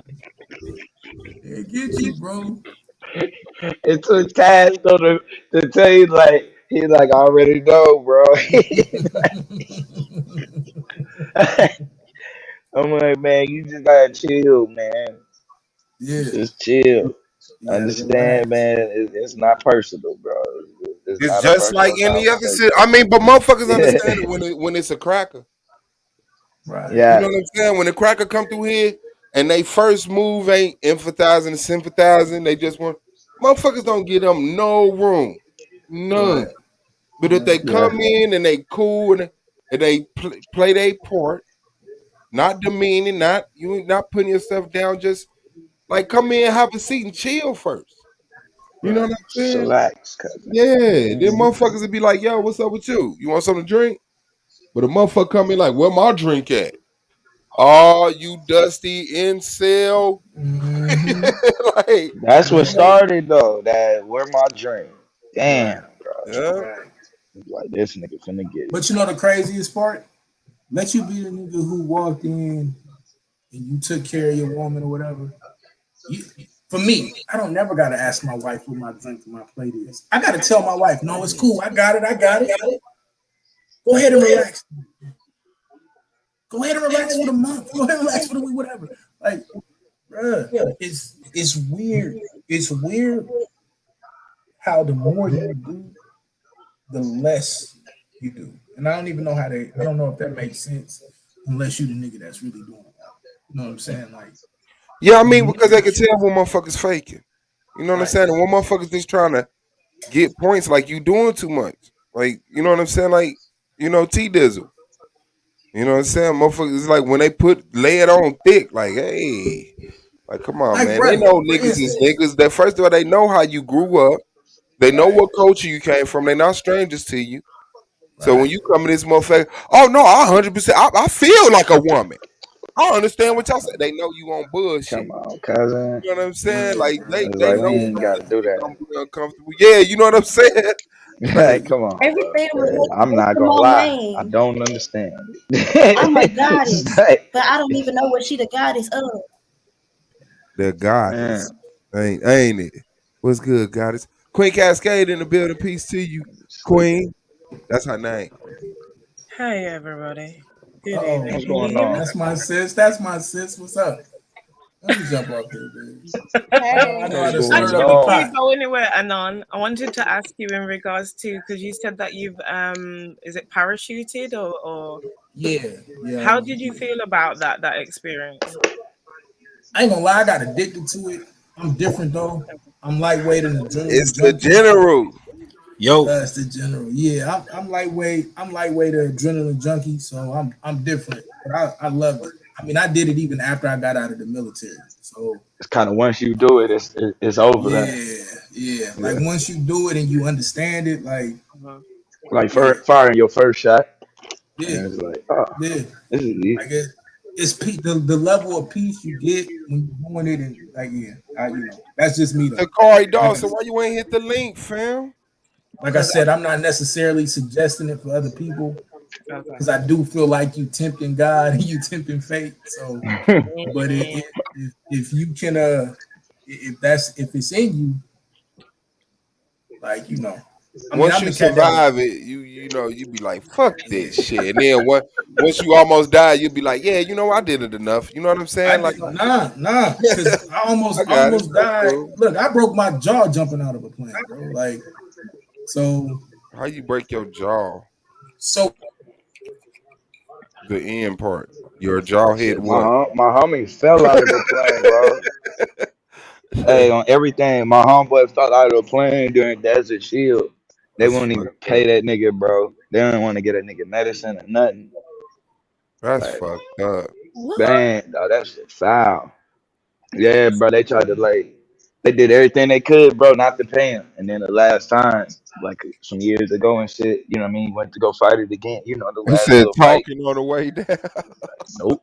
They get you, bro. It took Taz though to tell you, like, he's like, I already know, bro. I'm like, man, you just gotta chill, man. Yeah. Just chill. Yeah, Understand, man. It's not personal, bro. It's It's not a just like personal any other conversation. shit. I mean, but motherfuckers understand it when it's a cracker. Right. You Yeah. know what I'm saying? When the cracker come through here and they first move ain't emphasizing and sympathizing, they just want motherfuckers don't give them no room. None. Right. But if they come Yeah. in and they cool and they play their part, not demeaning, not you not putting yourself down, just like come in, have a seat and chill first. You know what I'm saying? Relax, cousin. Yeah. Then motherfuckers would be like, yo, what's up with you? You want something to drink? But a motherfucker come in like, where my drink at? Oh, you dusty incel. Like, That's what started though. That where my drink. Damn, bro. yeah. Like this nigga finna get it. But you know the craziest part? Let you be the nigga who walked in and you took care of your woman or whatever. For me, I don't never gotta ask my wife what my drink and my plate is. I gotta tell my wife, no, it's cool. I got it. Go ahead and relax. Go ahead and relax for the month. Go ahead and relax for the week, whatever. Like, bruh, it's weird. It's weird how the more you do, the less you do. And I don't even know I don't know if that makes sense unless you the nigga that's really doing it. You know what I'm saying? Like, Yeah, I mean, because they can tell when motherfuckers faking. You know what I'm saying? And when motherfuckers just trying to get points, like you doing too much. Like, you know what I'm saying? Like, you know, T Dizzle. You know what I'm saying? Motherfuckers, it's like when they lay it on thick, like, hey, like, come on, Like, man. bro, They know for niggas is instance. niggas. That first of all, they know how you grew up. They know what culture you came from. They're not strangers to you. So when you come in this motherfucker, oh no, I 100%, I feel like a woman. I understand what y'all say. They know you on bullshit. Come on, cousin. You know what I'm saying? Like they It's know like we when ain't gotta do motherfuckers that. gonna be uncomfortable. Yeah, you know what I'm saying? Like, come on, bro. Everything was I'm not to gonna my lie. I man. don't understand. I'm a goddess, It's like, but I don't even know what she the goddess of. The goddess. Ain't it? What's good, goddess? Queen Cascade in the building. Peace to you, Queen. That's her name. Hey everybody. Good Uh-oh. evening. what's Can you going hear me? on? That's my sis. That's my sis. What's up? Let me jump off here, baby. Hey. I know how to What's stir going up the Before you pot. go anywhere, Anon, I wanted to ask you in regards to because you said that you've is it parachuted or Yeah. how did you feel about that experience? I ain't gonna lie, I got addicted to it. I'm different though. I'm lightweight and adrenaline It's the junkie. general. Yo, That's the general. Yeah, I'm lightweight. I'm lightweight adrenaline junkie, so I'm different. But I love it. I mean, I did it even after I got out of the military. So It's kind of once you do it, it's over there. yeah. Like once you do it and you understand it, like Like firing your first shot, yeah, and it's like, oh, yeah. this is easy. I guess it's the level of peace you get when you're doing it, and like that's just me though. Takari Dawson, why you ain't hit the link, fam? Like I said, I'm not necessarily suggesting it for other people because I do feel like you tempting God and you tempting fate. So, but if you can, if it's in you, like I mean, Once I'm you the cat that survive it, you know, you be like, fuck this shit. And then once you almost die, you'll be like, yeah, you know, I did it enough. You know what I'm saying? Like, nah, because I almost got it. died. Cool. Look, I broke my jaw jumping out of a plane, bro. Like, so How you break your jaw? So the end part. Your jaw hit Shit, what? my homie fell out of the plane, bro. Hey, on everything. My homeboy fell out of a plane during Desert Shield. They That's won't even fucked pay up. that nigga, bro. They don't want to get a nigga medicine or nothing. That's Like, fucked up. man, dog, that shit foul. Yeah, bro. They tried to they did everything they could, bro, not to pay him. And then the last time, like some years ago and shit, you know what I mean, went to go fight it again. You know, the He last said little fight. talking on the way down. Nope.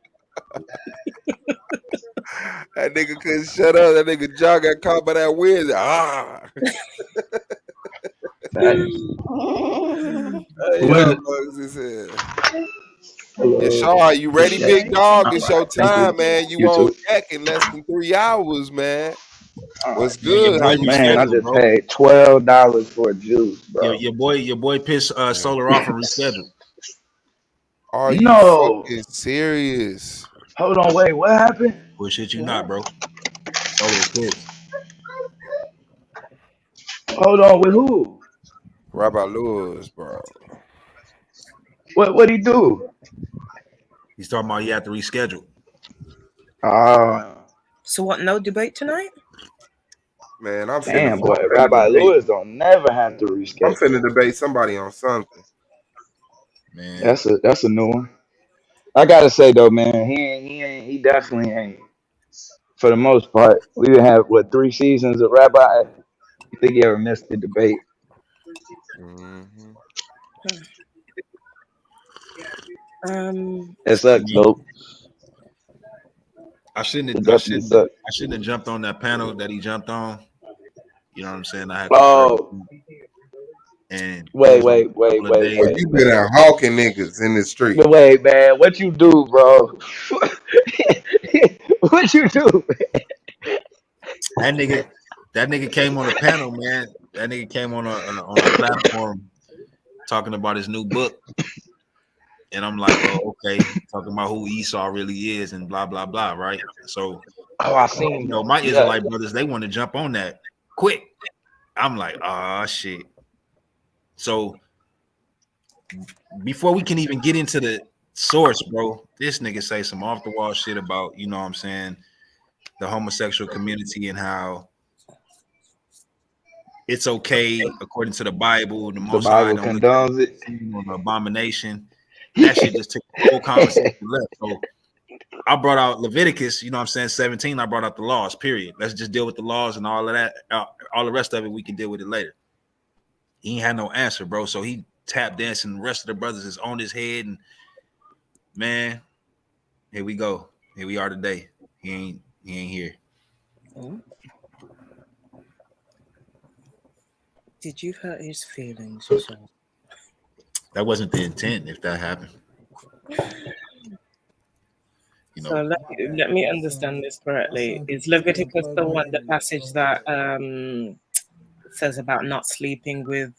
That nigga couldn't shut up. That nigga John got caught by that wind. Who is it? Bugs his head. Hello. Yeah, Shaw, you ready, big dog? It's your Thank time, you. man. You You on too. deck in less than 3 hours, man. What's Man, your good? How boy you Man, I rescheduled, feeling? just bro. paid $12 for a juice, Your bro. your boy pissed Solar off and rescheduled. Are you No. fucking serious? Hold on, wait, what happened? Well, shit, you not, bro. Solar was pissed. Hold on, with who? Rabbi Lewis, bro. What he do? He's talking about he had to reschedule. So what? No debate tonight? Man, I'm Damn, finna boy, finna Rabbi debate. Lewis don't never have to I'm reschedule. finna debate somebody on something. Man, That's a new one. I gotta say though, man, he definitely ain't. For the most part, we would have 3 seasons of Rabbi. You think he ever missed the debate? Mm-hmm. It sucks, though. I shouldn't It have, definitely sucks. I shouldn't have jumped on that panel that he jumped on. You know what I'm saying? I had to Oh, and it wait. was a couple of days. You been out hawking niggas in the street. Wait, man, what you do, bro? What you do? That nigga came on a panel, man. That nigga came on a platform talking about his new book. And I'm like, oh, okay, talking about who Esau really is and blah, blah, blah, right? So, I seen that. My Israelite brothers, they want to jump on that quick. I'm like, shit. So, before we can even get into the source, bro, this nigga say some off-the-wall shit about, you know what I'm saying, the homosexual community and how it's okay, according to the Bible, the Most High don't look at it an abomination. That shit just took the whole conversation left. So I brought out Leviticus, you know what I'm saying, 17. I brought out the laws, period. Let's just deal with the laws and all of that. All the rest of it, we can deal with it later. He ain't had no answer, bro. So he tap dancing. The rest of the brothers is on his head. And man, here we go. Here we are today. He ain't here. Did you hurt his feelings? That wasn't the intent if that happened. You know. So let me understand this correctly. Is Leviticus the passage that says about not sleeping with?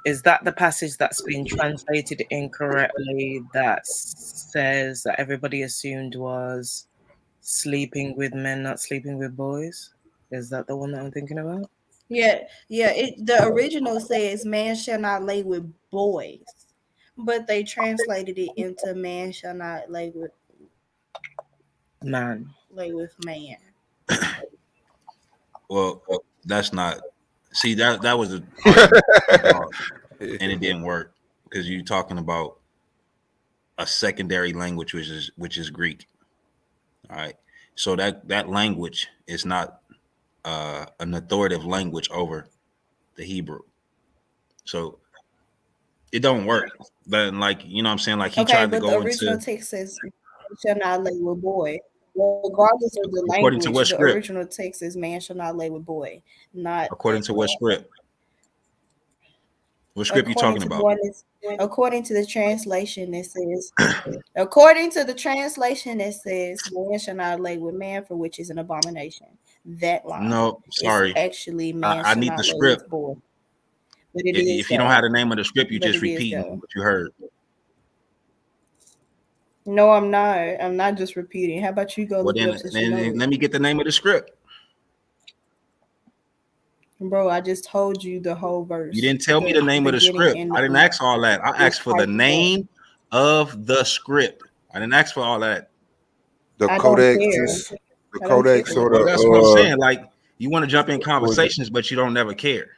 Is that the passage that's been translated incorrectly that says that everybody assumed was sleeping with men, not sleeping with boys? Is that the one that I'm thinking about? Yeah. The original says man shall not lay with boys, but they translated it into man shall not lay with man. Lay with man. Well, that's not. See, that was a and it didn't work because you're talking about a secondary language, which is Greek. All right, so that language is not an authoritative language over the Hebrew, so it don't work. But like, you know what I'm saying, like he tried to go the original text says shall not lay with boy. Regardless of the according language, to what the script? original text is man shall not lay with boy. Not According to what script? What script you talking about? According to the translation, it says, according to the translation, it says, man shall not lay with man, for which is an abomination. That line. No, sorry. Actually, man I shall need not the lay script. with boy. But it is if you don't have the name of the script, you just repeat go. what you heard. No, I'm not. I'm not just repeating. How about you go Well, look it up since you know it? let me get the name of the script. Bro, I just told you the whole verse. You didn't tell me the name of the script. I didn't ask all that. I asked for the name of the script. I didn't ask for all that. The The codex sort of. That's what I'm saying. Like you want to jump in conversations, but you don't never care.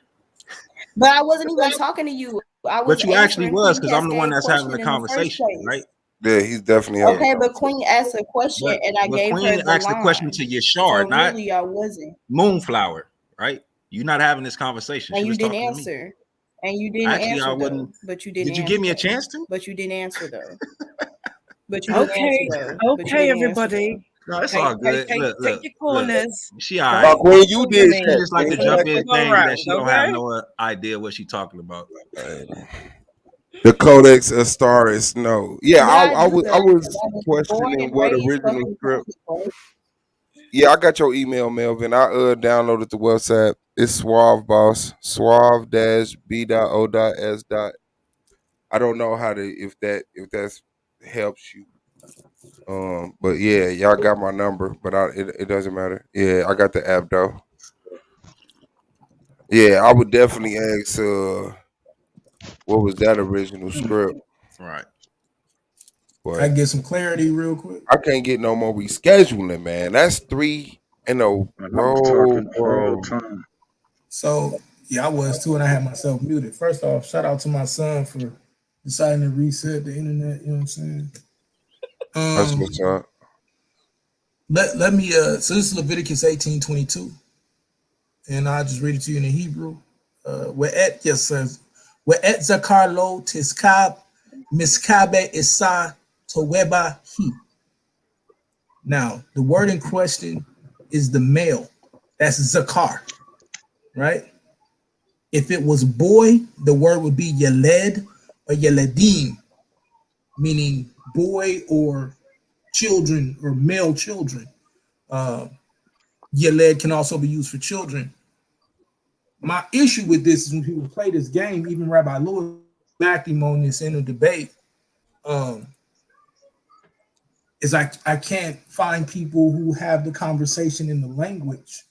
But I wasn't even talking to you. I was. But you actually was, because I'm the one Cascade that's having the question in the first conversation, place. right? Yeah, he's definitely. Okay, but Queen asked a question, and I gave Queen her the asked the line. question to Yashard, So not really, I wasn't. Moonflower, right? You're not having this conversation. And She you was didn't talking to me. answer. And you didn't Actually, I answer wouldn't. though. But you didn't. Did you give me a chance to? But you didn't answer though. But you didn't Okay, answer though. But you okay, didn't answer, everybody. though. No, it's all good. Take Look, your corners. She all right. Queen, you did She that. just like to Queen. jump in Let's go things around, that she don't have okay? no idea what she's talking about. The Codex Astaris, no. Yeah, But I do was that. questioning what Raised original fucking script. people. Yeah, I got your email, Melvin. I downloaded the website. It's Suave Boss, suave-b.o.s. I don't know how to if that's helps you. But yeah, y'all got my number, but it doesn't matter. Yeah, I got the app though. Yeah, I would definitely ask what was that original script? Right. But I get some clarity real quick. I can't get no more rescheduling, man. That's 3 in a row, bro. So yeah, I was too, and I had myself muted. First off, shout out to my son for deciding to reset the internet. You know what I'm saying? That's what's up. Let me so this is Leviticus 18:22, and I'll just read it to you in the Hebrew. Whe'et says, Whe'et zakar lo tiskab miskabe isa toweba he. Now the word in question is the male. That's zakar, right? If it was boy, the word would be yeled or yeledim, meaning boy or children or male children. Yeled can also be used for children. My issue with this is when people play this game, even Rabbi Lewis backed him on this in a debate, is I can't find people who have the conversation in the language.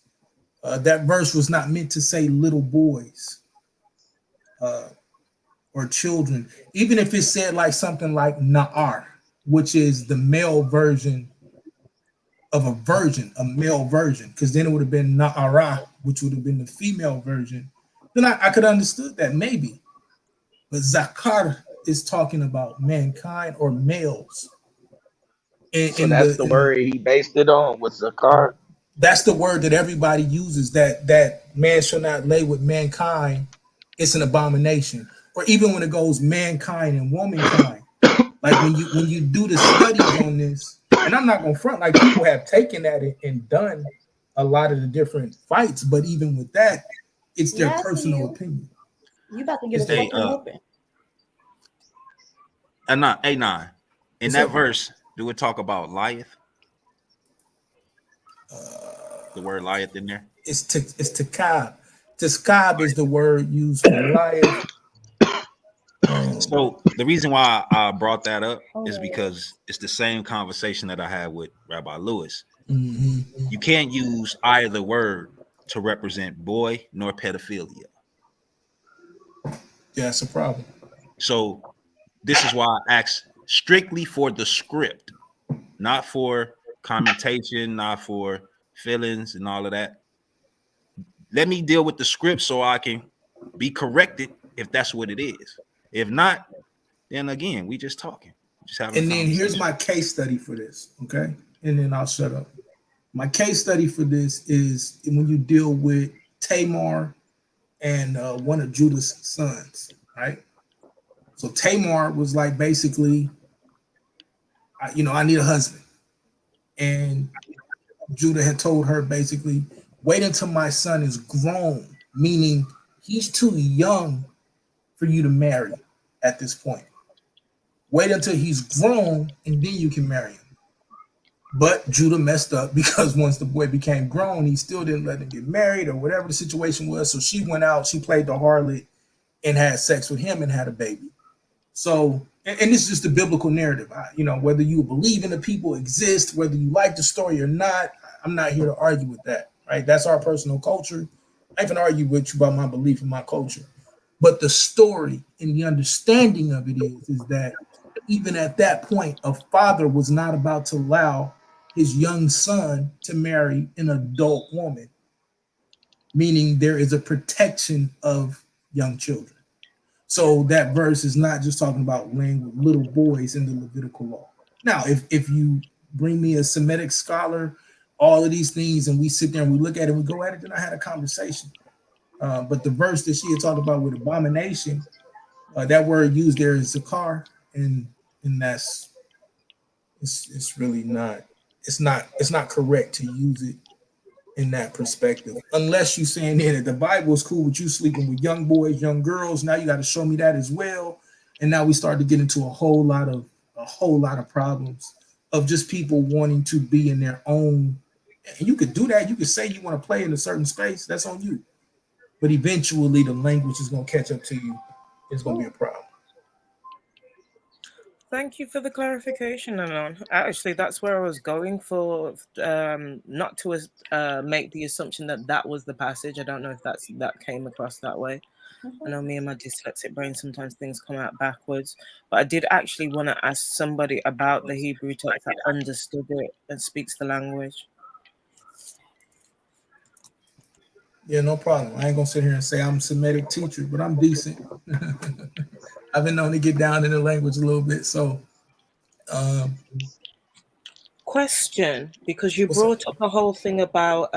That verse was not meant to say little boys or children, even if it said like something like Na'ar, which is the male version of a virgin, a male version, because then it would have been Na'ara, which would have been the female version. Then I could understood that maybe. But Zakar is talking about mankind or males. So that's the word he based it on, was Zakar. That's the word that everybody uses, that man shall not lay with mankind. It's an abomination. Or even when it goes mankind and womankind. Like when you do the studies on this, and I'm not gonna front, like people have taken that and done a lot of the different fights, but even with that, it's their personal opinion. You about to get a fucking whooping. A9. In that verse, do it talk about lieth? The word lieth in there? It's takab. Tiskab is the word used for lieth. So the reason why I brought that up is because it's the same conversation that I had with Rabbi Lewis. Mm-hmm. You can't use either word to represent boy nor pedophilia. Yeah, that's a problem. So this is why I asked strictly for the script, not for commentation, not for feelings and all of that. Let me deal with the script so I can be corrected if that's what it is. If not, then again, we just talking. Just having. And then here's my case study for this, okay? And then I'll shut up. My case study for this is when you deal with Tamar and one of Judah's sons, right? So Tamar was like basically, I need a husband. And Judah had told her basically, wait until my son is grown, meaning he's too young for you to marry at this point. Wait until he's grown and then you can marry him. But Judah messed up because once the boy became grown, he still didn't let him get married or whatever the situation was. So she went out, she played the harlot and had sex with him and had a baby. So, and this is just the biblical narrative. Whether you believe in the people exist, whether you like the story or not, I'm not here to argue with that, right? That's our personal culture. I ain't gonna argue with you about my belief in my culture. But the story and the understanding of it is that even at that point, a father was not about to allow his young son to marry an adult woman, meaning there is a protection of young children. So that verse is not just talking about laying with little boys in the Levitical law. Now, if you bring me a Semitic scholar, all of these things, and we sit there and we look at it, and we go at it, then I had a conversation. But the verse that she had talked about with abomination, that word used there is zakar, and that's it's really not, it's not correct to use it in that perspective, unless you're saying that the Bible is cool with you sleeping with young boys, young girls. Now you got to show me that as well. And now we start to get into a whole lot of problems of just people wanting to be in their own. And you could do that. You could say you want to play in a certain space. That's on you. But eventually the language is going to catch up to you. It's going to be a problem. Thank you for the clarification, Anon. Actually, that's where I was going for, not to make the assumption that that was the passage. I don't know if that came across that way. I know me and my dyslexic brain, sometimes things come out backwards. But I did actually want to ask somebody about the Hebrew text that understood it and speaks the language. Yeah, no problem. I ain't going to sit here and say I'm a Semitic teacher, but I'm decent. I've been known to get down in the language a little bit. So, question, because you brought up the whole thing about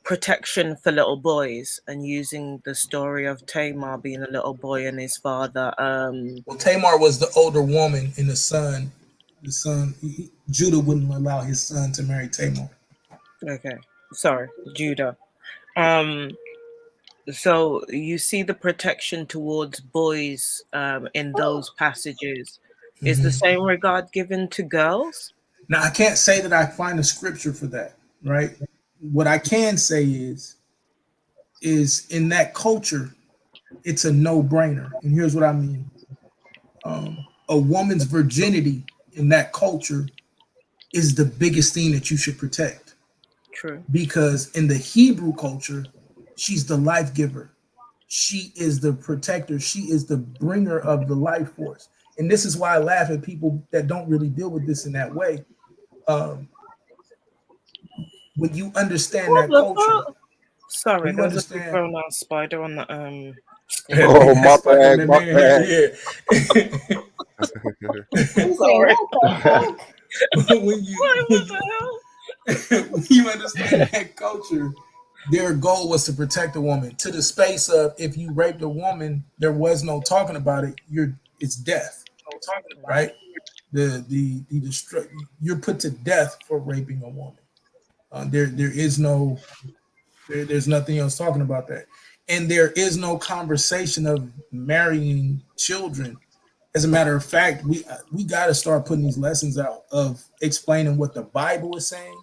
protection for little boys and using the story of Tamar being a little boy and his father. Well, Tamar was the older woman, and the son, Judah wouldn't allow his son to marry Tamar. Okay, sorry, Judah. So you see the protection towards boys in those passages. Is the same regard given to girls? Now, I can't say that I find a scripture for that, right? What I can say is in that culture, it's a no-brainer. And here's what I mean. A woman's virginity in that culture is the biggest thing that you should protect. True. Because in the Hebrew culture, she's the life giver. She is the protector. She is the bringer of the life force. And this is why I laugh at people that don't really deal with this in that way. When you understand that culture. Sorry, there was a big pronoun spider on the Oh, my bad, my bad. Sorry. When you understand that culture, their goal was to protect a woman to the space of, if you raped a woman, there was no talking about it. It's death, right? You're put to death for raping a woman. There's nothing else talking about that. And there is no conversation of marrying children. As a matter of fact, we got to start putting these lessons out of explaining what the Bible is saying,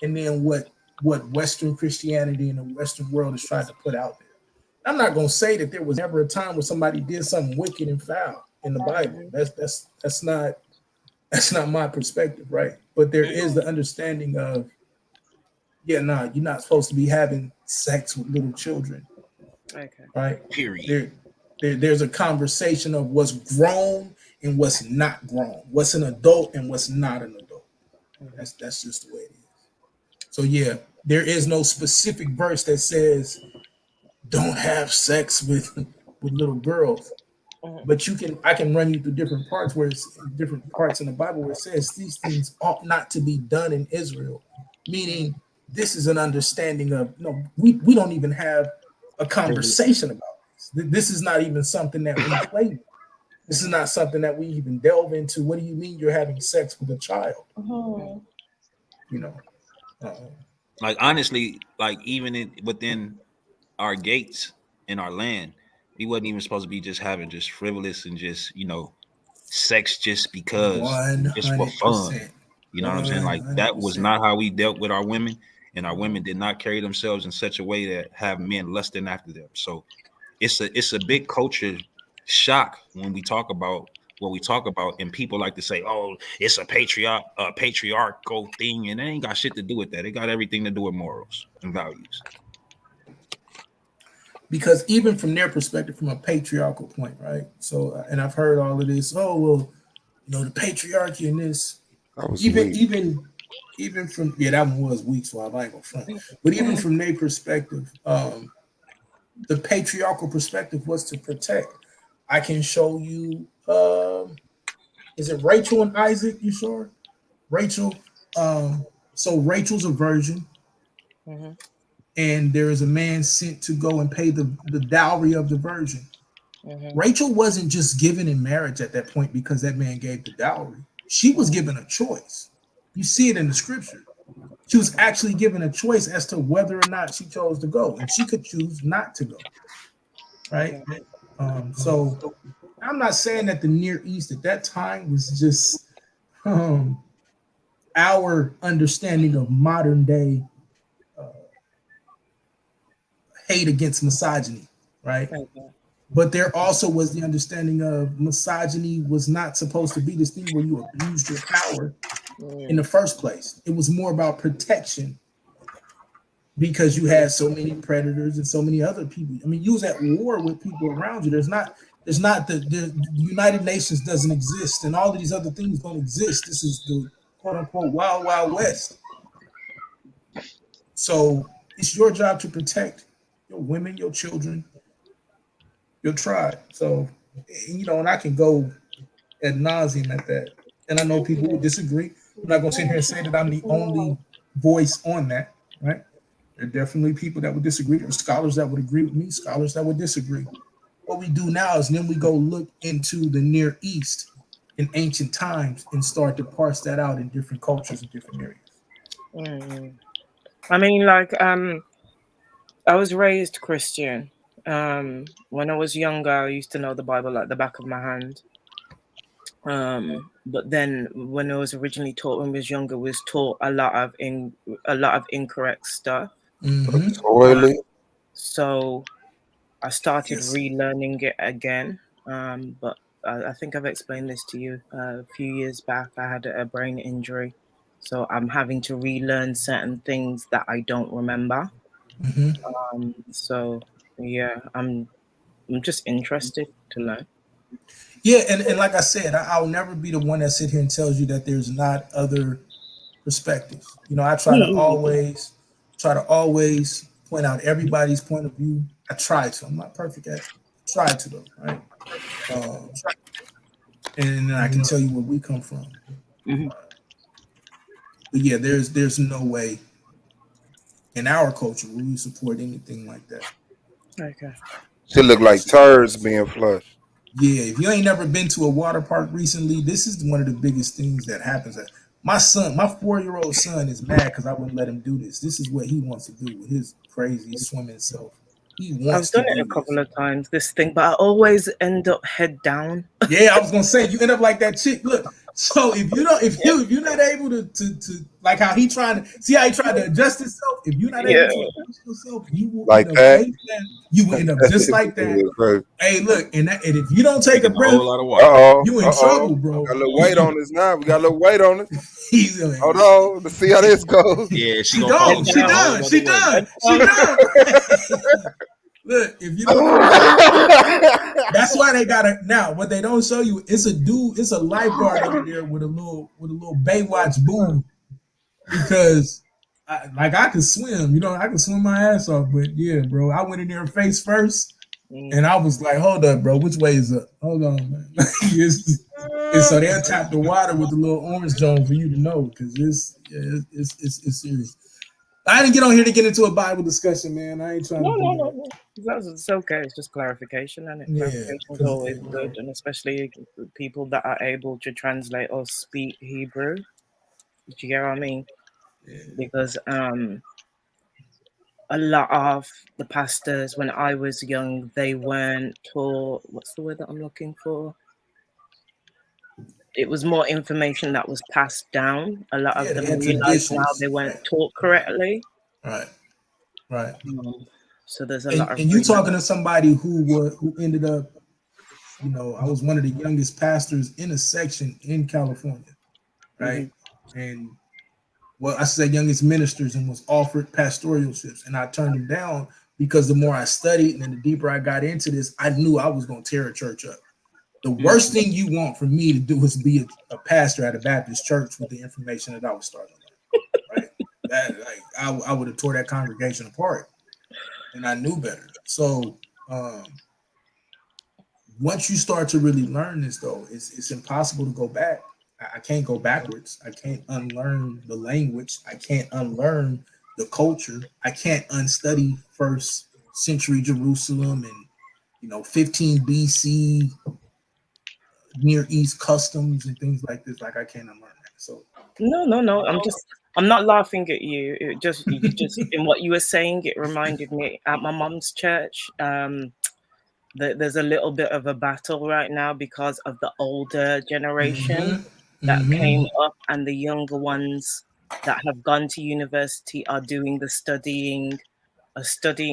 and then what Western Christianity and the Western world is trying to put out there. I'm not going to say that there was ever a time where somebody did something wicked and foul in the Bible. That's not my perspective, right? But there is the understanding of, you're not supposed to be having sex with little children. Okay. Right? Period. There's a conversation of what's grown and what's not grown, what's an adult and what's not an adult. That's just the way it is. So yeah, there is no specific verse that says don't have sex with little girls. But I can run you through different parts different parts in the Bible where it says these things ought not to be done in Israel, meaning this is an understanding of, we don't even have a conversation about this. This is not even something that we play with. This is not something that we even delve into. What do you mean you're having sex with a child? Like, honestly, like, even within our gates in our land, we wasn't even supposed to be just having just frivolous and just, sex just because, 100%. Just for fun. You know what I'm saying? Like, that was not how we dealt with our women, and our women did not carry themselves in such a way that have men lusting after them. So it's a big culture shock when we talk about what we talk about, and people like to say, "Oh, it's a patriarchal thing," and it ain't got shit to do with that. It got everything to do with morals and values. Because even from their perspective, from a patriarchal point, right? So, and I've heard all of this. Oh, well, the patriarchy and this. Even from that one was weak, so I ain't gonna front. But even from their perspective, the patriarchal perspective was to protect. I can show you. Is it Rachel and Isaac? You sure? Rachel. So Rachel's a virgin, and there is a man sent to go and pay the dowry of the virgin. Rachel wasn't just given in marriage at that point because that man gave the dowry. She was given a choice. You see it in the scripture. She was actually given a choice as to whether or not she chose to go, and she could choose not to go. Right? So I'm not saying that the Near East at that time was just our understanding of modern day hate against misogyny, right? But there also was the understanding of misogyny was not supposed to be this thing where you abused your power in the first place. It was more about protection because you had so many predators and so many other people. I mean, you was at war with people around you. There's not the United Nations doesn't exist, and all of these other things don't exist. This is the quote unquote wild, wild west. So it's your job to protect your women, your children, your tribe. So, and I can go ad nauseum at that. And I know people will disagree. I'm not going to sit here and say that I'm the only voice on that, right? There are definitely people that would disagree. There are scholars that would agree with me, scholars that would disagree. What we do now is then we go look into the Near East in ancient times and start to parse that out in different cultures and different areas. I mean, like, I was raised Christian. When I was younger, I used to know the Bible like the back of my hand. But then when I was originally taught when I was younger, was taught a lot of incorrect stuff. So I started relearning it again. But I think I've explained this to you a few years back. I had a brain injury, so I'm having to relearn certain things that I don't remember. So yeah, I'm just interested to learn. Yeah, and like I said, I'll never be the one that sit here and tells you that there's not other perspectives. I try to always point out everybody's point of view. I try to. I'm not perfect at it. I try to though, right? And then I can tell you where we come from. But yeah, there's no way in our culture will we support anything like that. Okay. Should look like turds being flushed. Yeah, if you ain't never been to a water park recently, this is one of the biggest things that happens. My 4-year-old son is mad because I wouldn't let him do this. This is what he wants to do with his crazy swimming self. I've done it a couple of times, this thing, but I always end up head down. Yeah, I was gonna say you end up like that chick. Look, so if you're not able to like how he trying to see how he tried to adjust himself, if you're not able to adjust yourself, you will like that. You will end up just like that. Hey, look, and if you don't take a breath, you in trouble, bro. Got a little weight on this now. We got a little weight on it. Hold on, let's see how this goes. Yeah, she done. Look, if you don't, that's why they gotta now. What they don't show you, it's a lifeguard over there with a little Baywatch boom, because I can swim, I can swim my ass off. But yeah, bro, I went in there face first, and I was like, hold up, bro, which way is up? Hold on, man. And so they'll tap the water with the little orange zone for you to know, because it's serious. I didn't get on here to get into a Bible discussion, man. I ain't trying to do that. It's okay. It's just clarification, and clarification is always good, and especially people that are able to translate or speak Hebrew. Do you get what I mean? Yeah. Because a lot of the pastors, when I was young, they weren't taught. What's the word that I'm looking for? It was more information that was passed down. A lot of them realized now they weren't taught correctly. Right. So there's a lot of. And you talking to somebody who ended up, I was one of the youngest pastors in a section in California, right? And I said youngest ministers, and was offered pastoralships, and I turned them down because the more I studied and then the deeper I got into this, I knew I was going to tear a church up. The worst thing you want for me to do is be a pastor at a Baptist church with the information that I was starting with, right? That like I would have tore that congregation apart, and I knew better. So once you start to really learn this, though, it's impossible to go back. I can't go backwards. I can't unlearn the language. I can't unlearn the culture. I can't unstudy first century Jerusalem and 15 BC Near East customs and things like this. Like I can't unlearn that. So no. I'm not laughing at you. You just in what you were saying, it reminded me at my mom's church. There's a little bit of a battle right now because of the older generation that came up, and the younger ones that have gone to university are doing the studying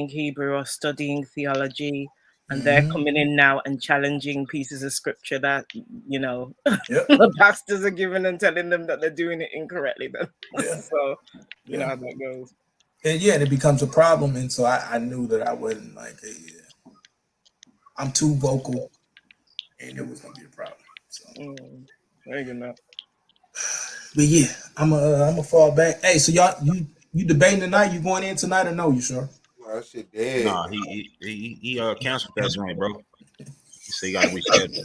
Hebrew or studying theology, and they're coming in now and challenging pieces of scripture that the pastors are giving and telling them that they're doing it incorrectly. So you know how that goes. And it becomes a problem, and so I knew that I wasn't like, I'm too vocal, and it was gonna be a problem. So very good enough. But yeah, I'm a fall back. Hey, so y'all, you debating tonight? You going in tonight or no? You sure? Oh, that shit dead. Nah, he canceled that joint, bro. He said you gotta reschedule.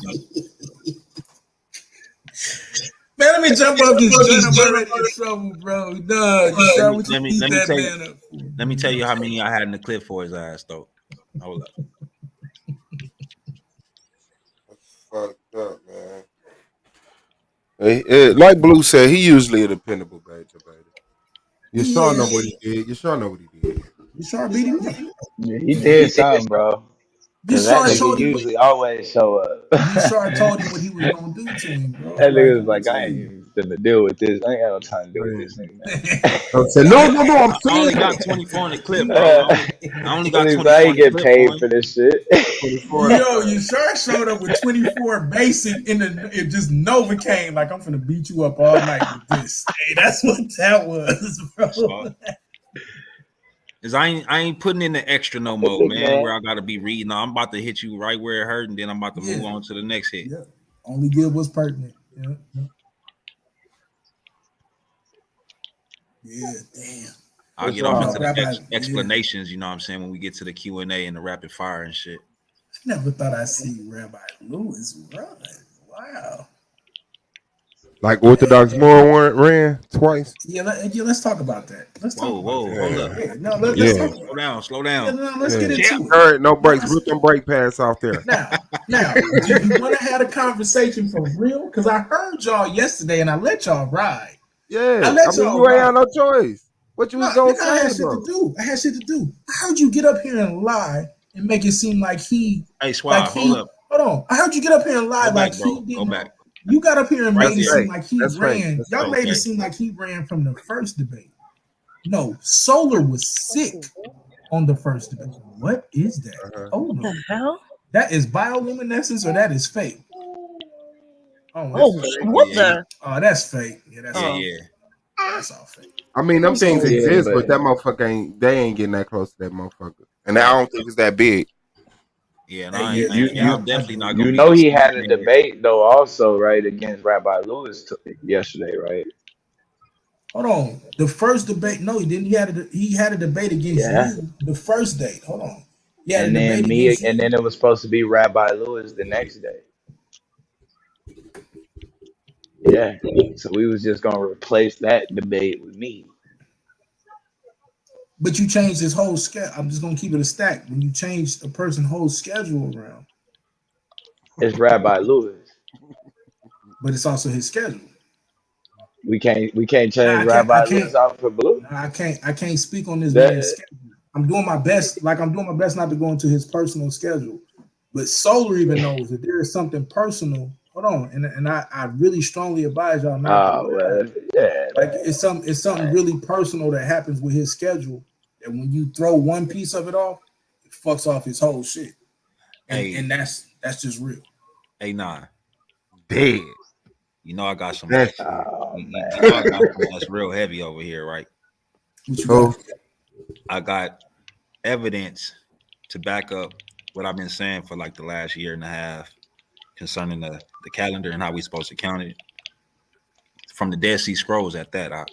Man, let me jump off this joint. I'm already in trouble, bro. No, let me tell you how many I had in the clip for his ass, though. Hold up. Fucked up, man. Like Blue said, he usually a dependable badger, baby. You sure know what he did. You sure know what he did. You sure beat him up. Yeah, he did something, bro. Because that nigga usually always show up. You sure told him what he was gonna do to him, bro. That nigga was like, I ain't even gonna deal with this. I ain't got no time to deal with this nigga, man. I said, no, I'm I only got 24 in the clip, bro. I only got 24 I in ain't the get clip, paid boy. for this shit. Yo, you sure showed up with 24 basic it just Novocaine. Like, I'm finna beat you up all night with this. Hey, that's what that was, bro. Cause I ain't putting in the extra no more, man. Where I gotta be reading. No, I'm about to hit you right where it hurt, and then I'm about to move on to the next hit. Yeah. Only give what's pertinent. Yeah, damn. I'll get off into the explanations, you know what I'm saying, when we get to the Q&A and the rapid fire and shit. I never thought I'd see Rabbi Lewis run. Wow. Like Orthodox Moore ran twice. Yeah, let's talk about that. Let's talk about that. Hold up. Yeah, no, let's talk about slow down. Yeah, no, let's get into it. All right, no breaks. Rip them brake pads off there. Now, do you want to have a conversation for real? Because I heard y'all yesterday and I let y'all ride. Yeah, I mean, you ain't had no choice. What you was gonna say, I had shit to do. I heard you get up here and lie and make it seem like he. Hey, Swab, hold up. Hold on. I heard you get up here and lie like he didn't. Go back. You got up here and made it seem like he ran. Right. Y'all made it seem like he ran from the first debate. No, Solar was sick on the first debate. What is that? Oh, what the hell? That is bioluminescence or that is fake? What the? Oh, that's fake. Yeah, that's That's all fake. I mean, them things exist, but that motherfucker ain't getting that close to that motherfucker. And I don't think it's that big. Yeah, I'm definitely not gonna. You know he had a debate though, also right against Rabbi Lewis yesterday, right? Hold on, the first debate. No, he didn't. He had a debate against you the first day. Hold on. Yeah, and then then it was supposed to be Rabbi Lewis the next day. Yeah, so we was just gonna replace that debate with me. But you changed his whole schedule. I'm just gonna keep it a stack. When you change a person's whole schedule around, it's Rabbi Lewis. But it's also his schedule. We can't change Rabbi Lewis out for Blue. I can't speak on this man's schedule. I'm doing my best. Like I'm doing my best not to go into his personal schedule. But Solar even knows that there is something personal. Hold on, and I really strongly advise y'all not to do that. Like it's something really personal that happens with his schedule. And when you throw one piece of it off, it fucks off his whole shit. And that's just real. Hey, nah. Dead. You know I got some. That's real heavy over here, right? I got evidence to back up what I've been saying for like the last year and a half. concerning the calendar and how we supposed to count it from the Dead Sea Scrolls at that.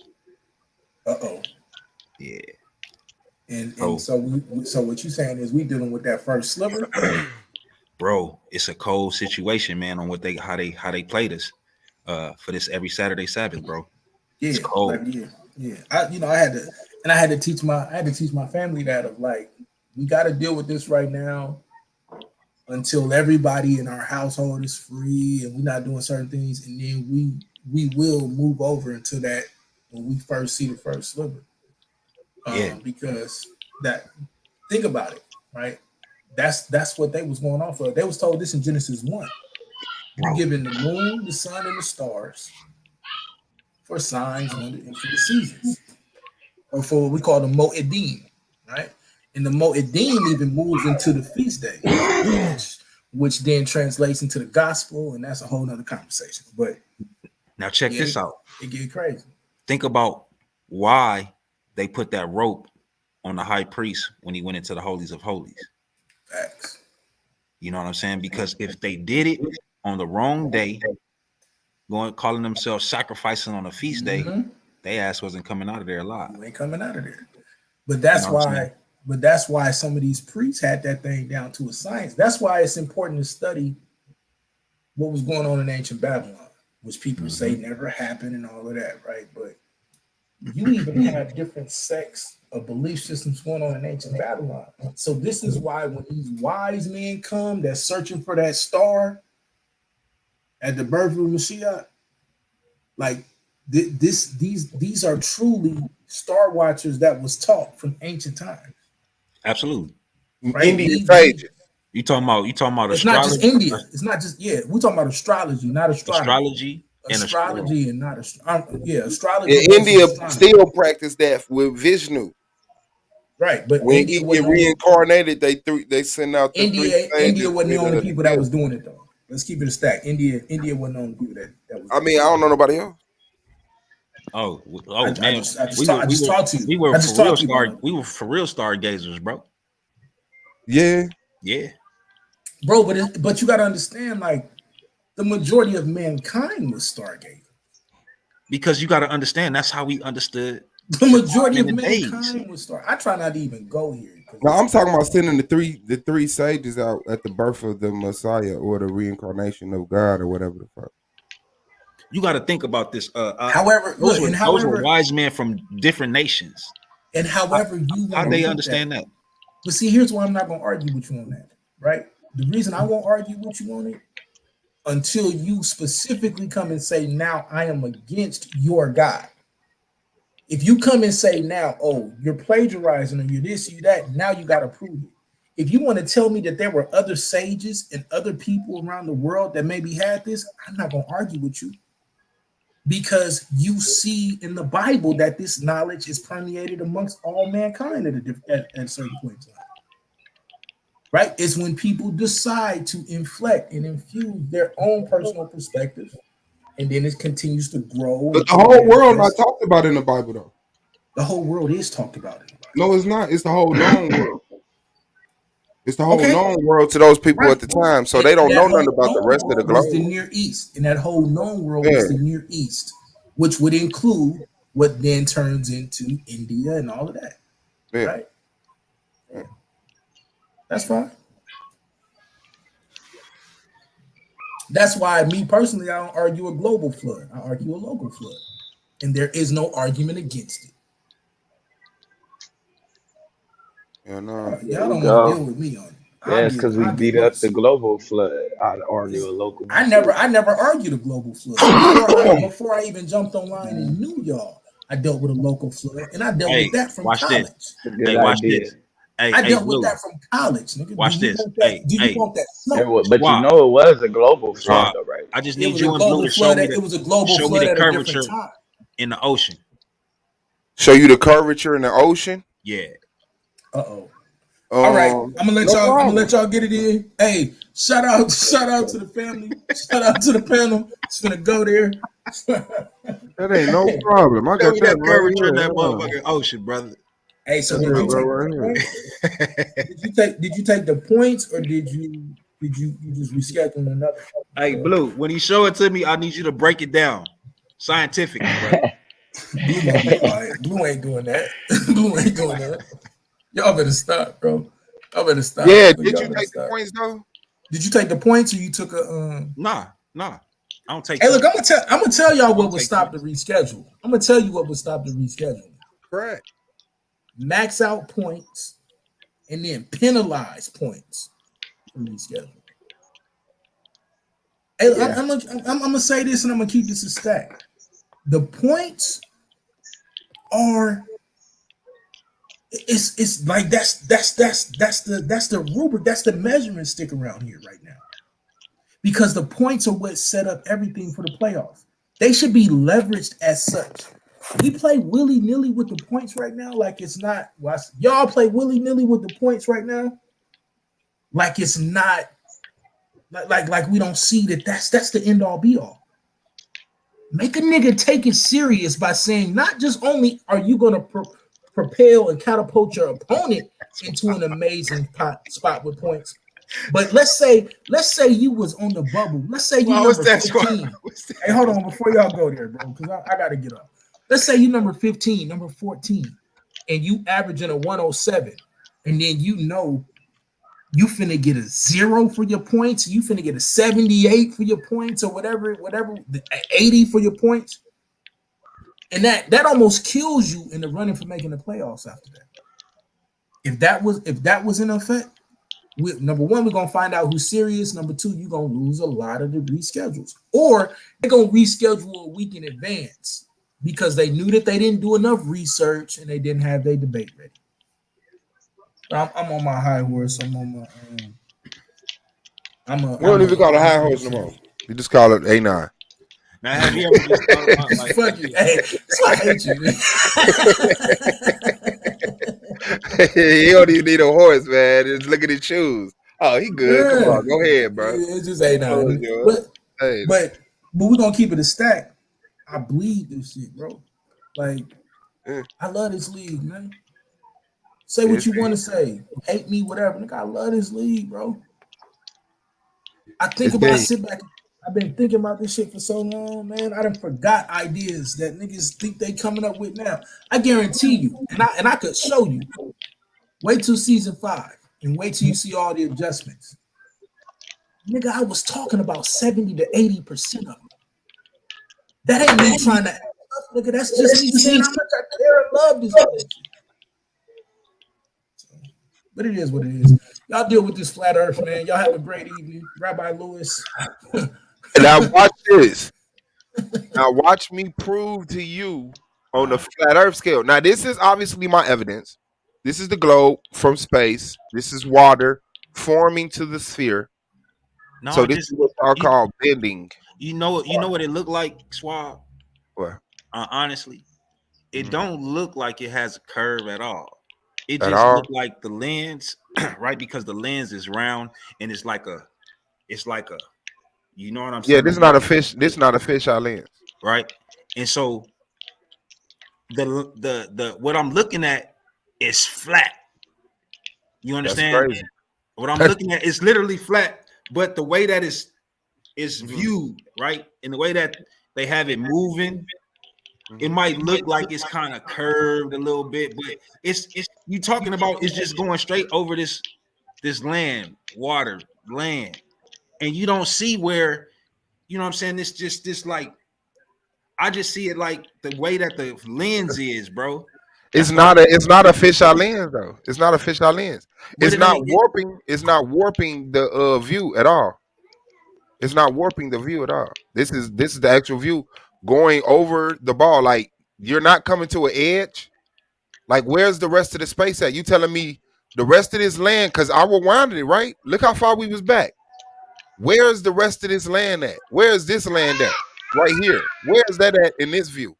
Yeah. And so what you saying is we dealing with that first sliver, bro. It's a cold situation, man. On how they played us for this every Saturday Sabbath, bro. Yeah, it's cold. Yeah. I had to teach my family that of like we got to deal with this right now until everybody in our household is free and we're not doing certain things, and then we will move over into that when we first see the first sliver. Because think about it, right? That's what they was going off of. They was told this in Genesis 1. You're given the moon, the sun, and the stars for signs and for the seasons, or for what we call the Moedim, right? And the Moedim even moves into the feast day, which then translates into the gospel, and that's a whole nother conversation. But now check this out. It get crazy. Think about why they put that rope on the high priest when he went into the holies of holies. Facts. You know what I'm saying? Because if they did it on the wrong day, calling themselves sacrificing on a feast day, they ass wasn't coming out of there alive. You ain't coming out of there. But that's why some of these priests had that thing down to a science. That's why it's important to study what was going on in ancient Babylon, which people say never happened and all of that, right? But you even have different sects of belief systems going on in ancient Babylon. So this is why when these wise men come that's searching for that star at the birth of Mashiach, like these are truly star watchers that was taught from ancient times. Absolutely. Right? Indian sages. You talking about it's astrology? Not just India. It's not just we're talking about astrology, not astrology. Astrology and not astrology. In India still practice that with Vishnu. Right, but when he get reincarnated, they send out the India wasn't the only people that was doing it though. Let's keep it a stack. India wasn't the only people that was. I mean, I don't know nobody else. Oh man! I just talked to you. We were for real stargazers, bro. Yeah. Bro, but you got to understand, like the majority of mankind was stargazers. Because you got to understand, that's how we understood. The majority of mankind was stargazers. I try not to even go here. No, I'm talking about sending the three sages out at the birth of the Messiah or the reincarnation of God or whatever the fuck. You got to think about this. However, those were wise men from different nations. And however how they understand that. But see, here's why I'm not going to argue with you on that, right? The reason I won't argue with you on it until you specifically come and say, now I am against your God. If you come and say now, oh, you're plagiarizing or you're this, you that, now you got to prove it. If you want to tell me that there were other sages and other people around the world that maybe had this, I'm not going to argue with you. Because you see in the Bible that this knowledge is permeated amongst all mankind at a certain point in time. Right? It's when people decide to inflect and infuse their own personal perspective, and then it continues to grow. But the whole world not talked about in the Bible, though. The whole world is talked about in the Bible. No, it's not. It's the whole known world. It's the whole known world to those people at the time, so they don't know nothing about the rest of the globe. It's the Near East, and that whole known world is the Near East, which would include what then turns into India and all of that. Yeah. Right? Yeah. That's fine. That's why me personally, I don't argue a global flood. I argue a local flood. And there is no argument against it. Yeah, no. Y'all don't want to deal with me on it. Yeah, it's because we beat up the global flood. I'd argue a local. I never argued a global flood. Before I even jumped online and knew y'all, I dealt with a local flood, and I dealt with that from college. Watch this. I dealt with that from college, nigga. Watch this. Do you want that smoke? But you know it was a global flood, though, right? I just need you and Blue to show me it was a global flood the at a curvature different time. in the ocean. Show you the curvature in the ocean? Yeah. Uh-oh. All right, I'm gonna let y'all get it in. Hey, shout out to the family. Shout out to the panel. It's gonna go there. That ain't no problem. I got that curvature in that motherfucking ocean, brother. Hey, so did you take the points or did you Did you just reschedule another? Hey, Blue, when he show it to me, I need you to break it down scientifically, bro. Blue gonna be quiet. Blue ain't doing that. Blue ain't doing that. Y'all better stop, bro. Y'all better stop. Yeah, Y'all did you better take stop. the points though? Did you take the points or you took a Nah. I don't take. Hey, look, I'm gonna tell y'all what would stop the reschedule. I'm gonna tell you what would stop the reschedule. Correct. Max out points and then penalize points from reschedule. Hey, Yeah. I'm gonna say this and I'm gonna keep this a stack. The points are it's like that's the rubric, that's the measuring stick around here right now. Because the points are what set up everything for the playoffs. They should be leveraged as such. We play willy-nilly with the points right now, like it's not. Y'all play willy-nilly with the points right now, like it's not. Like we don't see that's the end all be all. Make a nigga take it serious by saying not just only are you gonna propel and catapult your opponent into an amazing spot with points. But let's say you was on the bubble. Let's say you number 15. Hey, hold on before y'all go there, bro, because I gotta get up. Let's say you number 15, number 14, and you averaging a 107, and then you know you finna get a 0 for your points, you finna get a 78 for your points, or whatever, 80 for your points. And that almost kills you in the running for making the playoffs after that. If that was in effect. Number one, we're gonna find out who's serious. Number two, you're gonna lose a lot of the reschedules, or they're gonna reschedule a week in advance because they knew that they didn't do enough research and they didn't have their debate ready. I'm on my high horse. I'm on my. We don't even call it high horse no more. We just call it A9. Now, have you ever just thought about like, fuck you? Hey, I hate you, man. He don't even need a horse, man. Just look at his shoes. Oh, he good. Come on, go ahead, bro. It just ain't nothing. But we're gonna keep it a stack. I bleed this shit, bro. Like, I love this league, man. Say what you want to say. Hate me, whatever. Nigga, I love this league, bro. I sit back. I've been thinking about this shit for so long, man. I done forgot ideas that niggas think they coming up with now. I guarantee you, and I could show you. Wait till season 5 and wait till you see all the adjustments. Nigga, I was talking about 70 to 80% of them. That ain't me trying to. Nigga, that's just me saying how much I care and love this shit. But it is what it is. Y'all deal with this flat earth, man. Y'all have a great evening. Rabbi Lewis. Now watch this. Now watch me prove to you on the flat earth scale. Now this is obviously my evidence. This is the globe from space. This is water forming to the sphere. No, so this is what I call bending. You know what it looked like, Swab? What? Honestly, it don't look like it has a curve at all. It At just all? looked like the lens, right? Because the lens is round and it's like a, you know what I'm saying? Yeah, this is not a fish. This is not a fisheye lens, right? And so the what I'm looking at is flat. You understand? crazy. What I'm looking at is literally flat, but the way that is viewed, right, and the way that they have it moving, it might look like it's kind of curved a little bit, but it's you talking about it's just going straight over this land, water, land, and you don't see where, you know what I'm saying, it's just this like, I just see it like the way that the lens is, bro. It's not a fisheye lens though. It's not a fisheye lens. It's not warping. It's not warping the view at all. It's not warping the view at all. This is the actual view going over the ball. Like, you're not coming to an edge. Like, where's the rest of the space at? You telling me the rest of this land? Because I rewinded it, right? Look how far we was back. Where's the rest of this land at? Where is this land at? Right here. Where is that at in this view?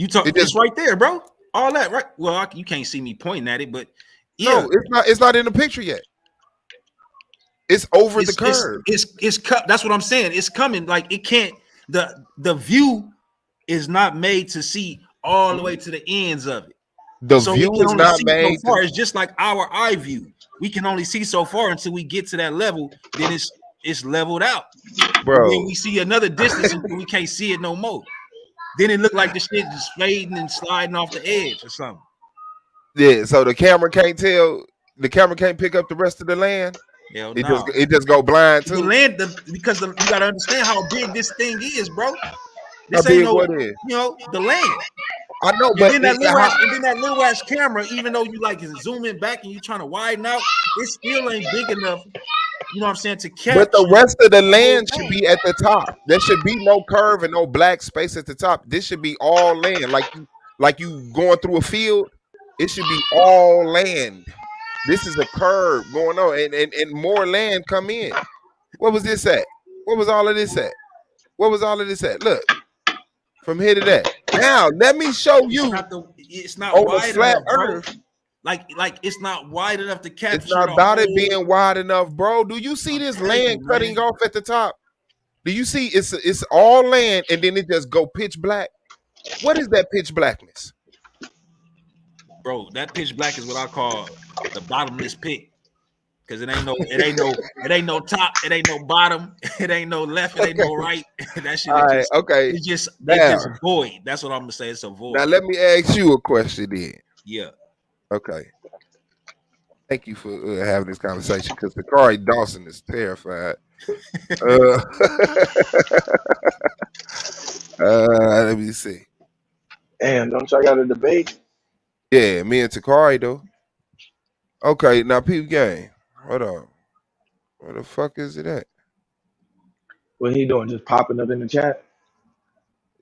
It's right there, bro. All that, right? Well, you can't see me pointing at it, but yeah. No, it's not in the picture yet. It's over the curve. It's cut. That's what I'm saying. It's coming. Like, it can't. The view is not made to see all the way to the ends of it. The view is not made. So far. It's just like our eye view. we can only see so far until we get to that level. Then it's leveled out, bro. Then we see another distance until we can't see it no more. Then it looked like the shit just fading and sliding off the edge or something. Yeah, so the camera can't tell. The camera can't pick up the rest of the land. Hell It no. just go blind too. The land, because you gotta understand how big this thing is, bro. How This ain't big no, what is? you know, the land. I know, And but then that little ass camera, even though you like zooming back and you trying to widen out, it still ain't big enough. You know what I'm saying, to capture. But the rest of the land should be at the top. There should be no curve and no black space at the top. This should be all land, like you going through a field. It should be all land. This is a curve going on, and more land come in. What was this at? What was all of this at? What was all of this at? Look, from here to that. Now let me show you. It's not on wide the flat enough, bro. earth. Like it's not wide enough to capture. It's not about it being wide enough, bro. Do you see this land cutting off at the top? Do you see it's all land and then it just go pitch black? What is that pitch blackness? Bro, that pitch black is what I call the bottomless pit. Cause it ain't no top, it ain't no bottom, it ain't no left, it ain't no right. That shit is just, okay. It's just a void. That's what I'm gonna say. It's a void. Now let me ask you a question then. Yeah. Okay. Thank you for having this conversation because Takari Dawson is terrified. Let me see. Damn, don't y'all got a debate? Yeah, me and Takari though. Okay, now peep game. Hold on. Where the fuck is it at? What he doing? Just popping up in the chat?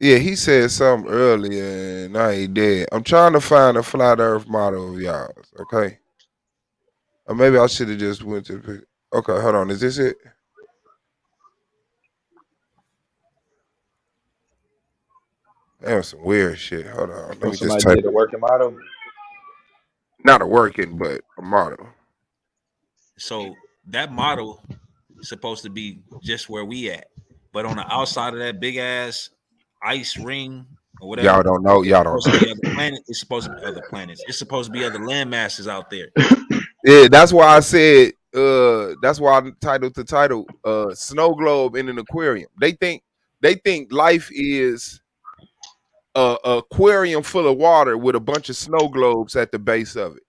Yeah, he said something earlier and I ain't dead. I'm trying to find a flat earth model of y'all's, okay? Or maybe I should have just went to the okay, hold on. Is this it? That was some weird shit. Hold on. Let me just Somebody type did a working model? not a working, but a model. So that model is supposed to be just where we at, but on the outside of that big ass ice ring or whatever, Y'all don't know. Y'all don't know. It's supposed to be other planets. It's supposed to be other land masses out there. Yeah, that's why I said. That's why I titled the title "Snow Globe in an Aquarium." They think life is a aquarium full of water with a bunch of snow globes at the base of it.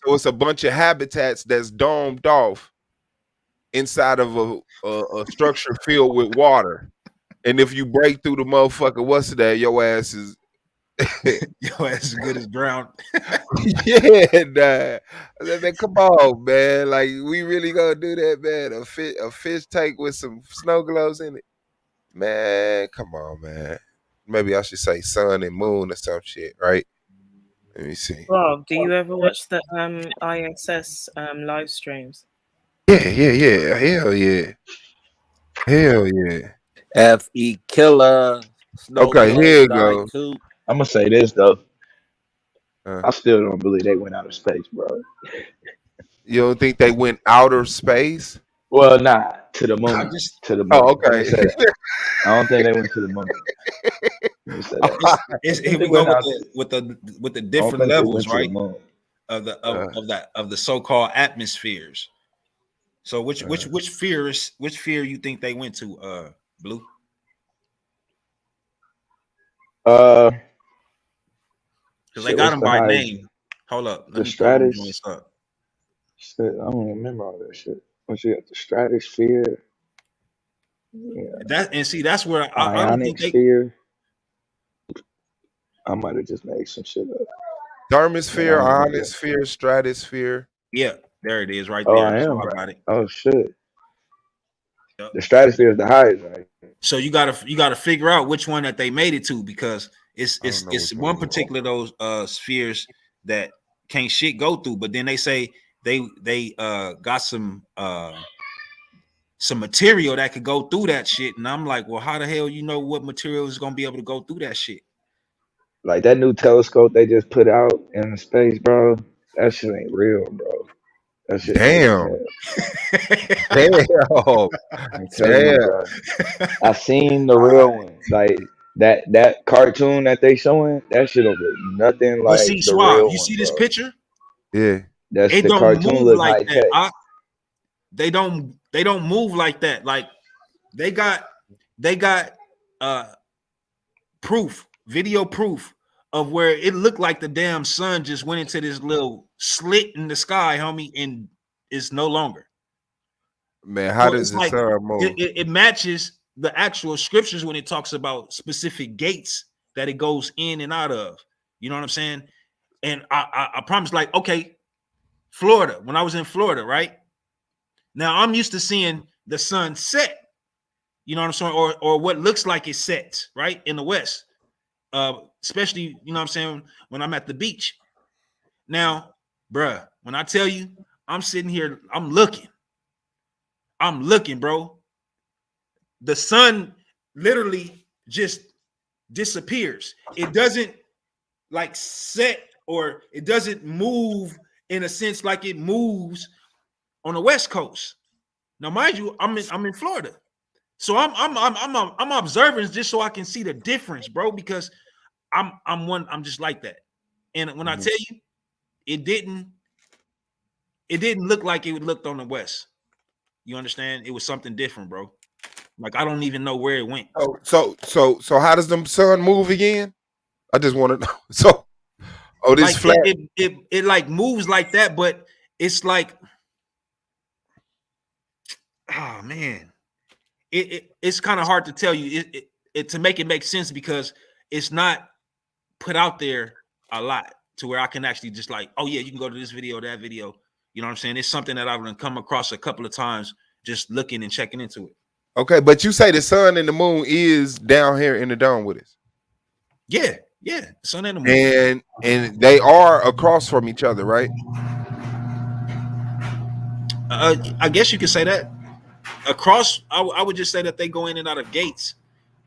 So it's a bunch of habitats that's domed off inside of a structure filled with water. And if you break through the motherfucker, what's that? Your ass is good as drowned. Yeah, nah. I said, man, come on, man. Like, we really gonna do that, man? A fish tank with some snow globes in it, man. Come on, man. Maybe I should say sun and moon or some shit, right? Let me see. Rob, do you ever watch the ISS live streams? Yeah. Hell yeah. Hell yeah. FE Killer. Okay, here you go. I'm gonna say this though. I still don't believe they went out of space, bro. You don't think they went outer space? Well, nah, to the moon. To the moon. Oh, okay. I don't think they went to the moon. Here we go with the different levels, right? Of the so-called atmospheres. So which sphere you think they went to, Blue? Because they got them by name. Hold up. The Stratus. I don't remember all that shit. Once you got the stratosphere. Yeah. That's where I don't think sphere. I might have just made some shit up. Thermosphere, ionosphere, stratosphere. Yeah, there it is, right Oh, there. I am. Right. About it. Oh shit. Yep. The stratosphere is the highest, right? So you gotta figure out which one that they made it to, because it's one particular those spheres that can't shit go through, but then they say they got some material that could go through that shit, and I'm like, well, how the hell you know what material is gonna be able to go through that shit? Like that new telescope they just put out in space, bro. That shit ain't real, bro. That shit. Damn. Damn. I seen the real one. Like that cartoon that they showing, that shit don't look nothing like see, the Swab, real you one, see this bro. picture? Yeah. That's It the don't cartoon move look like high that. tech. They don't move like that. Like they got proof, video proof of where it looked like the damn sun just went into this little slit in the sky, homie, and it's no longer. Man, how So does it's the like sun move? it matches the actual scriptures when it talks about specific gates that it goes in and out of. You know what I'm saying? And I promise, like, okay, Florida, when I was in Florida, right? Now I'm used to seeing the sun set, you know what I'm saying, or what looks like it sets, right, in the west. Especially, you know what I'm saying, when I'm at the beach. Now, bruh, when I tell you, I'm sitting here, I'm looking, bro. The sun literally just disappears. It doesn't like set, or it doesn't move in a sense like it moves on the West Coast. Now, mind you, I'm in Florida, so I'm observing just so I can see the difference, bro. Because I'm just like that. And when I tell you, it didn't look like it looked on the West. You understand? It was something different, bro. Like I don't even know where it went. So how does the sun move again? I just want to know. So, this like flat. It like moves like that, but it's like, oh man, it's kind of hard to tell you it to make it make sense, because it's not put out there a lot to where I can actually just like, oh yeah, you can go to this video, that video. You know what I'm saying? It's something that I've come across a couple of times just looking and checking into it. Okay, but you say the sun and the moon is down here in the dome with us. Yeah, the sun and the moon. And they are across from each other, right? I guess you could say that. Across, I would just say that they go in and out of gates,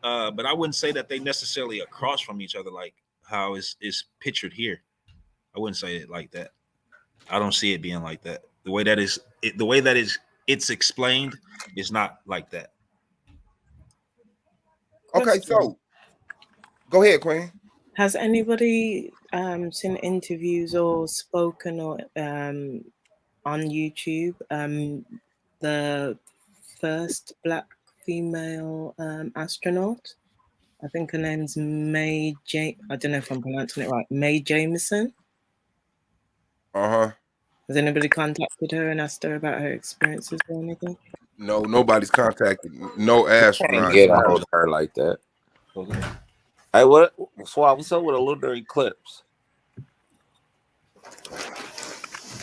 but I wouldn't say that they necessarily across from each other like how it's pictured here. I wouldn't say it like that. I don't see it being like that. The way that it's explained is not like that. Okay, so go ahead, Queen. Has anybody seen interviews or spoken or on YouTube the first Black female astronaut? I think her name's Mae I don't know if I'm pronouncing it right. Mae Jemison. Has anybody contacted her and asked her about her experiences or anything? No, nobody's contacted. No astronaut. Can't get a hold of her like that. Hey, what's up with a lunar eclipse?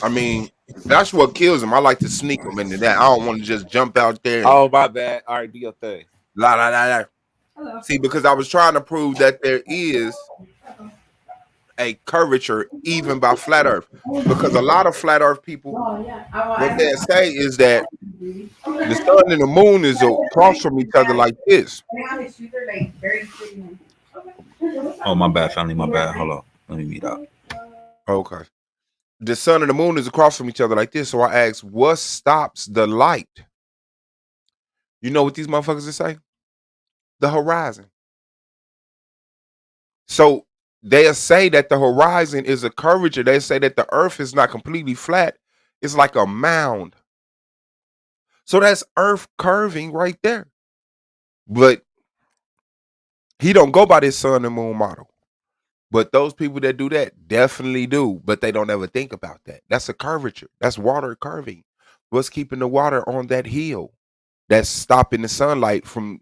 I mean, that's what kills him. I like to sneak him into that. I don't want to just jump out there. Oh, my bad. All right, do your thing. La. See, because I was trying to prove that there is a curvature even by flat Earth. Because a lot of flat Earth people, what they say is that the sun and the moon is across from each other like this. Oh, my bad, family. My bad. Hold on. Let me meet up. Okay. The sun and the moon is across from each other like this. So I asked, what stops the light? You know what these motherfuckers say? The horizon. So they'll say that the horizon is a curvature. They say that the earth is not completely flat. It's like a mound. So that's earth curving right there. But he don't go by this sun and moon model. But those people that do that definitely do. But they don't ever think about that. That's a curvature. That's water curving. What's keeping the water on that hill? That's stopping the sunlight from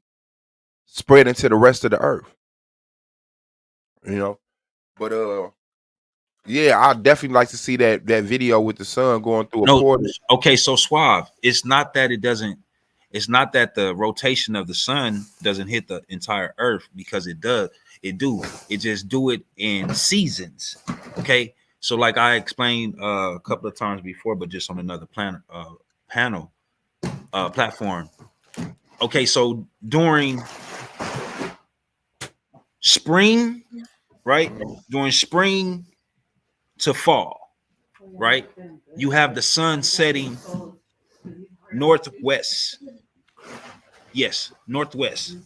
spreading to the rest of the earth. You know? But yeah, I definitely like to see that video with the sun going through a portal. Okay, so Suave, it's not that the rotation of the sun doesn't hit the entire earth, because it does. It just do it in seasons. Okay, so like I explained a couple of times before, but just on another platform. Okay, so during spring, right? During spring to fall, right? You have the sun setting northwest. Yes, northwest.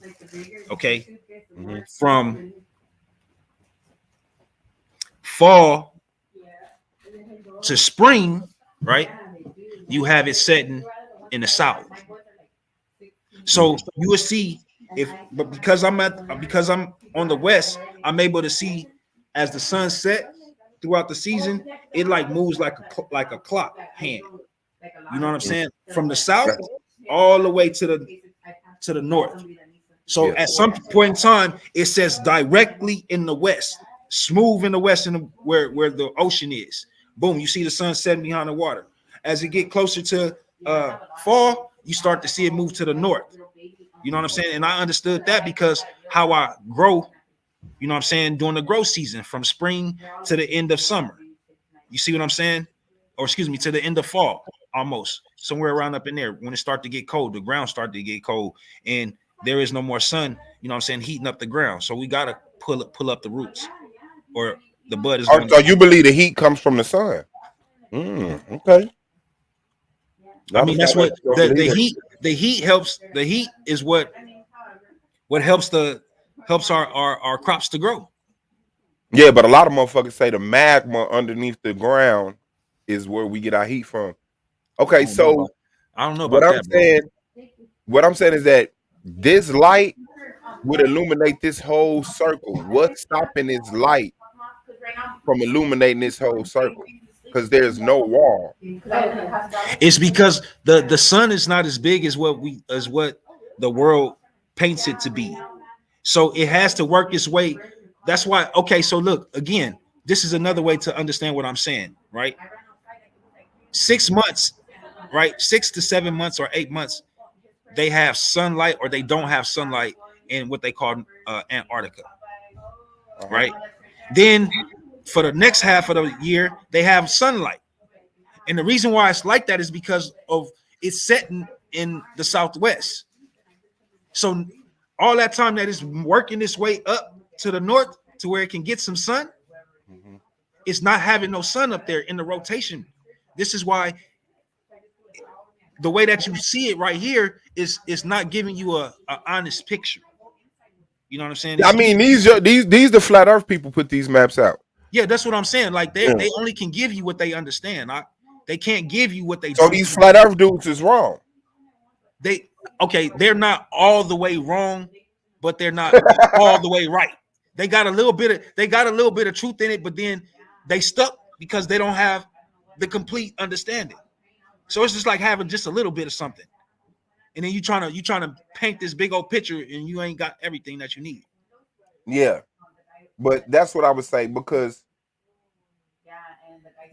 Okay. From fall to spring, right? You have it setting in the south. So you will see but because I'm on the west, I'm able to see as the sun set throughout the season, it like moves like a clock hand. You know what I'm saying? From the south all the way to the north. So at some point in time, it sets directly in the west, smooth in the west, where the ocean is. Boom, you see the sun setting behind the water. As it get closer to fall, you start to see it move to the north. You know what I'm saying? And I understood that because how I grow, you know what I'm saying, during the growth season from spring to the end of summer. You see what I'm saying? Or excuse me, to the end of fall, almost somewhere around up in there. When it starts to get cold, the ground starts to get cold, and there is no more sun, you know what I'm saying, heating up the ground. So we got to pull up the roots, or the bud is going to... So you believe the heat comes from the sun? Okay. I mean, that's what the heat helps. The heat is what helps our crops to grow. Yeah, but a lot of motherfuckers say the magma underneath the ground is where we get our heat from. Okay, so I don't know about what I'm saying is that this light would illuminate this whole circle. What's stopping this light from illuminating this whole circle? Because there's no wall. It's because the sun is not as big as what the world paints it to be. So it has to work its way. That's why. Okay, so look again. This is another way to understand what I'm saying, right? 6 months, right? 6 to 7 months or 8 months, they have sunlight or they don't have sunlight in what they call Antarctica, right? Then for the next half of the year, they have sunlight. And the reason why it's like that is because of it's setting in the southwest. So all that time that it's working its way up to the north to where it can get some sun, it's not having no sun up there in the rotation. This is why the way that you see it right here is not giving you a honest picture. You know what I'm saying? I mean, these the flat earth people put these maps out. Yeah, that's what I'm saying. Like they only can give you what they understand. They can't give you what they. So these flat earth dudes is wrong. They're not all the way wrong, but they're not all the way right. They got a little bit of truth in it, but then they stuck because they don't have the complete understanding. So it's just like having just a little bit of something, and then you trying to paint this big old picture, and you ain't got everything that you need. Yeah, but that's what I would say, because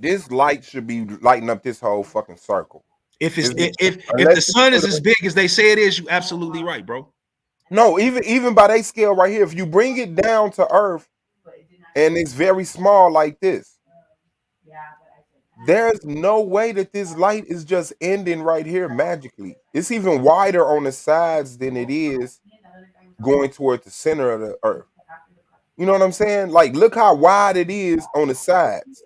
this light should be lighting up this whole fucking circle. If the sun is as big as they say it is, you absolutely right, bro. No, even by their scale right here, if you bring it down to Earth and it's very small like this, there's no way that this light is just ending right here magically. It's even wider on the sides than it is going toward the center of the Earth. You know what I'm saying? Like, look how wide it is on the sides.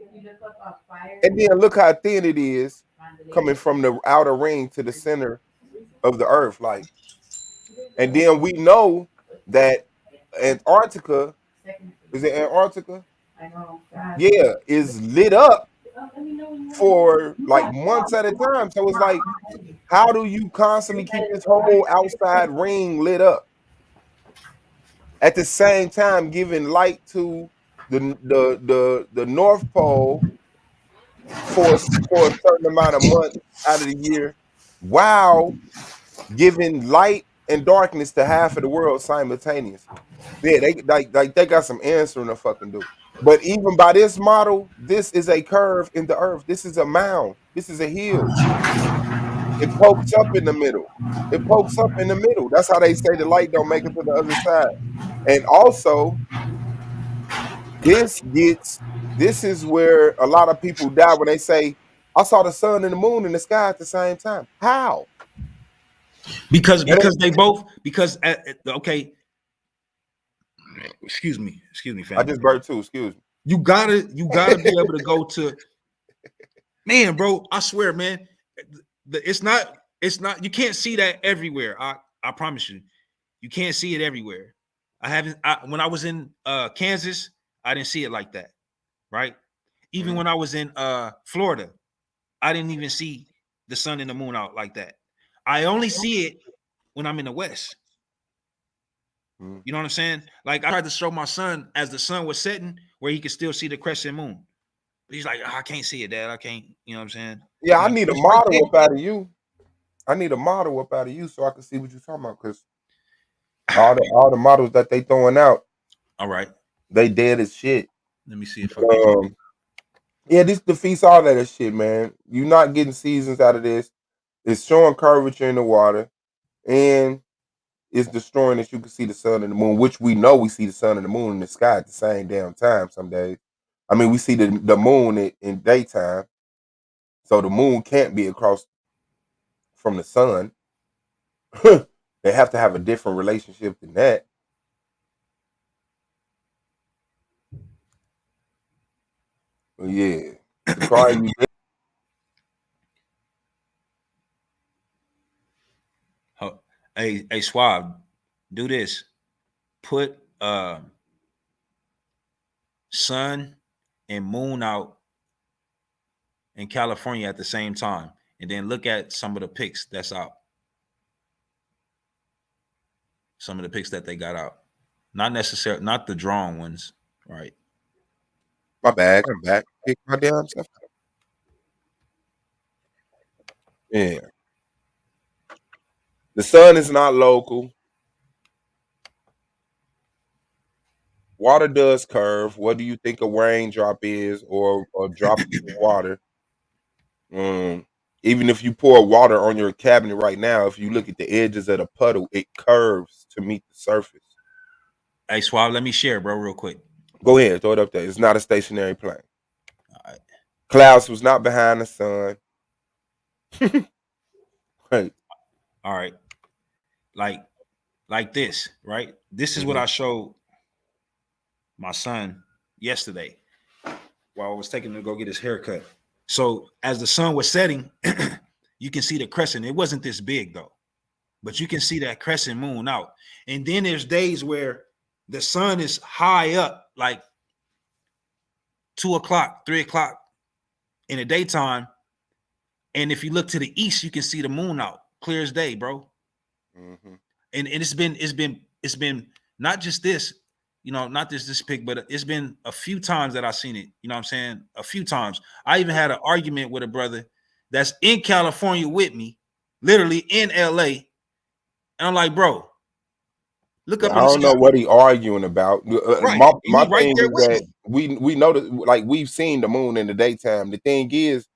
And then look how thin it is coming from the outer ring to the center of the Earth. Like, and then we know that Antarctica, is it Antarctica? Yeah, is lit up for like months at a time. So it's like, how do you constantly keep this whole outside ring lit up at the same time giving light to the North Pole for a certain amount of months out of the year, while giving light and darkness to half of the world simultaneously? Yeah, they got some answering to fucking do. But even by this model, this is a curve in the Earth. This is a mound. This is a hill. It pokes up in the middle. It pokes up in the middle. That's how they say the light don't make it to the other side. And also, this is where a lot of people die when they say, I saw the sun and the moon in the sky at the same time. How? Because excuse me, family. I just burped too. Excuse me. You gotta be able to go to, man, bro. I swear, man, it's not. You can't see that everywhere. I promise you, you can't see it everywhere. When I was in Kansas, I didn't see it like that, right? Even when I was in Florida, I didn't even see the sun and the moon out like that. I only see it when I'm in the West. You know what I'm saying? Like I tried to show my son as the sun was setting where he could still see the crescent moon. But he's like, oh, I can't see it, Dad. I can't, you know what I'm saying? Yeah, I need a model up out of you. I need a model up out of you so I can see what you're talking about. Because all the models that they throwing out, all right, they dead as shit. Let me see if I can. Yeah, this defeats all that shit, man. You're not getting seasons out of this. It's showing curvature in the water, and it's destroying that you can see the sun and the moon, which we know we see the sun and the moon in the sky at the same damn time some days. I mean, we see the moon in daytime, so the moon can't be across from the sun. They have to have a different relationship than that. But yeah, Hey, Swab, do this. Put sun and moon out in California at the same time, and then look at some of the pics that's out. Some of the pics that they got out, not necessarily, not the drawn ones, right? My bad. I'm back. Pick my damn stuff. Yeah. The sun is not local. Water does curve. What do you think a raindrop is, or a drop of water? Even if you pour water on your cabinet right now, if you look at the edges of the puddle, it curves to meet the surface. Hey, Swab, let me share, bro, real quick. Go ahead, throw it up there. It's not a stationary plane. All right. Clouds was not behind the sun. Right. All right. Like this, right? This is what I showed my son yesterday while I was taking him to go get his haircut. So as the sun was setting, you can see the crescent. It wasn't this big though, but you can see that crescent moon out. And then there's days where the sun is high up, like 2 o'clock, 3 o'clock in the daytime. And if you look to the east, you can see the moon out, clear as day, bro. And it's been not just this, you know, not this pic, but it's been a few times that I've seen it. You know what I'm saying? A few times. I even had an argument with a brother that's in California with me, literally in LA. And I'm like, bro, look up. I don't know what he arguing about. Right. My right thing there is with that we know that, like, we've seen the moon in the daytime. The thing is,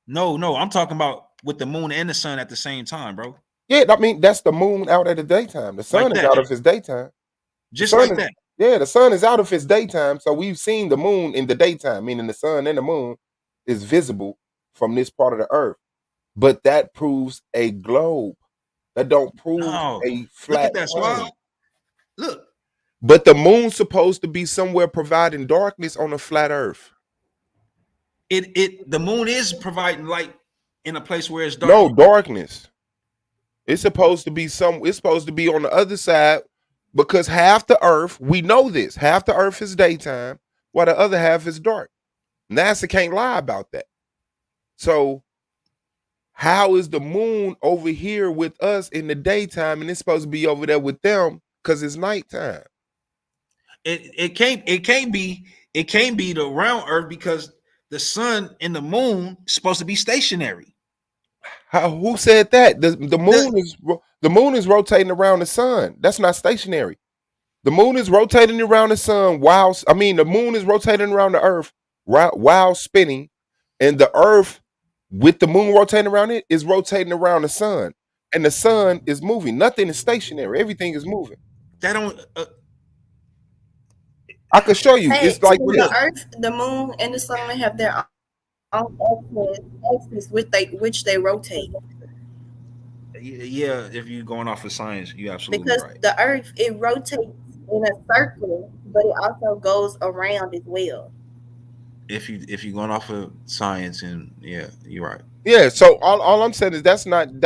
no, I'm talking about with the moon and the sun at the same time, bro. Yeah, I mean, that's the moon out at the daytime. The sun is out of his daytime. Just like that. Yeah, the sun is out of his daytime. So we've seen the moon in the daytime, meaning the sun and the moon is visible from this part of the earth. But that proves a globe. That don't prove a flat. Look at that, Swab. Look. But the moon's supposed to be somewhere providing darkness on a flat earth. The moon is providing light in a place where it's dark. No darkness. It's supposed to be it's supposed to be on the other side, because half the earth, we know this, half the earth is daytime while the other half is dark. NASA can't lie about that. So how is the moon over here with us in the daytime and it's supposed to be over there with them because it's nighttime? It can't be the round earth, because the sun and the moon is supposed to be stationary. Who said that? The moon is rotating around the sun. That's not stationary. The moon is rotating around the sun the moon is rotating around the earth while spinning, and the earth with the moon rotating around it is rotating around the sun, and the sun is moving. Nothing is stationary. Everything is moving. That don't. I could show you. It's like the earth, the moon, and the sun have their own axis which they rotate. Yeah, if you're going off of science, you're absolutely because right. The earth, it rotates in a circle, but it also goes around as well. If you're going off of science, and yeah, you're right. Yeah, so all I'm saying is that's not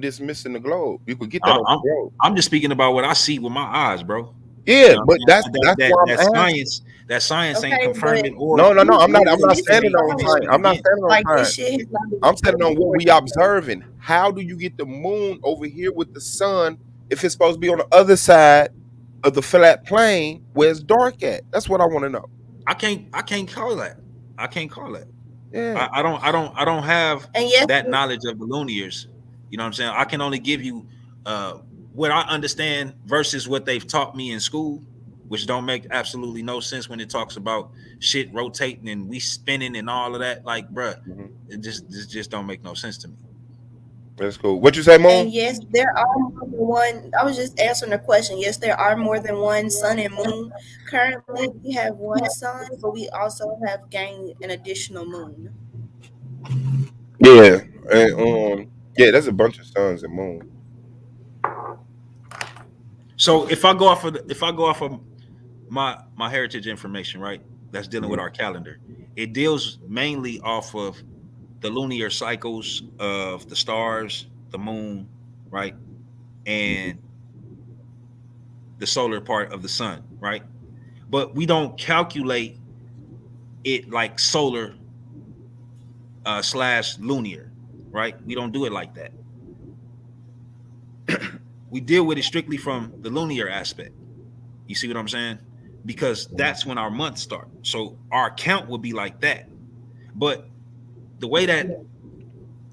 dismissing the globe. You could get that on the globe. I'm just speaking about what I see with my eyes, bro. Yeah, You know but that's why I'm that asking. science ain't Okay, confirming but or No, I'm not this is standing on knowledge. science. I'm not standing on Like this science. shit has not been I'm standing on what before. we observing. How do you get the moon over here with the sun if it's supposed to be on the other side of the flat plane where it's dark at? That's what I want to know. I can't call that. I can't call that. Yeah. I don't have And yes, that knowledge of the Lumières. You know what I'm saying? I can only give you what I understand versus what they've taught me in school, which don't make absolutely no sense when it talks about shit rotating and we spinning and all of that. Like, bruh, it just don't make no sense to me. That's cool. What you say, Moon? and yes, there are more than one. I was just answering the question. Yes, there are more than one sun and moon. Currently, we have one sun, but we also have gained an additional moon. Yeah, and yeah, there's a bunch of suns and moons. So if I go off of my heritage information, right, that's dealing with our calendar, it deals mainly off of the lunar cycles of the stars, the moon, right, and the solar part of the sun, right? But we don't calculate it like solar / lunar, right? We don't do it like that. We deal with it strictly from the lunar aspect. You see what I'm saying? Because that's when our months start. So our count would be like that. But the way that,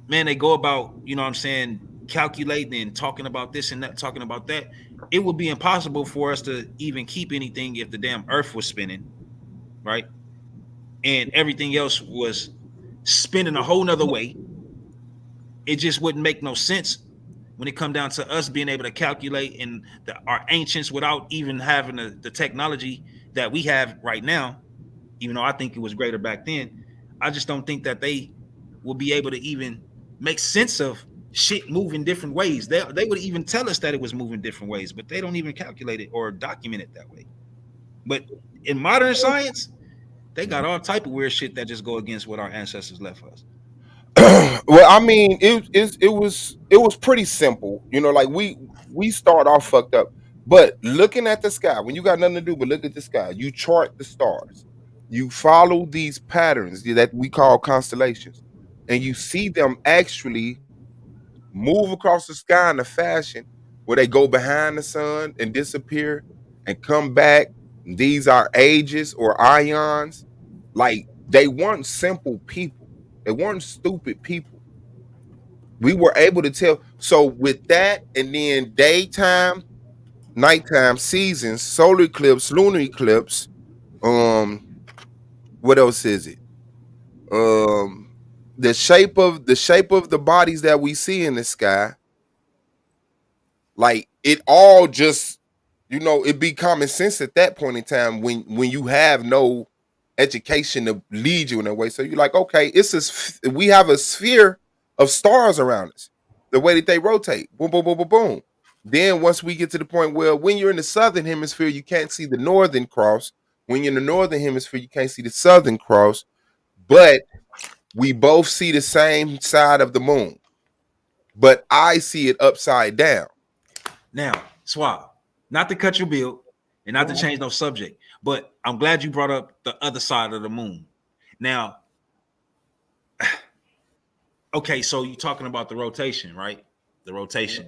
man, they go about, you know what I'm saying, calculating and talking about this and that, talking about that, it would be impossible for us to even keep anything if the damn earth was spinning, right? And everything else was spinning a whole nother way. It just wouldn't make no sense when it come down to us being able to calculate and our ancients without even having the technology that we have right now, even though I think it was greater back then. I just don't think that they will be able to even make sense of shit moving different ways. They would even tell us that it was moving different ways, but they don't even calculate it or document it that way. But in modern science, they got all type of weird shit that just go against what our ancestors left us. Well, I mean, it was pretty simple. You know, like we start off fucked up. But looking at the sky, when you got nothing to do but look at the sky, you chart the stars. You follow these patterns that we call constellations, and you see them actually move across the sky in a fashion where they go behind the sun and disappear and come back. These are ages or ions. Like, they weren't simple people. They weren't stupid people. We were able to tell. So with that, and then daytime, nighttime, seasons, solar eclipse, lunar eclipse, what else is it? The shape of the bodies that we see in the sky, like, it all just, you know, it be common sense at that point in time when you have no education to lead you in a way. So you're like, okay, we have a sphere of stars around us, the way that they rotate, boom, boom, boom, boom, boom. Then once we get to the point where when you're in the southern hemisphere, you can't see the northern cross. When you're in the northern hemisphere, you can't see the southern cross. But we both see the same side of the moon. But I see it upside down. Now, Swab, not to cut your bill and not to change no subject, but I'm glad you brought up the other side of the moon. Now, okay, so you're talking about the rotation, right? The rotation.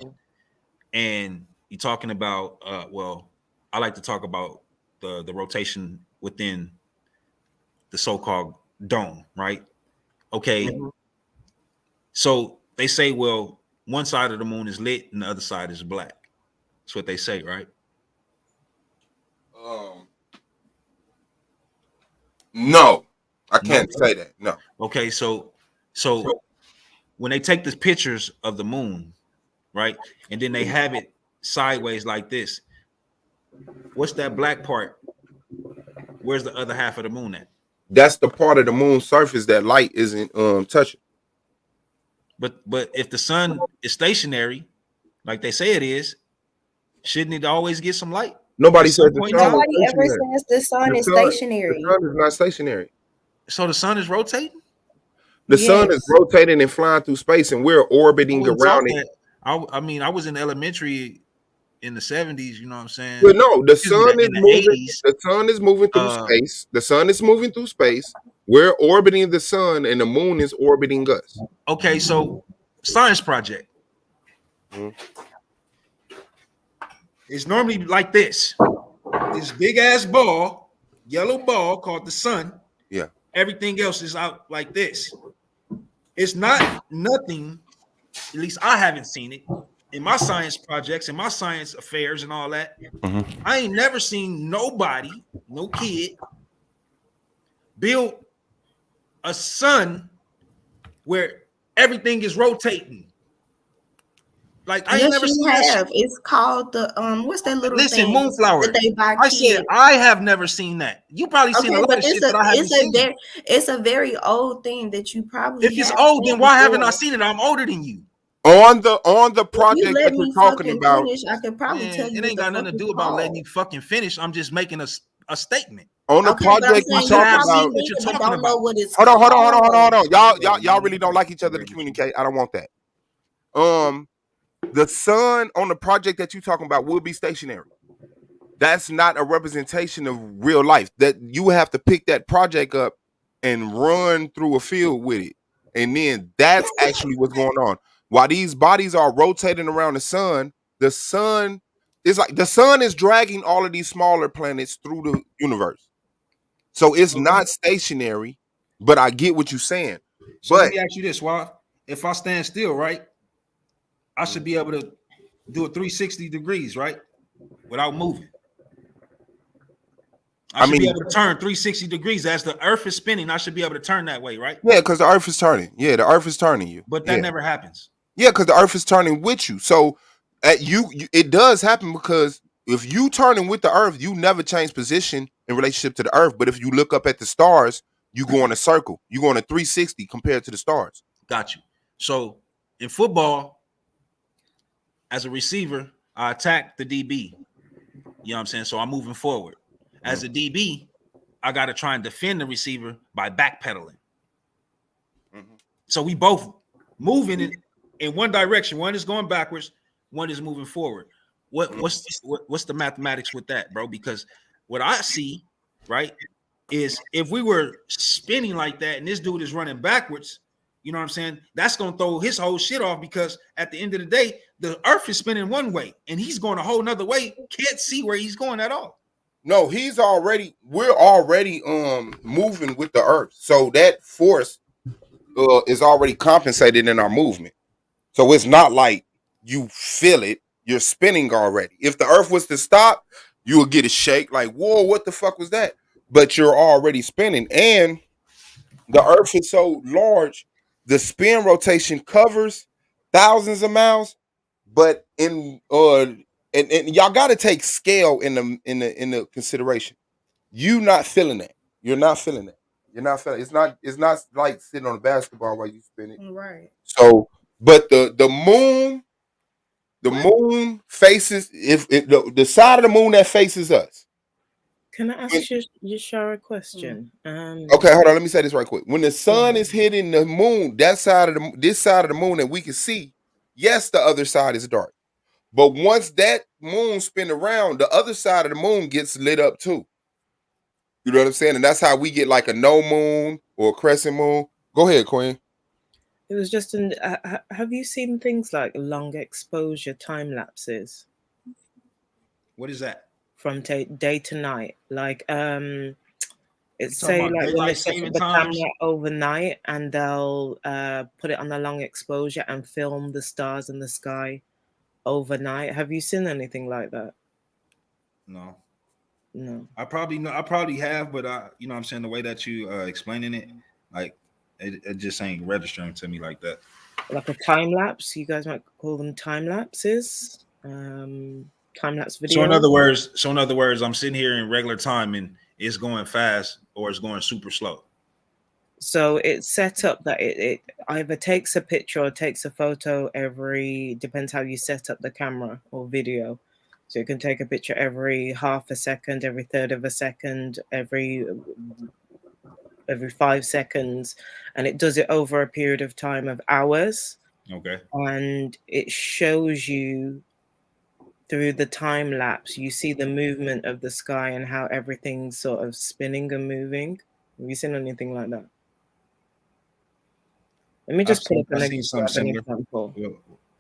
And you're talking about, well, I like to talk about the rotation within the so-called dome, right? Okay. So they say, well, one side of the moon is lit and the other side is black. That's what they say, right? No, I can't say that. No. Okay, so when they take the pictures of the moon, right, and then they have it sideways like this, what's that black part? Where's the other half of the moon at? That's the part of the moon's surface that light isn't touching. But if the sun is stationary, like they say it is, shouldn't it always get some light? Nobody said the sun. Nobody ever says the sun is stationary. The sun is not stationary. So the sun is rotating? The sun is rotating and flying through space, and we're orbiting around it. I mean, I was in elementary in the 70s, you know what I'm saying? Well, no, the Excuse me, sun is in the moving. 80s. The sun is moving through space. The sun is moving through space. We're orbiting the sun, and the moon is orbiting us. Okay, so science project. It's normally like this big ass ball, yellow ball called the sun. Yeah. Everything else is out like this. It's not nothing, at least I haven't seen it in my science projects, in my science affairs and all that. I ain't never seen nobody, no kid, build a sun where everything is rotating. Like I ain't never seen that shit. It's called the what's that little Listen, thing Moonflower. that they buy I kids? said I have never seen that. You probably seen a lot of shit that I haven't seen. It's a very old thing that you probably. If it's old, then why haven't I seen it? I'm older than you. On the project that you're talking about, finish, I could probably tell you. It ain't got nothing to do about letting you fucking finish. I'm just making a statement. On the project we talking about, what you're talking about. Hold on. Y'all really don't like each other to communicate. I don't want that. The sun on the project that you're talking about will be stationary. That's not a representation of real life. That you have to pick that project up and run through a field with it, and then that's actually what's going on. While these bodies are rotating around the sun is like the sun is dragging all of these smaller planets through the universe. So it's not stationary, but I get what you're saying. So let me ask you this, why? If I stand still, right, I should be able to do a 360 degrees, right? Without moving. I should be able to turn 360 degrees. As the earth is spinning, I should be able to turn that way, right? Yeah, because the earth is turning. Yeah, the earth is turning you. But that never happens. Yeah, because the earth is turning with you. So it does happen because if you turning with the earth, you never change position in relationship to the earth. But if you look up at the stars, you go in a circle. You go in a 360 compared to the stars. Got you. So in football, as a receiver, I attack the DB. You know what I'm saying? So I'm moving forward. As a DB, I got to try and defend the receiver by backpedaling. So we both moving in one direction. One is going backwards. One is moving forward. What's the mathematics with that, bro? Because what I see, right, is if we were spinning like that and this dude is running backwards, you know what I'm saying? That's going to throw his whole shit off because at the end of the day, the earth is spinning one way and he's going a whole nother way. Can't see where he's going at all. No, we're already moving with the earth. So that force is already compensated in our movement. So it's not like you feel it, you're spinning already. If the earth was to stop, you would get a shake like, whoa, what the fuck was that? But you're already spinning. And the earth is so large, the spin rotation covers thousands of miles, but in and y'all got to take scale in the consideration. You not feeling that. You're not feeling that. You're not feeling. It's not like sitting on a basketball while you spin it. Right. So, but the moon faces the side of the moon that faces us. Can I ask you a question? Okay, hold on. Let me say this right quick. When the sun is hitting the moon, this side of the moon that we can see, yes, the other side is dark. But once that moon spin around, the other side of the moon gets lit up too. You know what I'm saying? And that's how we get like a no moon or a crescent moon. Go ahead, Queen. It was just have you seen things like long exposure time lapses? What is that? From day to night. Like it's say about like when they daylight set up saving the times? camera overnight and they'll put it on the long exposure and film the stars in the sky overnight. Have you seen anything like that? No. I probably have, but you know what I'm saying, the way that you explaining it, like it just ain't registering to me like that. Like a time lapse, you guys might call them time lapses. Time lapse video. So in other words, I'm sitting here in regular time and it's going fast or it's going super slow. So it's set up that it either takes a picture or takes a photo depends how you set up the camera or video. So you can take a picture every half a second, every third of a second, every 5 seconds, and it does it over a period of time of hours. Okay. And it shows you through the time lapse, you see the movement of the sky and how everything's sort of spinning and moving. Have you seen anything like that? Let me just I've seen something an similar. example.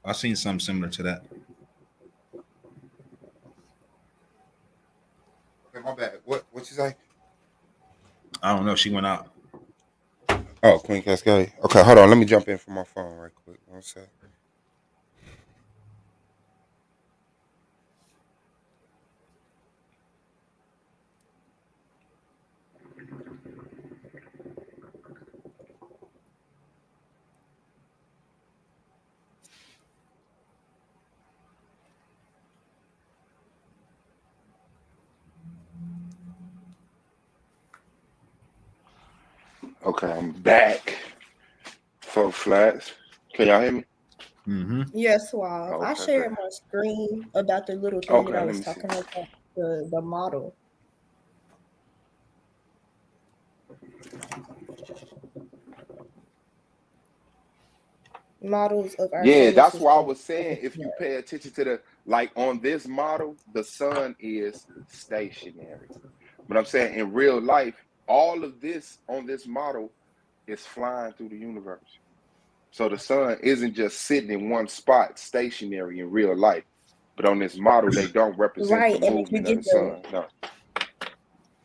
I've seen something similar to that. Okay, my bad. What you say? I don't know. She went out. Oh, Queen Cascade. Okay, hold on. Let me jump in from my phone right quick. One sec. Okay, I'm back. 4 flats. Can y'all hear me? Mm-hmm. Yes, Suave. Okay, I shared okay. my screen about the little thing Okay, that I let was me see. talking about, the model. Models of our Yeah, solar that's why I system. was saying if you pay attention to the, like on this model, the sun is stationary. But I'm saying in real life, all of this on this model is flying through the universe. So the sun isn't just sitting in one spot stationary in real life. But on this model, they don't represent the Right, and if you movement of get the sun. No.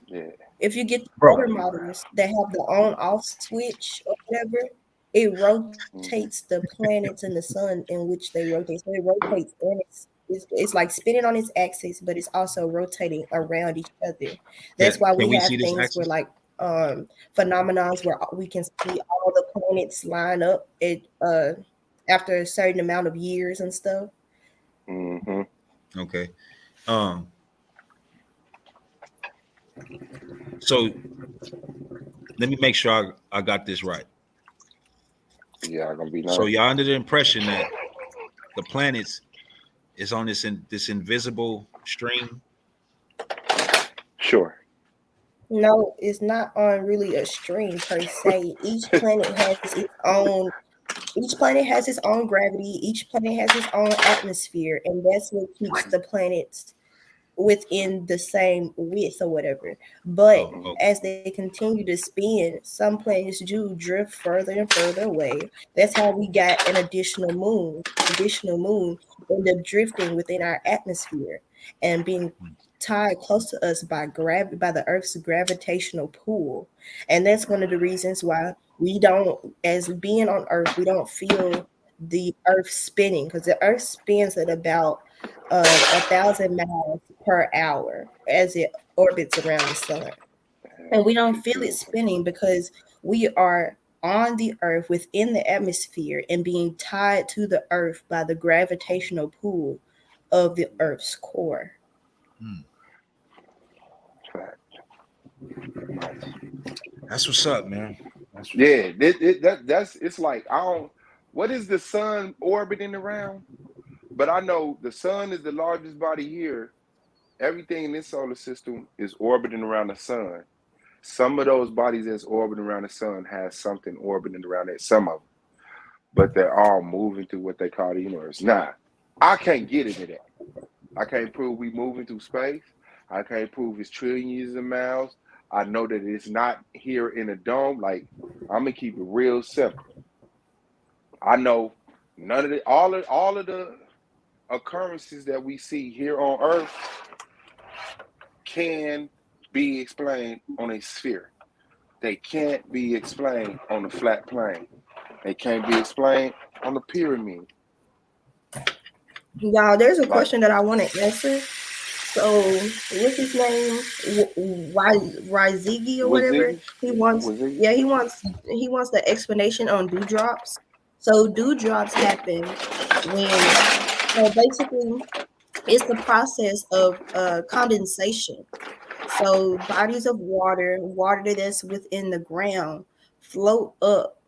Yeah. if you get the Bro. other models that have the on-off switch or whatever, it rotates the planets and the sun in which they rotate. So it rotates and it's like spinning on its axis, but it's also rotating around each other. That's why Can we we have see this things where axis? like phenomenons where we can see all the planets line up after a certain amount of years and stuff. Mm-hmm. Okay. So let me make sure I got this right. Yeah, I'm gonna be nice. So y'all under the impression that the planets is on this invisible string? Sure. No, it's not on really a string per se. Each planet has its own gravity, each planet has its own atmosphere, and that's what keeps the planets within the same width or whatever. But as they continue to spin, some planets do drift further and further away. That's how we got an additional moon. Additional moon end up drifting within our atmosphere and being tied close to us by the Earth's gravitational pull. And that's one of the reasons why we don't, as being on Earth, we don't feel the Earth spinning, because the Earth spins at about 1,000 miles per hour as it orbits around the sun. And we don't feel it spinning because we are on the Earth within the atmosphere and being tied to the Earth by the gravitational pull of the Earth's core. That's what's up, man. Yeah, that's it's like I don't. What is the sun orbiting around? But I know the sun is the largest body here. Everything in this solar system is orbiting around the sun. Some of those bodies that's orbiting around the sun has something orbiting around it. Some of them, but they're all moving through what they call the universe. Now, I can't get into that. I can't prove we moving through space. I can't prove it's trillions of miles. I know that it's not here in a dome. Like, I'm gonna keep it real simple. I know none of the all of the occurrences that we see here on Earth can be explained on a sphere. They can't be explained on a flat plane. They can't be explained on a pyramid. Y'all, there's a question that I want to answer. So, what's his name? Rizigi or whatever. He wants the explanation on dewdrops. So dewdrops happen when basically it's the process of condensation. So bodies of water that's within the ground, float up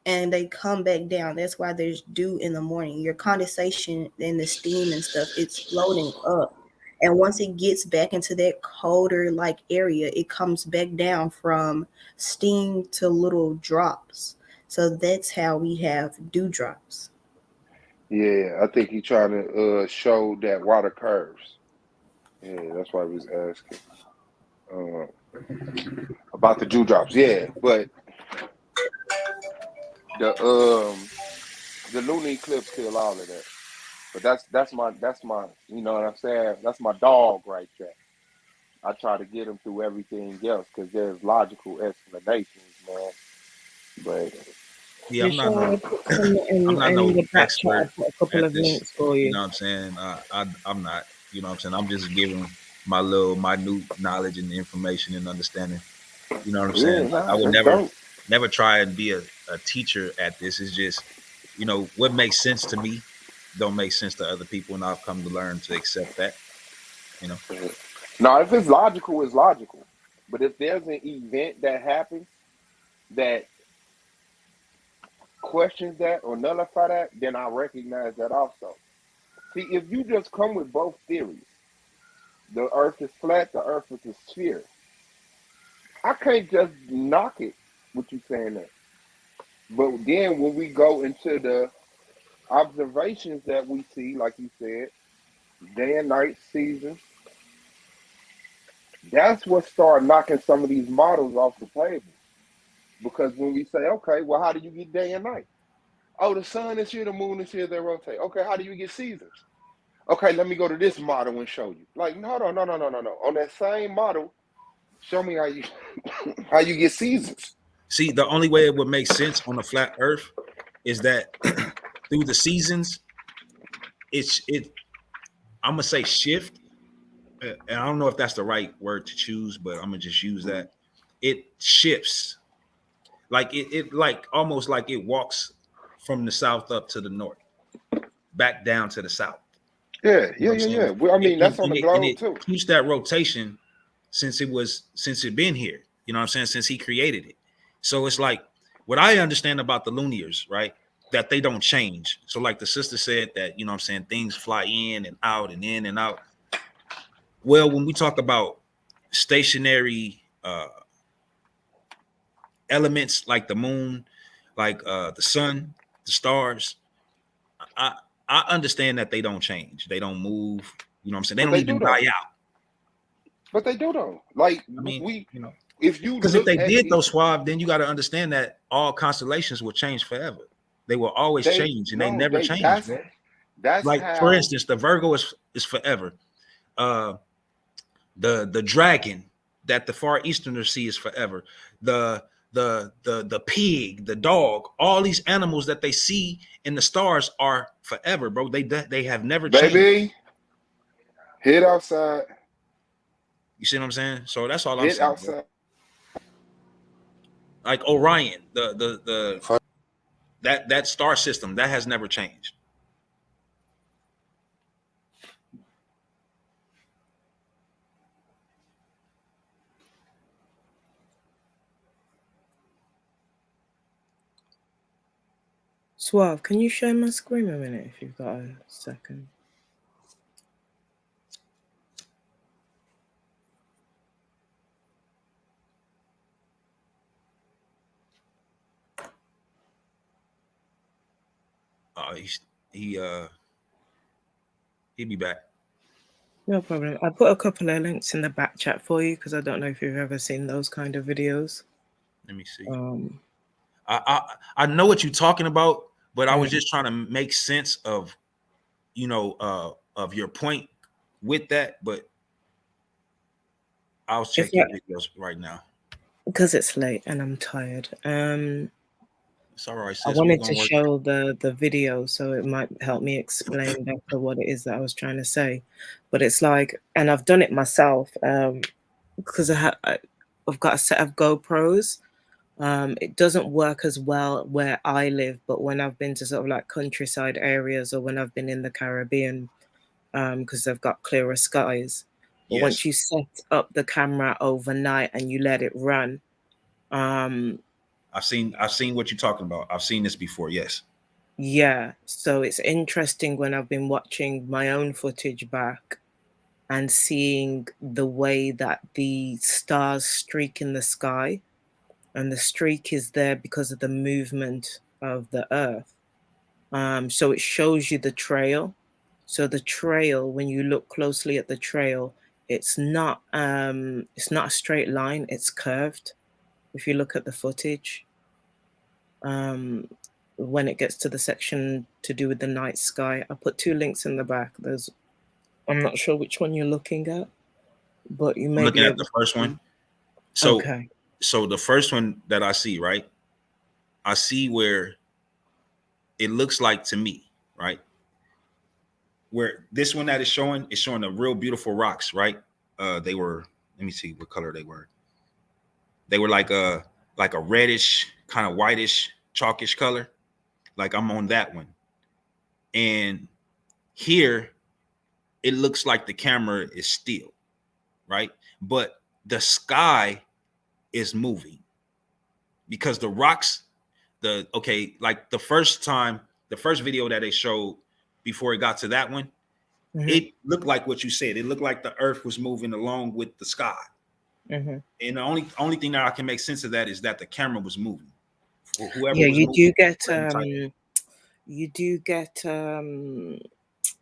and they come back down. That's why there's dew in the morning. Your condensation and the steam and stuff, it's floating up. And once it gets back into that colder like area, it comes back down from steam to little drops. So that's how we have dewdrops. Yeah, I think he trying to show that water curves. Yeah, that's why we was asking about the dewdrops. Yeah, but the lunar eclipse kill all of that. But that's my you know what I'm saying? That's my dog right there. I try to get him through everything else because there's logical explanations, man. But You sure I put some I'm not in no the back chat? I expert put a couple at of this. links for You you. know what I'm saying? I'm not. You know what I'm saying? I'm just giving my little minute knowledge and information and understanding. You know what I'm saying? yeah, I would that's dope. never try and be a teacher at this. It's just, you know, what makes sense to me don't make sense to other people, and I've come to learn to accept that. You know. Now, if it's logical, it's logical. But if there's an event that happens that questions that or nullify that, then I recognize that also. See, if you just come with both theories, the earth is flat, the earth is a sphere, I can't just knock it with you saying that. But then when we go into the observations that we see, like you said, day and night seasons, that's what started knocking some of these models off the table. Because when we say, okay, well, how do you get day and night? Oh, the sun is here, the moon is here, they rotate. Okay, how do you get seasons? Okay, let me go to this model and show you. Like, no. On that same model, show me how you how you get seasons. See, the only way it would make sense on a flat Earth is that through the seasons, I'm gonna say shift, and I don't know if that's the right word to choose, but I'm gonna just use that. It shifts, like it like almost like it walks from the south up to the north, back down to the south. Yeah. You know what I'm saying? Well, I mean, that's on the globe it too. keeps that rotation since it been here. You know what I'm saying? Since he created it. So it's like what I understand about the Lumières, right? That they don't change. So like the sister said that, you know what I'm saying, things fly in and out and in and out. Well, when we talk about stationary elements like the moon, like the sun, the stars, I understand that they don't change. They don't move. You know what I'm saying? They But don't they even do die though. out. But they do though. Like I mean, we, you know, if you because if look they at did it, those Suave, then you got to understand that all constellations will change forever. They will always change, and they never change, bro. that's Like for how instance, the Virgo is forever. The dragon that the Far Easterners see is forever. The pig, the dog, all these animals that they see in the stars are forever, bro. They have never changed. baby hit outside. You see what I'm saying? So that's all I'm Hit saying, bro. outside. Like Orion, that star system that has never changed. Suave, can you share my screen a minute if you've got a second? He'll be back. No problem. I put a couple of links in the back chat for you because I don't know if you've ever seen those kind of videos. Let me see. I know what you're talking about, but I was just trying to make sense of, you know, of your point with that. But I'll check your videos right now because it's late and I'm tired. It's all right, sis. I wanted to show the video so it might help me explain better what it is that I was trying to say. But it's like, and I've done it myself because I've got a set of GoPros. It doesn't work as well where I live, but when I've been to sort of like countryside areas or when I've been in the Caribbean, because they've got clearer skies. But once you set up the camera overnight and you let it run, I've seen what you're talking about. I've seen this before. Yes. Yeah. So it's interesting when I've been watching my own footage back and seeing the way that the stars streak in the sky, and the streak is there because of the movement of the earth. So it shows you the trail. So the trail, when you look closely at the trail, it's not a straight line, it's curved. If you look at the footage, when it gets to the section to do with the night sky, I put 2 links in the back. I'm not sure which one you're looking at, but you may I'm looking be at able the first to. one. So, Okay. So the first one that I see, right? I see where it looks like to me, right? Where this one that is showing the real beautiful rocks, right? They were, let me see what color they were. They were like a reddish, kind of whitish, chalkish color. Like I'm on that one. And here it looks like the camera is still, right? But the sky is moving because the rocks, like the first video that they showed before it got to that one, it looked like what you said. It looked like the earth was moving along with the sky. And the only thing that I can make sense of that is that the camera was moving. Whoever Yeah, was you moving, do get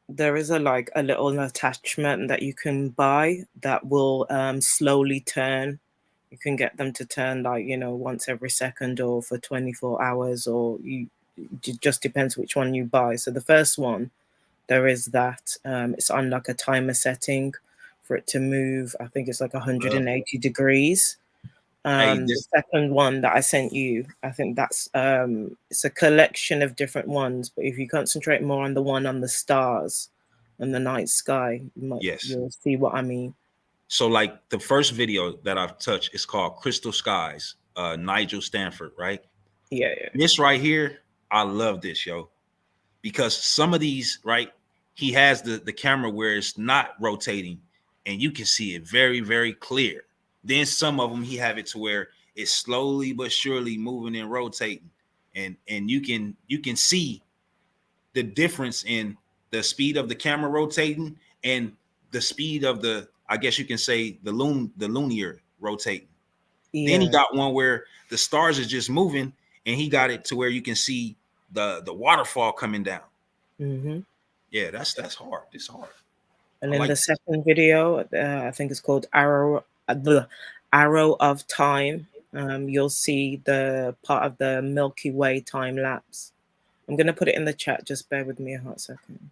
there is a little attachment that you can buy that will slowly turn. You can get them to turn once every second or for 24 hours, or it just depends which one you buy. So the first one, there is that. It's on like a timer setting for it to move. I think it's like 180 degrees. The second one that I sent you, I think that's it's a collection of different ones, but if you concentrate more on the one on the stars and the night sky, you'll see what I mean. So like the first video that I've touched is called Crystal Skies, Nigel Stanford, right? Yeah. This right here, I love this, yo. Because some of these, right, he has the camera where it's not rotating and you can see it very, very clear. Then some of them, he have it to where it's slowly but surely moving and rotating. And you can see the difference in the speed of the camera rotating and the speed of the, I guess you can say the lunar rotating. Yeah. Then he got one where the stars is just moving and he got it to where you can see the waterfall coming down. Yeah, that's hard. It's hard. And then the second video, I think it's called Arrow of Time. You'll see the part of the Milky Way time lapse. I'm gonna put it in the chat. Just bear with me a hot second.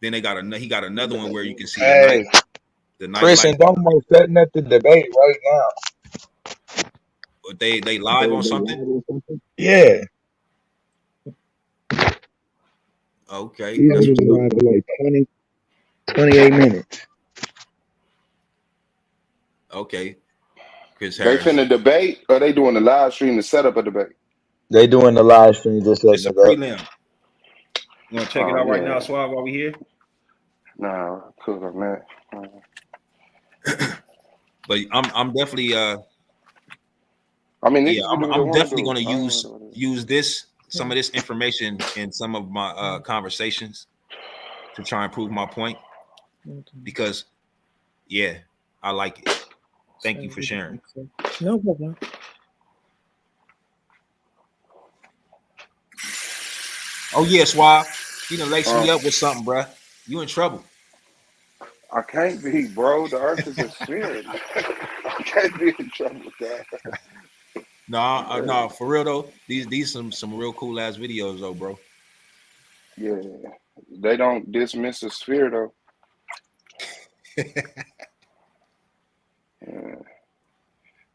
Then he got another one where you can see the night. Chris and Domo setting up the debate right now. But they live on something? Yeah. Okay. He's been live for like 28 minutes. Okay. Chris They Harris. finna debate, or they doing the live stream to set up a debate? They doing the live stream just It's a setting it up. prelim. You want to check it out right now, Suave, while we here? Nah, cool, man. But I'm definitely I mean, I'm definitely going to use some of this information in some of my conversations to try and prove my point, because I like it. Thank you for sharing. No problem. Oh yes, Suave, you done lace me up with something, bruh. You in trouble. I can't be, bro. The earth is a sphere. I can't be in trouble with that. No, for real though. These some real cool ass videos though, bro. Yeah, they don't dismiss a sphere though. Yeah.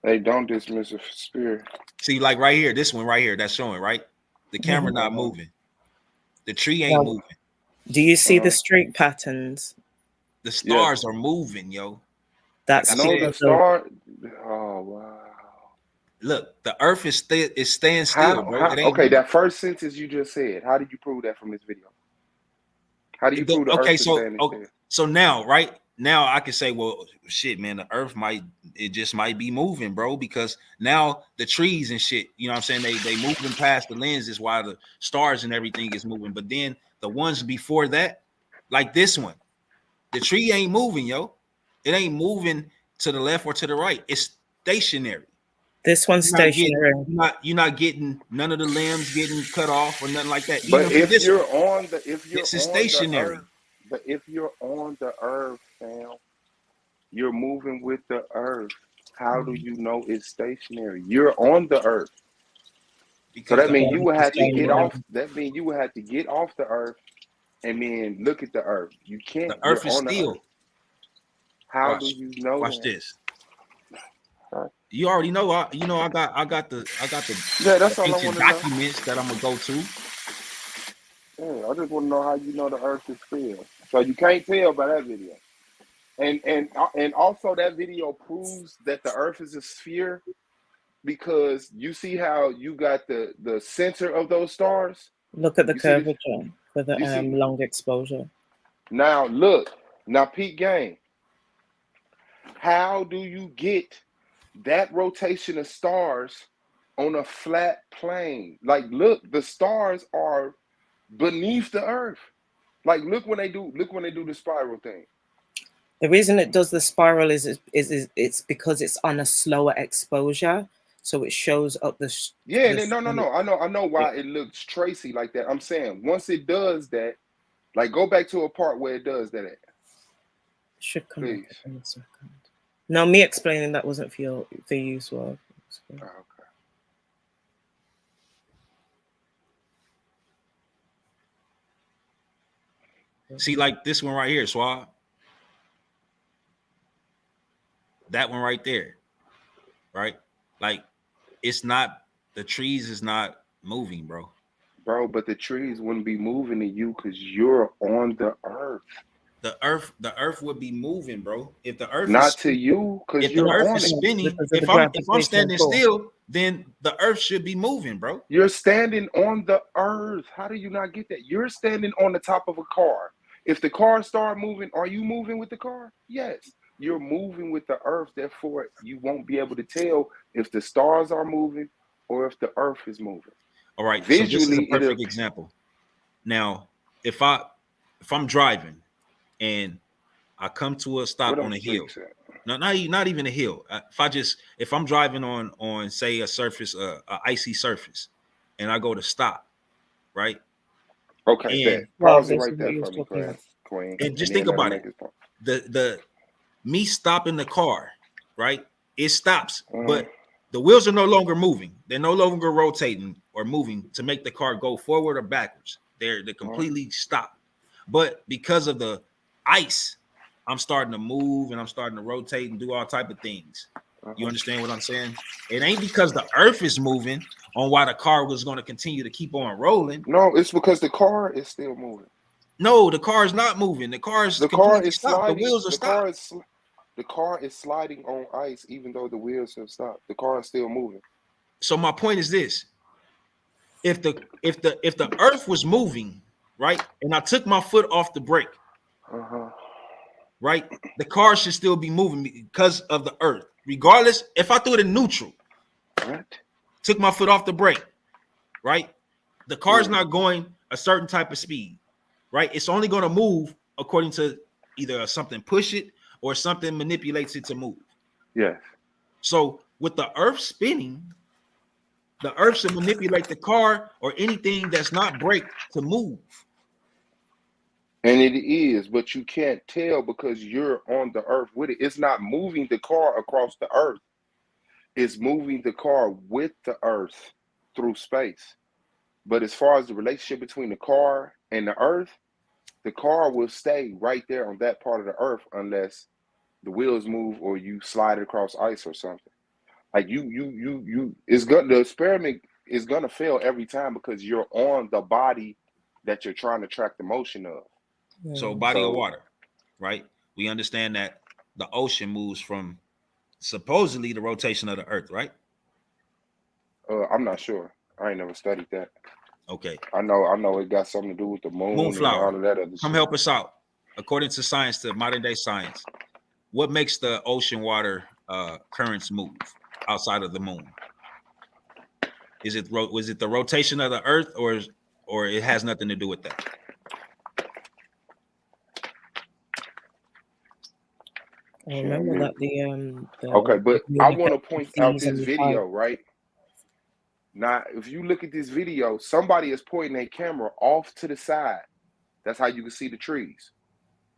They don't dismiss a sphere. See, like right here, this one right here, that's showing, right? The camera not moving. The tree ain't moving. Do you see the streak patterns? The stars are moving, yo. That's the star. Oh wow. Look, the earth is staying still, bro. It ain't okay, that first sentence you just said, how did you prove that from this video? How do you prove the earth is standing still? So now, right? Now I can say, well, shit, man, the earth might be moving, bro, because now the trees and shit, you know what I'm saying? They moving past the lenses while the stars and everything is moving. But then the ones before that, like this one, the tree ain't moving, yo. It ain't moving to the left or to the right. It's stationary. This one's stationary. You're not getting none of the limbs getting cut off or nothing like that. But Even if you're on the this is stationary. But if you're on the earth, fam, you're moving with the earth. How do you know it's stationary? You're on the earth. So that means you would have to get off. That means you would have to get off the earth and then look at the earth. You can't. The earth is still. How do you know? Watch this. You already know. I got the that's all I ancient want to documents that I'm gonna go to. Yeah, I just want to know how you know the earth is sphere. So you can't tell by that video. And also that video proves that the earth is a sphere because you see how you got the center of those stars. Look at the curvature for the long exposure. Now look, peep game. How do you get that rotation of stars on a flat plane? Like, look, the stars are beneath the earth. Like, look when they do the spiral thing. The reason it does the spiral is it's because it's on a slower exposure, so it shows up the. No. I know why it looks tracy like that. I'm saying once it does that, like, go back to a part where it does that at. Should come in a second. No, me explaining that wasn't for you, Swab. Okay. See, like this one right here, Swab. That one right there, right? Like, it's not, the trees is not moving, bro. Bro, but the trees wouldn't be moving to you because you're on the earth. The earth would be moving, bro. If the earth not is, to you, because if the earth is spinning, if I'm standing still, then the earth should be moving, bro. You're standing on the earth. How do you not get that? You're standing on the top of a car. If the car start moving, are you moving with the car? Yes. You're moving with the earth. Therefore, you won't be able to tell if the stars are moving or if the earth is moving. All right. Visually, so this is a perfect example. Now, if I'm driving and I come to a stop on a hill, no, not even a hill. If I'm driving on say a surface, a icy surface, and I go to stop, right? Okay. And, pause it right there for me, Queen. And just think about it. The me stopping the car, right? It stops, but the wheels are no longer moving. They're no longer rotating or moving to make the car go forward or backwards. They're completely stopped. But because of the ice, I'm starting to move and I'm starting to rotate and do all type of things. You understand what I'm saying? It ain't because the earth is moving on why the car was going to continue to keep on rolling. No, it's because the car is still moving. No, the car is not moving. The car is sliding. The wheels are stopped. The car is sliding on ice, even though the wheels have stopped. The car is still moving. So my point is this: if the earth was moving, right, and I took my foot off the brake, right, the car should still be moving because of the earth. Regardless, if I threw it in neutral, took my foot off the brake, right, the car's not going a certain type of speed, right? It's only going to move according to either something push it or something manipulates it to move. Yes. So with the earth spinning, the earth should manipulate the car or anything that's not brake to move. And it is, but you can't tell because you're on the earth with it. It's not moving the car across the earth. It's moving the car with the earth through space. But as far as the relationship between the car and the earth, the car will stay right there on that part of the earth unless the wheels move or you slide it across ice or something. Like the experiment is gonna fail every time because you're on the body that you're trying to track the motion of. So body of water, right? We understand that the ocean moves from supposedly the rotation of the earth, right? I'm not sure. I ain't never studied that. Okay. I know it got something to do with the moon and all of that other shit. Come help us out. According to science, to modern day science, what makes the ocean water currents move outside of the moon? Was it the rotation of the earth or it has nothing to do with that? I remember that the Okay, but I want to point out seas and this the video, tide. right? Now, if you look at this video, somebody is pointing their camera off to the side. That's how you can see the trees.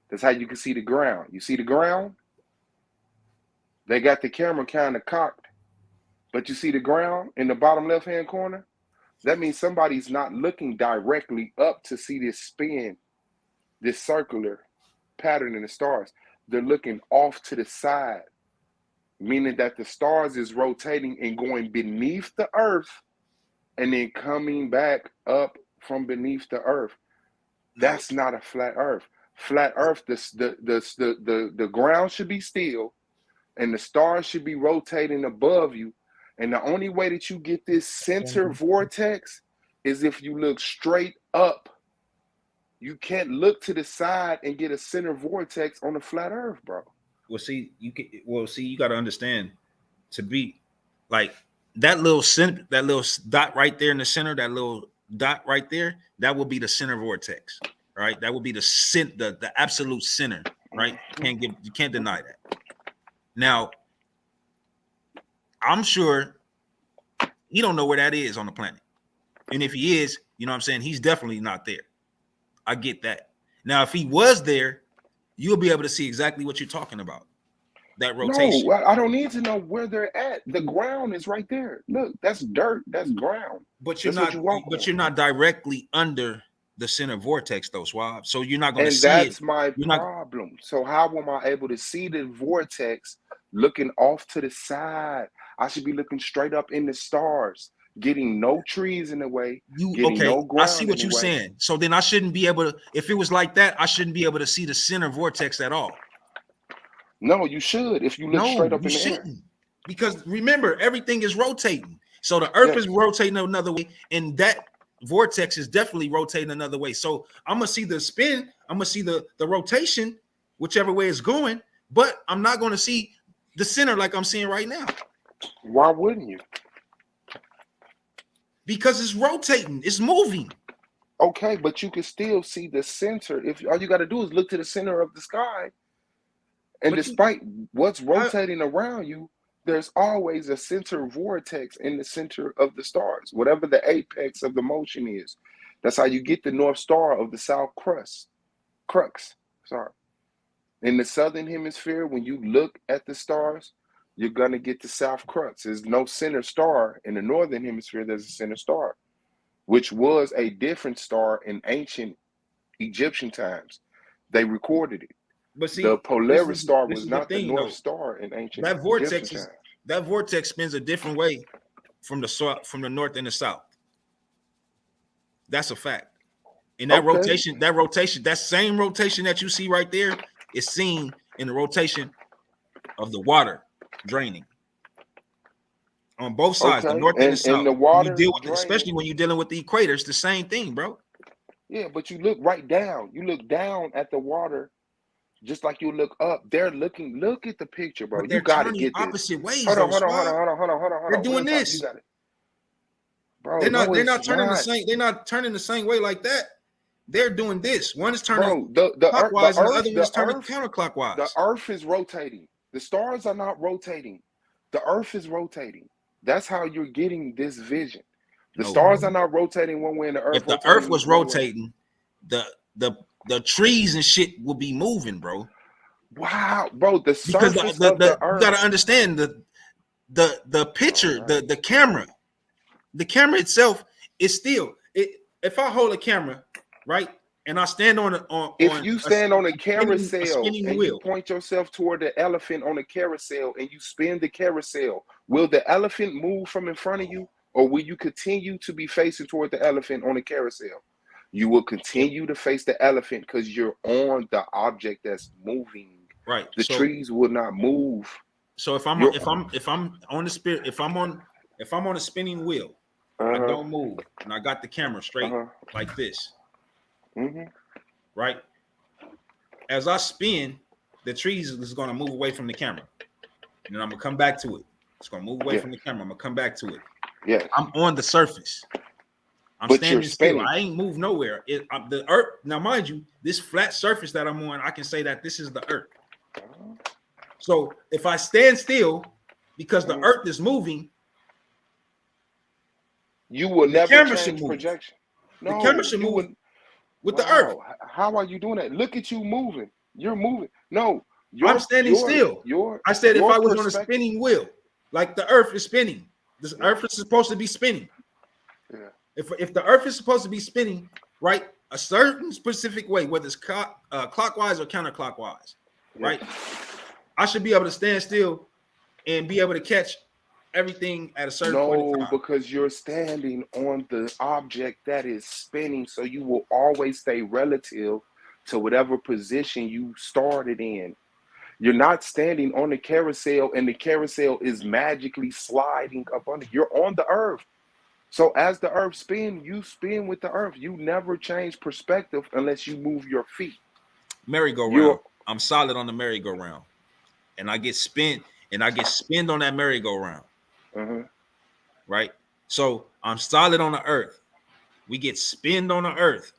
That's how you can see the ground. You see the ground? They got the camera kind of cocked, but you see the ground in the bottom left-hand corner? That means somebody's not looking directly up to see this spin, this circular pattern in the stars. They're looking off to the side, meaning that the stars is rotating and going beneath the earth and then coming back up from beneath the earth. That's not a flat earth. Flat earth, the ground should be still and the stars should be rotating above you. And the only way that you get this center vortex is if you look straight up. You can't look to the side and get a center vortex on a flat earth, bro. Well, see, you got to understand, to be like that little dot right there in the center, that little dot right there, that will be the center vortex, right? That will be the absolute center, right? You can't deny that. Now, I'm sure he don't know where that is on the planet. And if he is, you know what I'm saying, he's definitely not there. I get that. Now, if he was there, you'll be able to see exactly what you're talking about. That rotation. No, I don't need to know where they're at. The ground is right there. Look, that's dirt. That's ground. But you're not directly under the center vortex, though, Swab. So you're not going to see it. And that's my problem. So how am I able to see the vortex looking off to the side? I should be looking straight up in the stars, getting no trees in the way. I see what you're saying. So then I shouldn't be able to, if it was like that, I shouldn't be able to see the center vortex at all. No, you should if you look straight up in the air. Because remember, everything is rotating. So the earth is rotating another way, and that vortex is definitely rotating another way. So I'm gonna see the spin, I'm gonna see the rotation, whichever way it's going, but I'm not gonna see the center like I'm seeing right now. Why wouldn't you? Because it's rotating, it's moving. Okay, but you can still see the center. If all you got to do is look to the center of the sky, and despite what's rotating around you, there's always a center vortex in the center of the stars, whatever the apex of the motion is. That's how you get the North Star of the South Crux. Sorry. In the Southern Hemisphere, when you look at the stars, you're going to get the South Crux. There's no center star. In the Northern Hemisphere, there's a center star, which was a different star in ancient Egyptian times. They recorded it. But see, the Polaris star was not the North Star in ancient Egyptian times. That vortex spins a different way from the north and the south. That's a fact. And that rotation, that same rotation that you see right there is seen in the rotation of the water draining on both sides, the north and the south. And the water, especially when you're dealing with the equator, it's the same thing, bro. Yeah, but you look right down. You look down at the water, just like you look up. They're looking. Look at the picture, bro. You got to get this. Opposite ways. Hold on. They're doing this. Bro, they're not turning the same. They're not turning the same way like that. They're doing this. One is turning clockwise, and the other one is turning counterclockwise. The Earth is rotating. The stars are not rotating. The Earth is rotating. That's how you're getting this vision. The stars are not rotating one way, and the Earth. If the Earth was rotating, the trees and shit will be moving, bro. Wow, bro. The surface of the Earth. You gotta understand the picture, the camera. The camera itself is still. If I hold a camera, right, and I stand on you stand on a carousel and you point yourself toward the elephant on the carousel and you spin the carousel, will the elephant move from in front of you, or will you continue to be facing toward the elephant on the carousel? You will continue to face the elephant because you're on the object that's moving. Right. The trees will not move. So if I'm on a spinning wheel, I don't move, and I got the camera straight like this. Right. As I spin, the trees is going to move away from the camera, and then I'm gonna come back to it. It's gonna move away from the camera. I'm gonna come back to it. Yeah. I'm on the surface. I'm standing still. I ain't moved nowhere. The Earth. Now, mind you, this flat surface that I'm on, I can say that this is the Earth. So if I stand still because the earth is moving, you will never change projection. No, the camera should move with the earth. How are you doing that? Look at you moving. You're moving. No, I'm standing still. I said if I was on a spinning wheel, like the earth is spinning, this earth is supposed to be spinning. Yeah. If the earth is supposed to be spinning, right, a certain specific way, whether it's clockwise or counterclockwise, right, I should be able to stand still and be able to catch everything at a certain point in time. Because you're standing on the object that is spinning, so you will always stay relative to whatever position you started in. You're not standing on the carousel and the carousel is magically sliding up under. You're on the earth. So as the earth spins, you spin with the earth. You never change perspective unless you move your feet. Merry-go-round. I'm solid on the merry-go-round. And I get spin on that merry-go-round. Right? So I'm solid on the earth. We get spinned on the earth.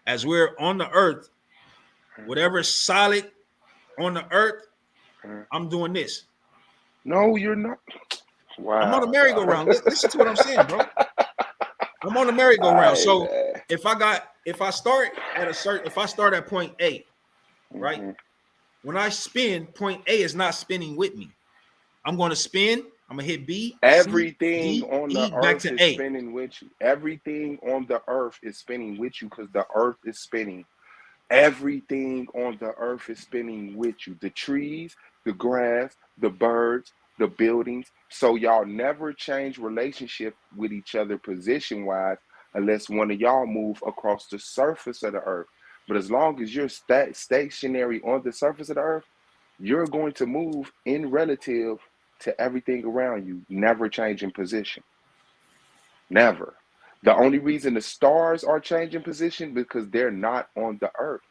As we're on the earth, whatever is solid on the earth, I'm doing this. No, you're not. Wow. I'm on a merry-go-round. Listen to what I'm saying, bro. I'm on a merry-go-round. So if I start at point A, right? When I spin, point A is not spinning with me. I'm going to spin. I'm gonna hit B. Everything C, on D, the back earth to is A. spinning with you. Everything on the earth is spinning with you because the earth is spinning. Everything on the earth is spinning with you. The trees, the grass, the birds, the buildings. So y'all never change relationship with each other position-wise unless one of y'all move across the surface of the earth. But as long as you're stationary on the surface of the earth, you're going to move in relative to everything around you, never changing position. Never. The only reason the stars are changing position because they're not on the earth.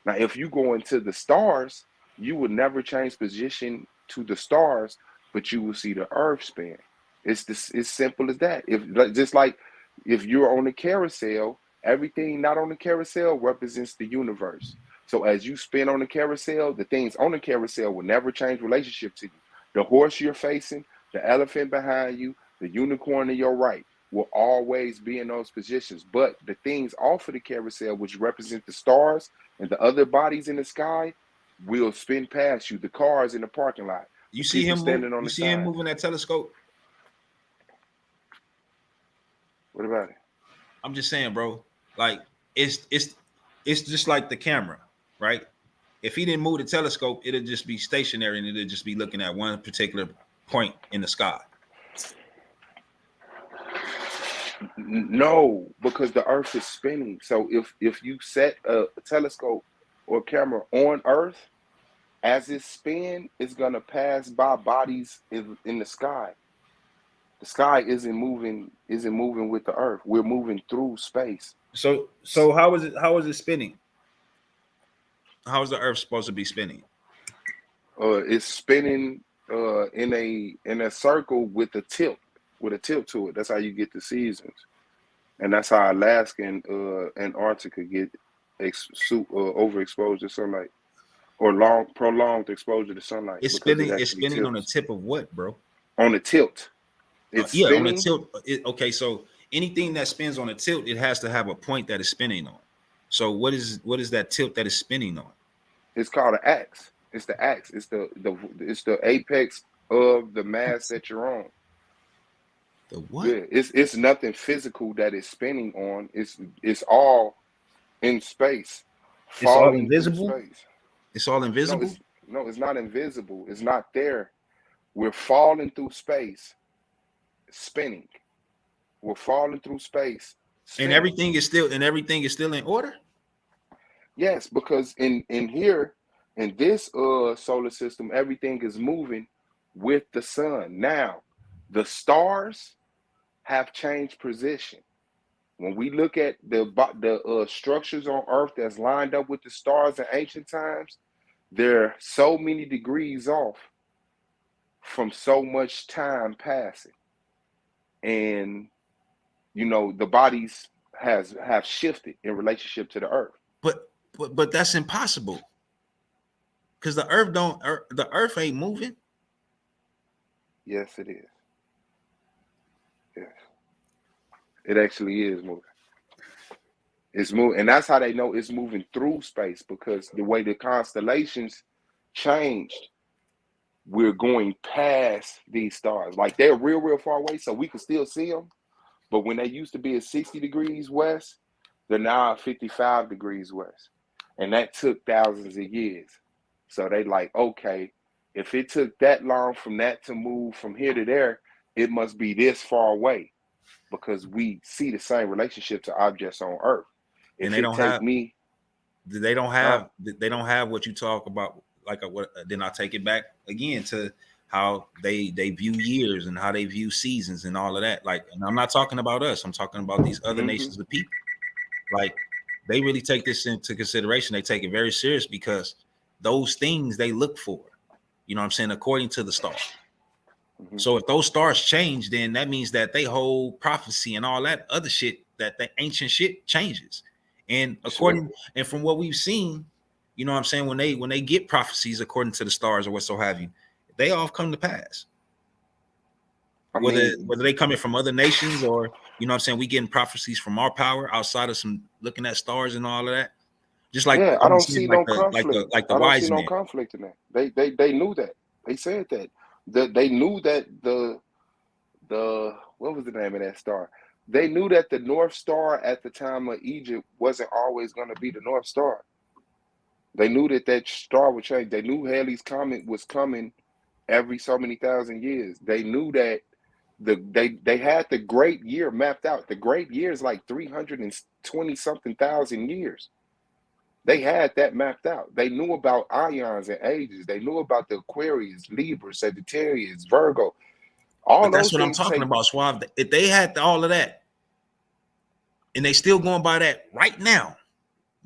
Now, if you go into the stars, you would never change position to the stars, but you will see the earth spin. It's simple as that. Just like if you're on the carousel, everything not on the carousel represents the universe. So as you spin on the carousel, the things on the carousel will never change relationship to you. The horse you're facing, the elephant behind you, the unicorn to your right will always be in those positions. But the things off of the carousel, which represent the stars and the other bodies in the sky, will spin past you. The cars in the parking lot. You see him standing on the side. You see him moving that telescope? What about it? I'm just saying, bro. Like it's just like the camera, right? If he didn't move the telescope, it'd just be stationary and it'd just be looking at one particular point in the sky. No, because the earth is spinning. So if you set a telescope or camera on earth, as it spins, it's gonna pass by bodies in the sky. The sky isn't moving with the earth. We're moving through space. So how is it spinning? How is the earth supposed to be spinning? It's spinning in a circle with a tilt to it. That's how you get the seasons, and that's how Alaska and Antarctica get overexposed to sunlight or prolonged exposure to sunlight. It's spinning. It's spinning on the tip of what, bro? On the tilt. It's spinning. On the tilt. Okay, so anything that spins on a tilt, it has to have a point that is spinning on. So what is that tilt that is spinning on? It's called an axe. It's the axe. It's the apex of the mass that you're on. The what? Yeah, it's nothing physical that it's spinning on. It's all in space. It's all invisible. Space. It's all invisible. No, it's not invisible. It's not there. We're falling through space, spinning. We're falling through space, spinning. And everything is still in order. Yes, because in here, in this solar system, everything is moving with the sun. Now, the stars have changed position. When we look at the structures on Earth that's lined up with the stars in ancient times, they're so many degrees off from so much time passing. And, the bodies have shifted in relationship to the Earth. But that's impossible. Because the Earth ain't moving. Yes, it is. Yes, it actually is moving. It's moving, and that's how they know it's moving through space, because the way the constellations changed, we're going past these stars. Like, they're real far away, so we can still see them. But when they used to be at 60 degrees west, they're now at 55 degrees west. And that took thousands of years. So they like, okay, if it took that long from that to move from here to there, it must be this far away, because we see the same relationship to objects on Earth. If And they don't have what you talk about. Like, then I take it back again to how they view years and how they view seasons and all of that. Like, and I'm not talking about us. I'm talking about these other nations of people. Like, they really take this into consideration. They take it very serious, because those things they look for, you know what I'm saying, according to the stars. So if those stars change, then that means that they hold prophecy and all that other shit, that the ancient shit changes. And according and from what we've seen, you know what I'm saying, when they get prophecies according to the stars or what so have you, they all come to pass. Whether they coming from other nations, or, you know what I'm saying, we getting prophecies from our power outside of some looking at stars and all of that. Just like, yeah, I don't see no conflict. Like the I don't wise see no men. conflict in that. They knew that. They said that. They knew that the what was the name of that star? They knew that the North Star at the time of Egypt wasn't always going to be the North Star. They knew that star would change. They knew Halley's Comet was coming every so many thousand years. They knew that they had the great year mapped out. The great year is like 320 something thousand years. They had that mapped out. They knew about ions and ages. They knew about the Aquarius, Libra, Sagittarius, Virgo. But that's what I'm talking about, Suave. If they had all of that, and they still going by that right now,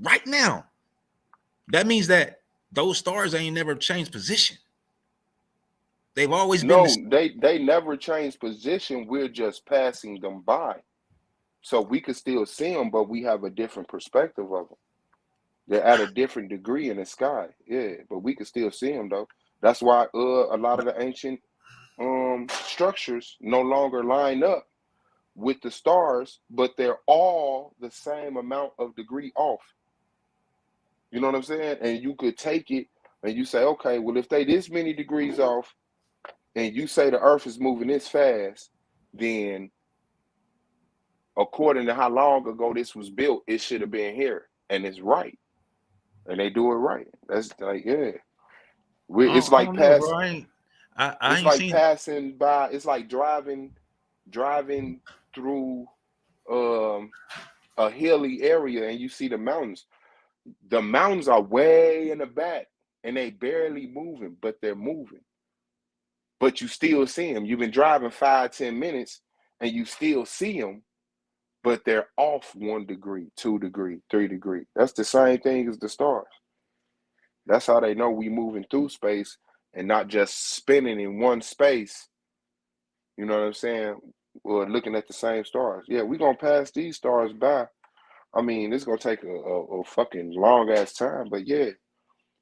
that means that those stars ain't never changed position. They've always been. They never changed position. We're just passing them by, so we could still see them, but we have a different perspective of them. They're at a different degree in the sky, yeah, but we can still see them though. That's why a lot of the ancient structures no longer line up with the stars, but they're all the same amount of degree off. You know what I'm saying? And you could take it and you say, okay, well, if they this many degrees off, and you say the Earth is moving this fast, then according to how long ago this was built, it should have been here, and it's right. And they do it right. That's like, yeah. It's like passing. It's like passing by. It's like driving through a hilly area, and you see the mountains. The mountains are way in the back, and they barely moving, but they're moving. But you still see them. You've been driving 5-10 minutes, and you still see them, but they're off 1 degree, 2 degree, 3 degree. That's the same thing as the stars. That's how they know we moving through space and not just spinning in one space. You know what I'm saying? Or looking at the same stars. Yeah, we're going to pass these stars by. I mean, it's going to take a fucking long ass time, but yeah,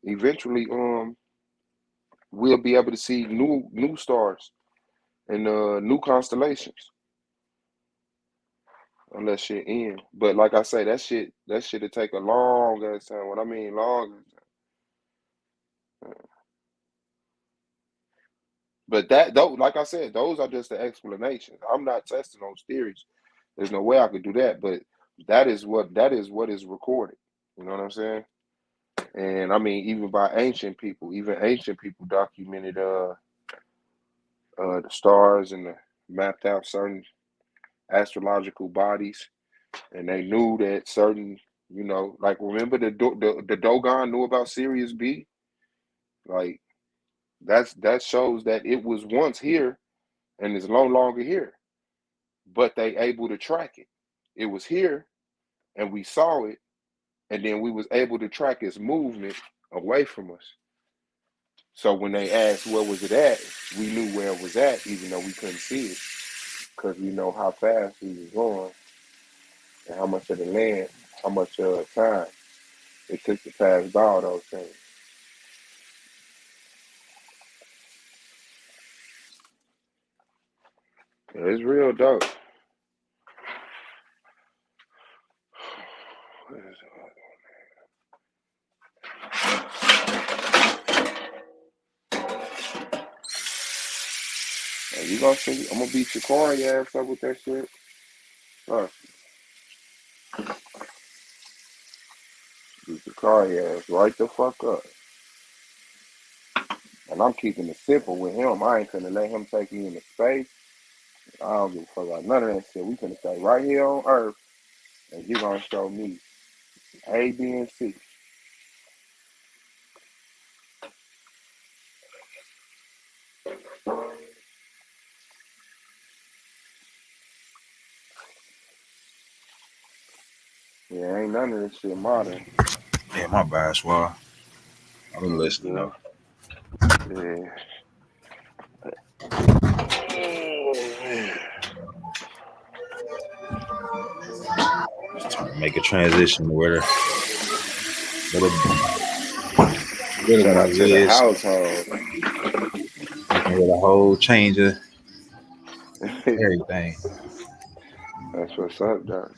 eventually we'll be able to see new stars and new constellations. Unless shit ends. But like I say, that shit will take a long ass time. What I mean long. But like I said, those are just the explanations. I'm not testing those theories. There's no way I could do that. But that is what is recorded. You know what I'm saying? And I mean, even ancient people documented the stars and mapped out certain astrological bodies, and they knew that certain, you know, like remember the Dogon knew about Sirius B, like. That shows that it was once here and is no longer here, but they able to track it. It was here and we saw it, and then we was able to track its movement away from us. So when they asked where was it at, we knew where it was at, even though we couldn't see it, because we know how fast we was going and how much of the land, how much time it took to pass by all those things. It's real dope. You gonna see? I'm gonna beat your car ass up with that shit. Trust me. Beat your car ass right the fuck up. And I'm keeping it simple with him. I ain't finna let him take me into space. I don't give a fuck about none of that shit. We finna stay right here on Earth, and you gonna show me A, B, and C. Yeah, ain't none of this shit modern. Yeah, my bad, Swab. I've been listening though. Yeah. Just trying to make a transition where Shout out to the household. With a whole change of everything. That's what's up, Josh.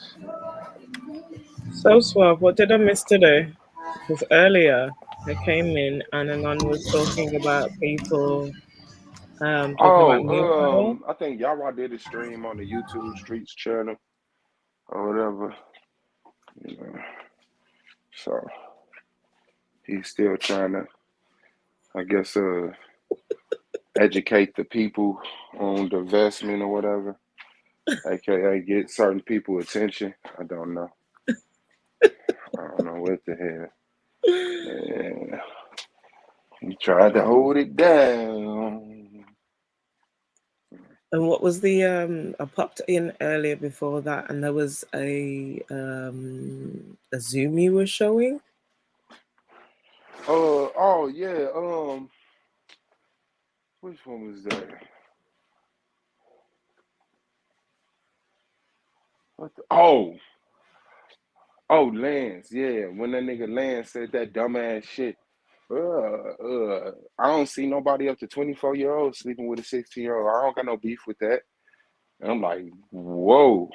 So Suave, what did I miss today? Because earlier I came in and Anon was talking about people talking about new I think Yawa did a stream on the YouTube Streets channel or whatever. You know. So he's still trying to, I guess, educate the people on divestment or whatever, aka get certain people attention. I don't know. I don't know what the hell. Yeah. He tried to hold it down. And what was the I popped in earlier before that, and there was a Zoom you were showing. Oh yeah. Which one was that? What the, oh, Lance. Yeah, when that nigga Lance said that dumbass shit. I don't see nobody up to 24-year-old sleeping with a 16-year-old. I don't got no beef with that. And I'm like, whoa.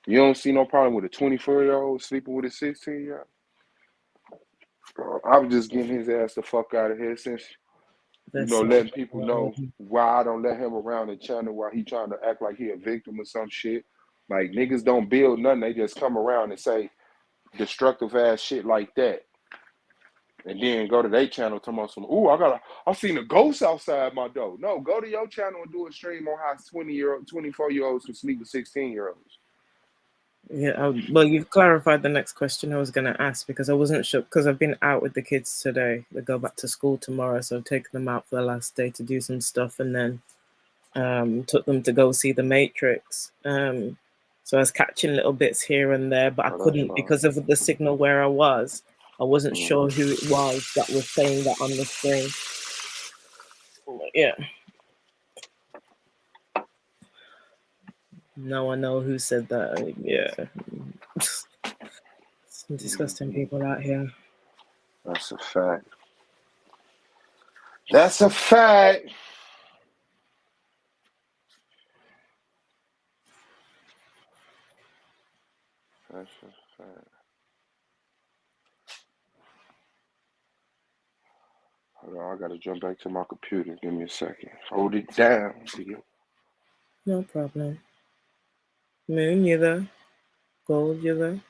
You don't see no problem with a 24-year-old sleeping with a 16-year-old? I'm just getting his ass the fuck out of here since, letting people know why I don't let him around the channel while he trying to act like he a victim or some shit. Like, niggas don't build nothing. They just come around and say destructive ass shit like that. And then go to their channel talking about some, I seen a ghost outside my door. No, go to your channel and do a stream on how 24-year-olds can sleep with 16-year-olds. Yeah, well, you've clarified the next question I was going to ask, because I wasn't sure, because I've been out with the kids today. They go back to school tomorrow, so I've taken them out for the last day to do some stuff, and then took them to go see The Matrix. So I was catching little bits here and there, but I couldn't because of the signal where I was. I wasn't sure who it was that was saying that on the screen. Yeah. Now I know who said that. Yeah. Some disgusting people out here. That's a fact. That's a fact. That's a fact. Hold on, I gotta jump back to my computer. Give me a second. Hold it down to you. No problem. Moon, you there? Gold, you there?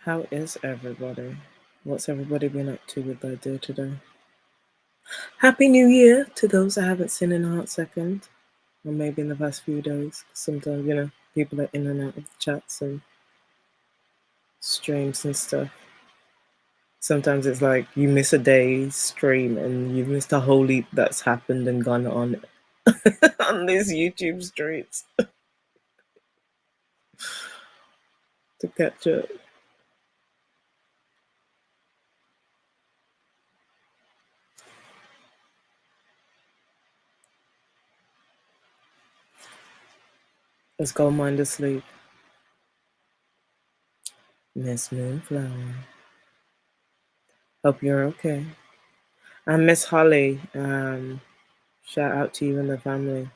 How is everybody? What's everybody been up to with their day today? Happy New Year to those I haven't seen in a hot second. Or maybe in the past few days. Sometimes, people are in and out of the chats and streams and stuff. Sometimes it's like you miss a day's stream and you've missed a whole heap that's happened and gone on on these YouTube streets to catch up. Let's go mind asleep. Miss Moonflower. Hope you're okay. And Miss Holly, Shout out to you and the family.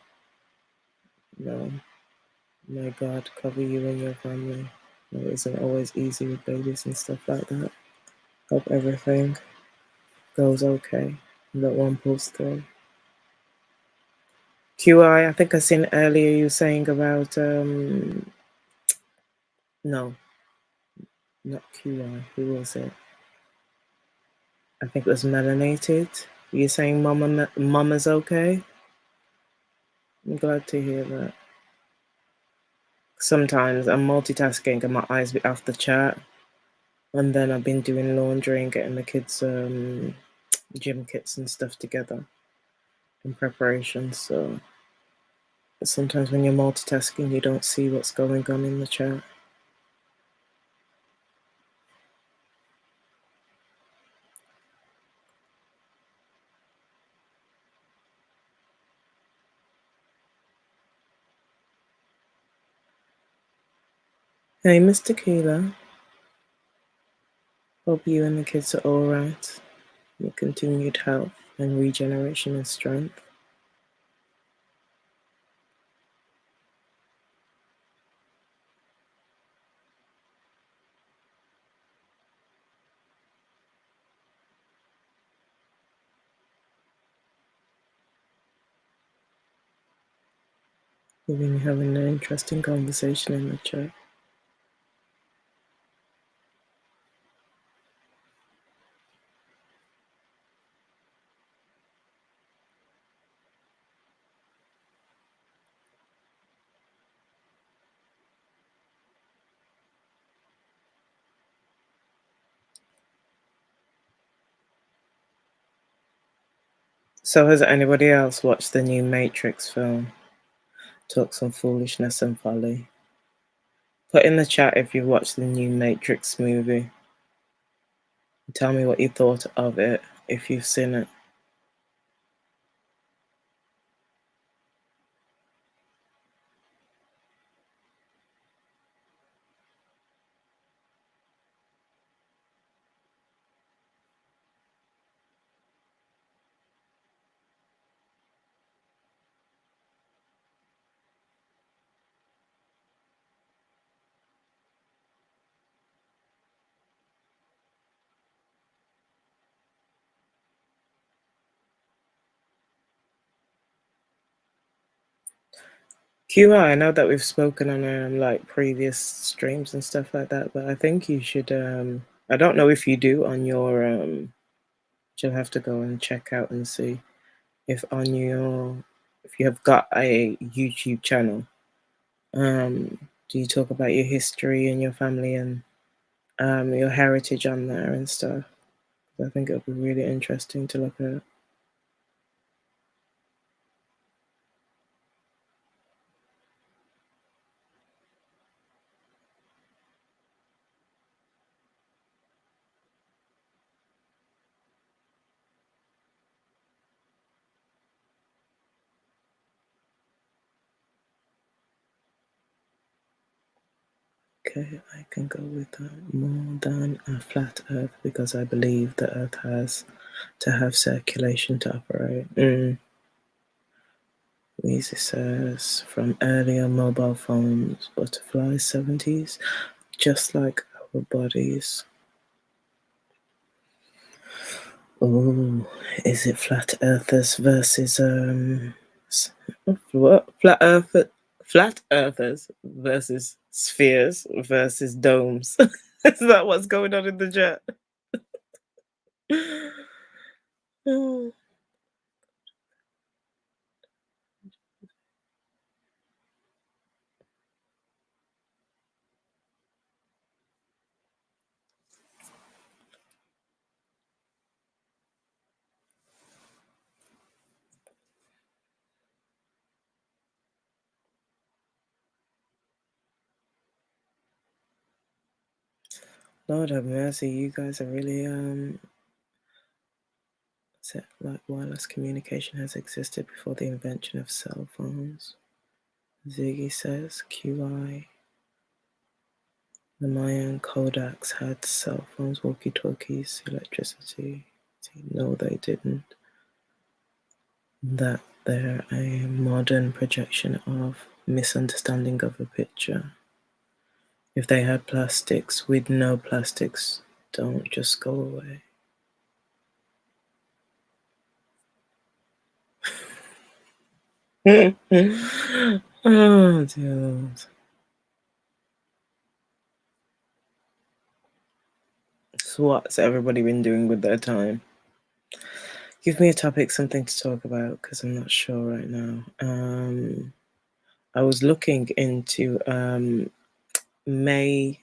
May God cover you and your family. It isn't always easy with babies and stuff like that. Hope everything goes okay and that one pulls through. QI, I think I seen earlier you saying about no, not QI. Who was it? I think it was melanated. You're saying mama's okay? I'm glad to hear that. Sometimes I'm multitasking and my eyes be off the chat. And then I've been doing laundry and getting the kids gym kits and stuff together in preparation. So sometimes when you're multitasking, you don't see what's going on in the chat. Hey, Mr. Keeler. Hope you and the kids are all right. Your continued health and regeneration and strength. We've been having an interesting conversation in the chat. So has anybody else watched the new Matrix film? Talk some foolishness and folly. Put in the chat if you've watched the new Matrix movie. Tell me what you thought of it, if you've seen it. QI, I know that we've spoken on like previous streams and stuff like that, but I think you should, I don't know if you do on your, you'll have to go and check out and see if on your, if you have got a YouTube channel, do you talk about your history and your family and your heritage on there and stuff? I think it'll be really interesting to look at. Okay, I can go with more than a flat Earth because I believe the Earth has to have circulation to operate. Easy says, from earlier mobile phones, butterflies, 70s, just like our bodies. Oh, is it flat earthers versus what? Flat earthers versus spheres versus domes. Is that what's going on in the chat? Oh. Lord have mercy, you guys are really like wireless communication has existed before the invention of cell phones. Ziggy says QI. The Mayan Kodaks had cell phones, walkie-talkies, electricity. No, they didn't. That They're a modern projection of misunderstanding of a picture. If they had plastics, we'd know plastics don't just go away. Oh, dude. So what's everybody been doing with their time? Give me a topic, something to talk about, because I'm not sure right now. I was looking into Mae,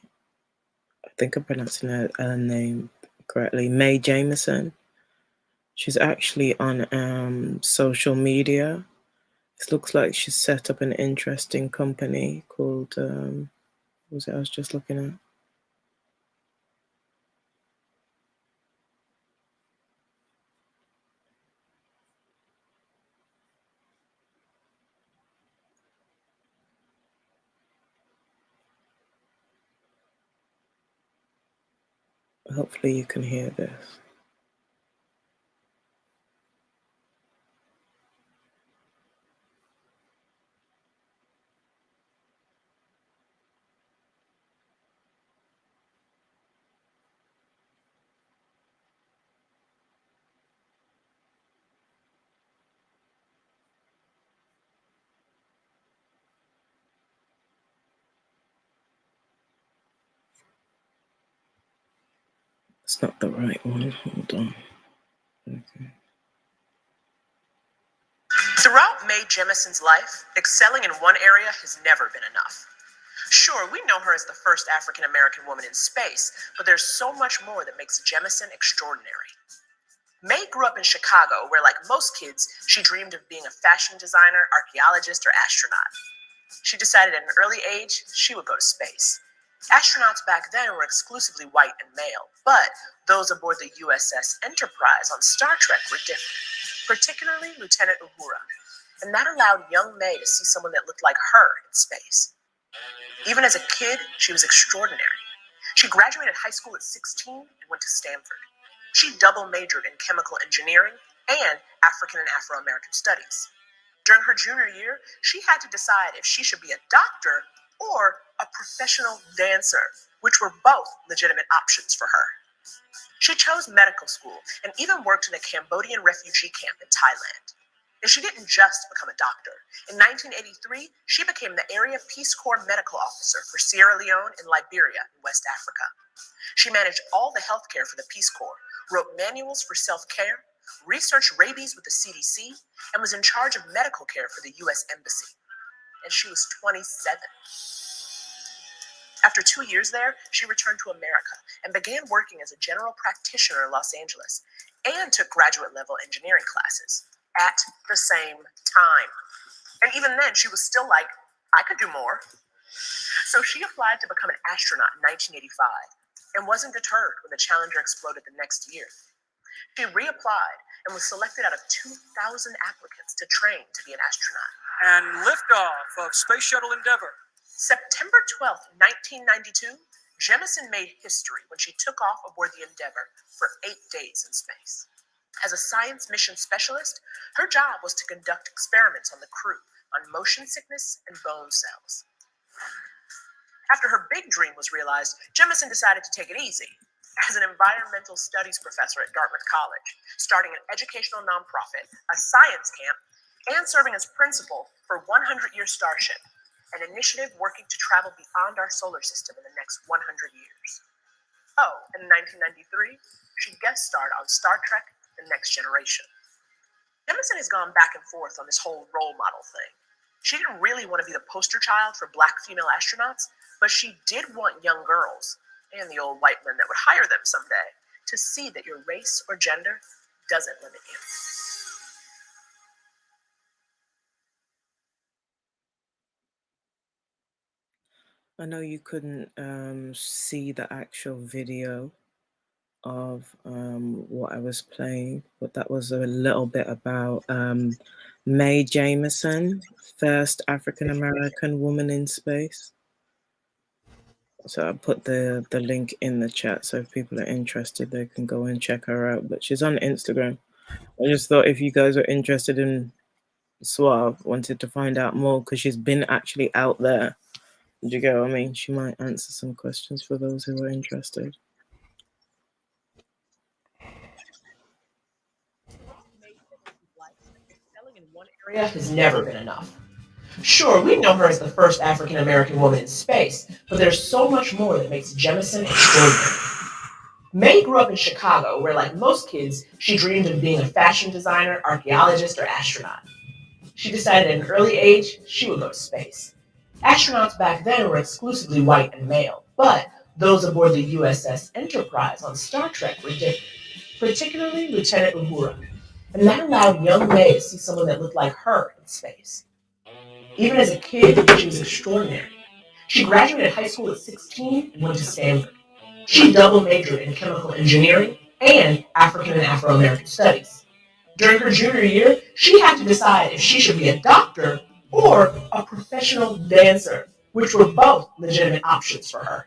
I think I'm pronouncing her name correctly, Mae Jemison. She's actually on social media. It looks like she's set up an interesting company called, what was it I was just looking at? Hopefully you can hear this. It's not the right one. Hold on. Okay. Throughout Mae Jemison's life, excelling in one area has never been enough. Sure, we know her as the first African-American woman in space, but there's so much more that makes Jemison extraordinary. Mae grew up in Chicago, where, like most kids, she dreamed of being a fashion designer, archaeologist, or astronaut. She decided at an early age she would go to space. Astronauts back then were exclusively white and male, but those aboard the USS Enterprise on Star Trek were different, particularly Lieutenant Uhura, and that allowed young Mae to see someone that looked like her in space. Even as a kid, she was extraordinary. She graduated high school at 16 and went to Stanford. She double majored in chemical engineering and African and Afro-American studies. During her junior year, she had to decide if she should be a doctor or a professional dancer, which were both legitimate options for her. She chose medical school and even worked in a Cambodian refugee camp in Thailand. And she didn't just become a doctor. In 1983, she became the Area Peace Corps medical officer for Sierra Leone and Liberia in West Africa. She managed all the healthcare for the Peace Corps, wrote manuals for self-care, researched rabies with the CDC, and was in charge of medical care for the U.S. Embassy. And she was 27. After 2 years there, she returned to America and began working as a general practitioner in Los Angeles and took graduate-level engineering classes at the same time. And even then, she was still like, I could do more. So she applied to become an astronaut in 1985 and wasn't deterred when the Challenger exploded the next year. She reapplied and was selected out of 2,000 applicants to train to be an astronaut. And liftoff of Space Shuttle Endeavour. September 12th, 1992, Jemison made history when she took off aboard the Endeavour for 8 days in space. As a science mission specialist, her job was to conduct experiments on the crew on motion sickness and bone cells. After her big dream was realized, Jemison decided to take it easy. As an environmental studies professor at Dartmouth College, starting an educational nonprofit, a science camp, and serving as principal for 100-Year Starship, an initiative working to travel beyond our solar system in the next 100 years. Oh, and in 1993, she guest starred on Star Trek: The Next Generation. Jemison has gone back and forth on this whole role model thing. She didn't really want to be the poster child for black female astronauts, but she did want young girls, and the old white men that would hire them someday, to see that your race or gender doesn't limit you. I know you couldn't see the actual video of what I was playing, but that was a little bit about Mae Jemison, first African-American woman in space. So I put the link in the chat, so if people are interested, they can go and check her out. But she's on Instagram. I just thought if you guys are interested in Suave wanted to find out more because she's been actually out there. Do you get what I mean? She might answer some questions for those who are interested. Area has never been enough. Sure, we know her as the first African American woman in space, but there's so much more that makes Jemison extraordinary. May grew up in Chicago, where, like most kids, she dreamed of being a fashion designer, archaeologist, or astronaut. She decided at an early age she would go to space. Astronauts back then were exclusively white and male, but those aboard the USS Enterprise on Star Trek were different, particularly Lieutenant Uhura. And that allowed young May to see someone that looked like her in space. Even as a kid, she was extraordinary. She graduated high school at 16 and went to Stanford. She double majored in chemical engineering and African and Afro-American studies. During her junior year, she had to decide if she should be a doctor or a professional dancer, which were both legitimate options for her.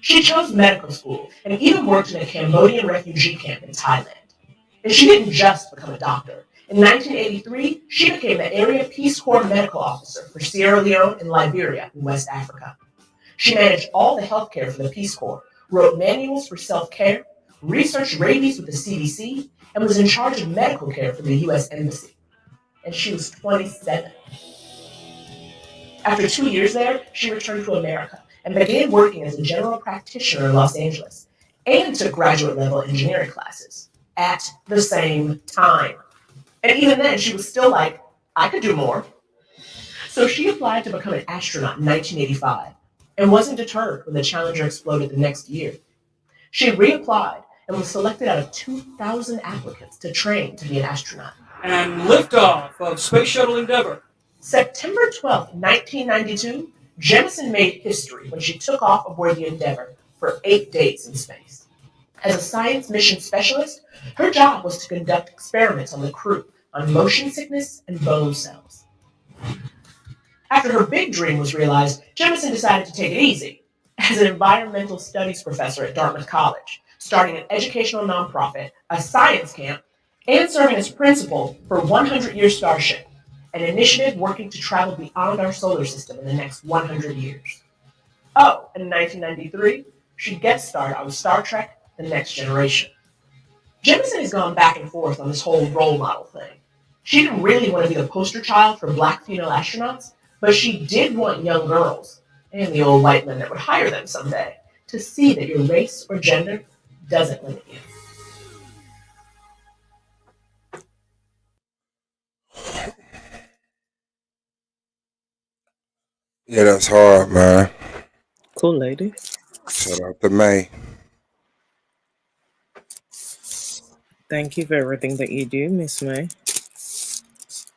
She chose medical school and even worked in a Cambodian refugee camp in Thailand. And she didn't just become a doctor. In 1983, she became the Area Peace Corps medical officer for Sierra Leone and Liberia in West Africa. She managed all the healthcare for the Peace Corps, wrote manuals for self-care, researched rabies with the CDC, and was in charge of medical care for the U.S. Embassy. And she was 27. After 2 years there, she returned to America and began working as a general practitioner in Los Angeles and took graduate-level engineering classes at the same time. And even then, she was still like, I could do more. So she applied to become an astronaut in 1985 and wasn't deterred when the Challenger exploded the next year. She reapplied and was selected out of 2,000 applicants to train to be an astronaut. And liftoff of Space Shuttle Endeavour. September 12, 1992, Jemison made history when she took off aboard the Endeavour for 8 days in space. As a science mission specialist, her job was to conduct experiments on the crew on motion sickness and bone cells. After her big dream was realized, Jemison decided to take it easy. As an environmental studies professor at Dartmouth College, starting an educational nonprofit, a science camp, and serving as principal for 100 Year Starship, an initiative working to travel beyond our solar system in the next 100 years. Oh, and in 1993, she guest starred on Star Trek: The Next Generation. Jemison has gone back and forth on this whole role model thing. She didn't really want to be the poster child for black female astronauts, but she did want young girls, and the old white men that would hire them someday, to see that your race or gender doesn't limit you. Yeah, that's hard, man. Cool lady. Shout out to May. Thank you for everything that you do, Miss May.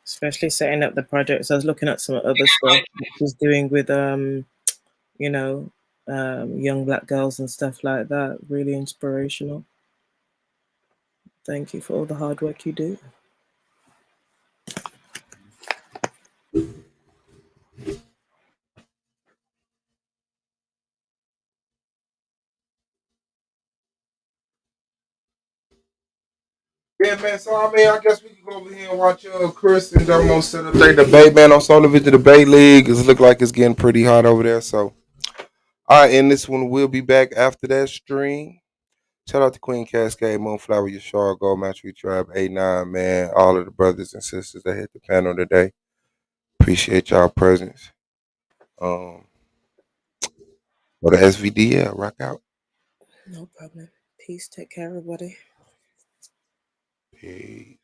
Especially setting up the projects. I was looking at some other stuff she's doing with young black girls and stuff like that. Really inspirational. Thank you for all the hard work you do. Yeah, man. So I mean, I guess we can go over here and watch Chris and Domo set up their debate, man, on Solar Vision Debate League. It look like it's getting pretty hot over there. So, all right, and this one will be back after that stream. Shout out to Queen Cascade, Moonflower, Yashar, Gold Mastery Tribe, A9, man. All of the brothers and sisters that hit the panel today. Appreciate y'all presence. Go to SVDL, rock out. No problem. Peace. Take care, everybody. Peace.